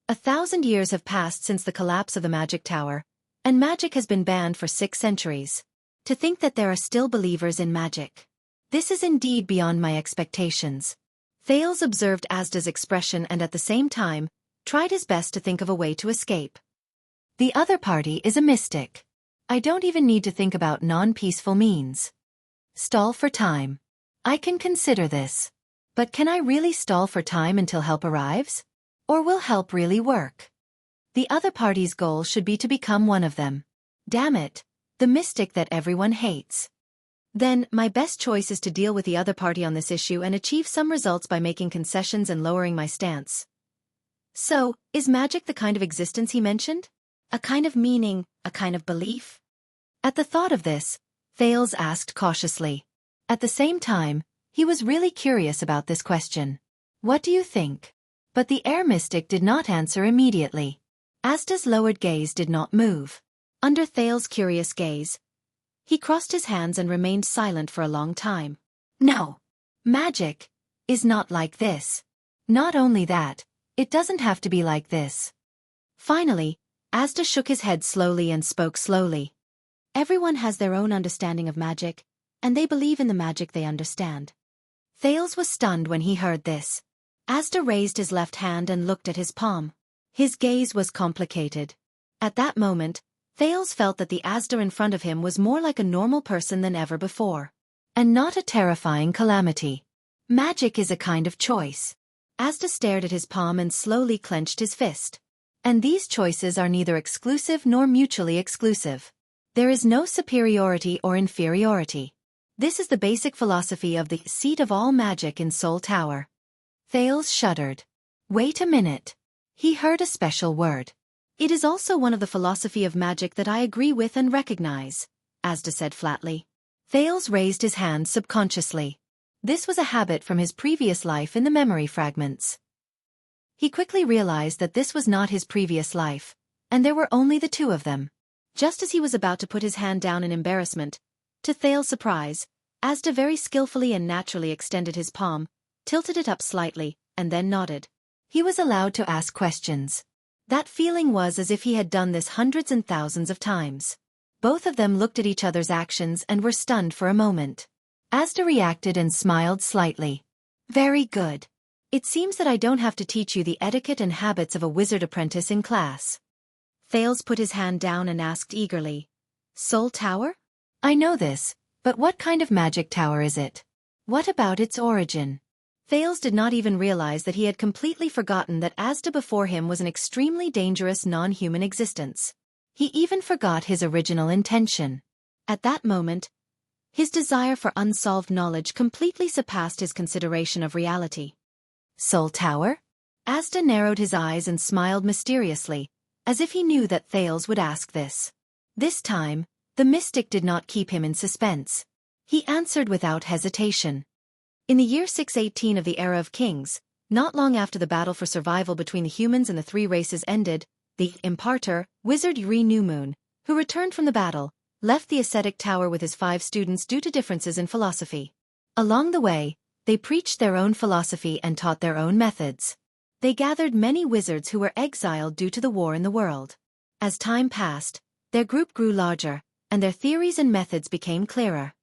1,000 years have passed since the collapse of the magic tower, and magic has been banned for 6 centuries. To think that there are still believers in magic. This is indeed beyond my expectations. Thales observed Asda's expression and at the same time, tried his best to think of a way to escape. The other party is a mystic. I don't even need to think about non-peaceful means. Stall for time. I can consider this. But can I really stall for time until help arrives? Or will help really work? The other party's goal should be to become one of them. Damn it, the mystic that everyone hates. Then, my best choice is to deal with the other party on this issue and achieve some results by making concessions and lowering my stance. So, is magic the kind of existence he mentioned? A kind of meaning, a kind of belief? At the thought of this, Thales asked cautiously. At the same time, he was really curious about this question. What do you think? But the air mystic did not answer immediately. Asda's lowered gaze did not move. Under Thales' curious gaze, he crossed his hands and remained silent for a long time. No. Magic is not like this. Not only that, it doesn't have to be like this. Finally, Asda shook his head slowly and spoke slowly. Everyone has their own understanding of magic, and they believe in the magic they understand. Thales was stunned when he heard this. Asda raised his left hand and looked at his palm. His gaze was complicated. At that moment, Thales felt that the Asda in front of him was more like a normal person than ever before. And not a terrifying calamity. Magic is a kind of choice. Asda stared at his palm and slowly clenched his fist. And these choices are neither exclusive nor mutually exclusive. There is no superiority or inferiority. This is the basic philosophy of the seat of all magic in Soul Tower. Thales shuddered. Wait a minute. He heard a special word. It is also one of the philosophy of magic that I agree with and recognize, Asda said flatly. Thales raised his hand subconsciously. This was a habit from his previous life in the memory fragments. He quickly realized that this was not his previous life, and there were only the 2 of them. Just as he was about to put his hand down in embarrassment, to Thales' surprise, Asda very skillfully and naturally extended his palm, tilted it up slightly, and then nodded. He was allowed to ask questions. That feeling was as if he had done this hundreds and thousands of times. Both of them looked at each other's actions and were stunned for a moment. Asda reacted and smiled slightly. Very good. It seems that I don't have to teach you the etiquette and habits of a wizard apprentice in class. Thales put his hand down and asked eagerly. Soul Tower? I know this, but what kind of magic tower is it? What about its origin? Thales did not even realize that he had completely forgotten that Asda before him was an extremely dangerous non-human existence. He even forgot his original intention. At that moment, his desire for unsolved knowledge completely surpassed his consideration of reality. Soul Tower? Asda narrowed his eyes and smiled mysteriously, as if he knew that Thales would ask this. This time, the mystic did not keep him in suspense. He answered without hesitation. In the year 618 of the Era of Kings, not long after the battle for survival between the humans and the three races ended, the imparter, wizard Xueqi Newmoon, who returned from the battle, left the ascetic tower with his 5 students due to differences in philosophy. Along the way, they preached their own philosophy and taught their own methods. They gathered many wizards who were exiled due to the war in the world. As time passed, their group grew larger, and their theories and methods became clearer.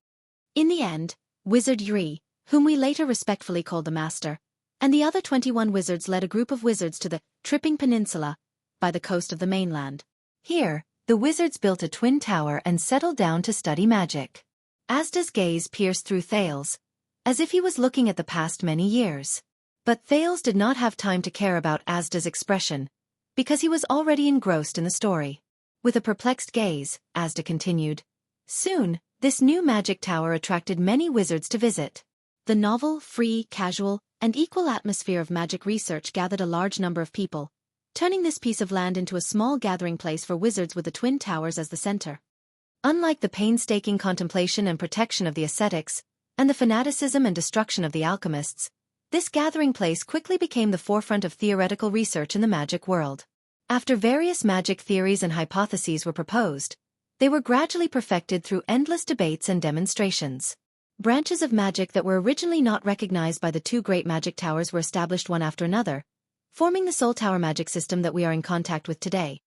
In the end, Wizard Xueqi, whom we later respectfully called the Master, and the other 21 wizards led a group of wizards to the Tripping Peninsula, by the coast of the mainland. Here, the wizards built a twin tower and settled down to study magic. Asda's gaze pierced through Thales, as if he was looking at the past many years. But Thales did not have time to care about Asda's expression, because he was already engrossed in the story. With a perplexed gaze, Asda continued. Soon, this new magic tower attracted many wizards to visit. The novel, free, casual, and equal atmosphere of magic research gathered a large number of people, turning this piece of land into a small gathering place for wizards with the twin towers as the center. Unlike the painstaking contemplation and protection of the ascetics, and the fanaticism and destruction of the alchemists, this gathering place quickly became the forefront of theoretical research in the magic world. After various magic theories and hypotheses were proposed, they were gradually perfected through endless debates and demonstrations. Branches of magic that were originally not recognized by the 2 great magic towers were established one after another, forming the Soul Tower magic system that we are in contact with today.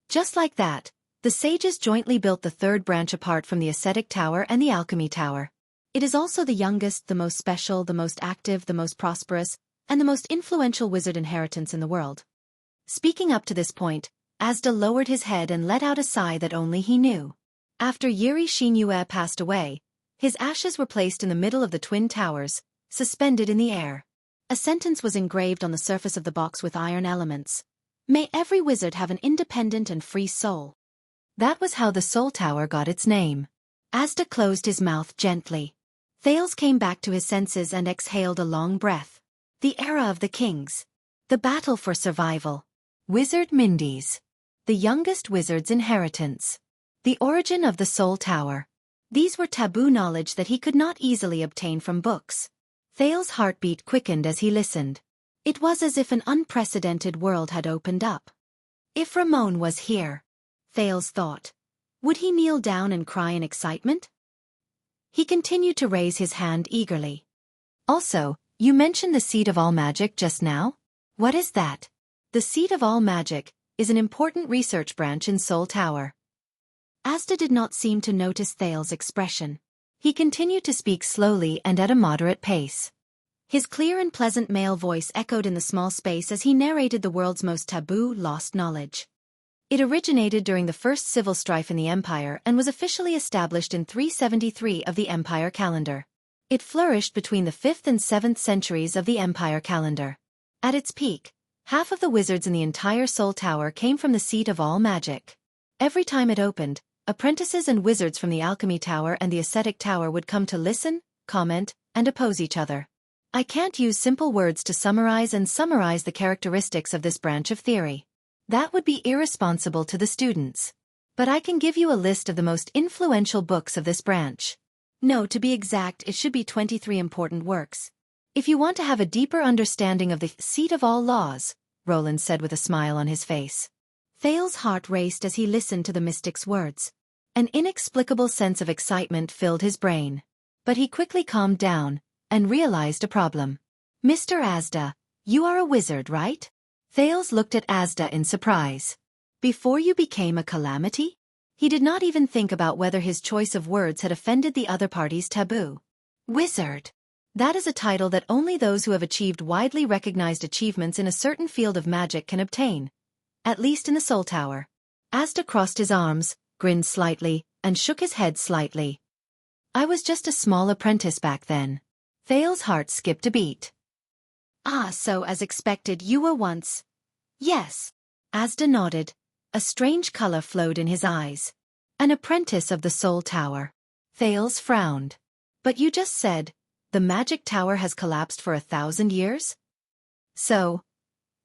Just like that, the sages jointly built the 3rd branch apart from the ascetic tower and the alchemy tower. It is also the youngest, the most special, the most active, the most prosperous, and the most influential wizard inheritance in the world. Speaking up to this point, Asda lowered his head and let out a sigh that only he knew. After Xueqi passed away, his ashes were placed in the middle of the twin towers, suspended in the air. A sentence was engraved on the surface of the box with iron elements. May every wizard have an independent and free soul. That was how the Soul Tower got its name. Asda closed his mouth gently. Thales came back to his senses and exhaled a long breath. The Era of the Kings. The battle for survival. Wizard Mindy's. The youngest wizard's inheritance. The origin of the Soul Tower. These were taboo knowledge that he could not easily obtain from books. Thales' heartbeat quickened as he listened. It was as if an unprecedented world had opened up. If Ramon was here, Thales thought, would he kneel down and cry in excitement? He continued to raise his hand eagerly. Also, you mentioned the seat of all magic just now? What is that? The seat of all magic is an important research branch in Soul Tower. Asda did not seem to notice Thales' expression. He continued to speak slowly and at a moderate pace. His clear and pleasant male voice echoed in the small space as he narrated the world's most taboo, lost knowledge. It originated during the first civil strife in the Empire and was officially established in 373 of the Empire calendar. It flourished between the 5th and 7th centuries of the Empire calendar. At its peak, half of the wizards in the entire Soul Tower came from the seat of all magic. Every time it opened, apprentices and wizards from the Alchemy Tower and the Ascetic Tower would come to listen, comment, and oppose each other. I can't use simple words to summarize the characteristics of this branch of theory. That would be irresponsible to the students. But I can give you a list of the most influential books of this branch. No, to be exact, it should be 23 important works. If you want to have a deeper understanding of the seat of all laws, Roland said with a smile on his face. Thales' heart raced as he listened to the mystic's words. An inexplicable sense of excitement filled his brain. But he quickly calmed down and realized a problem. Mr. Asda, you are a wizard, right? Thales looked at Asda in surprise. Before you became a calamity? He did not even think about whether his choice of words had offended the other party's taboo. Wizard. That is a title that only those who have achieved widely recognized achievements in a certain field of magic can obtain. At least in the Soul Tower. Asda crossed his arms, grinned slightly, and shook his head slightly. I was just a small apprentice back then. Thales' heart skipped a beat. Ah, so as expected you were once. Yes. Asda nodded. A strange color flowed in his eyes. An apprentice of the Soul Tower. Thales frowned. But you just said, the magic tower has collapsed for 1,000 years? So,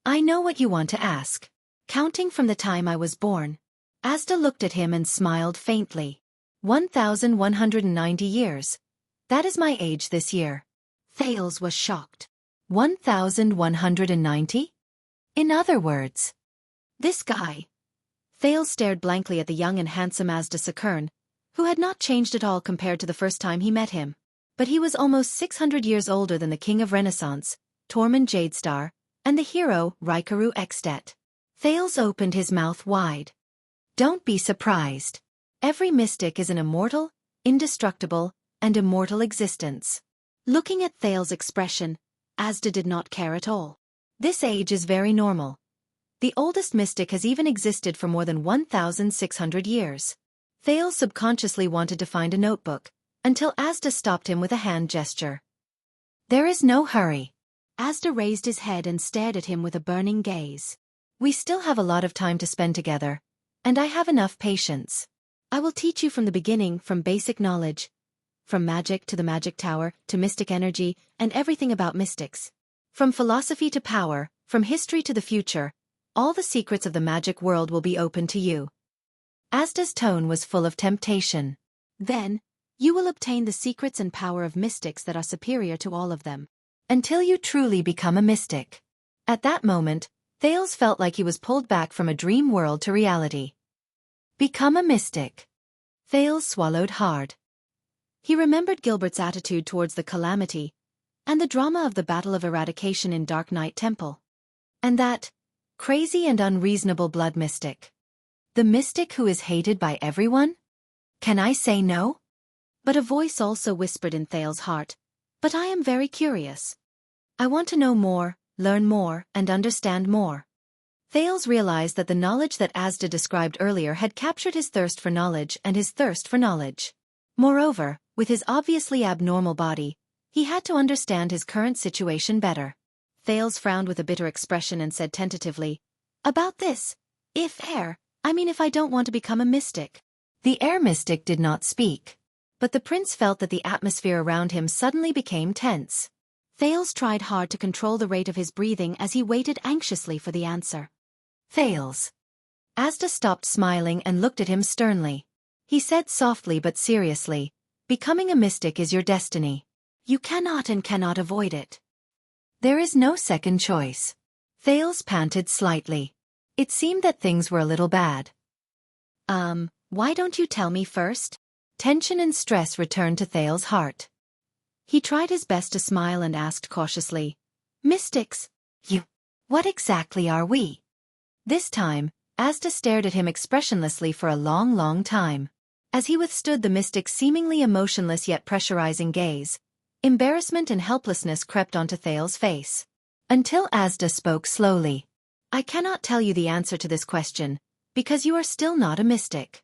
I know what you want to ask. Counting from the time I was born. Asda looked at him and smiled faintly. 1,190 years. That is my age this year. Thales was shocked. 1,190? In other words, this guy. Thales stared blankly at the young and handsome Asda Sakern, who had not changed at all compared to the first time he met him. But he was almost 600 years older than the king of Renaissance, Tormund Jadestar, and the hero, Raikaru Extet. Thales opened his mouth wide. Don't be surprised. Every mystic is an immortal, indestructible, and immortal existence. Looking at Thales' expression, Asda did not care at all. This age is very normal. The oldest mystic has even existed for more than 1,600 years. Thales subconsciously wanted to find a notebook, until Asda stopped him with a hand gesture. There is no hurry. Asda raised his head and stared at him with a burning gaze. We still have a lot of time to spend together, and I have enough patience. I will teach you from the beginning, from basic knowledge, from magic to the magic tower, to mystic energy, and everything about mystics. From philosophy to power, from history to the future, all the secrets of the magic world will be open to you. Asda's tone was full of temptation. Then, you will obtain the secrets and power of mystics that are superior to all of them. Until you truly become a mystic. At that moment, Thales felt like he was pulled back from a dream world to reality. Become a mystic. Thales swallowed hard. He remembered Gilbert's attitude towards the calamity, and the drama of the Battle of Eradication in Dark Knight Temple. And that crazy and unreasonable blood mystic. The mystic who is hated by everyone? Can I say no? But a voice also whispered in Thales' heart, but I am very curious. I want to know more, learn more, and understand more. Thales realized that the knowledge that Asda described earlier had captured his thirst for knowledge and his thirst for knowledge. Moreover, with his obviously abnormal body, he had to understand his current situation better. Thales frowned with a bitter expression and said tentatively, about this, if I don't want to become a mystic. The air mystic did not speak. But the prince felt that the atmosphere around him suddenly became tense. Thales tried hard to control the rate of his breathing as he waited anxiously for the answer. Thales. Asda stopped smiling and looked at him sternly. He said softly but seriously, becoming a mystic is your destiny. You cannot avoid it. There is no second choice. Thales panted slightly. It seemed that things were a little bad. Why don't you tell me first? Tension and stress returned to Thales' heart. He tried his best to smile and asked cautiously, mystics? What exactly are we? This time, Asda stared at him expressionlessly for a long, long time. As he withstood the mystic's seemingly emotionless yet pressurizing gaze, embarrassment and helplessness crept onto Thales' face. Until Asda spoke slowly. I cannot tell you the answer to this question, because you are still not a mystic.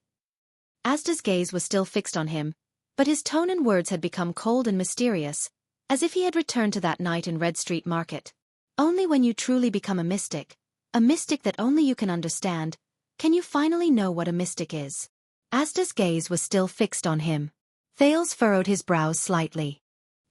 Asda's gaze was still fixed on him, but his tone and words had become cold and mysterious, as if he had returned to that night in Red Street Market. Only when you truly become a mystic that only you can understand, can you finally know what a mystic is. Asda's gaze was still fixed on him. Thales furrowed his brows slightly.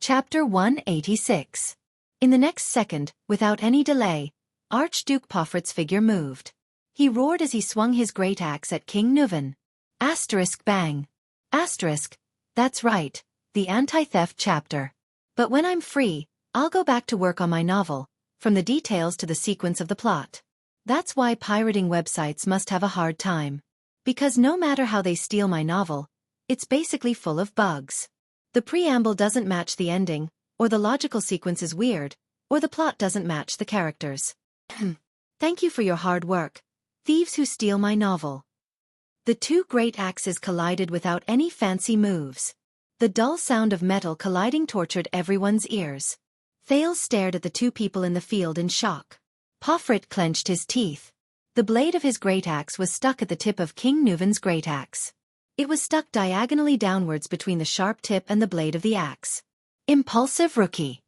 Chapter 186. In the next second, without any delay, Archduke Poffert's figure moved. He roared as he swung his great axe at King Nuvan. Asterisk bang. Asterisk, that's right, the anti-theft chapter. But when I'm free, I'll go back to work on my novel, from the details to the sequence of the plot. That's why pirating websites must have a hard time. Because no matter how they steal my novel, it's basically full of bugs. The preamble doesn't match the ending, or the logical sequence is weird, or the plot doesn't match the characters. Thank you for your hard work, thieves who steal my novel. The two great axes collided without any fancy moves. The dull sound of metal colliding tortured everyone's ears. Thales stared at the two people in the field in shock. Porphyrt clenched his teeth. The blade of his great axe was stuck at the tip of King Nuven's great axe. It was stuck diagonally downwards between the sharp tip and the blade of the axe. Impulsive rookie.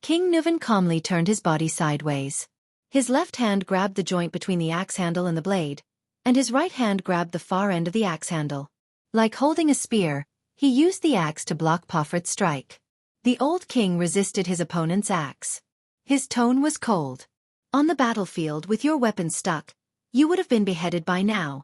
King Nuven calmly turned his body sideways. His left hand grabbed the joint between the axe handle and the blade, and his right hand grabbed the far end of the axe handle. Like holding a spear, he used the axe to block Porphyrt's strike. The old king resisted his opponent's axe. His tone was cold. On the battlefield with your weapon stuck, you would have been beheaded by now.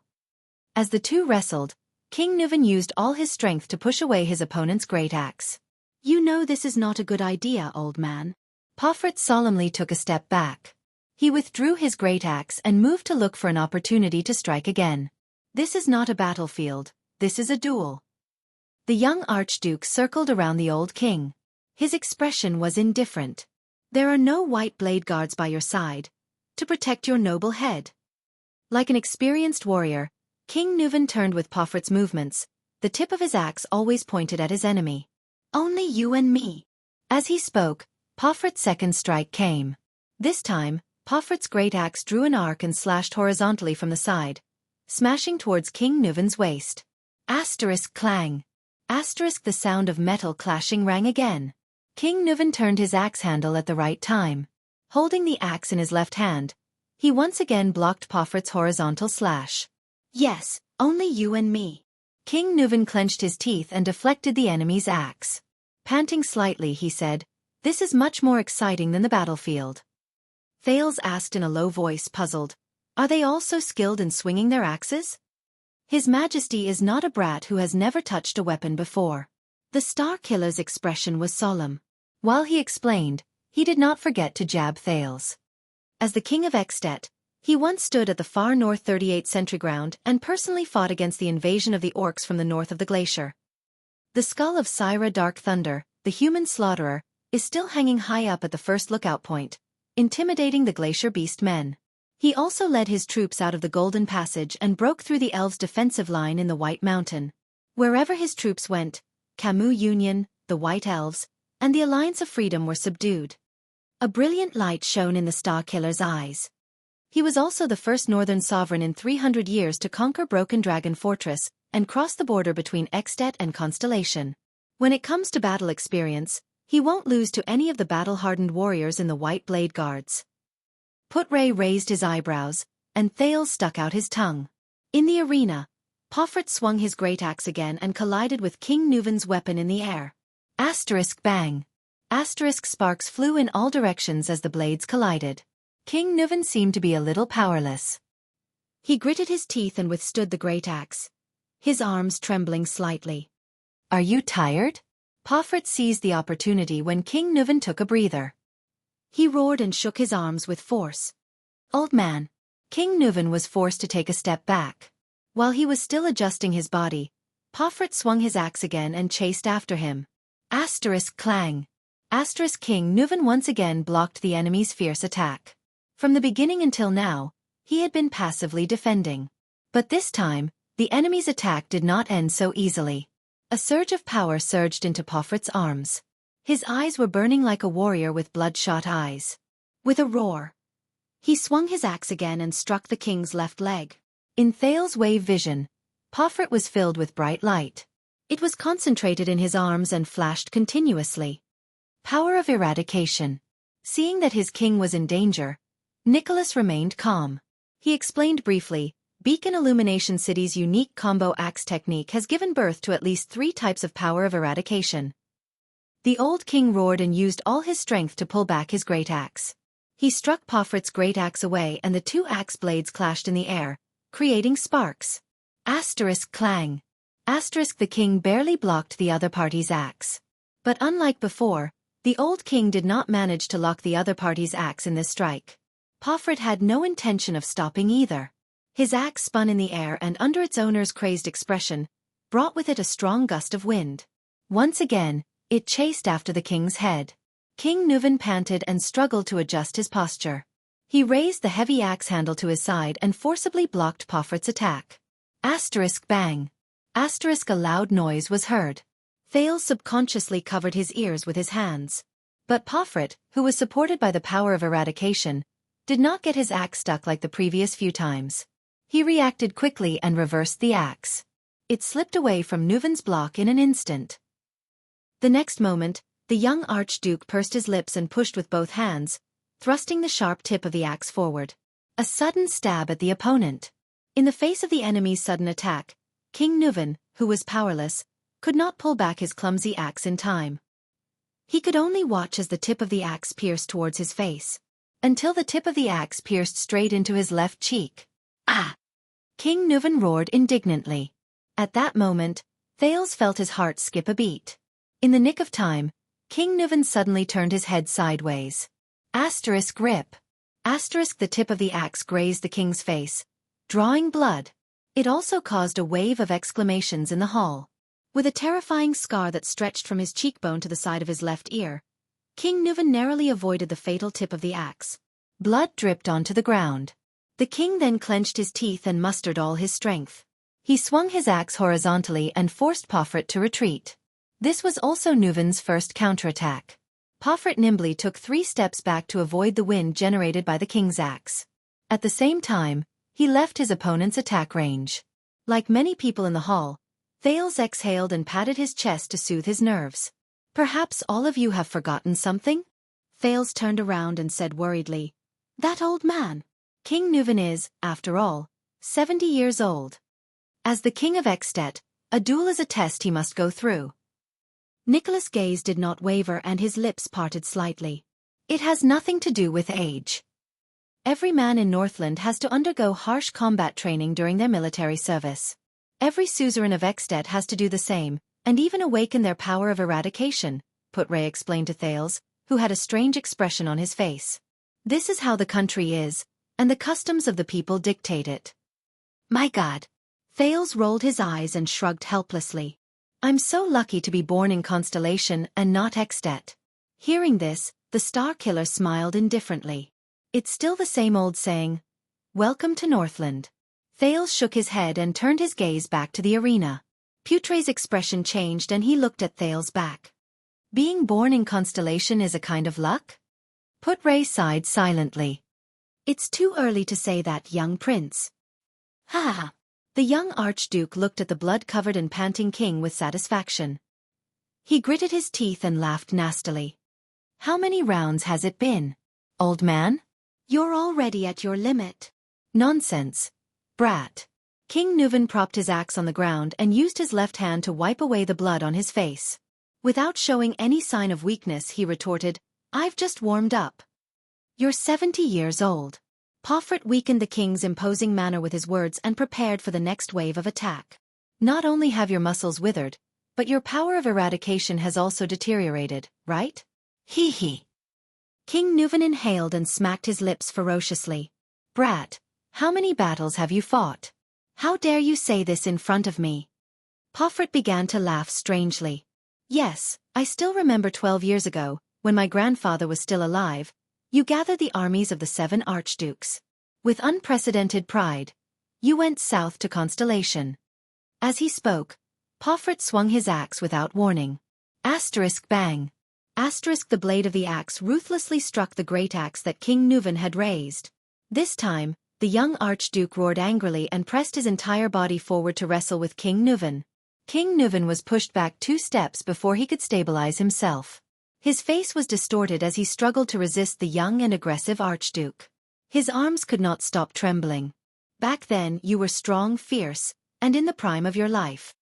As the two wrestled, King Nuven used all his strength to push away his opponent's great axe. You know this is not a good idea, old man. Porphyrt solemnly took a step back. He withdrew his great axe and moved to look for an opportunity to strike again. This is not a battlefield, this is a duel. The young archduke circled around the old king. His expression was indifferent. There are no white blade guards by your side to protect your noble head. Like an experienced warrior, King Nuven turned with Porphyrt's movements, the tip of his axe always pointed at his enemy. Only you and me. As he spoke, Porphyrt's second strike came. This time, Porphyrt's great axe drew an arc and slashed horizontally from the side, smashing towards King Nuven's waist. Asterisk clang. Asterisk the sound of metal clashing rang again. King Nuven turned his axe handle at the right time. Holding the axe in his left hand, he once again blocked Porphyrt's horizontal slash. Yes, only you and me. King Nuven clenched his teeth and deflected the enemy's axe. Panting slightly, he said, "This is much more exciting than the battlefield." Thales asked in a low voice, puzzled, "Are they all so skilled in swinging their axes?" His Majesty is not a brat who has never touched a weapon before. The Star Killer's expression was solemn. While he explained, he did not forget to jab Thales. As the King of Extet, he once stood at the far north 38th Sentry Ground and personally fought against the invasion of the orcs from the north of the glacier. The skull of Syra Dark Thunder, the human slaughterer, is still hanging high up at the first lookout point, intimidating the glacier beast men. He also led his troops out of the Golden Passage and broke through the elves' defensive line in the White Mountain. Wherever his troops went, Camus Union, the White Elves, and the Alliance of Freedom were subdued. A brilliant light shone in the Star Killer's eyes. He was also the first northern sovereign in 300 years to conquer Broken Dragon Fortress and cross the border between Extet and Constellation. When it comes to battle experience, he won't lose to any of the battle-hardened warriors in the White Blade Guards. Putray raised his eyebrows, and Thales stuck out his tongue. In the arena, Porphyrt swung his great axe again and collided with King Nuven's weapon in the air. Asterisk bang. Asterisk sparks flew in all directions as the blades collided. King Nuven seemed to be a little powerless. He gritted his teeth and withstood the great axe, his arms trembling slightly. Are you tired? Porphyrt seized the opportunity when King Nuven took a breather. He roared and shook his arms with force. Old man. King Nuven was forced to take a step back. While he was still adjusting his body, Porphyrt swung his axe again and chased after him. Asterisk clang. Asterisk King Nuven once again blocked the enemy's fierce attack. From the beginning until now, he had been passively defending. But this time, the enemy's attack did not end so easily. A surge of power surged into Porphyrt's arms. His eyes were burning like a warrior with bloodshot eyes. With a roar, he swung his axe again and struck the king's left leg. In Thales' wave vision, Porphyrt was filled with bright light. It was concentrated in his arms and flashed continuously. Power of eradication. Seeing that his king was in danger, Nicholas remained calm. He explained briefly, Beacon Illumination City's unique combo axe technique has given birth to at least 3 types of power of eradication. The old king roared and used all his strength to pull back his great axe. He struck Porphyrt's great axe away and the 2 axe blades clashed in the air, creating sparks. Asterisk clang. Asterisk the king barely blocked the other party's axe. But unlike before, the old king did not manage to lock the other party's axe in this strike. Porphyrt had no intention of stopping either. His axe spun in the air and under its owner's crazed expression, brought with it a strong gust of wind. Once again, it chased after the king's head. King Nuven panted and struggled to adjust his posture. He raised the heavy axe handle to his side and forcibly blocked Pofret's attack. Asterisk bang. Asterisk a loud noise was heard. Thales subconsciously covered his ears with his hands. But Pofret, who was supported by the power of eradication, did not get his axe stuck like the previous few times. He reacted quickly and reversed the axe. It slipped away from Nuven's block in an instant. The next moment, the young Archduke pursed his lips and pushed with both hands, thrusting the sharp tip of the axe forward. A sudden stab at the opponent. In the face of the enemy's sudden attack, King Nuven, who was powerless, could not pull back his clumsy axe in time. He could only watch as the tip of the axe pierced towards his face, until the tip of the axe pierced straight into his left cheek. Ah! King Nuven roared indignantly. At that moment, Thales felt his heart skip a beat. In the nick of time, King Nuven suddenly turned his head sideways. Asterisk rip. Asterisk the tip of the axe grazed the king's face, drawing blood. It also caused a wave of exclamations in the hall. With a terrifying scar that stretched from his cheekbone to the side of his left ear, King Nuven narrowly avoided the fatal tip of the axe. Blood dripped onto the ground. The king then clenched his teeth and mustered all his strength. He swung his axe horizontally and forced Pofret to retreat. This was also Nuven's first counterattack. Pofret nimbly took 3 steps back to avoid the wind generated by the king's axe. At the same time, he left his opponent's attack range. Like many people in the hall, Thales exhaled and patted his chest to soothe his nerves. Perhaps all of you have forgotten something? Thales turned around and said worriedly, "That old man. King Nuven is, after all, 70 years old. As the king of Extet, a duel is a test he must go through." Nicholas' gaze did not waver and his lips parted slightly. "It has nothing to do with age. Every man in Northland has to undergo harsh combat training during their military service. Every suzerain of Extet has to do the same, and even awaken their power of eradication," Putray explained to Thales, who had a strange expression on his face. "This is how the country is, and the customs of the people dictate it." "My God." Thales rolled his eyes and shrugged helplessly. "I'm so lucky to be born in Constellation and not Extet." Hearing this, the Star Killer smiled indifferently. "It's still the same old saying, 'Welcome to Northland.'" Thales shook his head and turned his gaze back to the arena. Putray's expression changed and he looked at Thales' back. "Being born in Constellation is a kind of luck?" Putray sighed silently. "It's too early to say that, young prince." "Ha ha." The young Archduke looked at the blood-covered and panting king with satisfaction. He gritted his teeth and laughed nastily. "How many rounds has it been, old man? You're already at your limit." "Nonsense, brat." King Nuven propped his axe on the ground and used his left hand to wipe away the blood on his face. Without showing any sign of weakness, he retorted, "I've just warmed up." "You're 70 years old." Pofret weakened the king's imposing manner with his words and prepared for the next wave of attack. "Not only have your muscles withered, but your power of eradication has also deteriorated, right? Hee hee." King Nuven inhaled and smacked his lips ferociously. "Brat, how many battles have you fought? How dare you say this in front of me?" Pofret began to laugh strangely. "Yes, I still remember 12 years ago, when my grandfather was still alive, you gathered the armies of the 7 archdukes. With unprecedented pride, you went south to Constellation." As he spoke, Pofret swung his axe without warning. Asterisk bang. Asterisk the blade of the axe ruthlessly struck the great axe that King Nuven had raised. This time, the young Archduke roared angrily and pressed his entire body forward to wrestle with King Nuven. King Nuven was pushed back 2 steps before he could stabilize himself. His face was distorted as he struggled to resist the young and aggressive Archduke. His arms could not stop trembling. "Back then you were strong, fierce, and in the prime of your life."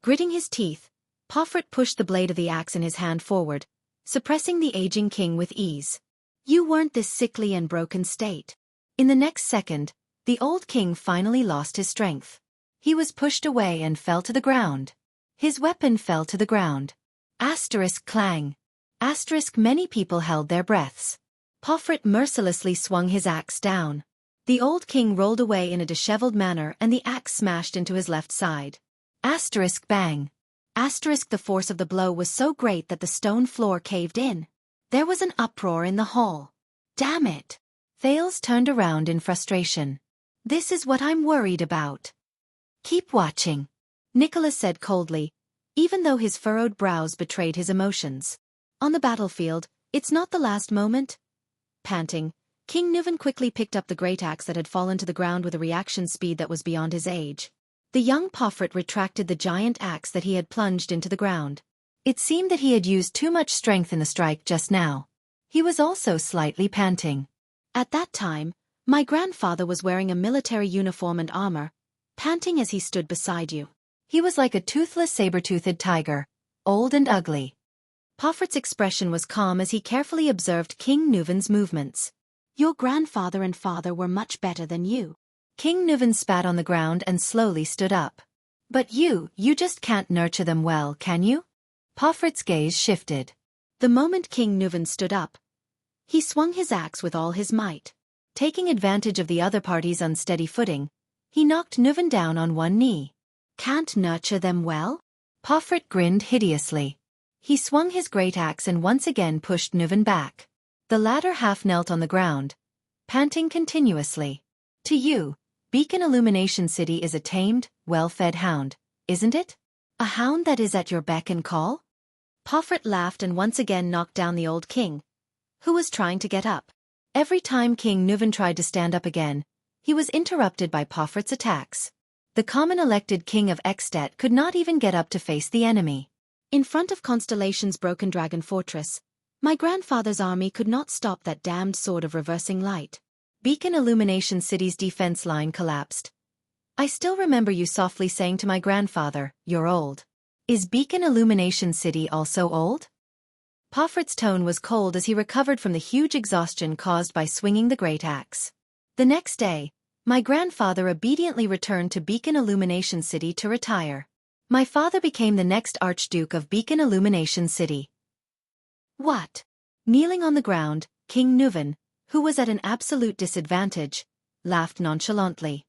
Gritting his teeth, Pofret pushed the blade of the axe in his hand forward, suppressing the aging king with ease. "You weren't this sickly and broken state." In the next second, the old king finally lost his strength. He was pushed away and fell to the ground. His weapon fell to the ground. Asterisk clang. Asterisk many people held their breaths. Pofret mercilessly swung his axe down. The old king rolled away in a disheveled manner and the axe smashed into his left side. Asterisk bang. Asterisk the force of the blow was so great that the stone floor caved in. There was an uproar in the hall. "Damn it!" Thales turned around in frustration. This is what I'm worried about. Keep watching, Nicholas said coldly, even though his furrowed brows betrayed his emotions. On the battlefield, it's not the last moment. Panting, King Nuvan quickly picked up the great axe that had fallen to the ground with a reaction speed that was beyond his age. The young Pofrit retracted the giant axe that he had plunged into the ground. It seemed that he had used too much strength in the strike just now. He was also slightly panting. At that time, my grandfather was wearing a military uniform and armor, panting as he stood beside you. He was like a toothless saber-toothed tiger, old and ugly. Pofrit's expression was calm as he carefully observed King Nuvan's movements. Your grandfather and father were much better than you. King Nuvan spat on the ground and slowly stood up. But you just can't nurture them well, can you? Pofrit's gaze shifted. The moment King Nuvan stood up, he swung his axe with all his might. Taking advantage of the other party's unsteady footing, he knocked Nuvan down on one knee. Can't nurture them well? Pofrit grinned hideously. He swung his great axe and once again pushed Nuvan back. The latter half knelt on the ground, panting continuously. To you, Beacon Illumination City is a tamed, well-fed hound, isn't it? A hound that is at your beck and call? Pofrit laughed and once again knocked down the old king, who was trying to get up. Every time King Nuvan tried to stand up again, he was interrupted by Pofrit's attacks. The common elected king of Extet could not even get up to face the enemy. In front of Constellation's broken dragon fortress, my grandfather's army could not stop that damned sword of reversing light. Beacon Illumination City's defense line collapsed. I still remember you softly saying to my grandfather, "You're old." Is Beacon Illumination City also old? Pofrit's tone was cold as he recovered from the huge exhaustion caused by swinging the great axe. The next day, my grandfather obediently returned to Beacon Illumination City to retire. My father became the next Archduke of Beacon Illumination City. What? Kneeling on the ground, King Nuvan, who was at an absolute disadvantage, laughed nonchalantly.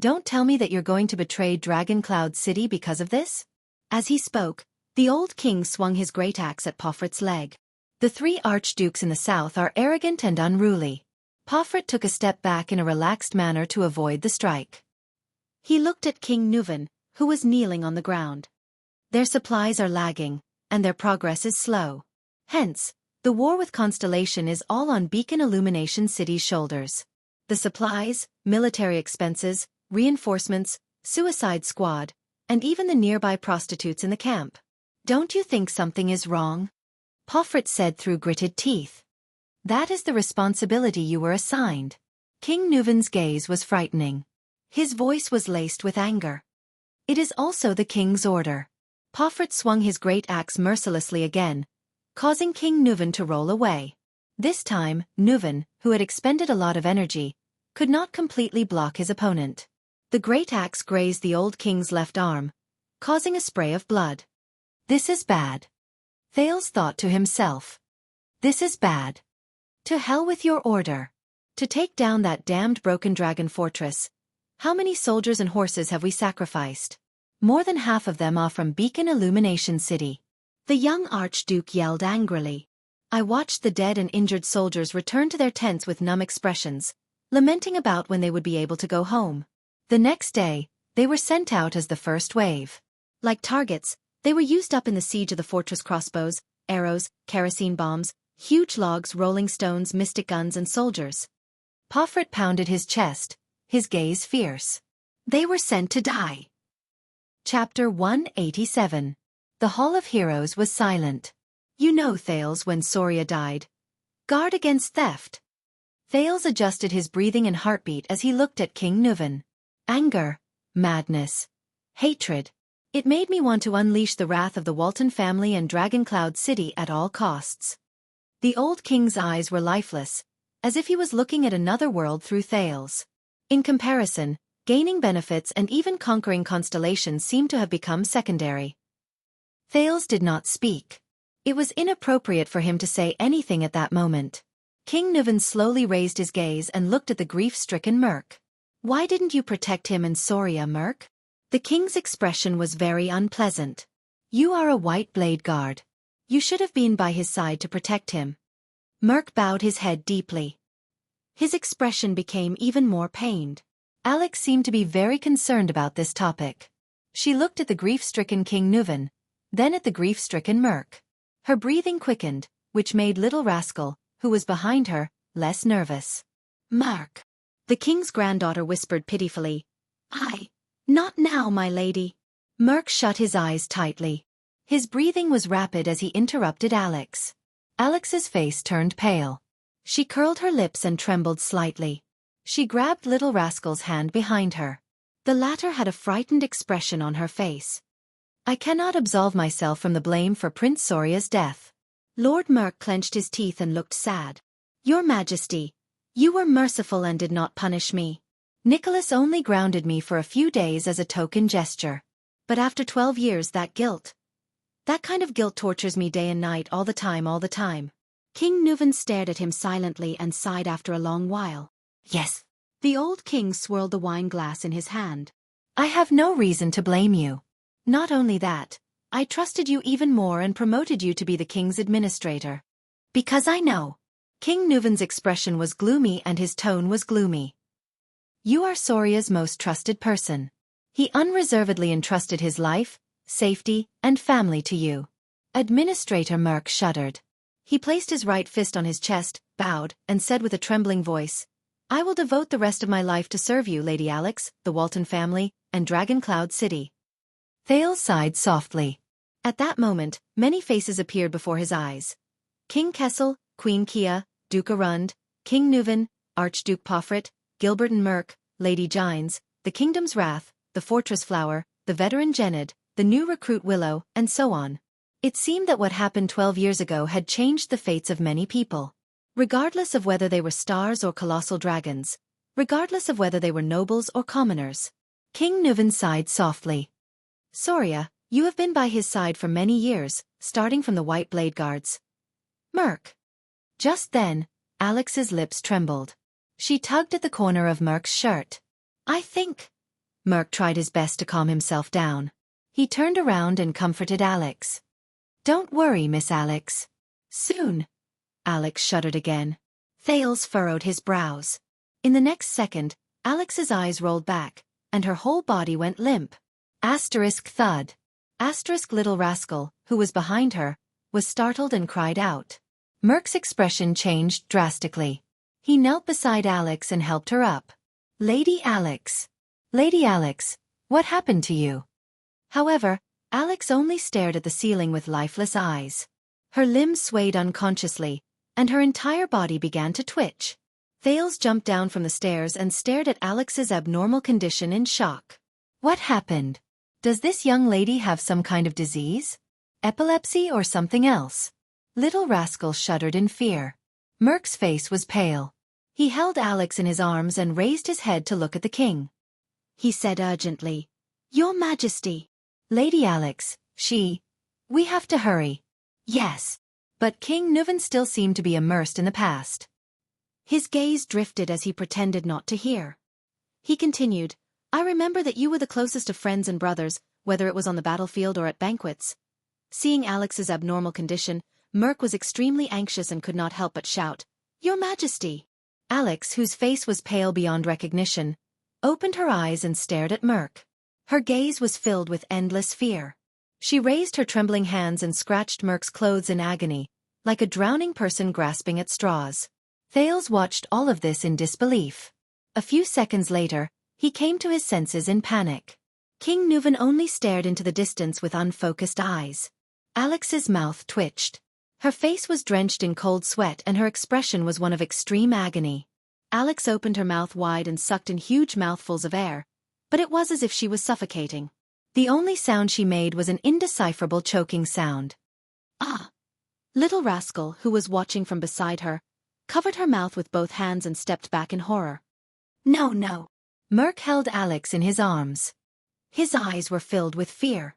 Don't tell me that you're going to betray Dragon Cloud City because of this? As he spoke, the old king swung his great axe at Pofrit's leg. The three archdukes in the south are arrogant and unruly. Pofrit took a step back in a relaxed manner to avoid the strike. He looked at King Nuvan, who was kneeling on the ground. Their supplies are lagging, and their progress is slow. Hence, the war with Constellation is all on Beacon Illumination City's shoulders. The supplies, military expenses, reinforcements, suicide squad, and even the nearby prostitutes in the camp. Don't you think something is wrong? Pofrit said through gritted teeth. That is the responsibility you were assigned. King Nuvan's gaze was frightening. His voice was laced with anger. It is also the king's order. Pofrit swung his great axe mercilessly again, causing King Nuvan to roll away. This time, Nuvan, who had expended a lot of energy, could not completely block his opponent. The great axe grazed the old king's left arm, causing a spray of blood. This is bad. Thales thought to himself. This is bad. To hell with your order. To take down that damned broken dragon fortress. How many soldiers and horses have we sacrificed? More than half of them are from Beacon Illumination City. The young Archduke yelled angrily. I watched the dead and injured soldiers return to their tents with numb expressions, lamenting about when they would be able to go home. The next day, they were sent out as the first wave. Like targets, they were used up in the siege of the fortress: crossbows, arrows, kerosene bombs, huge logs, rolling stones, mystic guns, and soldiers. Pofrit pounded his chest, his gaze fierce. They were sent to die. Chapter 187. The Hall of Heroes was silent. You know, Thales, when Soria died. Guard against theft. Thales adjusted his breathing and heartbeat as he looked at King Nuvan. Anger, madness, hatred. It made me want to unleash the wrath of the Walton family and Dragoncloud City at all costs. The old king's eyes were lifeless, as if he was looking at another world through Thales. In comparison, gaining benefits and even conquering Constellation seemed to have become secondary. Thales did not speak. It was inappropriate for him to say anything at that moment. King Nuvan slowly raised his gaze and looked at the grief-stricken Merc. Why didn't you protect him and Soria, Merc? The king's expression was very unpleasant. You are a white blade guard. You should have been by his side to protect him. Merc bowed his head deeply. His expression became even more pained. Alex seemed to be very concerned about this topic. She looked at the grief-stricken King Nuven, then at the grief-stricken Merc. Her breathing quickened, which made little rascal, who was behind her, less nervous. "Merc," the king's granddaughter whispered pitifully. "Not now, my lady." Merc shut his eyes tightly. His breathing was rapid as he interrupted Alex. Alex's face turned pale. She curled her lips and trembled slightly. She grabbed little rascal's hand behind her. The latter had a frightened expression on her face. "I cannot absolve myself from the blame for Prince Soria's death." Lord Merc clenched his teeth and looked sad. "Your Majesty, you were merciful and did not punish me. Nicholas only grounded me for a few days as a token gesture. But after 12 years that kind of guilt tortures me day and night all the time. King Nuven stared at him silently and sighed after a long while. "Yes." The old king swirled the wine glass in his hand. "I have no reason to blame you. Not only that, I trusted you even more and promoted you to be the king's administrator. Because I know." King Nuven's expression was gloomy and his tone was gloomy. "You are Soria's most trusted person. He unreservedly entrusted his life, safety, and family to you." Administrator Merc shuddered. He placed his right fist on his chest, bowed, and said with a trembling voice, "I will devote the rest of my life to serve you, Lady Alex, the Walton family, and Dragon Cloud City." Thales sighed softly. At that moment, many faces appeared before his eyes. King Kessel, Queen Kia, Duke Arund, King Nuven, Archduke Pofrit, Gilbert and Merc, Lady Gines, the Kingdom's Wrath, the Fortress Flower, the veteran Gened, the new recruit Willow, and so on. It seemed that what happened 12 years ago had changed the fates of many people. Regardless of whether they were stars or colossal dragons, regardless of whether they were nobles or commoners. King Nuven sighed softly. "Soria, you have been by his side for many years, starting from the White Blade Guards." "Merc." Just then, Alex's lips trembled. She tugged at the corner of Merc's shirt. "I think." Merc tried his best to calm himself down. He turned around and comforted Alex. "Don't worry, Miss Alex. Soon." Alex shuddered again. Thales furrowed his brows. In the next second, Alex's eyes rolled back, and her whole body went limp. Asterisk thud. Asterisk little rascal, who was behind her, was startled and cried out. Merc's expression changed drastically. He knelt beside Alex and helped her up. "Lady Alex. Lady Alex, what happened to you?" However, Alex only stared at the ceiling with lifeless eyes. Her limbs swayed unconsciously, and her entire body began to twitch. Thales jumped down from the stairs and stared at Alex's abnormal condition in shock. "What happened? Does this young lady have some kind of disease? Epilepsy or something else?" Little rascal shuddered in fear. Merc's face was pale. He held Alex in his arms and raised his head to look at the king. He said urgently, "Your Majesty." "Lady Alex, we have to hurry." "Yes." But King Nuven still seemed to be immersed in the past. His gaze drifted as he pretended not to hear. He continued, "I remember that you were the closest of friends and brothers, whether it was on the battlefield or at banquets." Seeing Alex's abnormal condition, Merc was extremely anxious and could not help but shout, "Your Majesty!" Alex, whose face was pale beyond recognition, opened her eyes and stared at Merc. Her gaze was filled with endless fear. She raised her trembling hands and scratched Merc's clothes in agony, like a drowning person grasping at straws. Thales watched all of this in disbelief. A few seconds later, he came to his senses in panic. King Nuven only stared into the distance with unfocused eyes. Alex's mouth twitched. Her face was drenched in cold sweat and her expression was one of extreme agony. Alex opened her mouth wide and sucked in huge mouthfuls of air, but it was as if she was suffocating. The only sound she made was an indecipherable choking sound. "Ah!" Little rascal, who was watching from beside her, covered her mouth with both hands and stepped back in horror. "No, no." Merc held Alex in his arms. His eyes were filled with fear.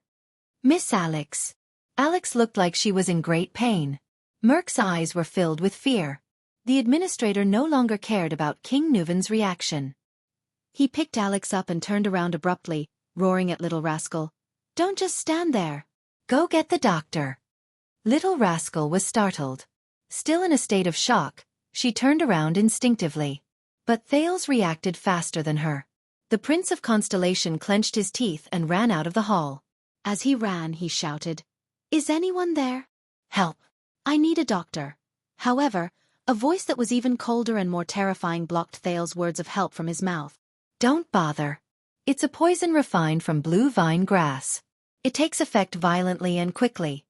"Miss Alex." Alex looked like she was in great pain. Merc's eyes were filled with fear. The administrator no longer cared about King Nuven's reaction. He picked Alex up and turned around abruptly, roaring at Little Rascal, "Don't just stand there. Go get the doctor." Little Rascal was startled. Still in a state of shock, she turned around instinctively. But Thales reacted faster than her. The Prince of Constellation clenched his teeth and ran out of the hall. As he ran, he shouted, "Is anyone there? Help! I need a doctor." However, a voice that was even colder and more terrifying blocked Thales' words of help from his mouth. "Don't bother. It's a poison refined from blue vine grass. It takes effect violently and quickly.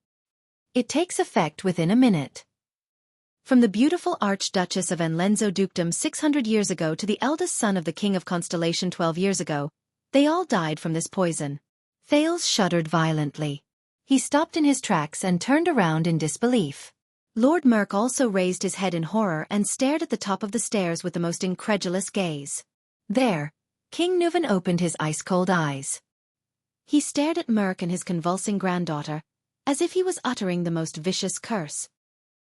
It takes effect within a minute." From the beautiful Archduchess of Enlenzo Dukedom 600 years ago to the eldest son of the King of Constellation 12 years ago, they all died from this poison. Thales shuddered violently. He stopped in his tracks and turned around in disbelief. Lord Merk also raised his head in horror and stared at the top of the stairs with the most incredulous gaze. There, King Nuvan opened his ice-cold eyes. He stared at Merk and his convulsing granddaughter, as if he was uttering the most vicious curse.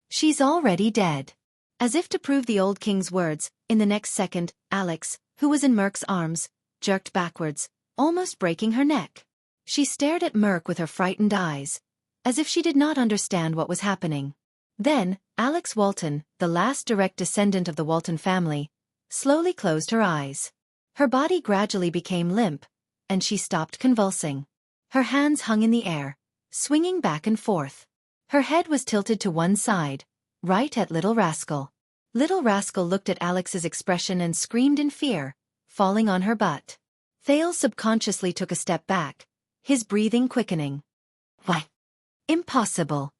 "She's already dead." As if to prove the old king's words, in the next second, Alex, who was in Merk's arms, jerked backwards, almost breaking her neck. She stared at Merk with her frightened eyes, as if she did not understand what was happening. Then, Alex Walton, the last direct descendant of the Walton family, slowly closed her eyes. Her body gradually became limp, and she stopped convulsing. Her hands hung in the air, swinging back and forth. Her head was tilted to one side, right at Little Rascal. Little Rascal looked at Alex's expression and screamed in fear, falling on her butt. Thales subconsciously took a step back, his breathing quickening. "What? Impossible.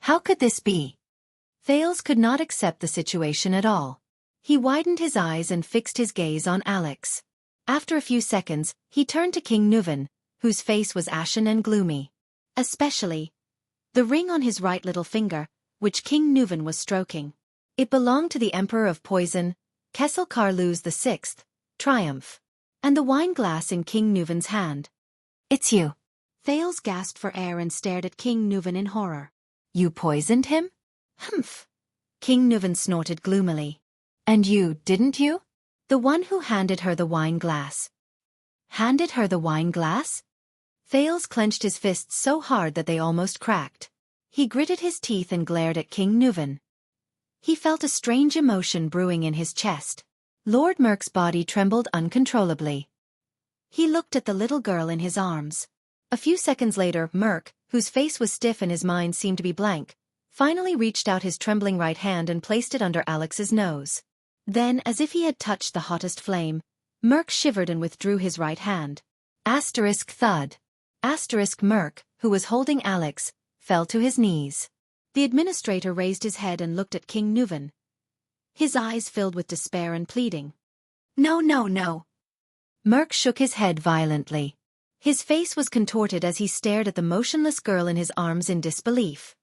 How could this be?" Thales could not accept the situation at all. He widened his eyes and fixed his gaze on Alex. After a few seconds, he turned to King Nuvan, whose face was ashen and gloomy. Especially the ring on his right little finger, which King Nuvan was stroking. It belonged to the Emperor of Poison, Kessel Carluz VI, Triumph. And the wine glass in King Nuvan's hand. "It's you." Thales gasped for air and stared at King Nuvan in horror. "You poisoned him?" "Humph." King Nuvan snorted gloomily. "And you, didn't you?" The one who handed her the wine glass. Handed her the wine glass? Thales clenched his fists so hard that they almost cracked. He gritted his teeth and glared at King Nuvan. He felt a strange emotion brewing in his chest. Lord Merk's body trembled uncontrollably. He looked at the little girl in his arms. A few seconds later, Merk, whose face was stiff and his mind seemed to be blank, finally reached out his trembling right hand and placed it under Alex's nose. Then, as if he had touched the hottest flame, Merk shivered and withdrew his right hand. Asterisk thud. Asterisk Merk, who was holding Alex, fell to his knees. The administrator raised his head and looked at King Nuvan. His eyes filled with despair and pleading. "No, no, no." Merk shook his head violently. His face was contorted as he stared at the motionless girl in his arms in disbelief.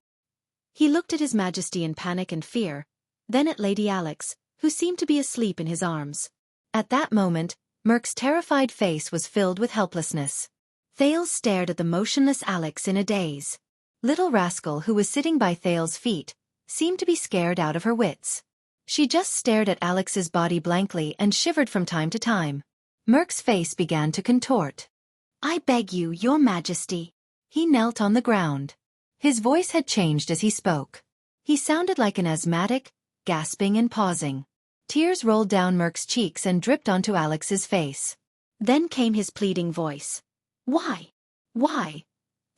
He looked at His Majesty in panic and fear, then at Lady Alex, who seemed to be asleep in his arms. At that moment, Merk's terrified face was filled with helplessness. Thales stared at the motionless Alex in a daze. Little Rascal, who was sitting by Thales' feet, seemed to be scared out of her wits. She just stared at Alex's body blankly and shivered from time to time. Merk's face began to contort. "I beg you, Your Majesty." He knelt on the ground. His voice had changed as he spoke. He sounded like an asthmatic, gasping and pausing. Tears rolled down Merk's cheeks and dripped onto Alex's face. Then came his pleading voice. "Why? Why?"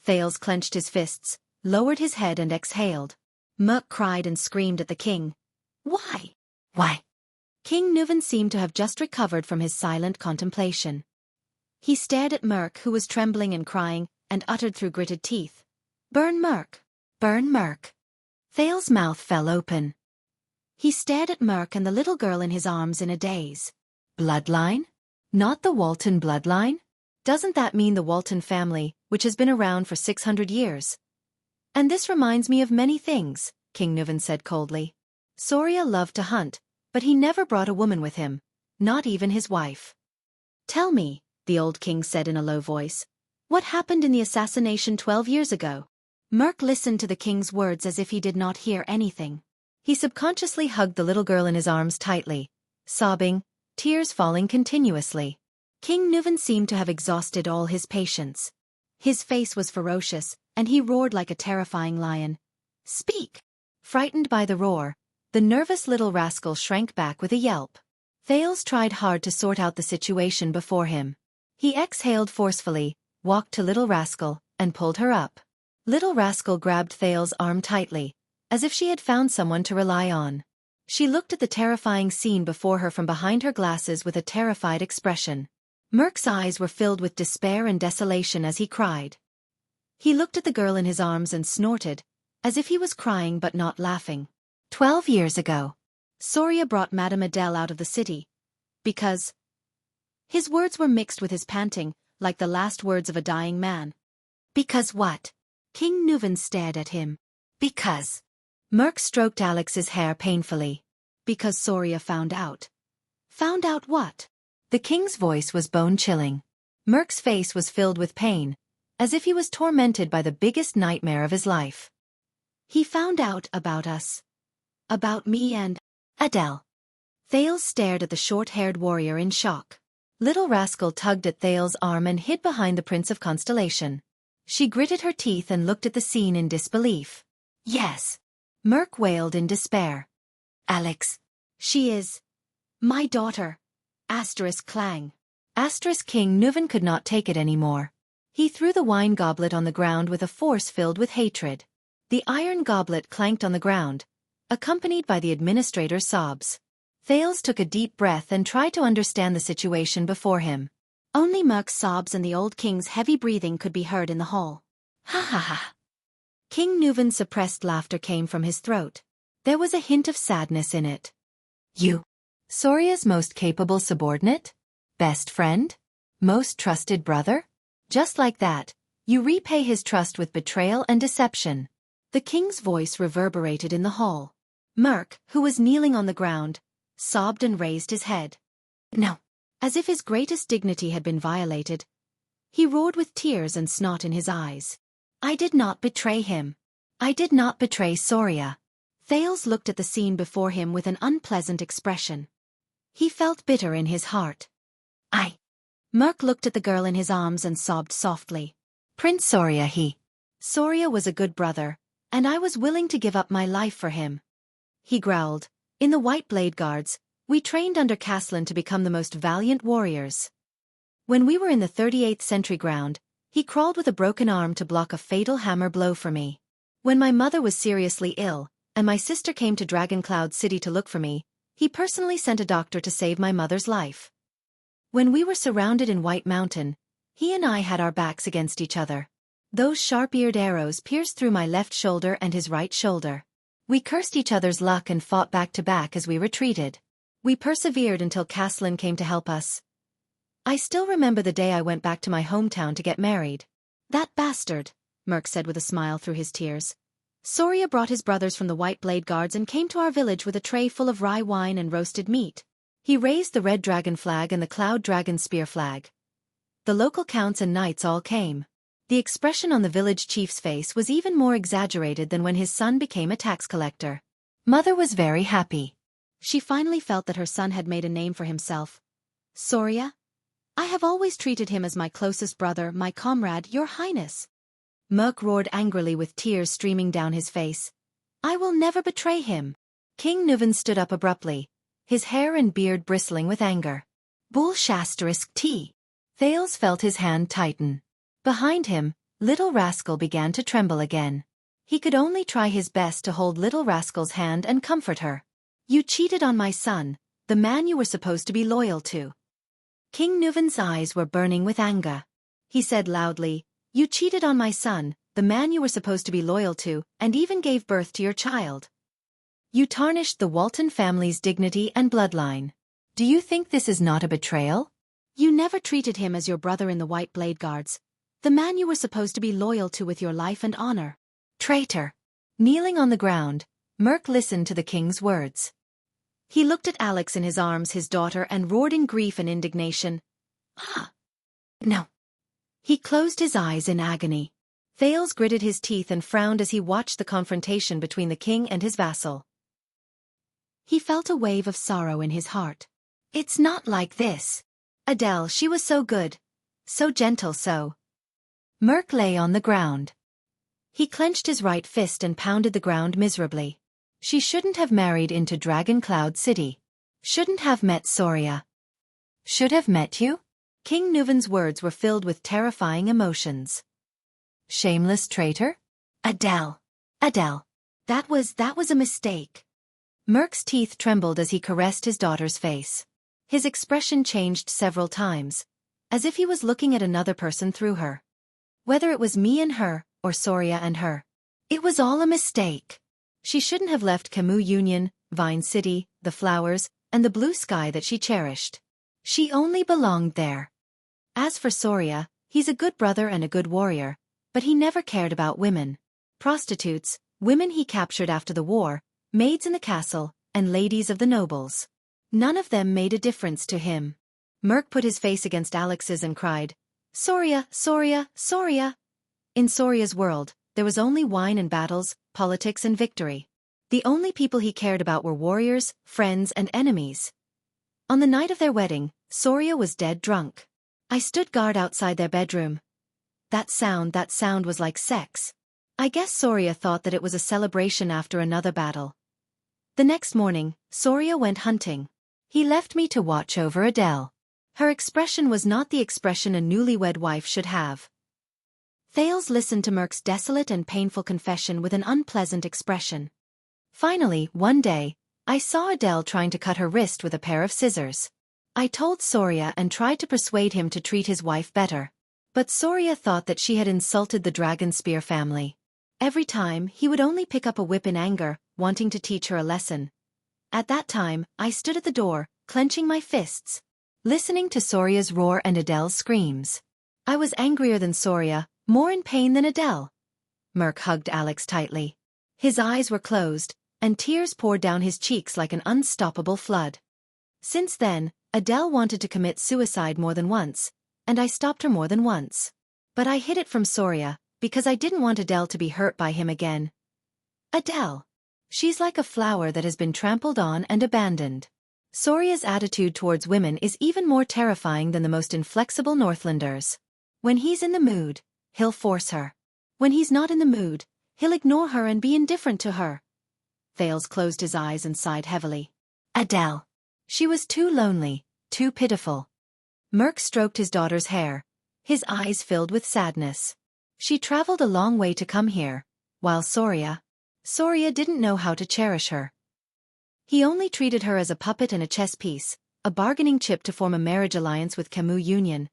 Thales clenched his fists, lowered his head and exhaled. Merk cried and screamed at the king. "Why? Why?" King Nuvan seemed to have just recovered from his silent contemplation. He stared at Merk, who was trembling and crying, and uttered through gritted teeth, "Burn Merk! Burn Merk!" Thales' mouth fell open. He stared at Merk and the little girl in his arms in a daze. Bloodline? Not the Walton bloodline? Doesn't that mean the Walton family, which has been around for 600 years? "And this reminds me of many things," King Nuvan said coldly. "Soria loved to hunt, but he never brought a woman with him, not even his wife." "Tell me," the old king said in a low voice, "what happened in the assassination 12 years ago?" Merk listened to the king's words as if he did not hear anything. He subconsciously hugged the little girl in his arms tightly, sobbing, tears falling continuously. King Nuvan seemed to have exhausted all his patience. His face was ferocious, and he roared like a terrifying lion. "Speak!" Frightened by the roar, the nervous little rascal shrank back with a yelp. Thales tried hard to sort out the situation before him. He exhaled forcefully, walked to Little Rascal, and pulled her up. Little Rascal grabbed Thales' arm tightly, as if she had found someone to rely on. She looked at the terrifying scene before her from behind her glasses with a terrified expression. Merc's eyes were filled with despair and desolation as he cried. He looked at the girl in his arms and snorted, as if he was crying but not laughing. 12 years ago, Soria brought Madame Adele out of the city. Because... His words were mixed with his panting, like the last words of a dying man. Because what? King Nuven stared at him. Because... Merc stroked Alex's hair painfully. Because Soria found out. Found out what? The king's voice was bone-chilling. Merc's face was filled with pain, as if he was tormented by the biggest nightmare of his life. He found out about us. About me and Adele. Thales stared at the short-haired warrior in shock. Little Rascal tugged at Thales' arm and hid behind the Prince of Constellation. She gritted her teeth and looked at the scene in disbelief. Yes. Merc wailed in despair. Alex. She is... my daughter. Asterisk clang. Asterisk King Nuven could not take it anymore. He threw the wine goblet on the ground with a force filled with hatred. The iron goblet clanked on the ground, accompanied by the administrator's sobs. Thales took a deep breath and tried to understand the situation before him. Only Merc's sobs and the old king's heavy breathing could be heard in the hall. Ha ha ha. King Nuven's suppressed laughter came from his throat. There was a hint of sadness in it. You. Soria's most capable subordinate? Best friend? Most trusted brother? Just like that, you repay his trust with betrayal and deception. The king's voice reverberated in the hall. Merc, who was kneeling on the ground, sobbed and raised his head. No. As if his greatest dignity had been violated. He roared with tears and snot in his eyes. I did not betray him. I did not betray Soria. Thales looked at the scene before him with an unpleasant expression. He felt bitter in his heart. Merc looked at the girl in his arms and sobbed softly. Prince Soria Soria was a good brother, and I was willing to give up my life for him. He growled. In the White Blade Guards, we trained under Caslin to become the most valiant warriors. When we were in the 38th Sentry Ground, he crawled with a broken arm to block a fatal hammer blow for me. When my mother was seriously ill, and my sister came to Dragoncloud City to look for me, he personally sent a doctor to save my mother's life. When we were surrounded in White Mountain, he and I had our backs against each other. Those sharp-eared arrows pierced through my left shoulder and his right shoulder. We cursed each other's luck and fought back to back as we retreated. We persevered until Caslin came to help us. I still remember the day I went back to my hometown to get married. That bastard, Merc said with a smile through his tears. Soria brought his brothers from the White Blade Guards and came to our village with a tray full of rye wine and roasted meat. He raised the red dragon flag and the cloud dragon spear flag. The local counts and knights all came. The expression on the village chief's face was even more exaggerated than when his son became a tax collector. Mother was very happy. She finally felt that her son had made a name for himself. Soria? I have always treated him as my closest brother, my comrade, your highness. Merc roared angrily with tears streaming down his face. I will never betray him. King Nuven stood up abruptly, his hair and beard bristling with anger. Bull**T. Thales felt his hand tighten. Behind him, Little Rascal began to tremble again. He could only try his best to hold Little Rascal's hand and comfort her. You cheated on my son, the man you were supposed to be loyal to. King Nuven's eyes were burning with anger. He said loudly, You cheated on my son, the man you were supposed to be loyal to, and even gave birth to your child. You tarnished the Walton family's dignity and bloodline. Do you think this is not a betrayal? You never treated him as your brother in the White Blade Guards, the man you were supposed to be loyal to with your life and honor. Traitor. Kneeling on the ground, Merc listened to the king's words. He looked at Alex in his arms, his daughter, and roared in grief and indignation. No. He closed his eyes in agony. Thales gritted his teeth and frowned as he watched the confrontation between the king and his vassal. He felt a wave of sorrow in his heart. It's not like this. Adele, she was so good. So gentle, so. Merc lay on the ground. He clenched his right fist and pounded the ground miserably. She shouldn't have married into Dragoncloud City. Shouldn't have met Soria. Should have met you? King Nuvan's words were filled with terrifying emotions. Shameless traitor? Adele. Adele. That was a mistake. Merc's teeth trembled as he caressed his daughter's face. His expression changed several times, as if he was looking at another person through her. Whether it was me and her, or Soria and her. It was all a mistake. She shouldn't have left Camus Union, Vine City, the flowers, and the blue sky that she cherished. She only belonged there. As for Soria, he's a good brother and a good warrior, but he never cared about women. Prostitutes, women he captured after the war, maids in the castle, and ladies of the nobles. None of them made a difference to him. Merc put his face against Alex's and cried, Soria, Soria, Soria. In Soria's world, there was only wine and battles, politics and victory. The only people he cared about were warriors, friends and enemies. On the night of their wedding, Soria was dead drunk. I stood guard outside their bedroom. That sound was like sex. I guess Soria thought that it was a celebration after another battle. The next morning, Soria went hunting. He left me to watch over Adele. Her expression was not the expression a newlywed wife should have. Thales listened to Merc's desolate and painful confession with an unpleasant expression. Finally, one day, I saw Adele trying to cut her wrist with a pair of scissors. I told Soria and tried to persuade him to treat his wife better. But Soria thought that she had insulted the Dragon Spear family. Every time, he would only pick up a whip in anger, wanting to teach her a lesson. At that time, I stood at the door, clenching my fists, listening to Soria's roar and Adele's screams. I was angrier than Soria, more in pain than Adele. Merc hugged Alex tightly. His eyes were closed, and tears poured down his cheeks like an unstoppable flood. Since then, Adele wanted to commit suicide more than once, and I stopped her more than once. But I hid it from Soria, because I didn't want Adele to be hurt by him again. Adele. She's like a flower that has been trampled on and abandoned. Soria's attitude towards women is even more terrifying than the most inflexible Northlanders. When he's in the mood, he'll force her. When he's not in the mood, he'll ignore her and be indifferent to her. Thales closed his eyes and sighed heavily. Adele. She was too lonely, too pitiful. Merc stroked his daughter's hair, his eyes filled with sadness. She traveled a long way to come here, while Soria didn't know how to cherish her. He only treated her as a puppet and a chess piece, a bargaining chip to form a marriage alliance with Camus Union.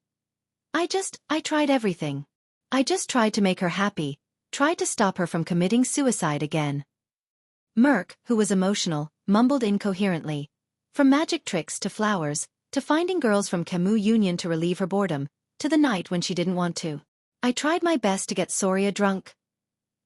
I tried everything. I just tried to make her happy, tried to stop her from committing suicide again. Merc, who was emotional, mumbled incoherently. From magic tricks to flowers, to finding girls from Camus Union to relieve her boredom, to the night when she didn't want to. I tried my best to get Soria drunk.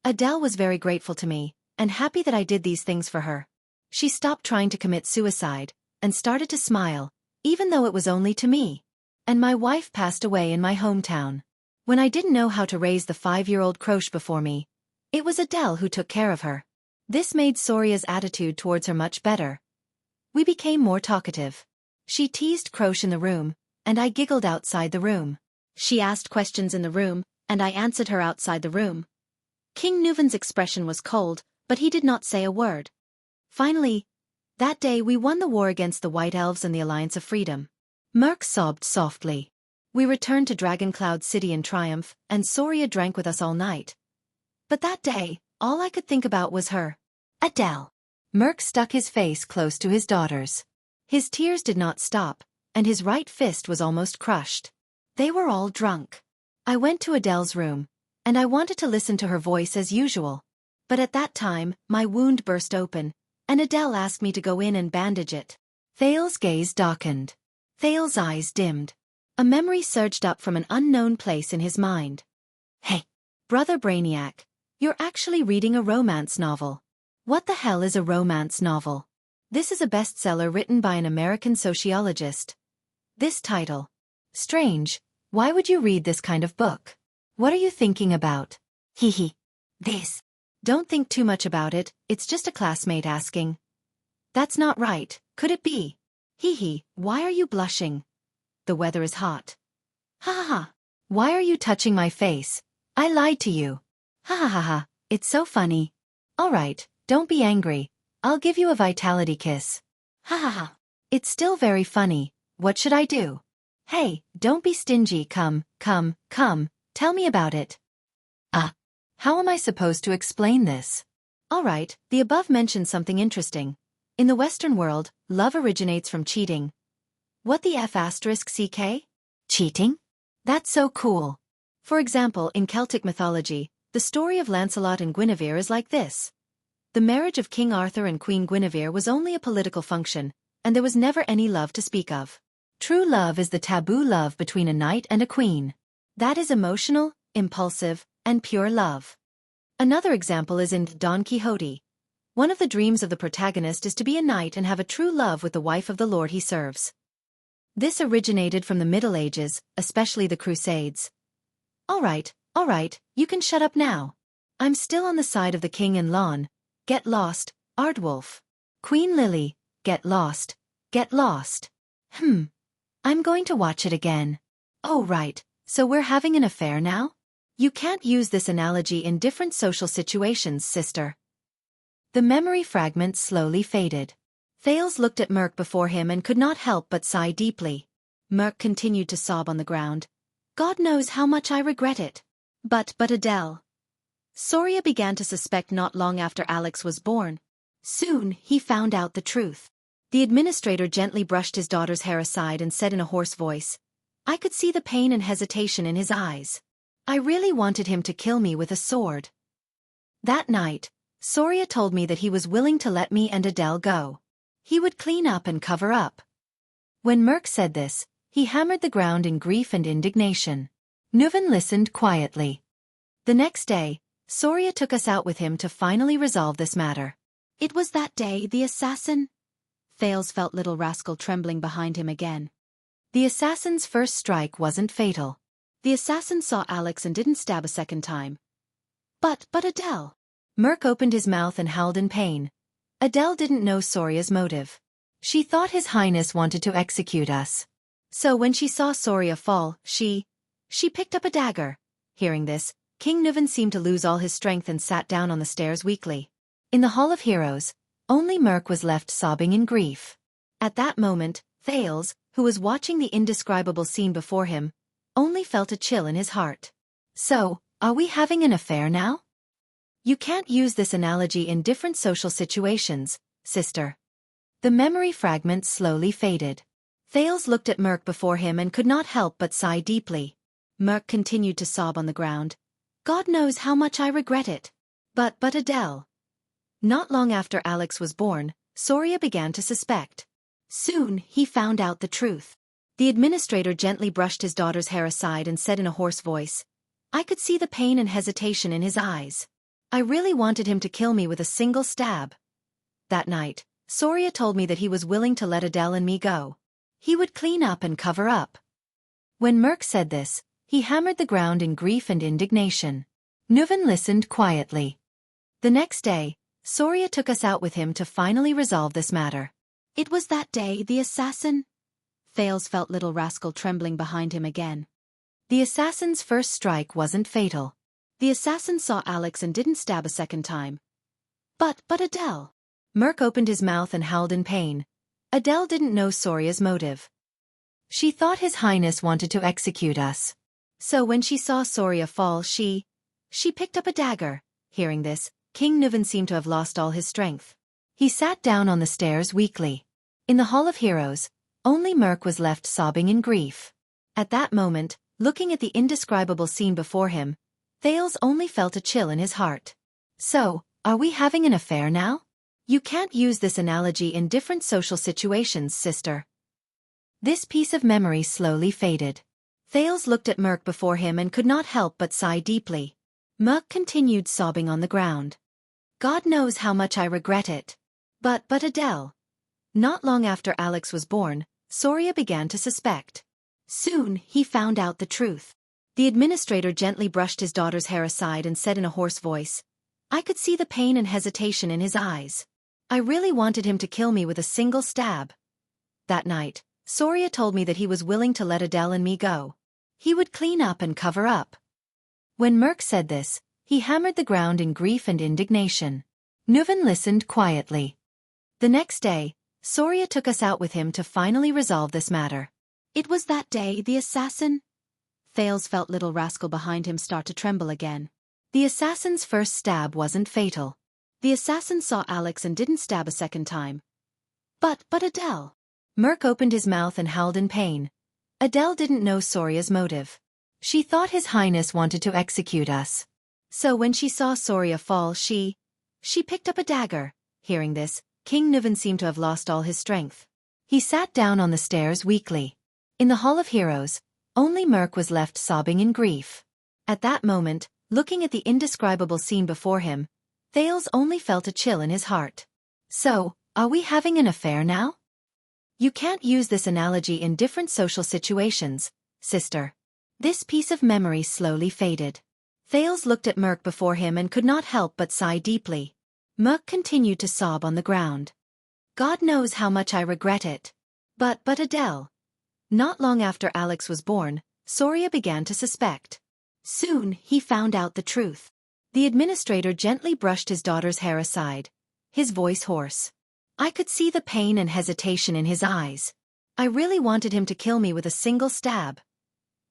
Adele was very grateful to me, and happy that I did these things for her. She stopped trying to commit suicide, and started to smile, even though it was only to me. And my wife passed away in my hometown. When I didn't know how to raise the 5-year-old Croche before me, it was Adele who took care of her. This made Soria's attitude towards her much better. We became more talkative. She teased Croche in the room, and I giggled outside the room. She asked questions in the room, and I answered her outside the room. King Nuvan's expression was cold, but he did not say a word. Finally, that day we won the war against the White Elves and the Alliance of Freedom. Merc sobbed softly. We returned to Dragon Cloud City in triumph, and Soria drank with us all night. But that day, all I could think about was her. Adele. Merc stuck his face close to his daughter's. His tears did not stop, and his right fist was almost crushed. They were all drunk. I went to Adele's room, and I wanted to listen to her voice as usual. But at that time, my wound burst open, and Adele asked me to go in and bandage it. Thales' gaze darkened. Thales' eyes dimmed. A memory surged up from an unknown place in his mind. Hey, Brother Brainiac, you're actually reading a romance novel. What the hell is a romance novel? This is a bestseller written by an American sociologist. This title. Strange, why would you read this kind of book? What are you thinking about? Hee. This. Don't think too much about it, it's just a classmate asking. That's not right, could it be? Hee, why are you blushing? The weather is hot. Ha ha ha. Why are you touching my face? I lied to you. Ha ha ha ha, it's so funny. Alright, don't be angry. I'll give you a vitality kiss. Ha ha ha. It's still very funny. What should I do? Hey, don't be stingy, come, tell me about it. How am I supposed to explain this? Alright, the above mentions something interesting. In the Western world, love originates from cheating. What the F***CK? Cheating? That's so cool. For example, in Celtic mythology, the story of Lancelot and Guinevere is like this. The marriage of King Arthur and Queen Guinevere was only a political function, and there was never any love to speak of. True love is the taboo love between a knight and a queen. That is emotional, impulsive, and pure love. Another example is in Don Quixote. One of the dreams of the protagonist is to be a knight and have a true love with the wife of the lord he serves. This originated from the Middle Ages, especially the Crusades. Alright, you can shut up now. I'm still on the side of the king and lawn. Get lost, Ardwulf. Queen Lily, get lost, get lost. I'm going to watch it again. Oh right, so we're having an affair now? You can't use this analogy in different social situations, sister. The memory fragment slowly faded. Thales looked at Merc before him and could not help but sigh deeply. Merc continued to sob on the ground. God knows how much I regret it. But Adele. Soria began to suspect not long after Alex was born. Soon, he found out the truth. The administrator gently brushed his daughter's hair aside and said in a hoarse voice, I could see the pain and hesitation in his eyes. I really wanted him to kill me with a sword. That night, Soria told me that he was willing to let me and Adele go. He would clean up and cover up. When Merc said this, he hammered the ground in grief and indignation. Nuven listened quietly. The next day, Soria took us out with him to finally resolve this matter. It was that day the assassin... Thales felt little rascal trembling behind him again. The assassin's first strike wasn't fatal. The assassin saw Alex and didn't stab a second time. But Adele... Merc opened his mouth and howled in pain. Adele didn't know Soria's motive. She thought His Highness wanted to execute us. So when she saw Soria fall, she picked up a dagger. Hearing this, King Nuven seemed to lose all his strength and sat down on the stairs weakly. In the Hall of Heroes, only Merc was left sobbing in grief. At that moment, Thales, who was watching the indescribable scene before him, only felt a chill in his heart. So, are we having an affair now? You can't use this analogy in different social situations, sister. The memory fragment slowly faded. Thales looked at Merc before him and could not help but sigh deeply. Merc continued to sob on the ground. God knows how much I regret it. But Adele. Not long after Alex was born, Soria began to suspect. Soon, he found out the truth. The administrator gently brushed his daughter's hair aside and said in a hoarse voice, I could see the pain and hesitation in his eyes. I really wanted him to kill me with a single stab. That night, Soria told me that he was willing to let Adele and me go. He would clean up and cover up. When Merc said this, he hammered the ground in grief and indignation. Nuven listened quietly. The next day, Soria took us out with him to finally resolve this matter. It was that day the assassin... Thales felt little rascal trembling behind him again. The assassin's first strike wasn't fatal. The assassin saw Alex and didn't stab a second time. But Adele. Merc opened his mouth and howled in pain. Adele didn't know Soria's motive. She thought His Highness wanted to execute us. So when she saw Soria fall, she picked up a dagger. Hearing this, King Nuven seemed to have lost all his strength. He sat down on the stairs weakly. In the Hall of Heroes, only Merc was left sobbing in grief. At that moment, looking at the indescribable scene before him, Thales only felt a chill in his heart. So, are we having an affair now? You can't use this analogy in different social situations, sister. This piece of memory slowly faded. Thales looked at Merc before him and could not help but sigh deeply. Merc continued sobbing on the ground. God knows how much I regret it. But Adele. Not long after Alex was born, Soria began to suspect. Soon, he found out the truth. The administrator gently brushed his daughter's hair aside and said in a hoarse voice, I could see the pain and hesitation in his eyes. I really wanted him to kill me with a single stab. That night, Soria told me that he was willing to let Adele and me go. He would clean up and cover up. When Merc said this, he hammered the ground in grief and indignation. Nuven listened quietly. The next day, Soria took us out with him to finally resolve this matter.
It was that day the assassin... Thales felt little rascal behind him start to tremble again.
The assassin's first stab wasn't fatal.
The assassin saw Alex and didn't stab a second time. But Adele...
Merc opened his mouth and howled in pain. Adele didn't know Soria's motive. She thought His Highness wanted to execute us. So when she saw Soria fall, she picked up a dagger. Hearing this, King Nuvan seemed to have lost all his strength. He sat down on the stairs weakly. In the Hall of Heroes, only Merc was left sobbing in grief. At that moment, looking at the indescribable scene before him, Thales only felt a chill in his heart. So, are we having an affair now? You can't use this analogy in different social situations, sister. This piece of memory slowly faded. Thales looked at Merc before him and could not help but sigh deeply. Merc continued to sob on the ground. God knows how much I regret it. But Adele. Not long after Alex was born, Soria began to suspect. Soon, he found out the truth. The administrator gently brushed his daughter's hair aside, his voice hoarse. I could see the pain and hesitation in his eyes. I really wanted him to kill me with a single stab.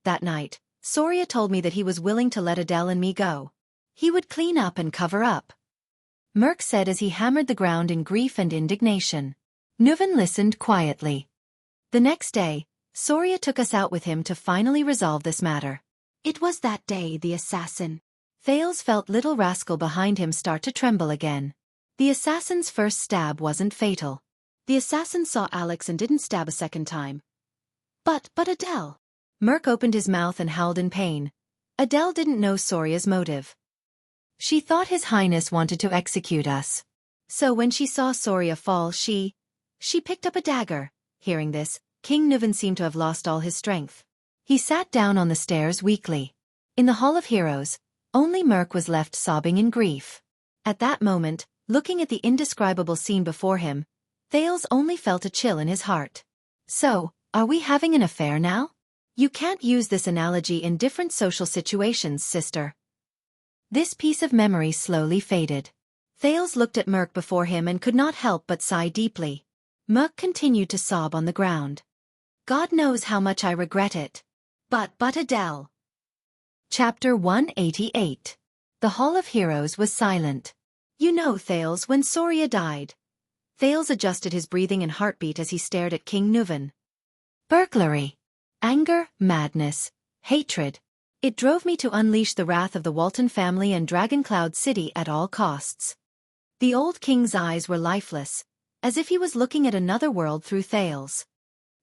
That night, Soria told me that he was willing to let Adele and me go. He would clean up and cover up. Merc said as he hammered the ground in grief and indignation. Nuvan listened quietly. The next day, Soria took us out with him to finally resolve this matter.
It was that day the assassin...
Thales felt little rascal behind him start to tremble again. The assassin's first stab wasn't fatal.
The assassin saw Alex and didn't stab a second time. But Adele...
Merc opened his mouth and howled in pain. Adele didn't know Soria's motive. She thought His Highness wanted to execute us. So when she saw Soria fall, she picked up a dagger. Hearing this, King Nuvan seemed to have lost all his strength. He sat down on the stairs weakly. In the Hall of Heroes, only Merc was left sobbing in grief. At that moment, looking at the indescribable scene before him, Thales only felt a chill in his heart. So, are we having an affair now? You can't use this analogy in different social situations, sister. This piece of memory slowly faded. Thales looked at Merc before him and could not help but sigh deeply. Merc continued to sob on the ground. God knows how much I regret it. But Adele. Chapter 188. The Hall of Heroes was silent. You know, Thales, when Soria died. Thales adjusted his breathing and heartbeat as he stared at King Nuvan. Burglary. Anger, madness, hatred. It drove me to unleash the wrath of the Walton family and Dragoncloud City at all costs. The old king's eyes were lifeless, as if he was looking at another world through Thales.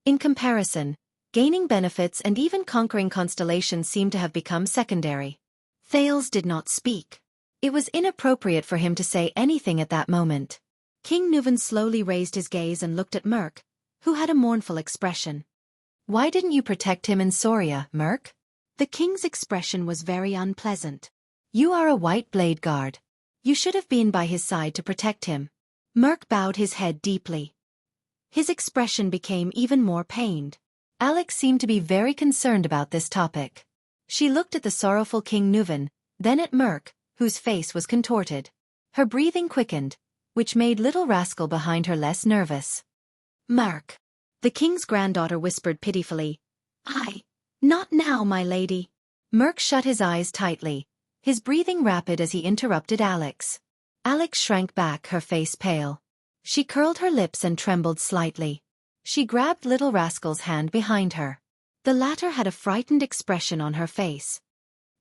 In comparison, gaining benefits and even conquering constellations seemed to have become secondary. Thales did not speak. It was inappropriate for him to say anything at that moment.
King Nuvan slowly raised his gaze and looked at Merc, who had a mournful expression.
Why didn't you protect him and Soria, Merc?
The king's expression was very unpleasant.
You are a white blade guard. You should have been by his side to protect him. Merc bowed his head deeply. His expression became even more pained. Alex seemed to be very concerned about this topic. She looked at the sorrowful King Nuvan, then at Merc, whose face was contorted. Her breathing quickened, which made little rascal behind her less nervous.
Merc. The king's granddaughter whispered pitifully. Not now, my lady.
Merc shut his eyes tightly, his breathing rapid as he interrupted Alex. Alex shrank back, her face pale. She curled her lips and trembled slightly. She grabbed little rascal's hand behind her. The latter had a frightened expression on her face.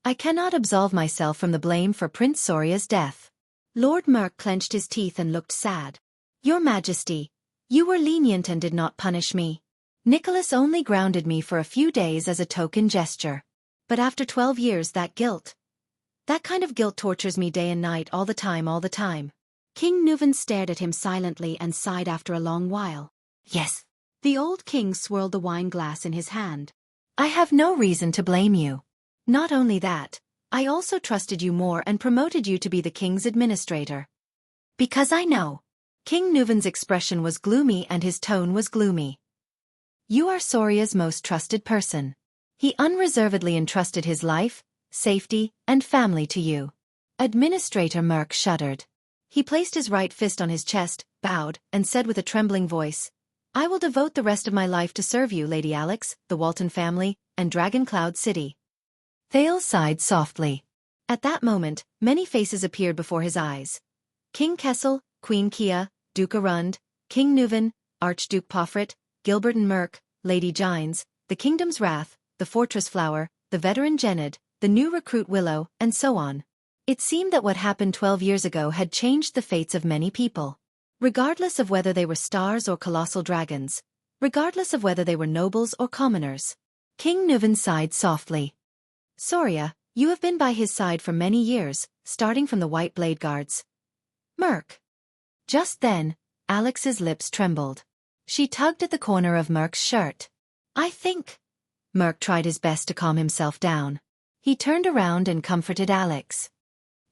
I cannot absolve myself from the blame for Prince Soria's death. Lord Merc clenched his teeth and looked sad. Your Majesty, you were lenient and did not punish me. Nicholas only grounded me for a few days as a token gesture. But after 12 years that kind of guilt tortures me day and night all the time.
King Nuvan stared at him silently and sighed after a long while.
Yes.
The old king swirled the wine glass in his hand.
I have no reason to blame you. Not only that, I also trusted you more and promoted you to be the king's administrator. Because I know. King Nuvan's expression was gloomy and his tone was gloomy. You are Soria's most trusted person. He unreservedly entrusted his life, safety, and family to you. Administrator Merc shuddered. He placed his right fist on his chest, bowed, and said with a trembling voice, "I will devote the rest of my life to serve you, Lady Alex, the Walton family, and Dragon Cloud City." Thales sighed softly. At that moment, many faces appeared before his eyes. King Kessel, Queen Kia, Duke Arund, King Nuvan, Archduke Pofrit, Gilbert and Merk, Lady Gines, the Kingdom's Wrath, the Fortress Flower, the veteran Gened, the new recruit Willow, and so on. It seemed that what happened 12 years ago had changed the fates of many people. Regardless of whether they were stars or colossal dragons, regardless of whether they were nobles or commoners. King Nuvan sighed softly. "Soria, you have been by his side for many years, starting from the White Blade Guards." "Merk." Just then, Alex's lips trembled. She tugged at the corner of Merk's shirt. "I think." Merk tried his best to calm himself down. He turned around and comforted Alex.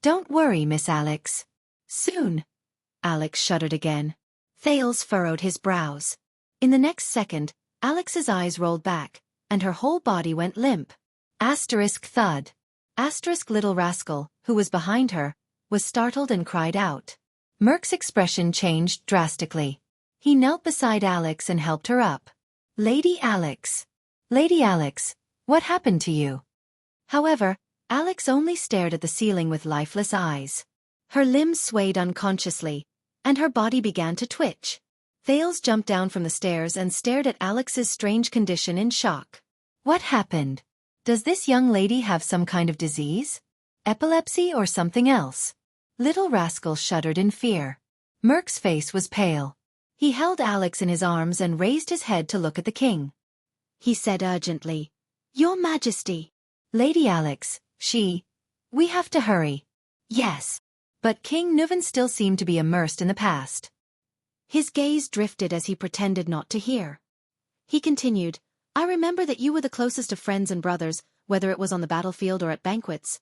"Don't worry, Miss Alex. Soon." Alex shuddered again. Thales furrowed his brows. In the next second, Alex's eyes rolled back, and her whole body went limp. Asterisk thud. Asterisk little rascal, who was behind her, was startled and cried out. Merk's expression changed drastically. He knelt beside Alex and helped her up. Lady Alex. Lady Alex, what happened to you?" However, Alex only stared at the ceiling with lifeless eyes. Her limbs swayed unconsciously, and her body began to twitch. Thales jumped down from the stairs and stared at Alex's strange condition in shock. "What happened? Does this young lady have some kind of disease? Epilepsy or something else?" Little rascal shuddered in fear. Merk's face was pale. He held Alex in his arms and raised his head to look at the king. He said urgently, "Your Majesty." "Lady Alex, we have to hurry." "Yes." But King Nuvan still seemed to be immersed in the past. His gaze drifted as he pretended not to hear. He continued, "I remember that you were the closest of friends and brothers, whether it was on the battlefield or at banquets."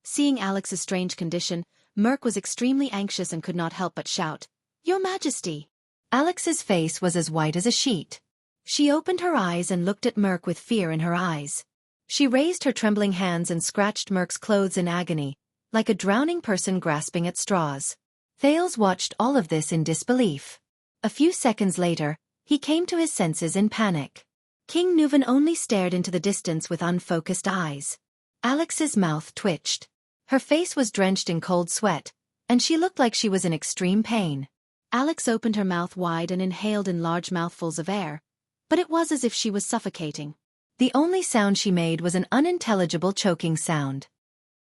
Seeing Alex's strange condition, Merk was extremely anxious and could not help but shout, "Your Majesty!" Alex's face was as white as a sheet. She opened her eyes and looked at Merk with fear in her eyes. She raised her trembling hands and scratched Merk's clothes in agony, like a drowning person grasping at straws. Thales watched all of this in disbelief. A few seconds later, he came to his senses in panic. King Nuvan only stared into the distance with unfocused eyes. Alex's mouth twitched. Her face was drenched in cold sweat, and she looked like she was in extreme pain. Alex opened her mouth wide and inhaled in large mouthfuls of air, but it was as if she was suffocating. The only sound she made was an unintelligible choking sound.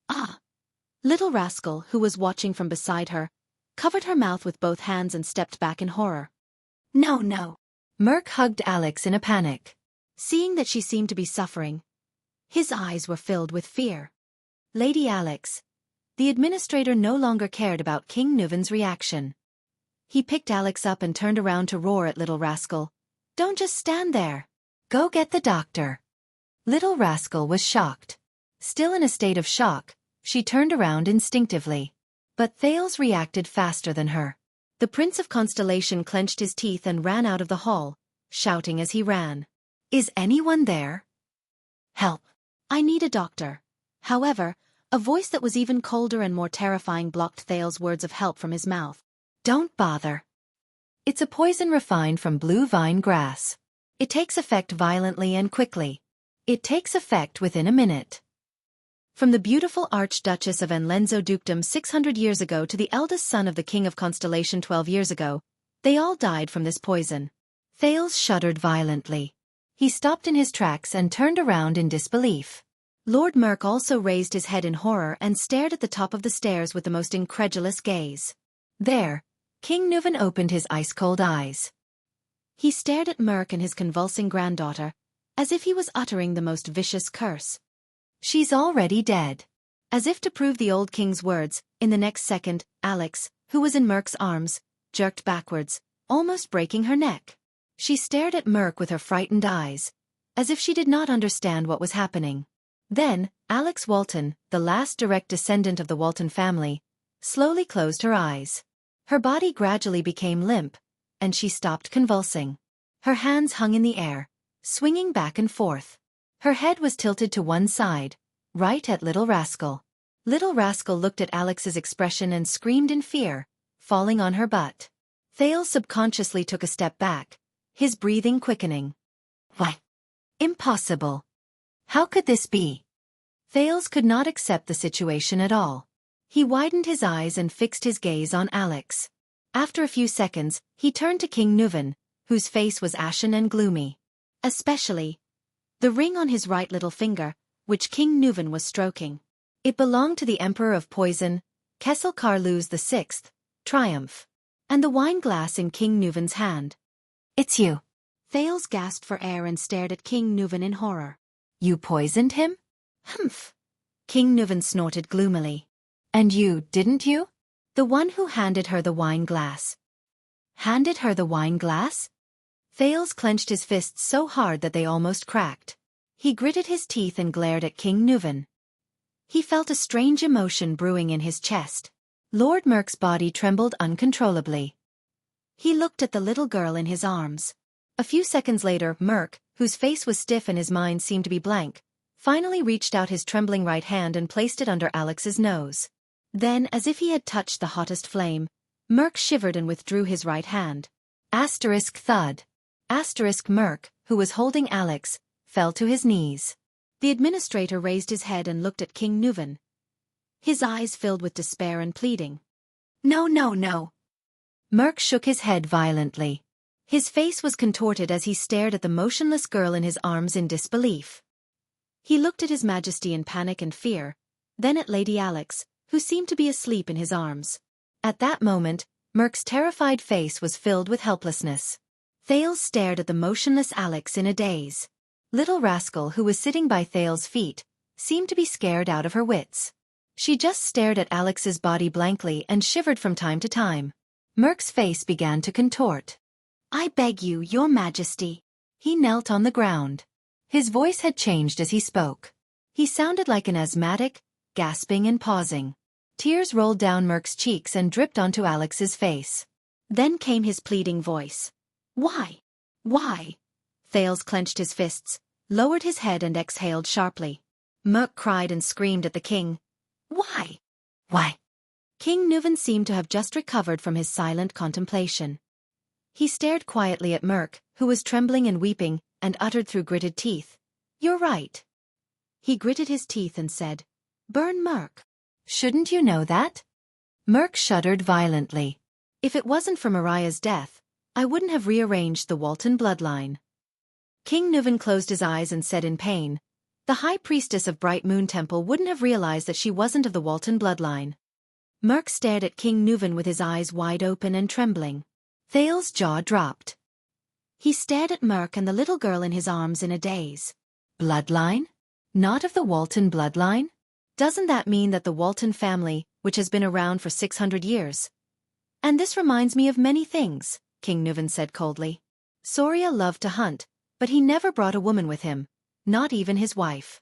"Ah!" Little rascal, who was watching from beside her, covered her mouth with both hands and stepped back in horror. "No, no." Merk hugged Alex in a panic. Seeing that she seemed to be suffering, his eyes were filled with fear. Lady Alex. The administrator no longer cared about King Nuvan's reaction. He picked Alex up and turned around to roar at Little Rascal, "Don't just stand there. Go get the doctor." Little Rascal was shocked. Still in a state of shock, she turned around instinctively. But Thales reacted faster than her. The Prince of Constellation clenched his teeth and ran out of the hall, shouting as he ran. "Is anyone there? Help! I need a doctor." However, a voice that was even colder and more terrifying blocked Thales' words of help from his mouth. "Don't bother. It's a poison refined from blue vine grass. It takes effect violently and quickly. It takes effect within a minute." From the beautiful Archduchess of Enlenzo Dukedom 600 years ago to the eldest son of the King of Constellation 12 years ago, they all died from this poison. Thales shuddered violently. He stopped in his tracks and turned around in disbelief. Lord Merk also raised his head in horror and stared at the top of the stairs with the most incredulous gaze. There, King Nuvan opened his ice-cold eyes. He stared at Merk and his convulsing granddaughter, as if he was uttering the most vicious curse. "She's already dead." As if to prove the old king's words, in the next second, Alex, who was in Merk's arms, jerked backwards, almost breaking her neck. She stared at Merk with her frightened eyes, as if she did not understand what was happening. Then, Alex Walton, the last direct descendant of the Walton family, slowly closed her eyes. Her body gradually became limp, and she stopped convulsing. Her hands hung in the air, swinging back and forth. Her head was tilted to one side, right at Little Rascal. Little Rascal looked at Alex's expression and screamed in fear, falling on her butt. Thales subconsciously took a step back, his breathing quickening. Why? Impossible. How could this be? Thales could not accept the situation at all. He widened his eyes and fixed his gaze on Alex. After a few seconds, he turned to King Nuven, whose face was ashen and gloomy. Especially the ring on his right little finger, which King Nuven was stroking. It belonged to the Emperor of Poison, Kessel Carluz VI, Triumph. And the wine glass in King Nuven's hand. It's you.
Thales gasped for air and stared at King Nuven in horror.
You poisoned him?
Humph.
King Nuven snorted gloomily. And you, didn't you? The one who handed her the wine glass. Handed her the wine glass? Thales clenched his fists so hard that they almost cracked. He gritted his teeth and glared at King Nuven. He felt a strange emotion brewing in his chest. Lord Merk's body trembled uncontrollably. He looked at the little girl in his arms. A few seconds later, Merk, whose face was stiff and his mind seemed to be blank, finally reached out his trembling right hand and placed it under Alex's nose. Then, as if he had touched the hottest flame, Merk shivered and withdrew his right hand. Asterisk thud. Asterisk Merk, who was holding Alex, fell to his knees. The administrator raised his head and looked at King Nuven. His eyes filled with despair and pleading. No, no, no. Merk shook his head violently. His face was contorted as he stared at the motionless girl in his arms in disbelief. He looked at His Majesty in panic and fear, then at Lady Alex, who seemed to be asleep in his arms. At that moment, Merk's terrified face was filled with helplessness. Thales stared at the motionless Alex in a daze. Little rascal who was sitting by Thales' feet seemed to be scared out of her wits. She just stared at Alex's body blankly and shivered from time to time. Merk's face began to contort. I beg you, Your Majesty. He knelt on the ground. His voice had changed as he spoke. He sounded like an asthmatic, gasping and pausing. Tears rolled down Merk's cheeks and dripped onto Alex's face. Then came his pleading voice. Why? Why? Thales clenched his fists, lowered his head and exhaled sharply. Merk cried and screamed at the king. Why? Why? King Nuven seemed to have just recovered from his silent contemplation. He stared quietly at Merk, who was trembling and weeping, and uttered through gritted teeth. You're right. He gritted his teeth and said, Burn Merk. Shouldn't you know that? Merk shuddered violently. If it wasn't for Mariah's death, I wouldn't have rearranged the Walton bloodline. King Nuven closed his eyes and said in pain, the High Priestess of Bright Moon Temple wouldn't have realized that she wasn't of the Walton bloodline. Merk stared at King Nuven with his eyes wide open and trembling. Thales' jaw dropped. He stared at Merk and the little girl in his arms in a daze. Bloodline? Not of the Walton bloodline? Doesn't that mean that the Walton family, which has been around for 600 years? And this reminds me of many things, King Nuven said coldly. Soria loved to hunt, but he never brought a woman with him, not even his wife.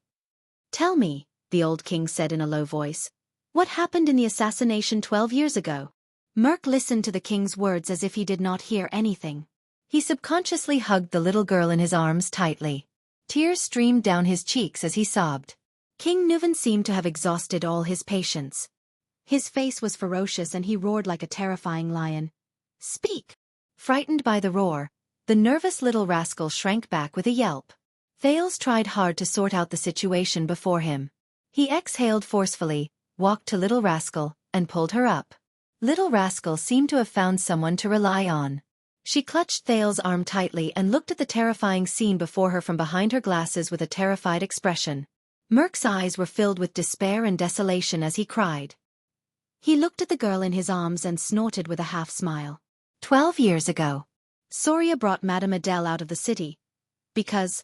Tell me, the old king said in a low voice, what happened in the assassination 12 years ago? Merk listened to the king's words as if he did not hear anything. He subconsciously hugged the little girl in his arms tightly. Tears streamed down his cheeks as he sobbed. King Nuven seemed to have exhausted all his patience. His face was ferocious and he roared like a terrifying lion. Speak! Frightened by the roar, the nervous little rascal shrank back with a yelp. Thales tried hard to sort out the situation before him. He exhaled forcefully, walked to Little Rascal, and pulled her up. Little Rascal seemed to have found someone to rely on. She clutched Thales' arm tightly and looked at the terrifying scene before her from behind her glasses with a terrified expression. Merk's eyes were filled with despair and desolation as he cried. He looked at the girl in his arms and snorted with a half-smile. 12 years ago, Soria brought Madame Adele out of the city. Because...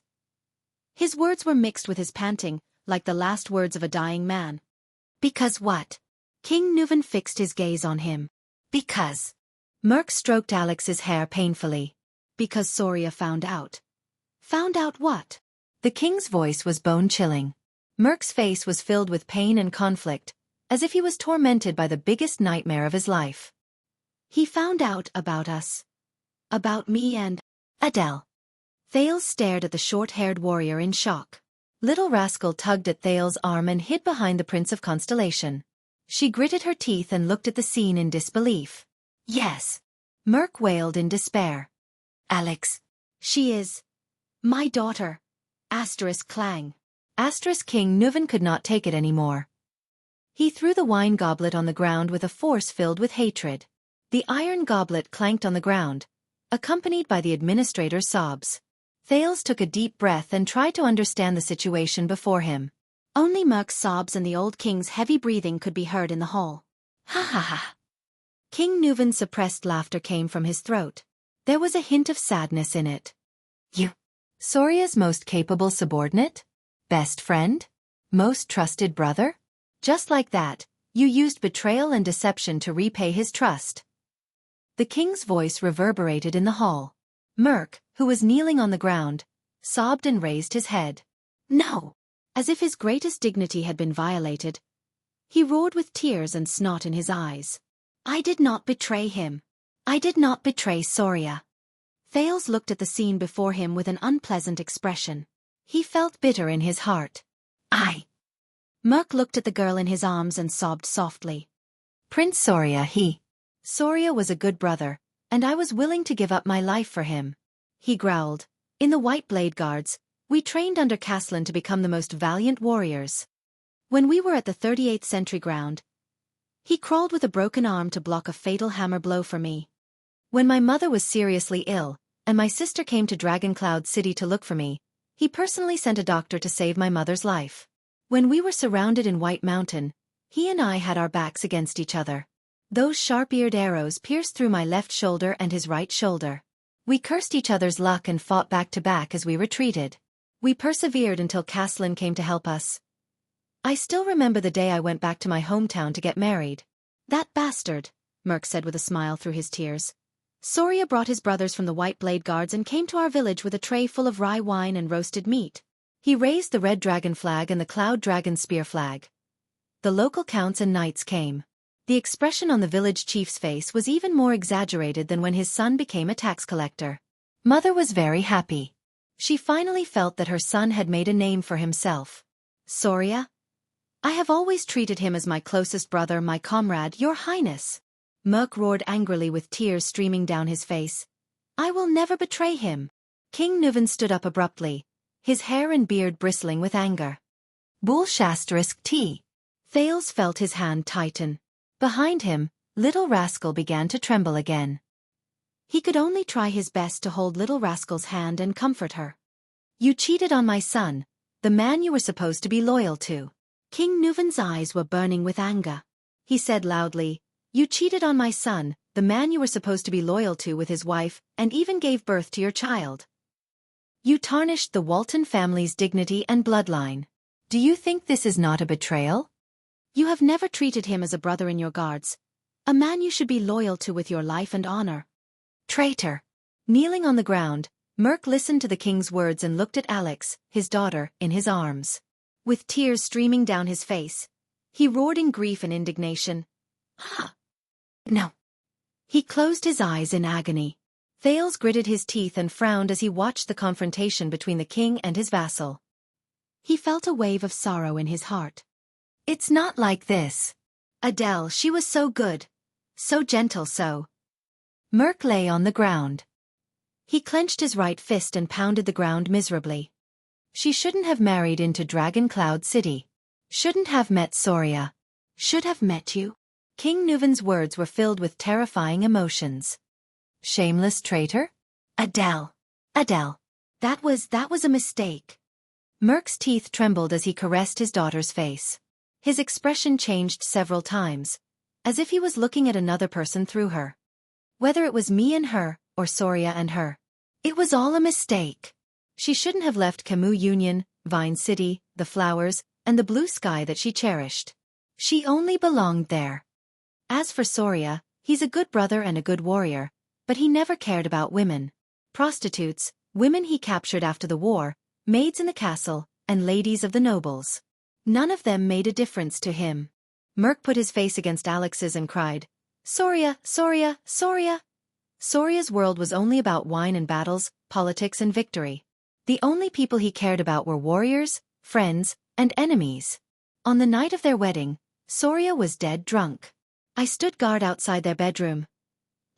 His words were mixed with his panting, like the last words of a dying man. Because what? King Nuven fixed his gaze on him. Because. Merk stroked Alex's hair painfully. Because Soria found out. Found out what? The king's voice was bone-chilling. Merk's face was filled with pain and conflict, as if he was tormented by the biggest nightmare of his life. He found out about us. About me and Adele. Thales stared at the short-haired warrior in shock. Little Rascal tugged at Thales' arm and hid behind the Prince of Constellation. She gritted her teeth and looked at the scene in disbelief. Yes. Merk wailed in despair.
Alex. She is my daughter. Clang.
King Nuven could not take it anymore. He threw the wine goblet on the ground with a force filled with hatred. The iron goblet clanked on the ground, accompanied by the administrator's sobs. Thales took a deep breath and tried to understand the situation before him.
Only Merk's sobs and the old king's heavy breathing could be heard in the hall.
Ha ha ha. King Nuven's suppressed laughter came from his throat. There was a hint of sadness in it. You. Soria's most capable subordinate? Best friend? Most trusted brother? Just like that, you used betrayal and deception to repay his trust. The king's voice reverberated in the hall. Merk, who was kneeling on the ground, sobbed and raised his head.
No! As if his greatest dignity had been violated, he roared with tears and snot in his eyes. I did not betray him. I did not betray Soria. Thales looked at the scene before him with an unpleasant expression.
He felt bitter in his heart.
Merk looked at the girl in his arms and sobbed softly.
Prince Soria Soria was a good brother, and I was willing to give up my life for him. He growled. In the White Blade Guards, we trained under Caslin to become the most valiant warriors. When we were at the 38th Sentry Ground, he crawled with a broken arm to block a fatal hammer blow for me. When my mother was seriously ill, and my sister came to Dragoncloud City to look for me, he personally sent a doctor to save my mother's life. When we were surrounded in White Mountain, he and I had our backs against each other. Those sharp-eared arrows pierced through my left shoulder and his right shoulder. We cursed each other's luck and fought back to back as we retreated. We persevered until Caslin came to help us. I still remember the day I went back to my hometown to get married.
That bastard, Merk said with a smile through his tears. Soria brought his brothers from the White Blade Guards and came to our village with a tray full of rye wine and roasted meat.
He raised the red dragon flag and the cloud dragon spear flag. The local counts and knights came. The expression on the village chief's face was even more exaggerated than when his son became a tax collector. Mother was very happy. She finally felt that her son had made a name for himself. Soria? I have always treated him as my closest brother, my comrade, your highness. Merk roared angrily with tears streaming down his face. I will never betray him. King Nuven stood up abruptly, his hair and beard bristling with anger. Bull *T. Thales felt his hand tighten. Behind him, Little Rascal began to tremble again. He could only try his best to hold Little Rascal's hand and comfort her. You cheated on my son, the man you were supposed to be loyal to. King Nuven's eyes were burning with anger. He said loudly, You cheated on my son, the man you were supposed to be loyal to with his wife, and even gave birth to your child. You tarnished the Walton family's dignity and bloodline. Do you think this is not a betrayal? You have never treated him as a brother in your guards, a man you should be loyal to with your life and honor. Traitor! Kneeling on the ground, Merk listened to the king's words and looked at Alex, his daughter, in his arms. With tears streaming down his face, he roared in grief and indignation. No. He closed his eyes in agony. Thales gritted his teeth and frowned as he watched the confrontation between the king and his vassal. He felt a wave of sorrow in his heart. It's not like this. Adele, she was so good. So gentle, so. Merk lay on the ground. He clenched his right fist and pounded the ground miserably. She shouldn't have married into Dragoncloud City. Shouldn't have met Soria. Should have met you. King Nuven's words were filled with terrifying emotions. Shameless traitor? Adele. That was a mistake. Merk's teeth trembled as he caressed his daughter's face. His expression changed several times, as if he was looking at another person through her. Whether it was me and her, or Soria and her. It was all a mistake. She shouldn't have left Camus Union, Vine City, the flowers, and the blue sky that she cherished. She only belonged there. As for Soria, he's a good brother and a good warrior, but he never cared about women. Prostitutes, women he captured after the war, maids in the castle, and ladies of the nobles. None of them made a difference to him. Merk put his face against Alex's and cried, Soria, Soria, Soria. Soria's world was only about wine and battles, politics and victory. The only people he cared about were warriors, friends, and enemies. On the night of their wedding, Soria was dead drunk. I stood guard outside their bedroom.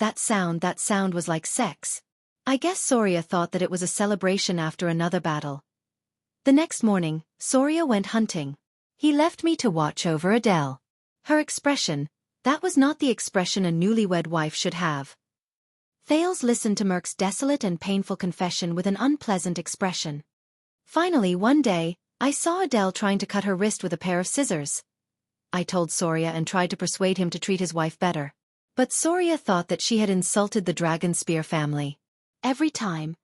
That sound was like sex. I guess Soria thought that it was a celebration after another battle. The next morning, Soria went hunting. He left me to watch over Adele. Her expression, that was not the expression a newlywed wife should have. Thales listened to Merc's desolate and painful confession with an unpleasant expression. Finally, one day, I saw Adele trying to cut her wrist with a pair of scissors. I told Soria and tried to persuade him to treat his wife better. But Soria thought that she had insulted the Dragon Spear family.
Every time,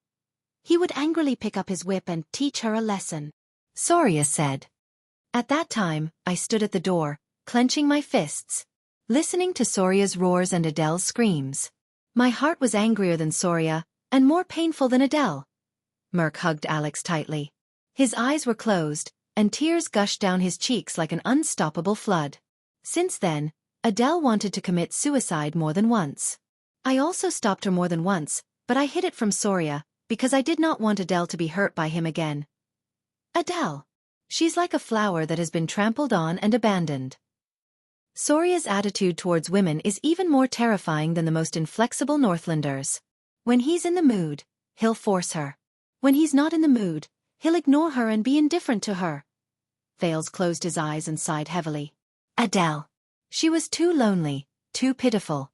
he would angrily pick up his whip and teach her a lesson,
Soria said. At that time, I stood at the door, clenching my fists, listening to Soria's roars and Adele's screams. My heart was angrier than Soria, and more painful than Adele. Merc hugged Alex tightly. His eyes were closed, and tears gushed down his cheeks like an unstoppable flood. Since then, Adele wanted to commit suicide more than once. I also stopped her more than once, but I hid it from Soria, because I did not want Adele to be hurt by him again. Adele. She's like a flower that has been trampled on and abandoned. Soria's attitude towards women is even more terrifying than the most inflexible Northlanders. When he's in the mood, he'll force her. When he's not in the mood, he'll ignore her and be indifferent to her. Thales closed his eyes and sighed heavily. Adele. She was too lonely, too pitiful.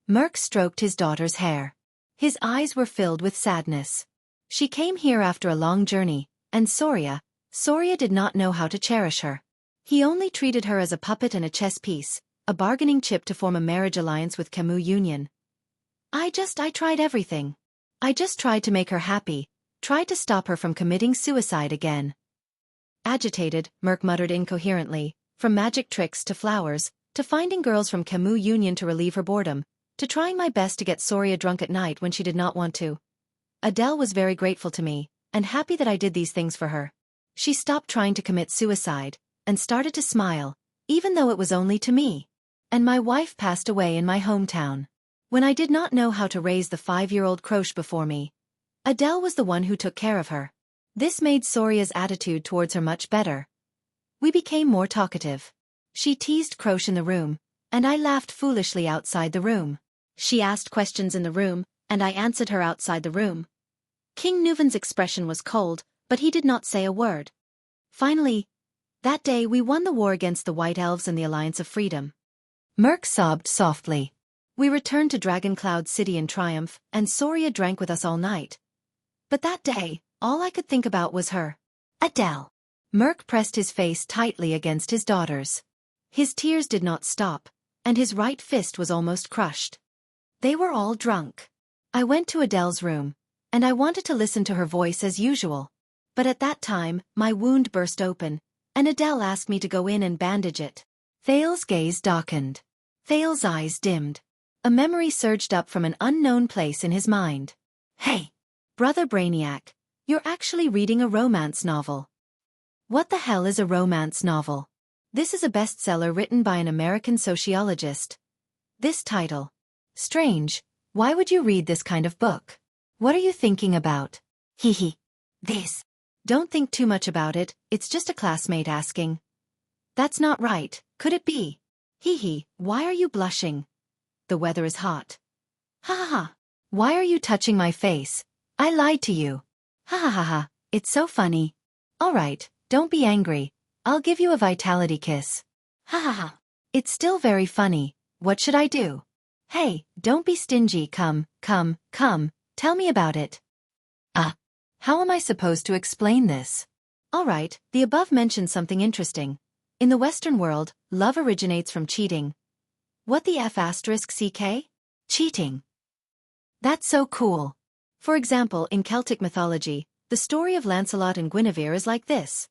Merc stroked his daughter's hair. His eyes were filled with sadness. She came here after a long journey, and Soria did not know how to cherish her. He only treated her as a puppet and a chess piece, a bargaining chip to form a marriage alliance with Camus Union. I tried everything. I just tried to make her happy, tried to stop her from committing suicide again. Agitated, Merc muttered incoherently, from magic tricks to flowers, to finding girls from Camus Union to relieve her boredom, to trying my best to get Soria drunk at night when she did not want to. Adele was very grateful to me, and happy that I did these things for her. She stopped trying to commit suicide, and started to smile, even though it was only to me. And my wife passed away in my hometown. When I did not know how to raise the 5-year-old Croche before me, Adele was the one who took care of her. This made Soria's attitude towards her much better. We became more talkative. She teased Croche in the room, and I laughed foolishly outside the room. She asked questions in the room, and I answered her outside the room. King Nuven's expression was cold, but he did not say a word. Finally, that day we won the war against the White Elves and the Alliance of Freedom. Merc sobbed softly. We returned to Dragon Cloud City in triumph, and Soria drank with us all night. But that day, all I could think about was her. Adele. Merc pressed his face tightly against his daughter's. His tears did not stop, and his right fist was almost crushed. They were all drunk. I went to Adele's room, and I wanted to listen to her voice as usual. But at that time, my wound burst open, and Adele asked me to go in and bandage it. Thales' gaze darkened. Thales' eyes dimmed. A memory surged up from an unknown place in his mind. Hey, Brother Brainiac, you're actually reading a romance novel. What the hell is a romance novel? This is a bestseller written by an American sociologist. This title. Strange, why would you read this kind of book? What are you thinking about? Hee. This. Don't think too much about it, it's just a classmate asking. That's not right, could it be? Hee, why are you blushing? The weather is hot. Ha ha ha. Why are you touching my face? I lied to you. Ha ha ha ha, it's so funny. Alright, don't be angry. I'll give you a vitality kiss. Ha ha ha. It's still very funny, what should I do? Hey, don't be stingy, come, tell me about it. How am I supposed to explain this? Alright, the above mentions something interesting. In the Western world, love originates from cheating. What the F***CK? Cheating. That's so cool. For example, in Celtic mythology, the story of Lancelot and Guinevere is like this.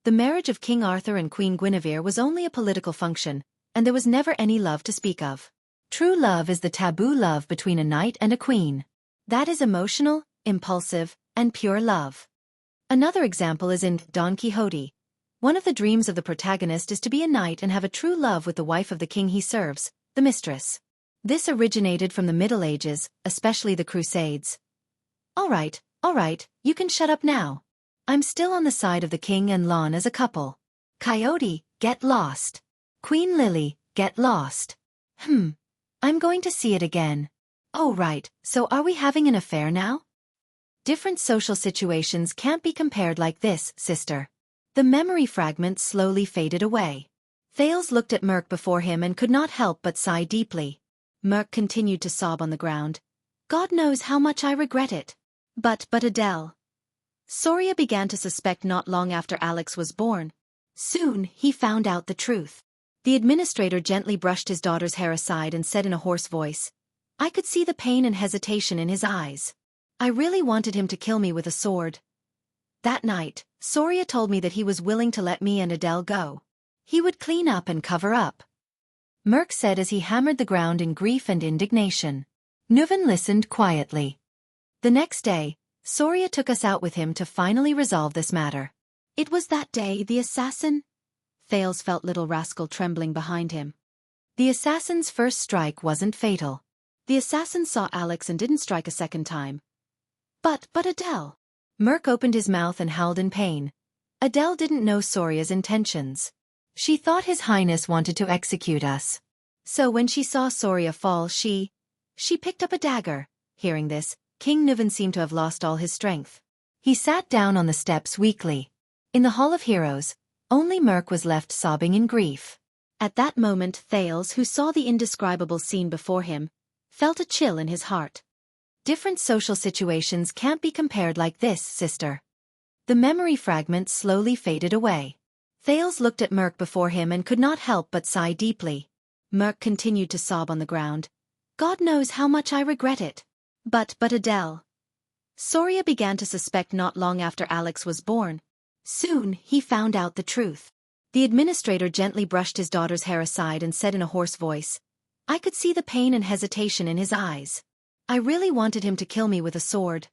The marriage of King Arthur and Queen Guinevere was only a political function, and there was never any love to speak of. True love is the taboo love between a knight and a queen. That is emotional, impulsive, and pure love. Another example is in Don Quixote. One of the dreams of the protagonist is to be a knight and have a true love with the wife of the king he serves, the mistress. This originated from the Middle Ages, especially the Crusades. Alright, you can shut up now. I'm still on the side of the king and Lon as a couple. Coyote, get lost. Queen Lily, get lost. I'm going to see it again. Oh right, so are we having an affair now? Different social situations can't be compared like this, sister. The memory fragment slowly faded away. Thales looked at Merc before him and could not help but sigh deeply. Merc continued to sob on the ground. God knows how much I regret it. But Adele. Soria began to suspect not long after Alex was born. Soon, he found out the truth. The administrator gently brushed his daughter's hair aside and said in a hoarse voice, I could see the pain and hesitation in his eyes. I really wanted him to kill me with a sword. That night, Soria told me that he was willing to let me and Adele go. He would clean up and cover up. Merc said as he hammered the ground in grief and indignation. Nuven listened quietly. The next day, Soria took us out with him to finally resolve this matter.
It was that day the assassin? Thales felt little rascal trembling behind him.
The assassin's first strike wasn't fatal.
The assassin saw Alex and didn't strike a second time. But Adele.
Merc opened his mouth and howled in pain. Adele didn't know Soria's intentions. She thought His Highness wanted to execute us.
So when she saw Soria fall, she picked up a dagger. Hearing this, King Nuven seemed to have lost all his strength.
He sat down on the steps weakly. In the Hall of Heroes, only Merc was left sobbing in grief.
At that moment Thales, who saw the indescribable scene before him, felt a chill in his heart.
Different social situations can't be compared like this, sister. The memory fragment slowly faded away. Thales looked at Merc before him and could not help but sigh deeply.
Merc continued to sob on the ground. God knows how much I regret it. But Adele. Soria began to suspect not long after Alex was born. Soon, he found out the truth. The administrator gently brushed his daughter's hair aside and said in a hoarse voice, I could see the pain and hesitation in his eyes. I really wanted him to kill me with a sword.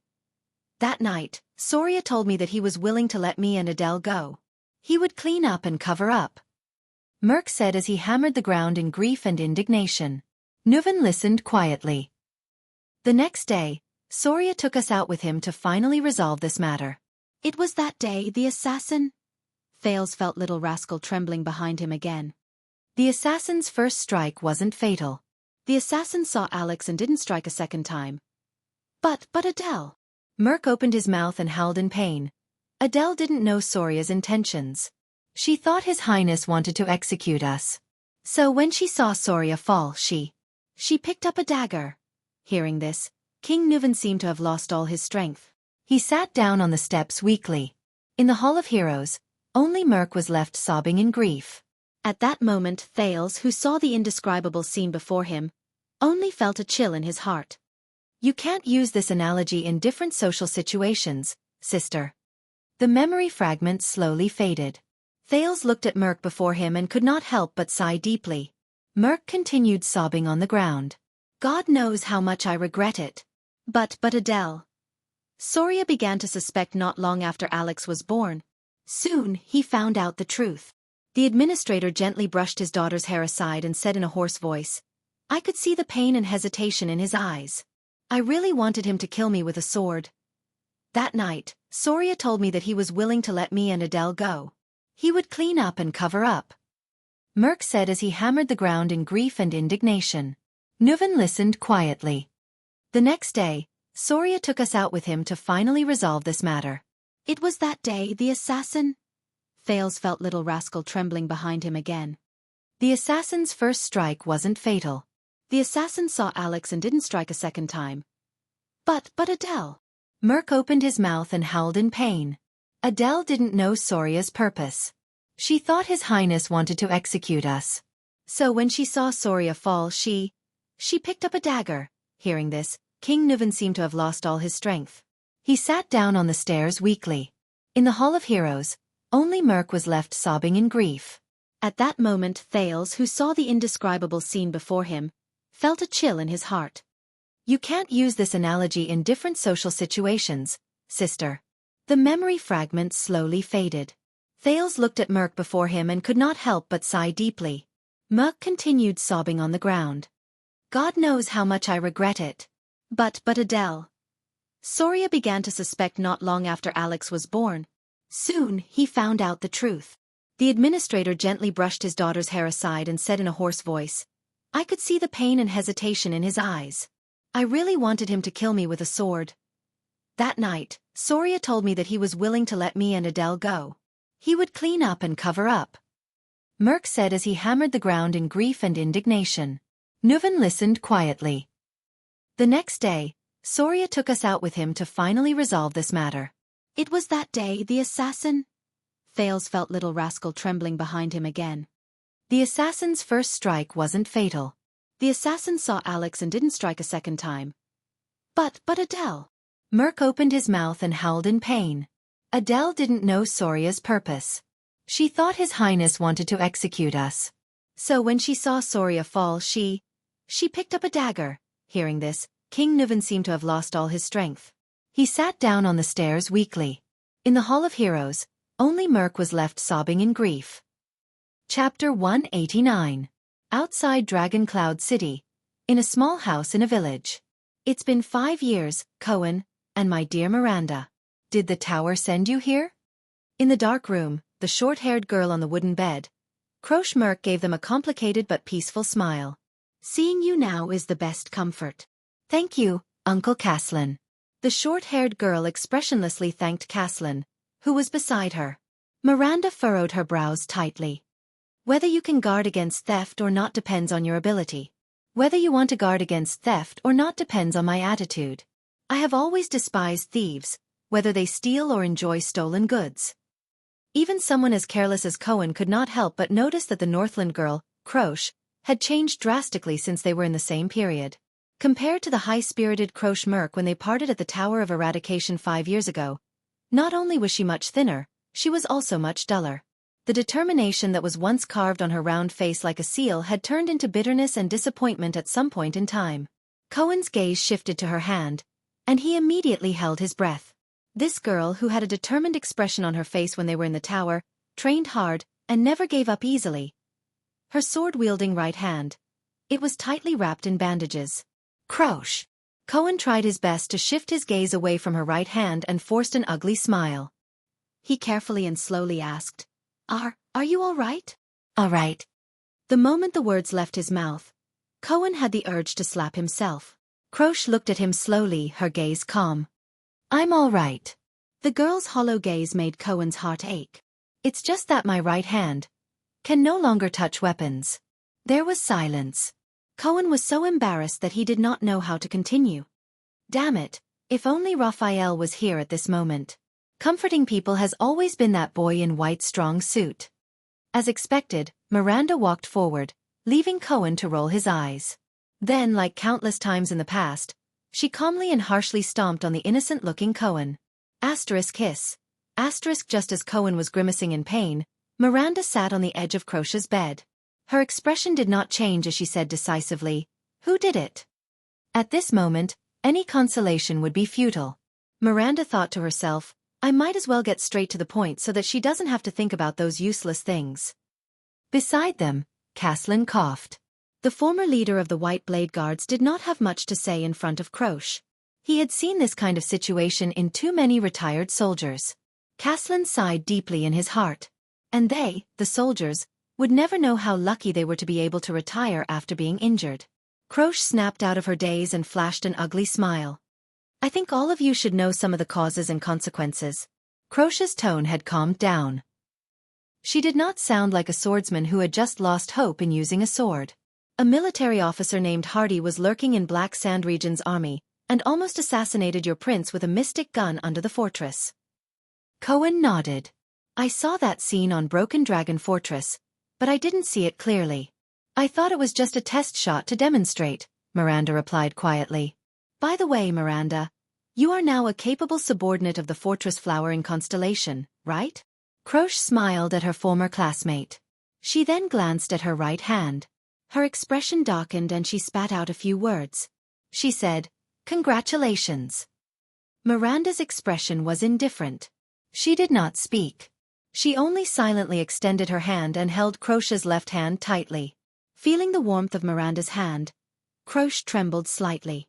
That night, Soria told me that he was willing to let me and Adele go. He would clean up and cover up. Merc said as he hammered the ground in grief and indignation. Nuven listened quietly. The next day, Soria took us out with him to finally resolve this matter. It was that day the assassin? Thales felt little rascal trembling behind him again.
The assassin's first strike wasn't fatal.
The assassin saw Alex and didn't strike a second time. But Adele.
Merc opened his mouth and howled in pain. Adele didn't know Soria's intentions. She thought His Highness wanted to execute us. So when she saw Soria fall, she picked up a dagger. Hearing this, King Nuven seemed to have lost all his strength. He sat down on the steps weakly. In the Hall of Heroes, only Merc was left sobbing in grief.
At that moment Thales, who saw the indescribable scene before him, only felt a chill in his heart.
You can't use this analogy in different social situations, sister. The memory fragment slowly faded. Thales looked at Merc before him and could not help but sigh deeply. Merc continued sobbing on the ground. God knows how much I regret it.
But Adele. Soria began to suspect not long after Alex was born.
Soon, he found out the truth. The administrator gently brushed his daughter's hair aside and said in a hoarse voice, I could see the pain and hesitation in his eyes. I really wanted him to kill me with a sword. That night, Soria told me that he was willing to let me and Adele go. He would clean up and cover up. Merc said as he hammered the ground in grief and indignation. Nuven listened quietly. The next day, Soria took us out with him to finally resolve this matter.
It was that day the assassin? Thales felt little rascal trembling behind him again.
The assassin's first strike wasn't fatal.
The assassin saw Alex and didn't strike a second time. But Adele.
Merc opened his mouth and howled in pain. Adele didn't know Soria's purpose. She thought His Highness wanted to execute us. So when she saw Soria fall, she picked up a dagger. Hearing this, King Nuven seemed to have lost all his strength. He sat down on the stairs weakly. In the Hall of Heroes, only Merc was left sobbing in grief.
At that moment Thales, who saw the indescribable scene before him, felt a chill in his heart.
You can't use this analogy in different social situations, sister. The memory fragment slowly faded. Thales looked at Merc before him and could not help but sigh deeply. Merc continued sobbing on the ground. God knows how much I regret it.
But Adele. Soria began to suspect not long after Alex was born.
Soon, he found out the truth. The administrator gently brushed his daughter's hair aside and said in a hoarse voice, I could see the pain and hesitation in his eyes.
I really wanted him to kill me with a sword. That night, Soria told me that he was willing to let me and Adele go. He would clean up and cover up.
Merk said as he hammered the ground in grief and indignation. Nuven listened quietly. The next day, Soria took us out with him to finally resolve this matter.
It was that day the assassin... Thales felt little rascal trembling behind him again.
The assassin's first strike wasn't fatal.
The assassin saw Alex and didn't strike a second time. But Adele...
Merk opened his mouth and howled in pain. Adele didn't know Soria's purpose. She thought His Highness wanted to execute us.
So when she saw Soria fall, she picked up a dagger. Hearing this, King Nuven seemed to have lost all his strength.
He sat down on the stairs weakly. In the Hall of Heroes, only Merk was left sobbing in grief. Chapter 189. Outside Dragon Cloud City, in a small house in a village. It's been 5 years, Cohen, and my dear Miranda. Did the tower send you here? In the dark room, the short-haired girl on the wooden bed, Croche Merk gave them a complicated but peaceful smile.
Seeing you now is the best comfort.
Thank you, Uncle Caslin.
The short-haired girl expressionlessly thanked Caslin, who was beside her.
Miranda furrowed her brows tightly. Whether you can guard against theft or not depends on your ability. Whether you want to guard against theft or not depends on my attitude. I have always despised thieves, whether they steal or enjoy stolen goods. Even someone as careless as Cohen could not help but notice that the Northland girl, Croche, had changed drastically since they were in the same period. Compared to the high-spirited Croche Merk when they parted at the Tower of Eradication 5 years ago, not only was she much thinner, she was also much duller. The determination that was once carved on her round face like a seal had turned into bitterness and disappointment at some point in time. Cohen's gaze shifted to her hand, and he immediately held his breath. This girl, who had a determined expression on her face when they were in the tower, trained hard, and never gave up easily. Her sword-wielding right hand. It was tightly wrapped in bandages. Croche. Cohen tried his best to shift his gaze away from her right hand and forced an ugly smile.
He carefully and slowly asked, Are you all right?
All right.
The moment the words left his mouth, Cohen had the urge to slap himself.
Croche looked at him slowly, her gaze calm. I'm all right.
The girl's hollow gaze made Cohen's heart ache.
It's just that my right hand can no longer touch weapons. There was silence.
Cohen was so embarrassed that he did not know how to continue.
Damn it, if only Raphael was here at this moment. Comforting people has always been that boy in white strong suit. As expected, Miranda walked forward, leaving Cohen to roll his eyes. Then, like countless times in the past, she calmly and harshly stomped on the innocent-looking Cohen. Asterisk hiss. Asterisk just as Cohen was grimacing in pain, Miranda sat on the edge of Croche's bed. Her expression did not change as she said decisively, "Who did it?" At this moment, any consolation would be futile. Miranda thought to herself, I might as well get straight to the point so that she doesn't have to think about those useless things. Beside them, Caslin coughed. The former leader of the White Blade Guards did not have much to say in front of Croche. He had seen this kind of situation in too many retired soldiers. Caslin sighed deeply in his heart. And they, the soldiers, would never know how lucky they were to be able to retire after being injured. Croche snapped out of her daze and flashed an ugly smile. I think all of you should know some of the causes and consequences. Croche's tone had calmed down. She did not sound like a swordsman who had just lost hope in using a sword. A military officer named Hardy was lurking in Black Sand Region's army, and almost assassinated your prince with a mystic gun under the fortress. Cohen nodded. I saw that scene on Broken Dragon Fortress, but I didn't see it clearly. I thought it was just a test shot to demonstrate, Miranda replied quietly. By the way, Miranda, you are now a capable subordinate of the Fortress Flowering Constellation, right? Croche smiled at her former classmate. She then glanced at her right hand. Her expression darkened and she spat out a few words. She said, Congratulations. Miranda's expression was indifferent. She did not speak. She only silently extended her hand and held Croche's left hand tightly. Feeling the warmth of Miranda's hand, Croche trembled slightly.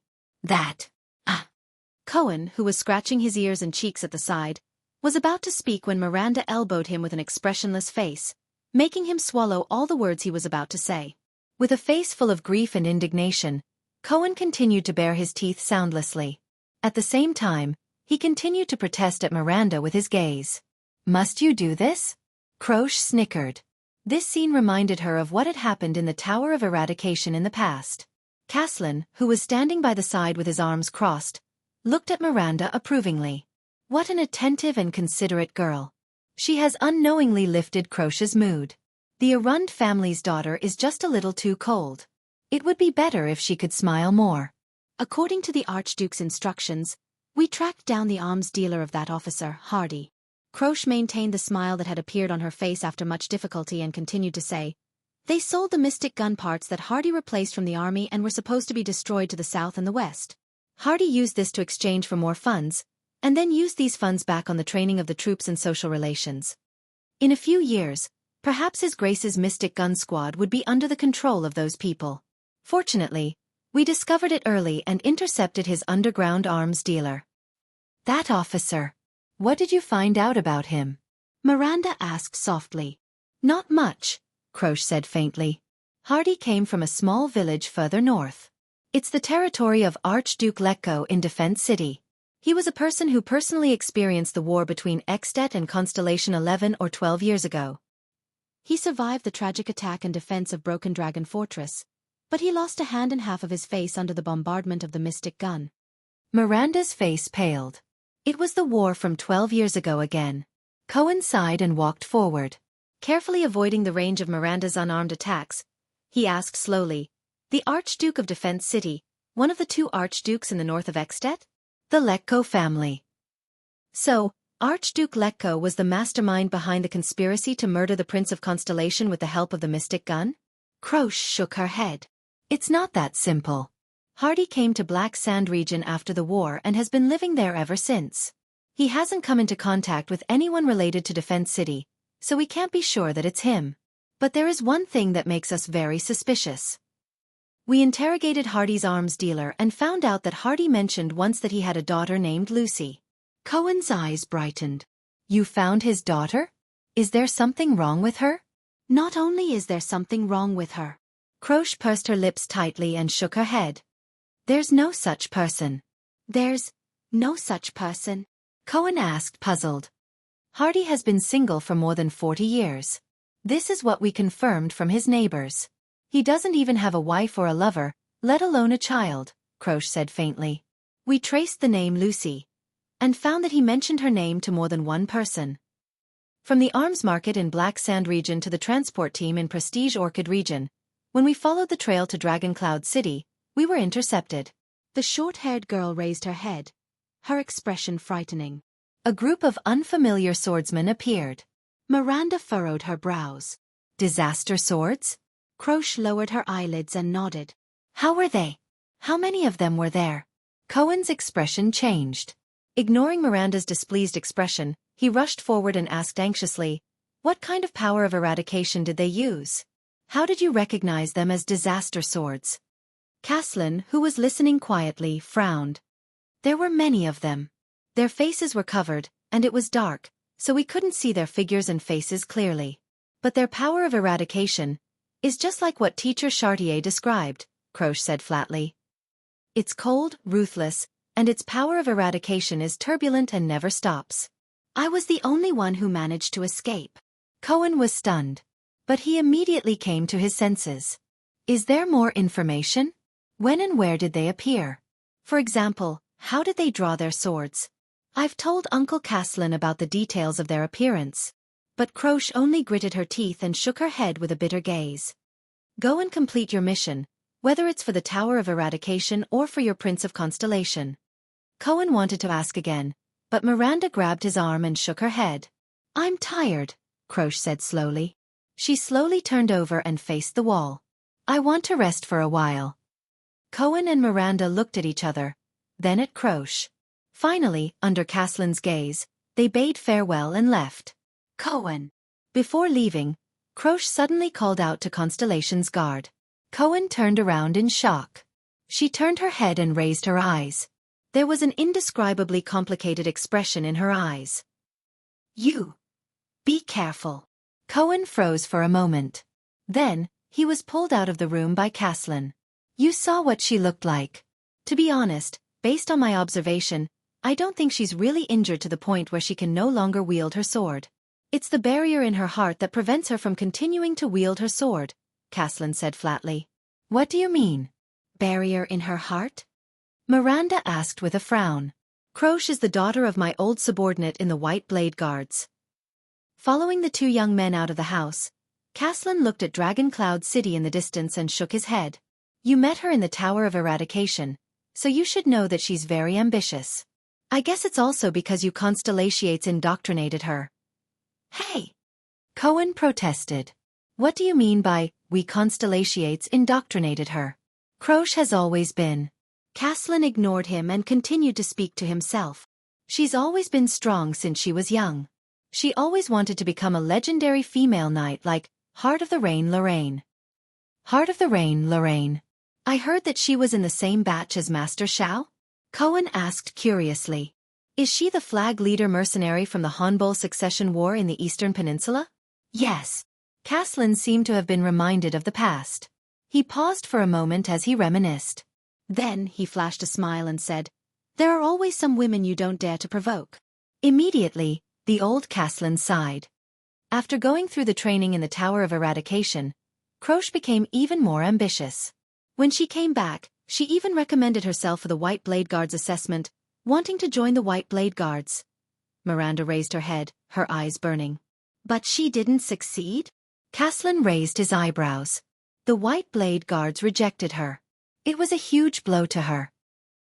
Cohen, who was scratching his ears and cheeks at the side, was about to speak when Miranda elbowed him with an expressionless face, making him swallow all the words he was about to say. With a face full of grief and indignation, Cohen continued to bare his teeth soundlessly. At the same time, he continued to protest at Miranda with his gaze. "Must you do this?" Croce snickered. This scene reminded her of what had happened in the Tower of Eradication in the past. Caslin, who was standing by the side with his arms crossed, looked at Miranda approvingly. What an attentive and considerate girl. She has unknowingly lifted Croce's mood. The Arund family's daughter is just a little too cold. It would be better if she could smile more.
According to the Archduke's instructions, we tracked down the arms dealer of that officer, Hardy. Croce maintained the smile that had appeared on her face after much difficulty and continued to say, "They sold the mystic gun parts that Hardy replaced from the army and were supposed to be destroyed to the south and the west. Hardy used this to exchange for more funds, and then used these funds back on the training of the troops and social relations. In a few years, perhaps His Grace's mystic gun squad would be under the control of those people. Fortunately, we discovered it early and intercepted his underground arms dealer." "That officer. What did you find out about him?" Miranda asked softly.
"Not much," Croce said faintly. "Hardy came from a small village further north. It's the territory of Archduke Xueqi in Defense City. He was a person who personally experienced the war between Extet and Constellation 11 or 12 years ago.
He survived the tragic attack and defense of Broken Dragon Fortress, but he lost a hand and half of his face under the bombardment of the mystic gun."
Miranda's face paled. It was the war from 12 years ago again. Cohen sighed and walked forward. Carefully avoiding the range of Miranda's unarmed attacks, he asked slowly, "The Archduke of Defense City, one of the two archdukes in the north of Extet?" "The Xueqi family." "So, Archduke Xueqi was the mastermind behind the conspiracy to murder the Prince of Constellation with the help of the mystic gun?" Croce shook her head. "It's not that simple. Hardy came to Black Sand region after the war and has been living there ever since. He hasn't come into contact with anyone related to Defense City, so we can't be sure that it's him. But there is one thing that makes us very suspicious. We interrogated Hardy's arms dealer and found out that Hardy mentioned once that he had a daughter named Lucy." Cohen's eyes brightened. "You found his daughter? Is there something wrong with her?"
"Not only is there something wrong with her."
Croce pursed her lips tightly and shook her head. "There's no such person."
"There's no such person?"
Cohen asked, puzzled. "Hardy has been single for more than 40 years. This is what we confirmed from his neighbors. He doesn't even have a wife or a lover, let alone a child," Croce said faintly. "We traced the name Lucy, and found that he mentioned her name to more than one person. From the arms market in Black Sand region to the transport team in Prestige Orchid region, when we followed the trail to Dragon Cloud City, we were intercepted."
The short-haired girl raised her head, her expression frightening.
A group of unfamiliar swordsmen appeared.
Miranda furrowed her brows.
"Disaster swords?"
Croce lowered her eyelids and nodded.
"How were they? How many of them were there?" Cohen's expression changed. Ignoring Miranda's displeased expression, he rushed forward and asked anxiously, "What kind of power of eradication did they use? How did you recognize them as disaster swords?" Caslin, who was listening quietly, frowned. "There were many of them. Their faces were covered, and it was dark, so we couldn't see their figures and faces clearly. But their power of eradication is just like what Teacher Chartier described," Croce said flatly. "It's cold, ruthless, and its power of eradication is turbulent and never stops."
"I was the only one who managed to escape."
Cohen was stunned. But he immediately came to his senses. "Is there more information? When and where did they appear? For example, how did they draw their swords?" "I've told Uncle Caslin about the details of their appearance." But Croce only gritted her teeth and shook her head with a bitter gaze. "Go and complete your mission, whether it's for the Tower of Eradication or for your Prince of Constellation." Cohen wanted to ask again, but Miranda grabbed his arm and shook her head. "I'm tired," Croce said slowly. She slowly turned over and faced the wall. "I want to rest for a while." Cohen and Miranda looked at each other, then at Croce. Finally, under Caslin's gaze, they bade farewell and left. "Cohen." Before leaving, Croce suddenly called out to Constellation's guard. Cohen turned around in shock. She turned her head and raised her eyes. There was an indescribably complicated expression in her eyes. "You. Be careful." Cohen froze for a moment. Then, he was pulled out of the room by Caslin. You saw what she looked like.
To be honest, based on my observation, I don't think she's really injured to the point where she can no longer wield her sword. It's the barrier in her heart that prevents her from continuing to wield her sword, Caslin said flatly.
What do you mean?
Barrier in her heart?
Miranda asked with a frown.
Croche is the daughter of my old subordinate in the White Blade Guards. Following the two young men out of the house, Caslin looked at Dragon Cloud City in the distance and shook his head. You met her in the Tower of Eradication, so you should know that she's very ambitious. I guess it's also because you Constellations indoctrinated her.
Hey! Cohen protested. What do you mean by, we Constellations indoctrinated her? Croche has always been.
Caslin ignored him and continued to speak to himself.
She's always been strong since she was young. She always wanted to become a legendary female knight like Heart of the Rain Lorraine. Heart of the Rain Lorraine.
I heard that she was in the same batch as Master Xiao?
Cohen asked curiously.
Is she the flag leader mercenary from the Hanbol Succession War in the Eastern Peninsula?
Yes. Caslin seemed to have been reminded of the past. He paused for a moment as he reminisced.
Then he flashed a smile and said, There are always some women you don't dare to provoke.
Immediately, the old Caslin sighed. After going through the training in the Tower of Eradication, Croche became even more ambitious.
When she came back, she even recommended herself for the White Blade Guards assessment, wanting to join the White Blade Guards.
Miranda raised her head, her eyes burning.
But she didn't succeed?
Caslin raised his eyebrows.
The White Blade Guards rejected her.
It was a huge blow to her.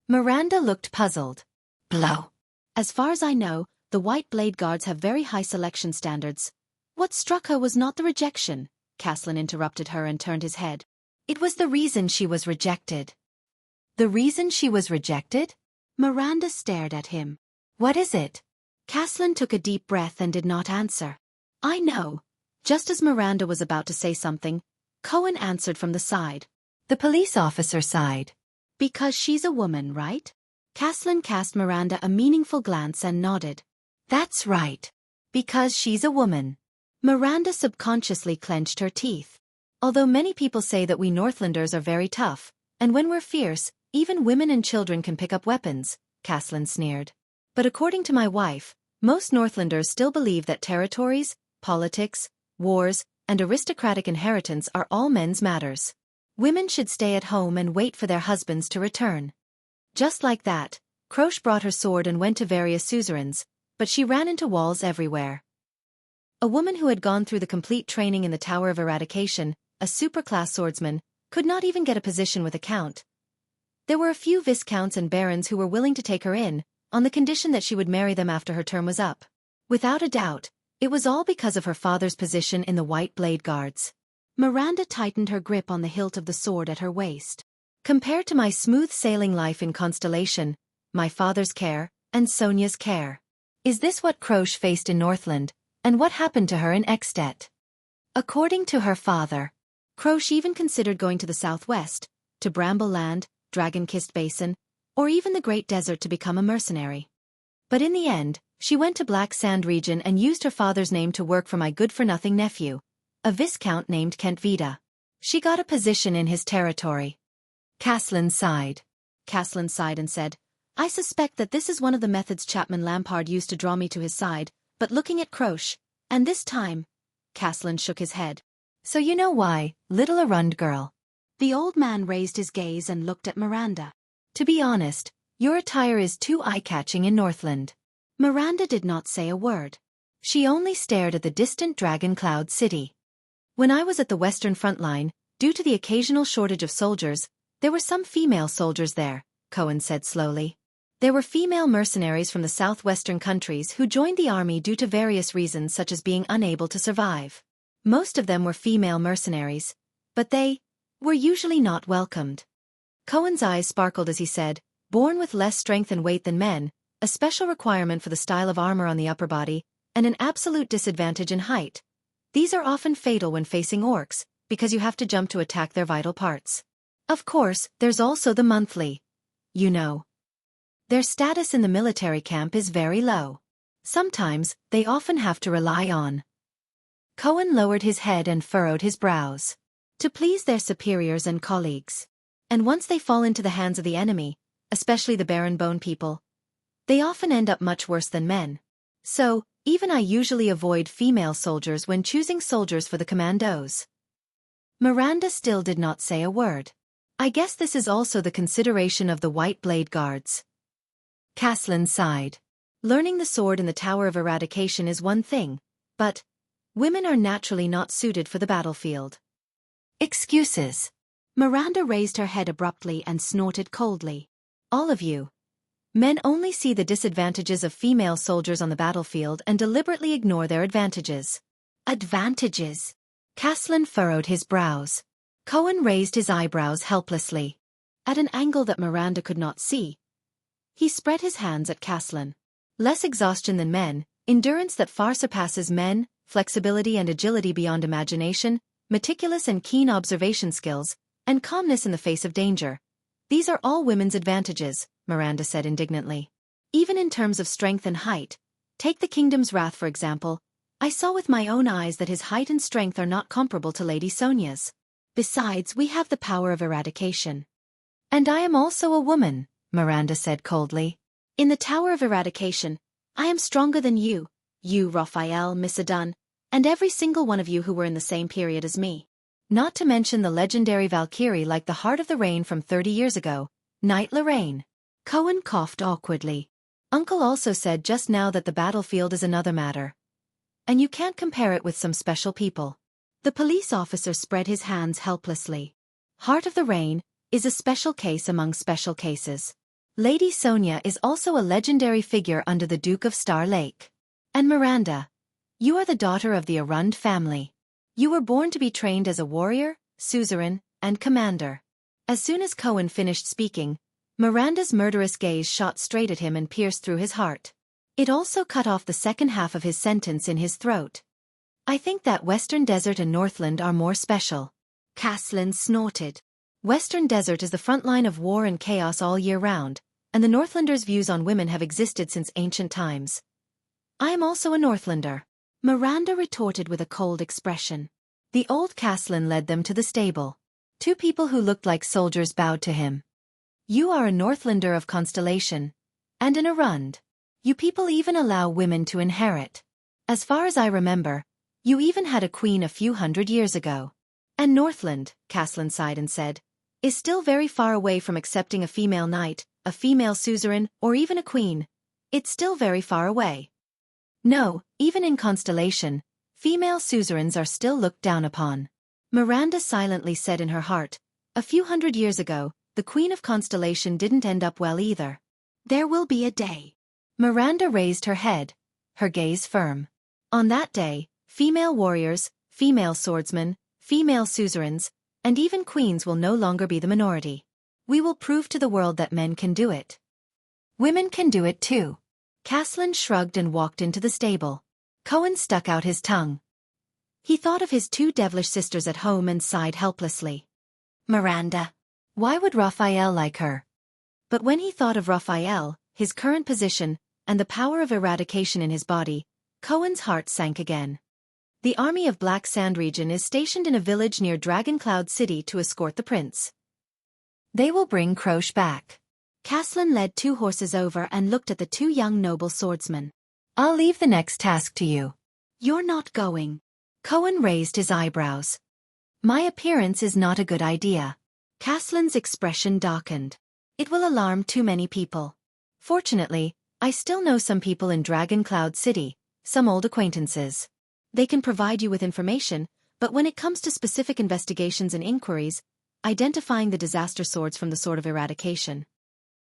Miranda looked puzzled. Blow?
As far as I know, the White Blade Guards have very high selection standards. What struck her was not the rejection, Caslin interrupted her and turned his head.
It was the reason she was rejected. The reason she was rejected?
Miranda stared at him.
What is it?
Caslin took a deep breath and did not answer. I know. Just as Miranda was about to say something, Cohen answered from the side.
The police officer sighed.
Because she's a woman, right? Caslin cast Miranda a meaningful glance and nodded.
That's right. Because she's a woman.
Miranda subconsciously clenched her teeth.
Although many people say that we Northlanders are very tough, and when we're fierce, even women and children can pick up weapons, Caslin sneered. But according to my wife, most Northlanders still believe that territories, politics, wars, and aristocratic inheritance are all men's matters. Women should stay at home and wait for their husbands to return. Just like that, Croche brought her sword and went to various suzerains, but she ran into walls everywhere. A woman who had gone through the complete training in the Tower of Eradication, a superclass swordsman, could not even get a position with a count. There were a few viscounts and barons who were willing to take her in, on the condition that she would marry them after her term was up. Without a doubt, it was all because of her father's position in the White Blade Guards.
Miranda tightened her grip on the hilt of the sword at her waist.
Compared to my smooth-sailing life in Constellation, my father's care, and Sonia's care. Is this what Croche faced in Northland, and what happened to her in Extet? According to her father,
Croche even considered going to the southwest, to Bramble Land, Dragon-Kissed Basin, or even the Great Desert to become a mercenary.
But in the end, she went to Black Sand region and used her father's name to work for my good-for-nothing nephew, a viscount named Kent Vida. She got a position in his territory.
Caslin sighed. Caslin sighed and said, I suspect that this is one of the methods Chapman Lampard used to draw me to his side, but looking at Croche, and this time, Caslin shook his head.
So you know why, little Arund girl.
The old man raised his gaze and looked at Miranda.
To be honest, your attire is too eye-catching in Northland.
Miranda did not say a word.
She only stared at the distant Dragon Cloud City. When I was at the Western Front Line, due to the occasional shortage of soldiers, there were some female soldiers there, Cohen said slowly. There were female mercenaries from the southwestern countries who joined the army due to various reasons such as being unable to survive. Most of them were female mercenaries, but they were usually not welcomed. Cohen's eyes sparkled as he said, born with less strength and weight than men, a special requirement for the style of armor on the upper body, and an absolute disadvantage in height. These are often fatal when facing orcs, because you have to jump to attack their vital parts. Of course, there's also the monthly. You know. Their status in the military camp is very low. Sometimes, they often have to rely on. Cohen lowered his head and furrowed his brows.
To please their superiors and colleagues.
And once they fall into the hands of the enemy, especially the barren bone people, they often end up much worse than men. So, even I usually avoid female soldiers when choosing soldiers for the commandos. Miranda still did not say a word. I guess this is also the consideration of the White Blade Guards. Caslin sighed. Learning the sword in the Tower of Eradication is one thing, but women are naturally not suited for the battlefield. Excuses.
Miranda raised her head abruptly and snorted coldly.
All of you. Men only see the disadvantages of female soldiers on the battlefield and deliberately ignore their advantages.
Advantages?
Caslin furrowed his brows. Cohen raised his eyebrows helplessly.
At an angle that Miranda could not see, he spread his hands at Caslin.
Less exhaustion than men, endurance that far surpasses men, flexibility and agility beyond imagination, meticulous and keen observation skills, and calmness in the face of danger. These are all women's advantages, Miranda said indignantly. Even in terms of strength and height, take the Kingdom's Wrath for example, I saw with my own eyes that his height and strength are not comparable to Lady Sonia's.
Besides, we have the power of eradication.
And I am also a woman, Miranda said coldly.
In the Tower of Eradication, I am stronger than you, Raphael, Miss Adun, and every single one of you who were in the same period as me.
Not to mention the legendary Valkyrie like the Heart of the Rain from 30 years ago, Knight Lorraine.
Cohen coughed awkwardly.
Uncle also said just now that the battlefield is another matter. And you can't compare it with some special people.
The police officer spread his hands helplessly.
Heart of the Rain is a special case among special cases. Lady Sonia is also a legendary figure under the Duke of Star Lake. And Miranda, you are the daughter of the Arund family. You were born to be trained as a warrior, suzerain, and commander. As soon as Cohen finished speaking, Miranda's murderous gaze shot straight at him and pierced through his heart. It also cut off the second half of his sentence in his throat. I think that Western Desert and Northland are more special.
Caslin snorted.
Western Desert is the front line of war and chaos all year round, and the Northlanders' views on women have existed since ancient times. I am also a Northlander.
Miranda retorted with a cold expression.
The old Caslin led them to the stable. Two people who looked like soldiers bowed to him. You are a Northlander of Constellation. And an Arund. You people even allow women to inherit. As far as I remember, you even had a queen a few hundred years ago. And Northland, Caslin sighed and said, is still very far away from accepting a female knight, a female suzerain, or even a queen. It's still very far away. No, even in Constellation, female suzerains are still looked down upon. Miranda silently said in her heart, a few hundred years ago, the Queen of Constellation didn't end up well either.
There will be a day.
Miranda raised her head, her gaze firm. On that day, female warriors, female swordsmen, female suzerains, and even queens will no longer be the minority. We will prove to the world that men can do it. Women can do it too. Caslin shrugged and walked into the stable. Cohen stuck out his tongue. He thought of his two devilish sisters at home and sighed helplessly. Miranda. Why would Raphael like her? But when he thought of Raphael, his current position, and the power of eradication in his body, Cohen's heart sank again. The army of Black Sand region is stationed in a village near Dragon Cloud City to escort the prince. They will bring Croche back.
Caslin led two horses over and looked at the two young noble swordsmen.
I'll leave the next task to you.
You're not going.
Cohen raised his eyebrows. My appearance is not a good idea.
Caslin's expression darkened.
It will alarm too many people. Fortunately, I still know some people in Dragon Cloud City, some old acquaintances. They can provide you with information, but when it comes to specific investigations and inquiries, identifying the disaster swords from the Sword of Eradication.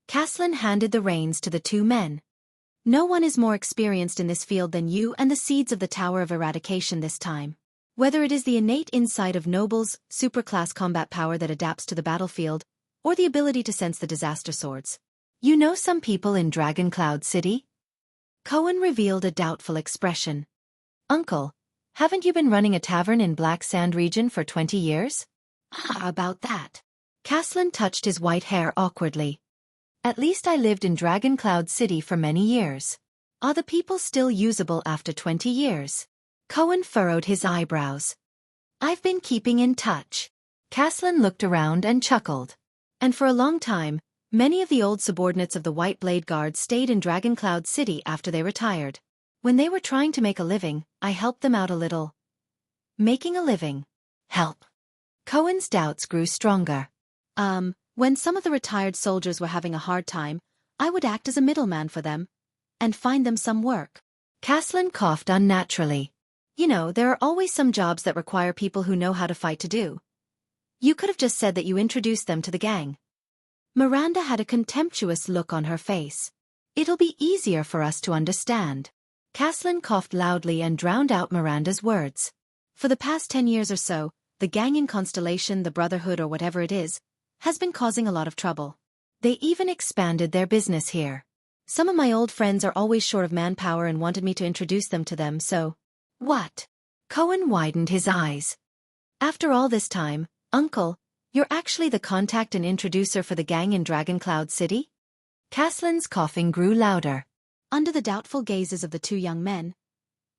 Caslin handed the reins to the two men. No one is more experienced in this field than you and the seeds of the Tower of Eradication this time. Whether it is the innate insight of nobles, superclass combat power that adapts to the battlefield, or the ability to sense the disaster swords. You know some people in Dragon Cloud City? Cohen revealed a doubtful expression. Uncle, haven't you been running a tavern in Black Sand region for 20 years?
How about that?
Caslin touched his white hair awkwardly. At least I lived in Dragon Cloud City for many years. Are the people still usable after 20 years? Cohen furrowed his eyebrows. I've been keeping in touch. Caslin looked around and chuckled. And for a long time, many of the old subordinates of the White Blade Guard stayed in Dragon Cloud City after they retired. When they were trying to make a living, I helped them out a little. Making a living. Help. Cohen's doubts grew stronger.
When some of the retired soldiers were having a hard time, I would act as a middleman for them and find them some work.
Caslin coughed unnaturally. You know, there are always some jobs that require people who know how to fight to do. You could have just said that you introduced them to the gang.
Miranda had a contemptuous look on her face.
It'll be easier for us to understand. Caslin coughed loudly and drowned out Miranda's words.
For the past 10 years or so, the gang in Constellation, the Brotherhood or whatever it is, has been causing a lot of trouble.
They even expanded their business here.
Some of my old friends are always short of manpower and wanted me to introduce them to them, so...
What? Cohen widened his eyes. After all this time, Uncle, you're actually the contact and introducer for the gang in Dragon Cloud City? Caslin's coughing grew louder.
Under the doubtful gazes of the two young men,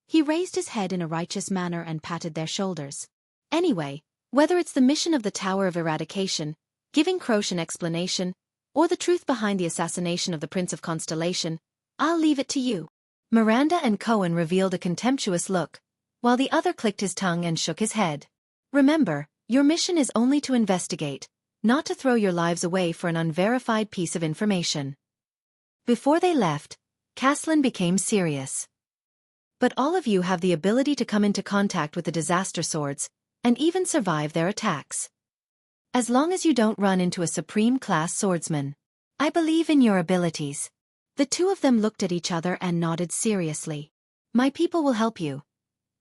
he raised his head in a righteous manner and patted their shoulders.
Anyway, whether it's the mission of the Tower of Eradication, giving Croce an explanation, or the truth behind the assassination of the Prince of Constellation, I'll leave it to you. Miranda and Cohen revealed a contemptuous look, while the other clicked his tongue and shook his head. Remember, your mission is only to investigate, not to throw your lives away for an unverified piece of information. Before they left, Caslin became serious. But all of you have the ability to come into contact with the disaster swords, and even survive their attacks. As long as you don't run into a supreme-class swordsman. I believe in your abilities.
The two of them looked at each other and nodded seriously.
My people will help you.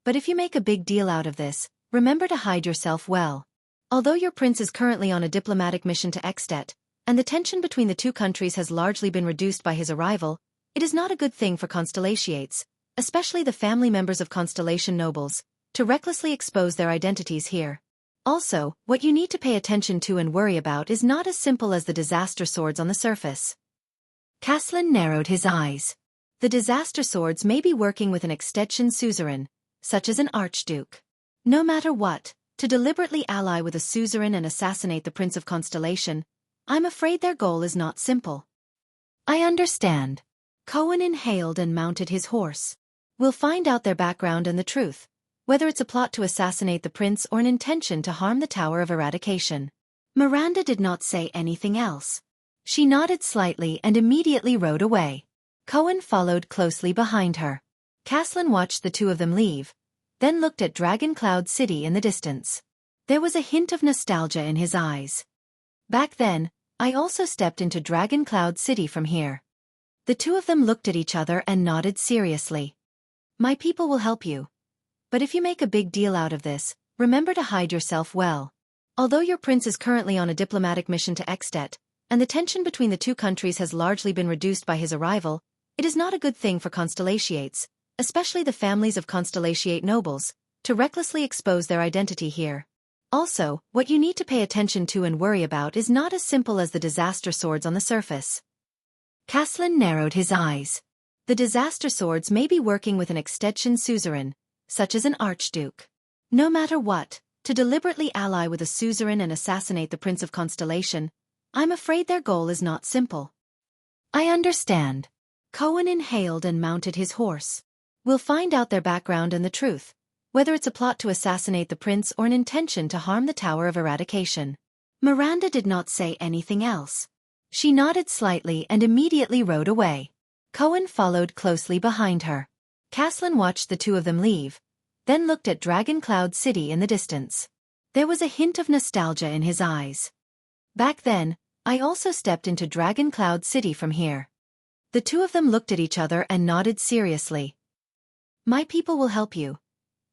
But if you make a big deal out of this, remember to hide yourself well. Although your prince is currently on a diplomatic mission to Extet, and the tension between the two countries has largely been reduced by his arrival, it is not a good thing for Constellations, especially the family members of Constellation nobles, to recklessly expose their identities here. Also, what you need to pay attention to and worry about is not as simple as the disaster swords on the surface. Caslin narrowed his eyes. The disaster swords may be working with an extension suzerain, such as an archduke. No matter what, to deliberately ally with a suzerain and assassinate the Prince of Constellation, I'm afraid their goal is not simple. I understand.
Cohen inhaled and mounted his horse.
We'll find out their background and the truth, whether it's a plot to assassinate the prince or an intention to harm the Tower of Eradication.
Miranda did not say anything else.
She nodded slightly and immediately rode away. Cohen followed closely behind her. Caslin watched the two of them leave, then looked at Dragon Cloud City in the distance. There was a hint of nostalgia in his eyes. Back then, I also stepped into Dragon Cloud City from here. The two of them looked at each other and nodded seriously. My people will help you. But if you make a big deal out of this, remember to hide yourself well. Although your prince is currently on a diplomatic mission to Extet, and the tension between the two countries has largely been reduced by his arrival, it is not a good thing for Constellations, especially the families of Constellation nobles, to recklessly expose their identity here. Also, what you need to pay attention to and worry about is not as simple as the disaster swords on the surface. Caslin narrowed his eyes. The disaster swords may be working with an extension suzerain, such as an archduke. No matter what, to deliberately ally with a suzerain and assassinate the Prince of Constellation, I'm afraid their goal is not simple. I understand.
Cohen inhaled and mounted his horse.
We'll find out their background and the truth, whether it's a plot to assassinate the prince or an intention to harm the Tower of Eradication.
Miranda did not say anything else.
She nodded slightly and immediately rode away. Cohen followed closely behind her. Caslin watched the two of them leave, then looked at Dragon Cloud City in the distance. There was a hint of nostalgia in his eyes. Back then, I also stepped into Dragon Cloud City from here. The two of them looked at each other and nodded seriously. My people will help you.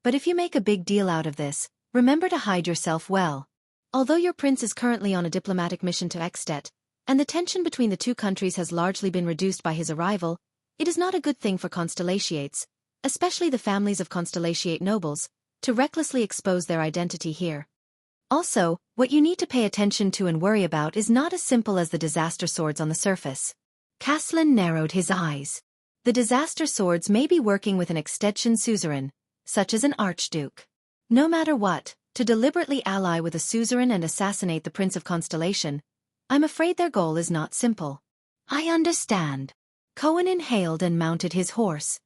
But if you make a big deal out of this, remember to hide yourself well. Although your prince is currently on a diplomatic mission to Extet, and the tension between the two countries has largely been reduced by his arrival, it is not a good thing for Constellations, especially the families of Constellation nobles, to recklessly expose their identity here. Also, what you need to pay attention to and worry about is not as simple as the disaster swords on the surface. Caslin narrowed his eyes. The disaster swords may be working with an extension suzerain, such as an archduke. No matter what, to deliberately ally with a suzerain and assassinate the Prince of Constellation,
I'm afraid their goal is not simple. I understand. Cohen inhaled and mounted his horse.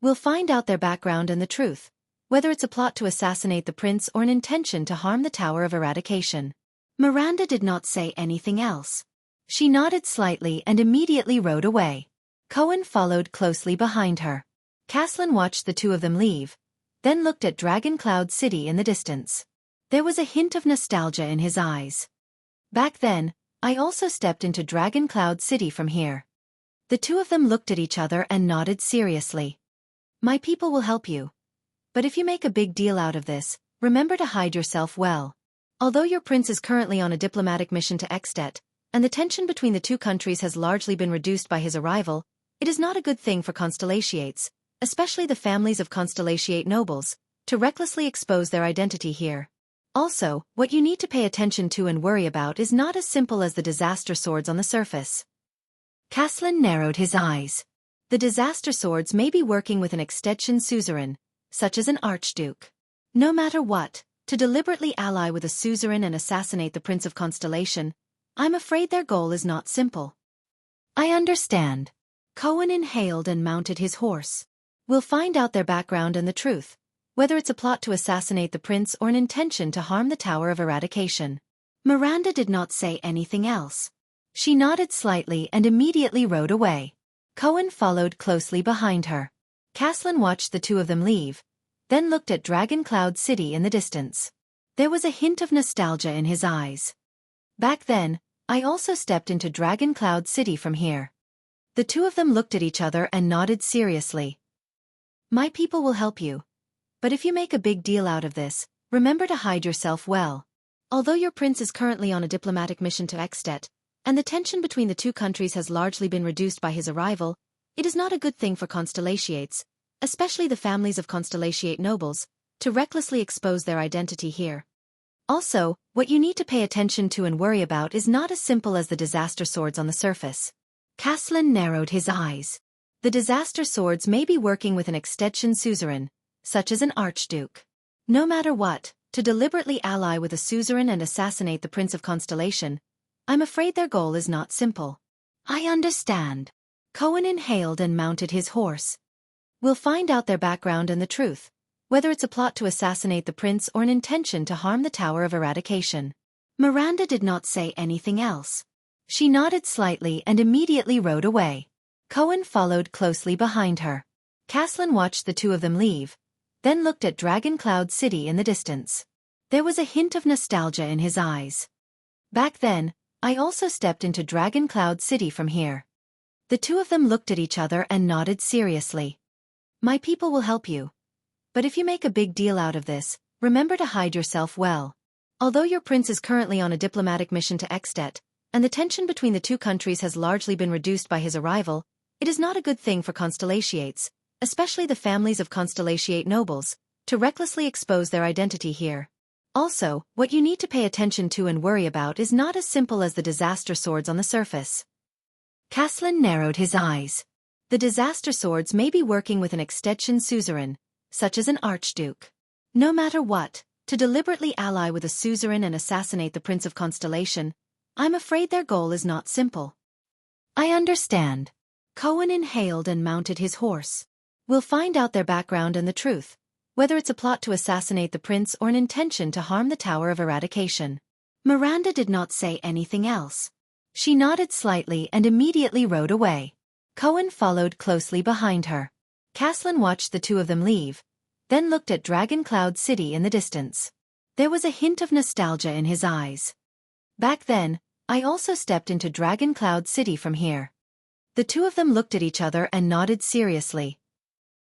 We'll find out their background and the truth, whether it's a plot to assassinate the prince or an intention to harm the Tower of Eradication. Miranda did not say anything else. She nodded slightly and immediately rode away. Cohen followed closely behind her. Caslin watched the two of them leave, then looked at Dragon Cloud City in the distance. There was a hint of nostalgia in his eyes. Back then, I also stepped into Dragon Cloud City from here. The two of them looked at each other and nodded seriously. My people will help you. But if you make a big deal out of this, remember to hide yourself well. Although your prince is currently on a diplomatic mission to Extet, and the tension between the two countries has largely been reduced by his arrival, it is not a good thing for Constellatiates, especially the families of Constellatiate nobles, to recklessly expose their identity here. Also, what you need to pay attention to and worry about is not as simple as the disaster swords on the surface. Caslin narrowed his eyes. The disaster swords may be working with an extension suzerain, such as an archduke. No matter what, to deliberately ally with a suzerain and assassinate the Prince of Constellation, I'm afraid their goal is not simple. I understand. Cohen inhaled and mounted his horse. We'll find out their background and the truth, whether it's a plot to assassinate the prince or an intention to harm the Tower of Eradication. Miranda did not say anything else. She nodded slightly and immediately rode away. Cohen followed closely behind her. Caslin watched the two of them leave, then looked at Dragon Cloud City in the distance. There was a hint of nostalgia in his eyes. Back then, I also stepped into Dragon Cloud City from here. The two of them looked at each other and nodded seriously. My people will help you. But if you make a big deal out of this, remember to hide yourself well. Although your prince is currently on a diplomatic mission to Extet, and the tension between the two countries has largely been reduced by his arrival, it is not a good thing for Constellatiates, especially the families of Constellatiate nobles, to recklessly expose their identity here. Also, what you need to pay attention to and worry about is not as simple as the disaster swords on the surface. Caslin narrowed his eyes. The disaster swords may be working with an extension suzerain, such as an archduke. No matter what, to deliberately ally with a suzerain and assassinate the Prince of Constellation, I'm afraid their goal is not simple. I understand. Cohen inhaled and mounted his horse. We'll find out their background and the truth, whether it's a plot to assassinate the prince or an intention to harm the Tower of Eradication. Miranda did not say anything else. She nodded slightly and immediately rode away. Cohen followed closely behind her. Caslin watched the two of them leave, then looked at Dragon Cloud City in the distance. There was a hint of nostalgia in his eyes. Back then, I also stepped into Dragon Cloud City from here. The two of them looked at each other and nodded seriously. My people will help you. But if you make a big deal out of this, remember to hide yourself well. Although your prince is currently on a diplomatic mission to Extet, and the tension between the two countries has largely been reduced by his arrival, it is not a good thing for Constellatiates, especially the families of Constellatiate nobles, to recklessly expose their identity here. Also, what you need to pay attention to and worry about is not as simple as the disaster swords on the surface. Caslin narrowed his eyes. The disaster swords may be working with an extension suzerain, such as an archduke. No matter what, to deliberately ally with a suzerain and assassinate the Prince of Constellation, I'm afraid their goal is not simple. I understand. Cohen inhaled and mounted his horse. We'll find out their background and the truth, whether it's a plot to assassinate the prince or an intention to harm the Tower of Eradication. Miranda did not say anything else. She nodded slightly and immediately rode away. Cohen followed closely behind her. Caslin watched the two of them leave, then looked at Dragon Cloud City in the distance. There was a hint of nostalgia in his eyes. Back then, I also stepped into Dragon Cloud City from here. The two of them looked at each other and nodded seriously.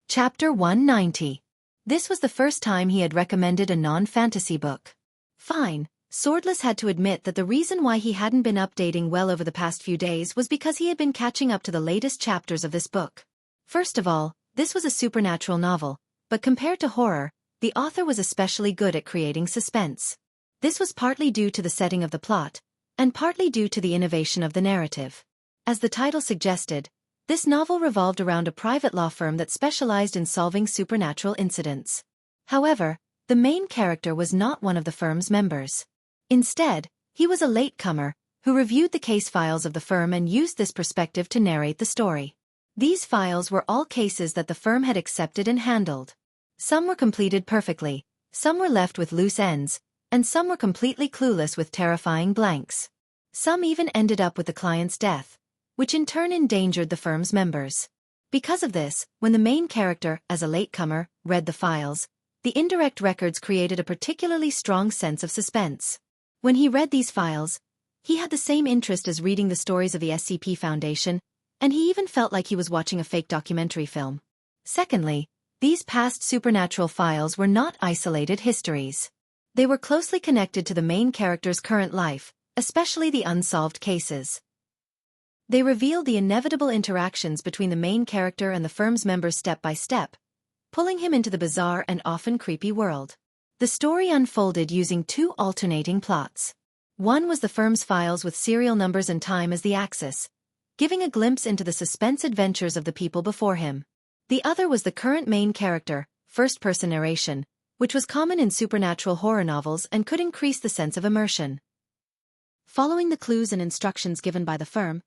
Chapter 190. This was the first time he had recommended a non-fantasy book. Fine, Swordless had to admit that the reason why he hadn't been updating well over the past few days was because he had been catching up to the latest chapters of this book. First of all, this was a supernatural novel, but compared to horror, the author was especially good at creating suspense. This was partly due to the setting of the plot, and partly due to the innovation of the narrative. As the title suggested, this novel revolved around a private law firm that specialized in solving supernatural incidents. However, the main character was not one of the firm's members. Instead, he was a latecomer,
who reviewed the case files of the firm and used this perspective to narrate the story. These files were all cases that the firm had accepted and handled. Some were completed perfectly, some were left with loose ends, and some were completely clueless with terrifying blanks. Some even ended up with the client's death, which in turn endangered the firm's members. Because of this, when the main character, as a latecomer, read the files, the indirect records created a particularly strong sense of suspense. When he read these files, he had the same interest as reading the stories of the SCP Foundation, and he even felt like he was watching a fake documentary film. Secondly, these past supernatural files were not isolated histories. They were closely connected to the main character's current life, especially the unsolved cases. They revealed the inevitable interactions between the main character and the firm's members step by step, pulling him into the bizarre and often creepy world. The story unfolded using two alternating plots. One was the firm's files with serial numbers and time as the axis, giving a glimpse into the suspense adventures of the people before him. The other was the current main character, first-person narration, which was common in supernatural horror novels and could increase the sense of immersion. Following the clues and instructions given by the firm,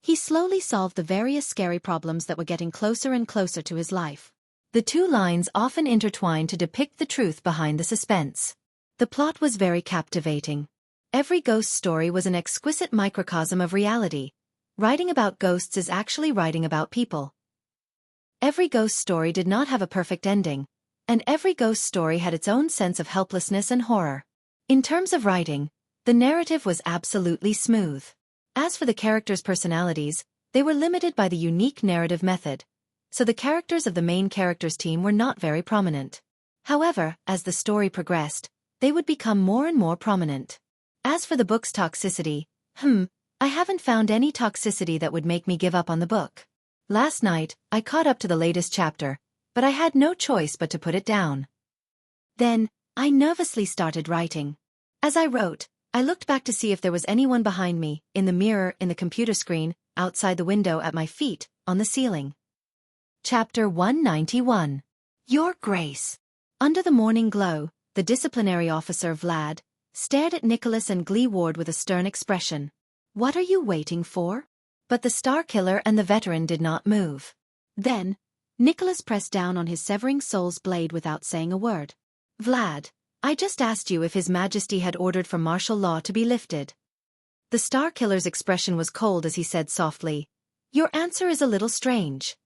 he slowly solved the various scary problems that were getting closer and closer to his life. The two lines often intertwined to depict the truth behind the suspense. The plot was very captivating. Every ghost story was an exquisite microcosm of reality. Writing about ghosts is actually writing about people. Every ghost story did not have a perfect ending, and every ghost story had its own sense of helplessness and horror. In terms of writing, the narrative was absolutely smooth. As for the characters' personalities, they were limited by the unique narrative method, so the characters of the main characters' team were not very prominent. However, as the story progressed, they would become more and more prominent. As for the book's toxicity, I haven't found any toxicity that would make me give up on the book. Last night, I caught up to the latest chapter, but I had no choice but to put it down. Then, I nervously started writing. As I wrote, I looked back to see if there was anyone behind me, in the mirror, in the computer screen, outside the window, at my feet, on the ceiling. Chapter 191. Your Grace. Under the morning glow, the disciplinary officer, Vlad, stared at Nicholas and Glee Ward with a stern expression. What are you waiting for? But the Star Killer and the veteran did not move. Then, Nicholas pressed down on his severing soul's blade without saying a word. Vlad, I just asked you if His Majesty had ordered for martial law to be lifted. The Star Killer's expression was cold as he said softly, Your answer is a little strange.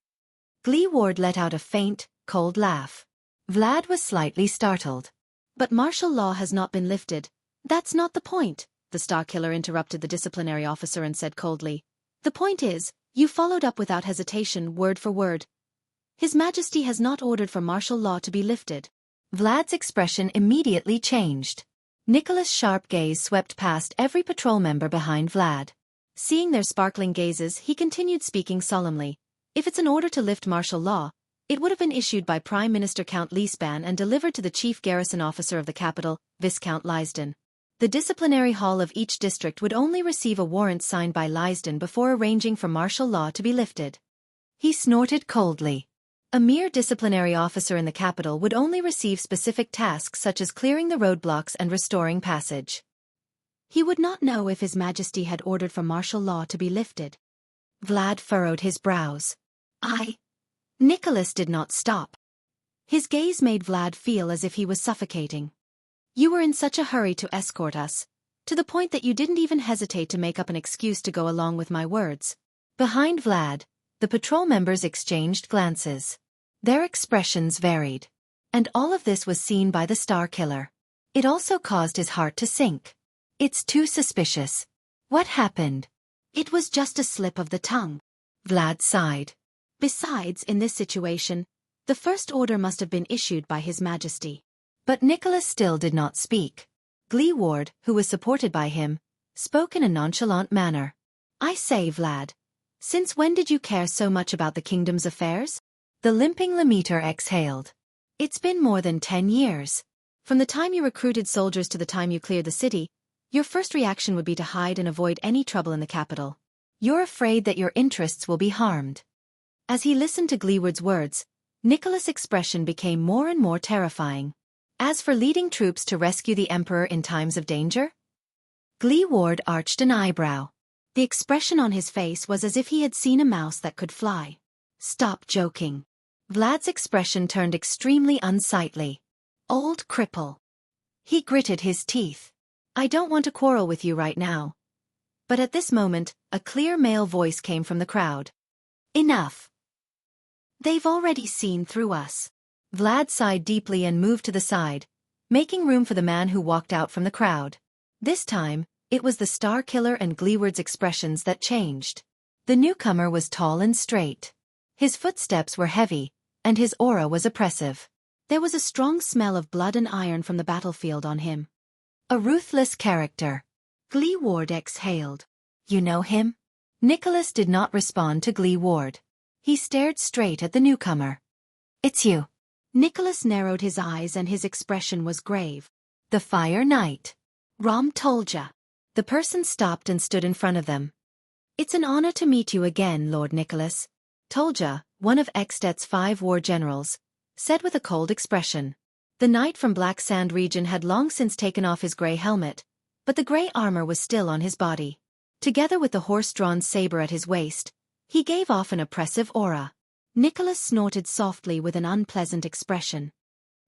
Glee Ward let out a faint, cold laugh. Vlad was slightly startled. But martial law has not been lifted. That's not the point, the Star Killer interrupted the disciplinary officer and said coldly. The point is, you followed up without hesitation, word for word. His Majesty has not ordered for martial law to be lifted. Vlad's expression immediately changed. Nicholas' sharp gaze swept past every patrol member behind Vlad. Seeing their sparkling gazes, he continued speaking solemnly. If it's an order to lift martial law, it would have been issued by Prime Minister Count Leespan and delivered to the Chief Garrison Officer of the capital, Viscount Lysden. The disciplinary hall of each district would only receive a warrant signed by Lysden before arranging for martial law to be lifted. He snorted coldly. A mere disciplinary officer in the capital would only receive specific tasks such as clearing the roadblocks and restoring passage. He would not know if His Majesty had ordered for martial law to be lifted. Vlad furrowed his brows. Nicholas did not stop. His gaze made Vlad feel as if he was suffocating. You were in such a hurry to escort us, to the point that you didn't even hesitate to make up an excuse to go along with my words. Behind Vlad, the patrol members exchanged glances. Their expressions varied. And all of this was seen by the Star Killer. It also caused his heart to sink. It's too suspicious. What happened? It was just a slip of the tongue. Vlad sighed. Besides, in this situation, the first order must have been issued by His Majesty. But Nicholas still did not speak. Glee Ward, who was supported by him, spoke in a nonchalant manner. I say, Vlad, since when did you care so much about the kingdom's affairs? The limping Lemeter exhaled. It's been more than 10 years. From the time you recruited soldiers to the time you cleared the city, your first reaction would be to hide and avoid any trouble in the capital. You're afraid that your interests will be harmed. As he listened to Gleeward's words, Nicholas' expression became more and more terrifying. As for leading troops to rescue the Emperor in times of danger?
Gleeward arched an eyebrow. The expression on his face was as if he had seen a mouse that could fly. Stop joking.
Vlad's expression turned extremely unsightly.
Old cripple.
He gritted his teeth. I don't want to quarrel with you right now. But at this moment, a clear male voice came from the crowd.
Enough. They've already seen through us.
Vlad sighed deeply and moved to the side, making room for the man who walked out from the crowd. This time, it was the Star Killer and Gleeward's expressions that changed. The newcomer was tall and straight. His footsteps were heavy, and his aura was oppressive.
There was a strong smell of blood and iron from the battlefield on him.
A ruthless character.
Gleeward exhaled.
You know him? Nicholas did not respond to Gleeward. He stared straight at the newcomer. It's you.
Nicholas narrowed his eyes and his expression was grave.
The Fire Knight.
Rom told ya.
The person stopped and stood in front of them.
It's an honor to meet you again, Lord Nicholas.
Tolja, one of Ekstet's 5 war generals, said with a cold expression. The knight from Black Sand region had long since taken off his grey helmet, but the grey armor was still on his body. Together with the horse-drawn saber at his waist, he gave off an oppressive aura.
Nicholas snorted softly with an unpleasant expression.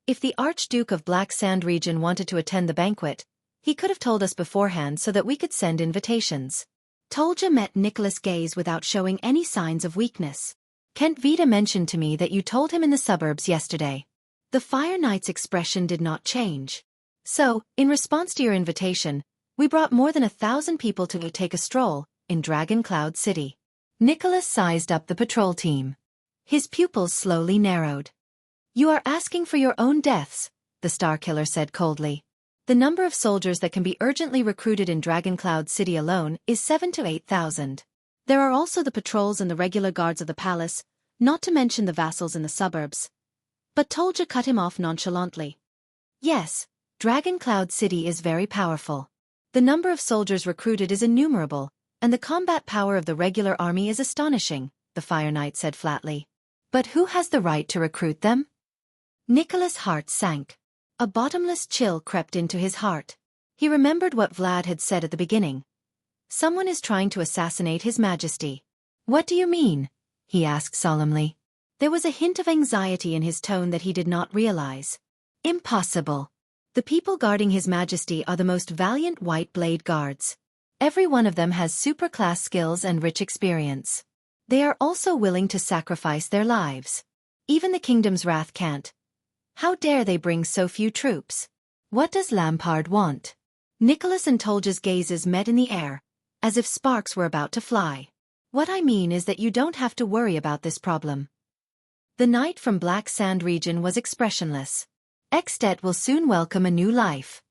If the Archduke of Black Sand region wanted to attend the banquet, he could have told us beforehand so that we could send invitations.
Tolja met Nicholas' gaze without showing any signs of weakness.
Kent Vita mentioned to me that you told him in the suburbs yesterday.
The Fire Knight's expression did not change.
So, in response to your invitation, we brought more than 1,000 people to take a stroll in Dragon Cloud City. Nicholas sized up the patrol team. His pupils slowly narrowed. You are asking for your own deaths, the Star Killer said coldly. The number of soldiers that can be urgently recruited in Dragon Cloud City alone is 7,000 to 8,000.
There are also the patrols and the regular guards of the palace, not to mention the vassals in the suburbs. But Tolja cut him off nonchalantly.
Yes, Dragon Cloud City is very powerful. The number of soldiers recruited is innumerable, and the combat power of the regular army is astonishing, the Fire Knight said flatly. But who has the right to recruit them? Nicholas' heart sank. A bottomless chill crept into his heart. He remembered what Vlad had said at the beginning. Someone is trying to assassinate His Majesty. What do you mean? He asked solemnly. There was a hint of anxiety in his tone that he did not realize. Impossible. The people guarding His Majesty are the most valiant White Blade Guards. Every one of them has super-class skills and rich experience. They are also willing to sacrifice their lives. Even the kingdom's wrath can't. How dare they bring so few troops? What does Lampard want? Nicholas and Tolja's gazes met in the air, as if sparks were about to fly. What I mean is that you don't have to worry about this problem. The knight from Black Sand region was expressionless. Ekstet will soon welcome a new life.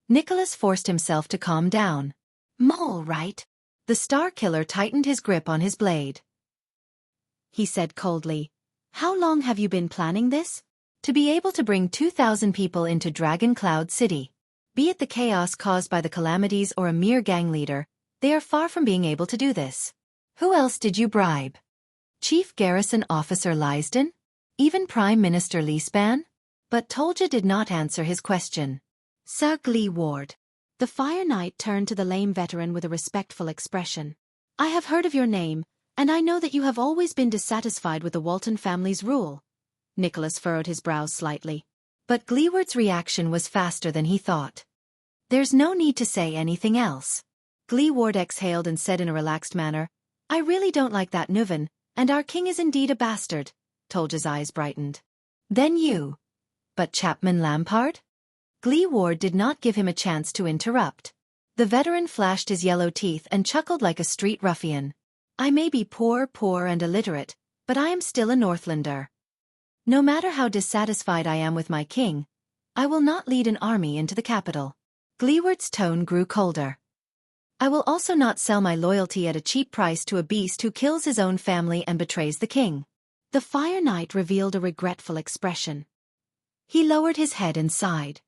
Nicholas forced himself to calm down.
Mole, right?
The Star Killer tightened his grip on his blade.
He said coldly, How long have you been planning this?
To be able to bring 2,000 people into Dragon Cloud City. Be it the chaos caused by the calamities or a mere gang leader, they are far from being able to do this. Who else did you bribe? Chief Garrison Officer Lysden? Even Prime Minister Leespan? But Tolja did not answer his question.
Sir Gleeward. The Fire Knight turned to the lame veteran with a respectful expression. I have heard of your name, and I know that you have always been dissatisfied with the Walton family's rule. Nicholas furrowed his brows slightly.
But Gleeward's reaction was faster than he thought. There's no need to say anything else. Gleeward exhaled and said in a relaxed manner, I really don't like that Nuven, and our king is indeed a bastard. Tolja's eyes brightened. Then you. But Chapman Lampard? Gleeward did not give him a chance to interrupt. The veteran flashed his yellow teeth and chuckled like a street ruffian. I may be poor and illiterate, but I am still a Northlander. No matter how dissatisfied I am with my king, I will not lead an army into the capital. Gleeward's tone grew colder. I will also not sell my loyalty at a cheap price to a beast who kills his own family and betrays the king.
The Fire Knight revealed a regretful expression.
He lowered his head and sighed.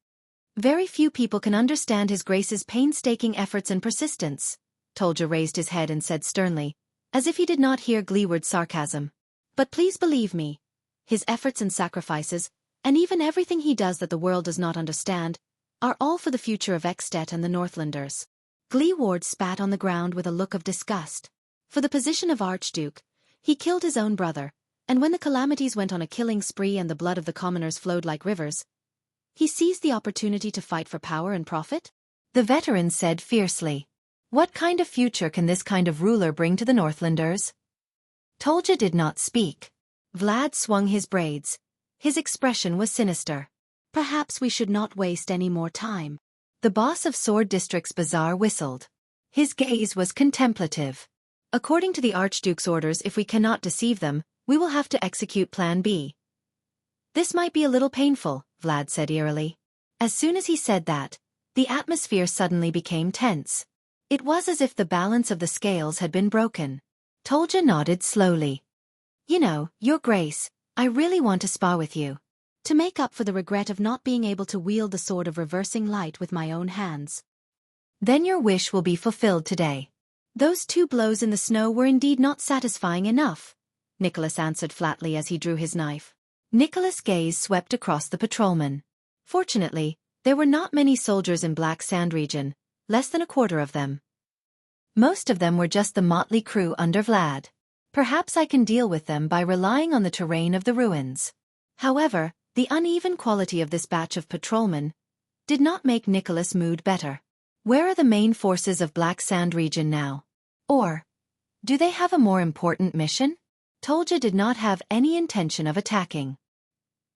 Very few people can understand His Grace's painstaking efforts and persistence. Tolja raised his head and said sternly, as if he did not hear Gleeward's sarcasm. But please believe me. His efforts and sacrifices, and even everything he does that the world does not understand, are all for the future of Ekstet and the Northlanders.
Gleeward spat on the ground with a look of disgust. For the position of Archduke, he killed his own brother, and when the calamities went on a killing spree and the blood of the commoners flowed like rivers, he seized the opportunity to fight for power and profit?
The veteran said fiercely. What kind of future can this kind of ruler bring to the Northlanders? Tolja did not speak.
Vlad swung his braids. His expression was sinister. Perhaps we should not waste any more time.
The boss of Sword District's bazaar whistled. His gaze was contemplative. According to the Archduke's orders, if we cannot deceive them, we will have to execute Plan B. This might be a little painful, Vlad said eerily. As soon as he said that, the atmosphere suddenly became tense. It was as if the balance of the scales had been broken. Tolja nodded slowly. You know, Your Grace, I really want to spar with you.
To make up for the regret of not being able to wield the sword of reversing light with my own hands.
Then your wish will be fulfilled today.
Those 2 blows in the snow were indeed not satisfying enough, Nicholas answered flatly as he drew his knife.
Nicholas' gaze swept across the patrolmen. Fortunately, there were not many soldiers in Black Sand region, less than a quarter of them. Most of them were just the motley crew under Vlad. Perhaps I can deal with them by relying on the terrain of the ruins. However, the uneven quality of this batch of patrolmen did not make Nicholas' mood better. Where are the main forces of Black Sand region now? Or, do they have a more important mission? Tolja did not have any intention of attacking.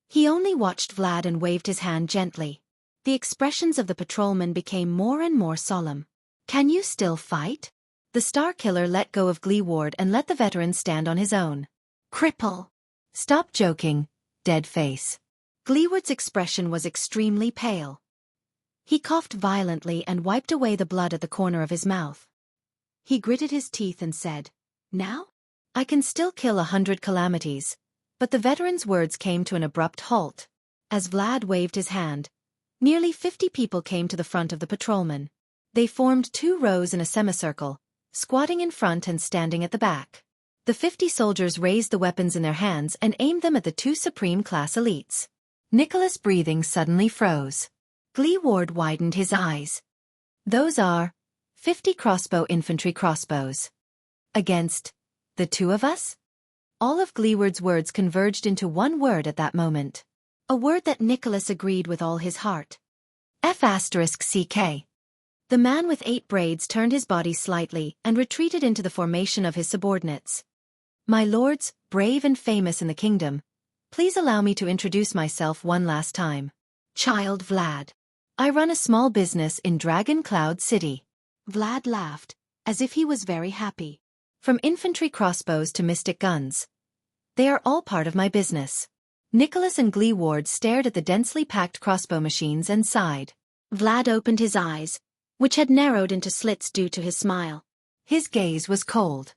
He only watched Vlad and waved his hand gently. The expressions of the patrolmen became more and more solemn.
Can you still fight? The Star Killer let go of Gleeward and let the veteran stand on his own.
Cripple!
Stop joking, dead face.
Gleeward's expression was extremely pale. He coughed violently and wiped away the blood at the corner of his mouth. He gritted his teeth and said, Now?
I can still kill 100 calamities. But the veteran's words came to an abrupt halt. As Vlad waved his hand, nearly 50 people came to the front of the patrolmen. They formed 2 rows in a semicircle, squatting in front and standing at the back. The 50 soldiers raised the weapons in their hands and aimed them at the 2 supreme class elites. Nicholas' breathing suddenly froze. Gleeward widened his eyes. Those are 50 crossbow infantry crossbows. Against the 2 of us? All of Gleeward's words converged into one word at that moment.
A word that Nicholas agreed with all his heart.
F***CK. The man with 8 braids turned his body slightly and retreated into the formation of his subordinates. My lords, brave and famous in the kingdom, please allow me to introduce myself one last time. Child Vlad. I run a small business in Dragon Cloud City.
Vlad laughed, as if he was very happy.
From infantry crossbows to mystic guns. They are all part of my business. Nicholas and Gleeward stared at the densely packed crossbow machines and sighed.
Vlad opened his eyes, which had narrowed into slits due to his smile.
His gaze was cold.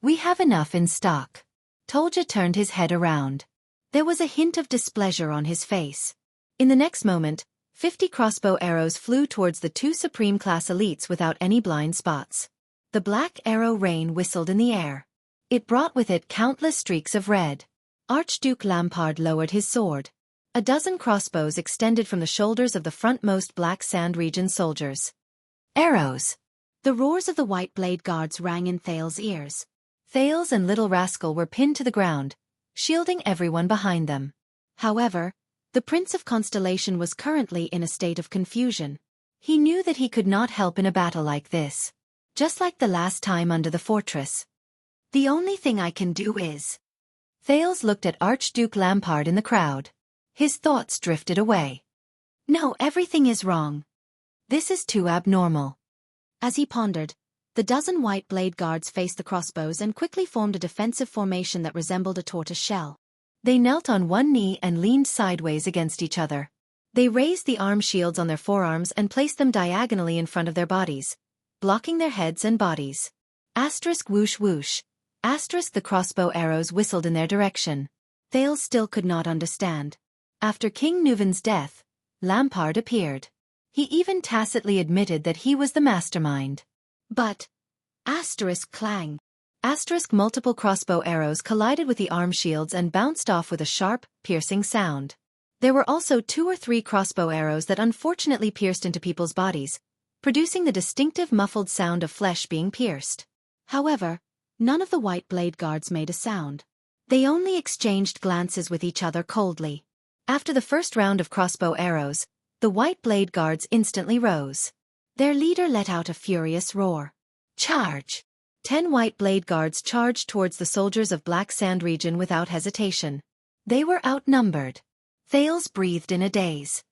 We have enough in stock. Tolja turned his head around. There was a hint of displeasure on his face. In the next moment, 50 crossbow arrows flew towards the 2 supreme class elites without any blind spots. The black arrow rain whistled in the air. It brought with it countless streaks of red. Archduke Lampard lowered his sword. A dozen crossbows extended from the shoulders of the frontmost Black Sand region soldiers. Arrows!
The roars of the White Blade Guards rang in Thales's ears.
Thales and Little Rascal were pinned to the ground, shielding everyone behind them.
However, the Prince of Constellation was currently in a state of confusion.
He knew that he could not help in a battle like this. Just like the last time under the fortress. The only thing I can do is... Thales looked at Archduke Lampard in the crowd. His thoughts drifted away. No, everything is wrong. This is too abnormal.
As he pondered, the dozen White Blade Guards faced the crossbows and quickly formed a defensive formation that resembled a tortoise shell.
They knelt on one knee and leaned sideways against each other. They raised the arm shields on their forearms and placed them diagonally in front of their bodies, blocking their heads and bodies. Asterisk whoosh whoosh. Asterisk the crossbow arrows whistled in their direction. Thales still could not understand. After King Nuven's death, Lampard appeared. He even tacitly admitted that he was the mastermind. But, asterisk clang. Asterisk multiple crossbow arrows collided with the arm shields and bounced off with a sharp, piercing sound. There were also 2 or 3 crossbow arrows that unfortunately pierced into people's bodies, producing the distinctive muffled sound of flesh being pierced.
However, none of the white blade guards made a sound. They only exchanged glances with each other coldly.
After the first round of crossbow arrows, the white blade guards instantly rose.
Their leader let out a furious roar.
Charge! 10 white blade guards charged towards the soldiers of Black Sand region without hesitation. They were outnumbered. Thales breathed in a daze.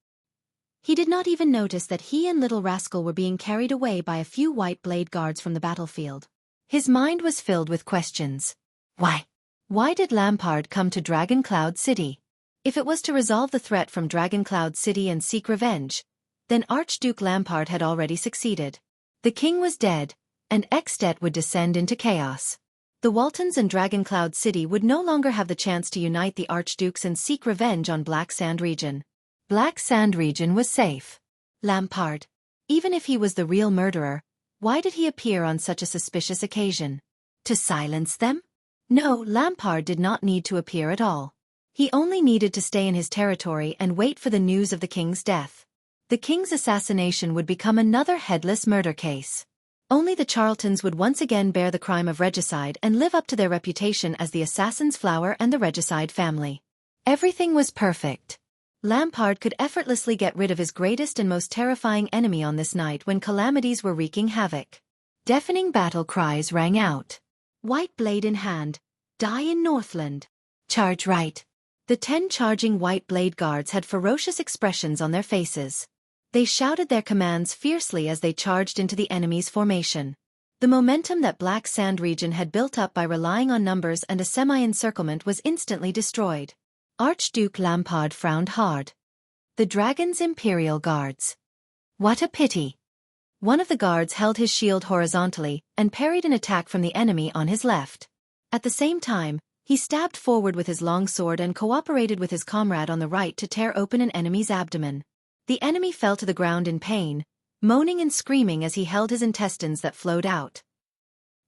He did not even notice that he and Little Rascal were being carried away by a few white blade guards from the battlefield.
His mind was filled with questions. Why? Why did Lampard come to Dragon Cloud City? If it was to resolve the threat from Dragon Cloud City and seek revenge, then Archduke Lampard had already succeeded. The king was dead, and Extet would descend into chaos. The Waltons and Dragon Cloud City would no longer have the chance to unite the Archdukes and seek revenge on Black Sand region. Black Sand region was safe.
Lampard.
Even if he was the real murderer, why did he appear on such a suspicious occasion? To silence them? No, Lampard did not need to appear at all. He only needed to stay in his territory and wait for the news of the king's death. The king's assassination would become another headless murder case. Only the Charltons would once again bear the crime of regicide and live up to their reputation as the assassin's flower and the regicide family. Everything was perfect. Lampard could effortlessly get rid of his greatest and most terrifying enemy on this night when calamities were wreaking havoc. Deafening battle cries rang out.
White blade in hand, die in Northland.
Charge right. The 10 charging white blade guards had ferocious expressions on their faces. They shouted their commands fiercely as they charged into the enemy's formation. The momentum that Black Sand region had built up by relying on numbers and a semi-encirclement was instantly destroyed. Archduke Lampard frowned hard. The dragon's imperial guards. What a pity. One of the guards held his shield horizontally and parried an attack from the enemy on his left. At the same time, he stabbed forward with his long sword and cooperated with his comrade on the right to tear open an enemy's abdomen. The enemy fell to the ground in pain, moaning and screaming as he held his intestines that flowed out.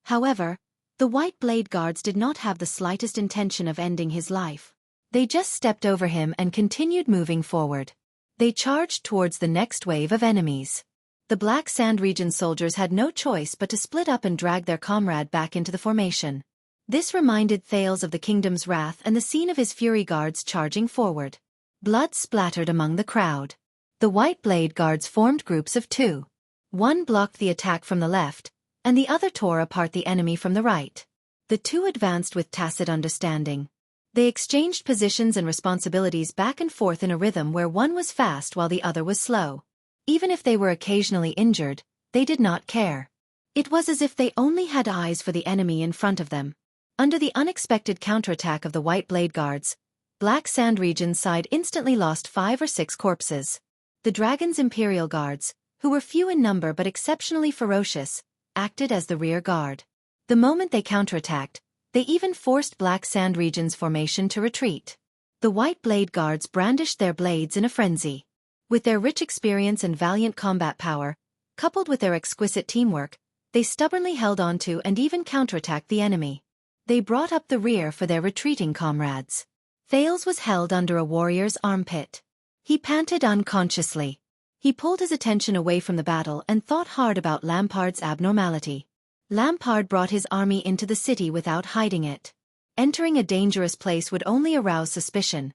However, the white blade guards did not have the slightest intention of ending his life.
They just stepped over him and continued moving forward. They charged towards the next wave of enemies. The Black Sand region soldiers had no choice but to split up and drag their comrade back into the formation. This reminded Thales of the kingdom's wrath and the scene of his fury guards charging forward. Blood splattered among the crowd. The white blade guards formed groups of 2. One blocked the attack from the left, and the other tore apart the enemy from the right. The 2 advanced with tacit understanding. They exchanged positions and responsibilities back and forth in a rhythm where one was fast while the other was slow. Even if they were occasionally injured, they did not care. It was as if they only had eyes for the enemy in front of them. Under the unexpected counterattack of the white blade guards, Black Sand region's side instantly lost 5 or 6 corpses. The dragon's imperial guards, who were few in number but exceptionally ferocious, acted as the rear guard. The moment they counterattacked, they even forced Black Sand region's formation to retreat. The white blade guards brandished their blades in a frenzy. With their rich experience and valiant combat power, coupled with their exquisite teamwork, they stubbornly held on to and even counterattacked the enemy. They brought up the rear for their retreating comrades. Thales was held under a warrior's armpit. He panted unconsciously. He pulled his attention away from the battle and thought hard about Lampard's abnormality. Lampard brought his army into the city without hiding it. Entering a dangerous place would only arouse suspicion.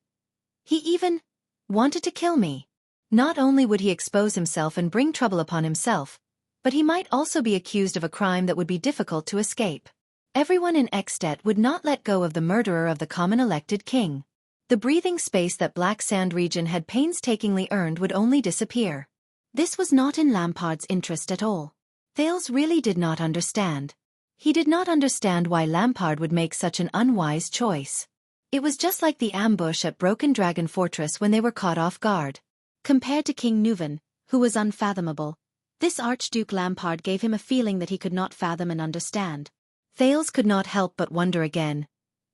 He even wanted to kill me. Not only would he expose himself and bring trouble upon himself, but he might also be accused of a crime that would be difficult to escape. Everyone in Extet would not let go of the murderer of the common elected king. The breathing space that Black Sand region had painstakingly earned would only disappear.
This was not in Lampard's interest at all.
Thales really did not understand. He did not understand why Lampard would make such an unwise choice. It was just like the ambush at Broken Dragon Fortress when they were caught off guard.
Compared to King Nuvan, who was unfathomable, this Archduke Lampard gave him a feeling that he could not fathom and understand.
Thales could not help but wonder again.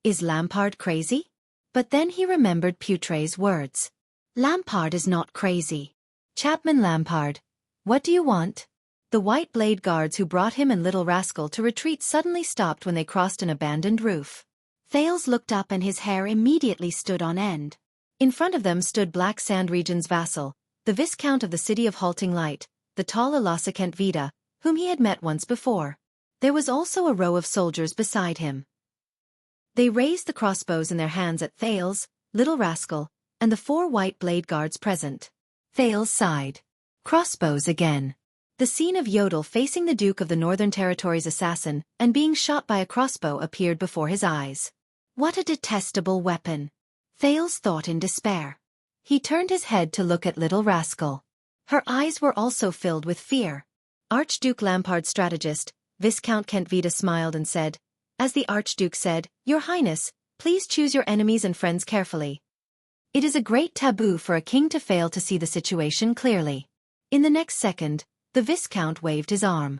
Is Lampard crazy? But then he remembered Putre's words.
Lampard is not crazy.
Chapman Lampard, what do you want? The white blade guards who brought him and Little Rascal to retreat suddenly stopped when they crossed an abandoned roof.
Thales looked up and his hair immediately stood on end.
In front of them stood Black Sand region's vassal, the Viscount of the City of Halting Light, the tall Ilasa Kentvita, whom he had met once before. There was also a row of soldiers beside him. They raised the crossbows in their hands at Thales, Little Rascal, and the 4 white blade guards present. Thales sighed. Crossbows again. The scene of Yodel facing the Duke of the Northern Territories' assassin and being shot by a crossbow appeared before his eyes. What a detestable weapon! Thales thought in despair. He turned his head to look at Little Rascal. Her eyes were also filled with fear. Archduke Lampard's strategist, Viscount Kentvita, smiled and said, as the Archduke said, "Your Highness, please choose your enemies and friends carefully. It is a great taboo for a king to fail to see the situation clearly." In the next second, the Viscount waved his arm.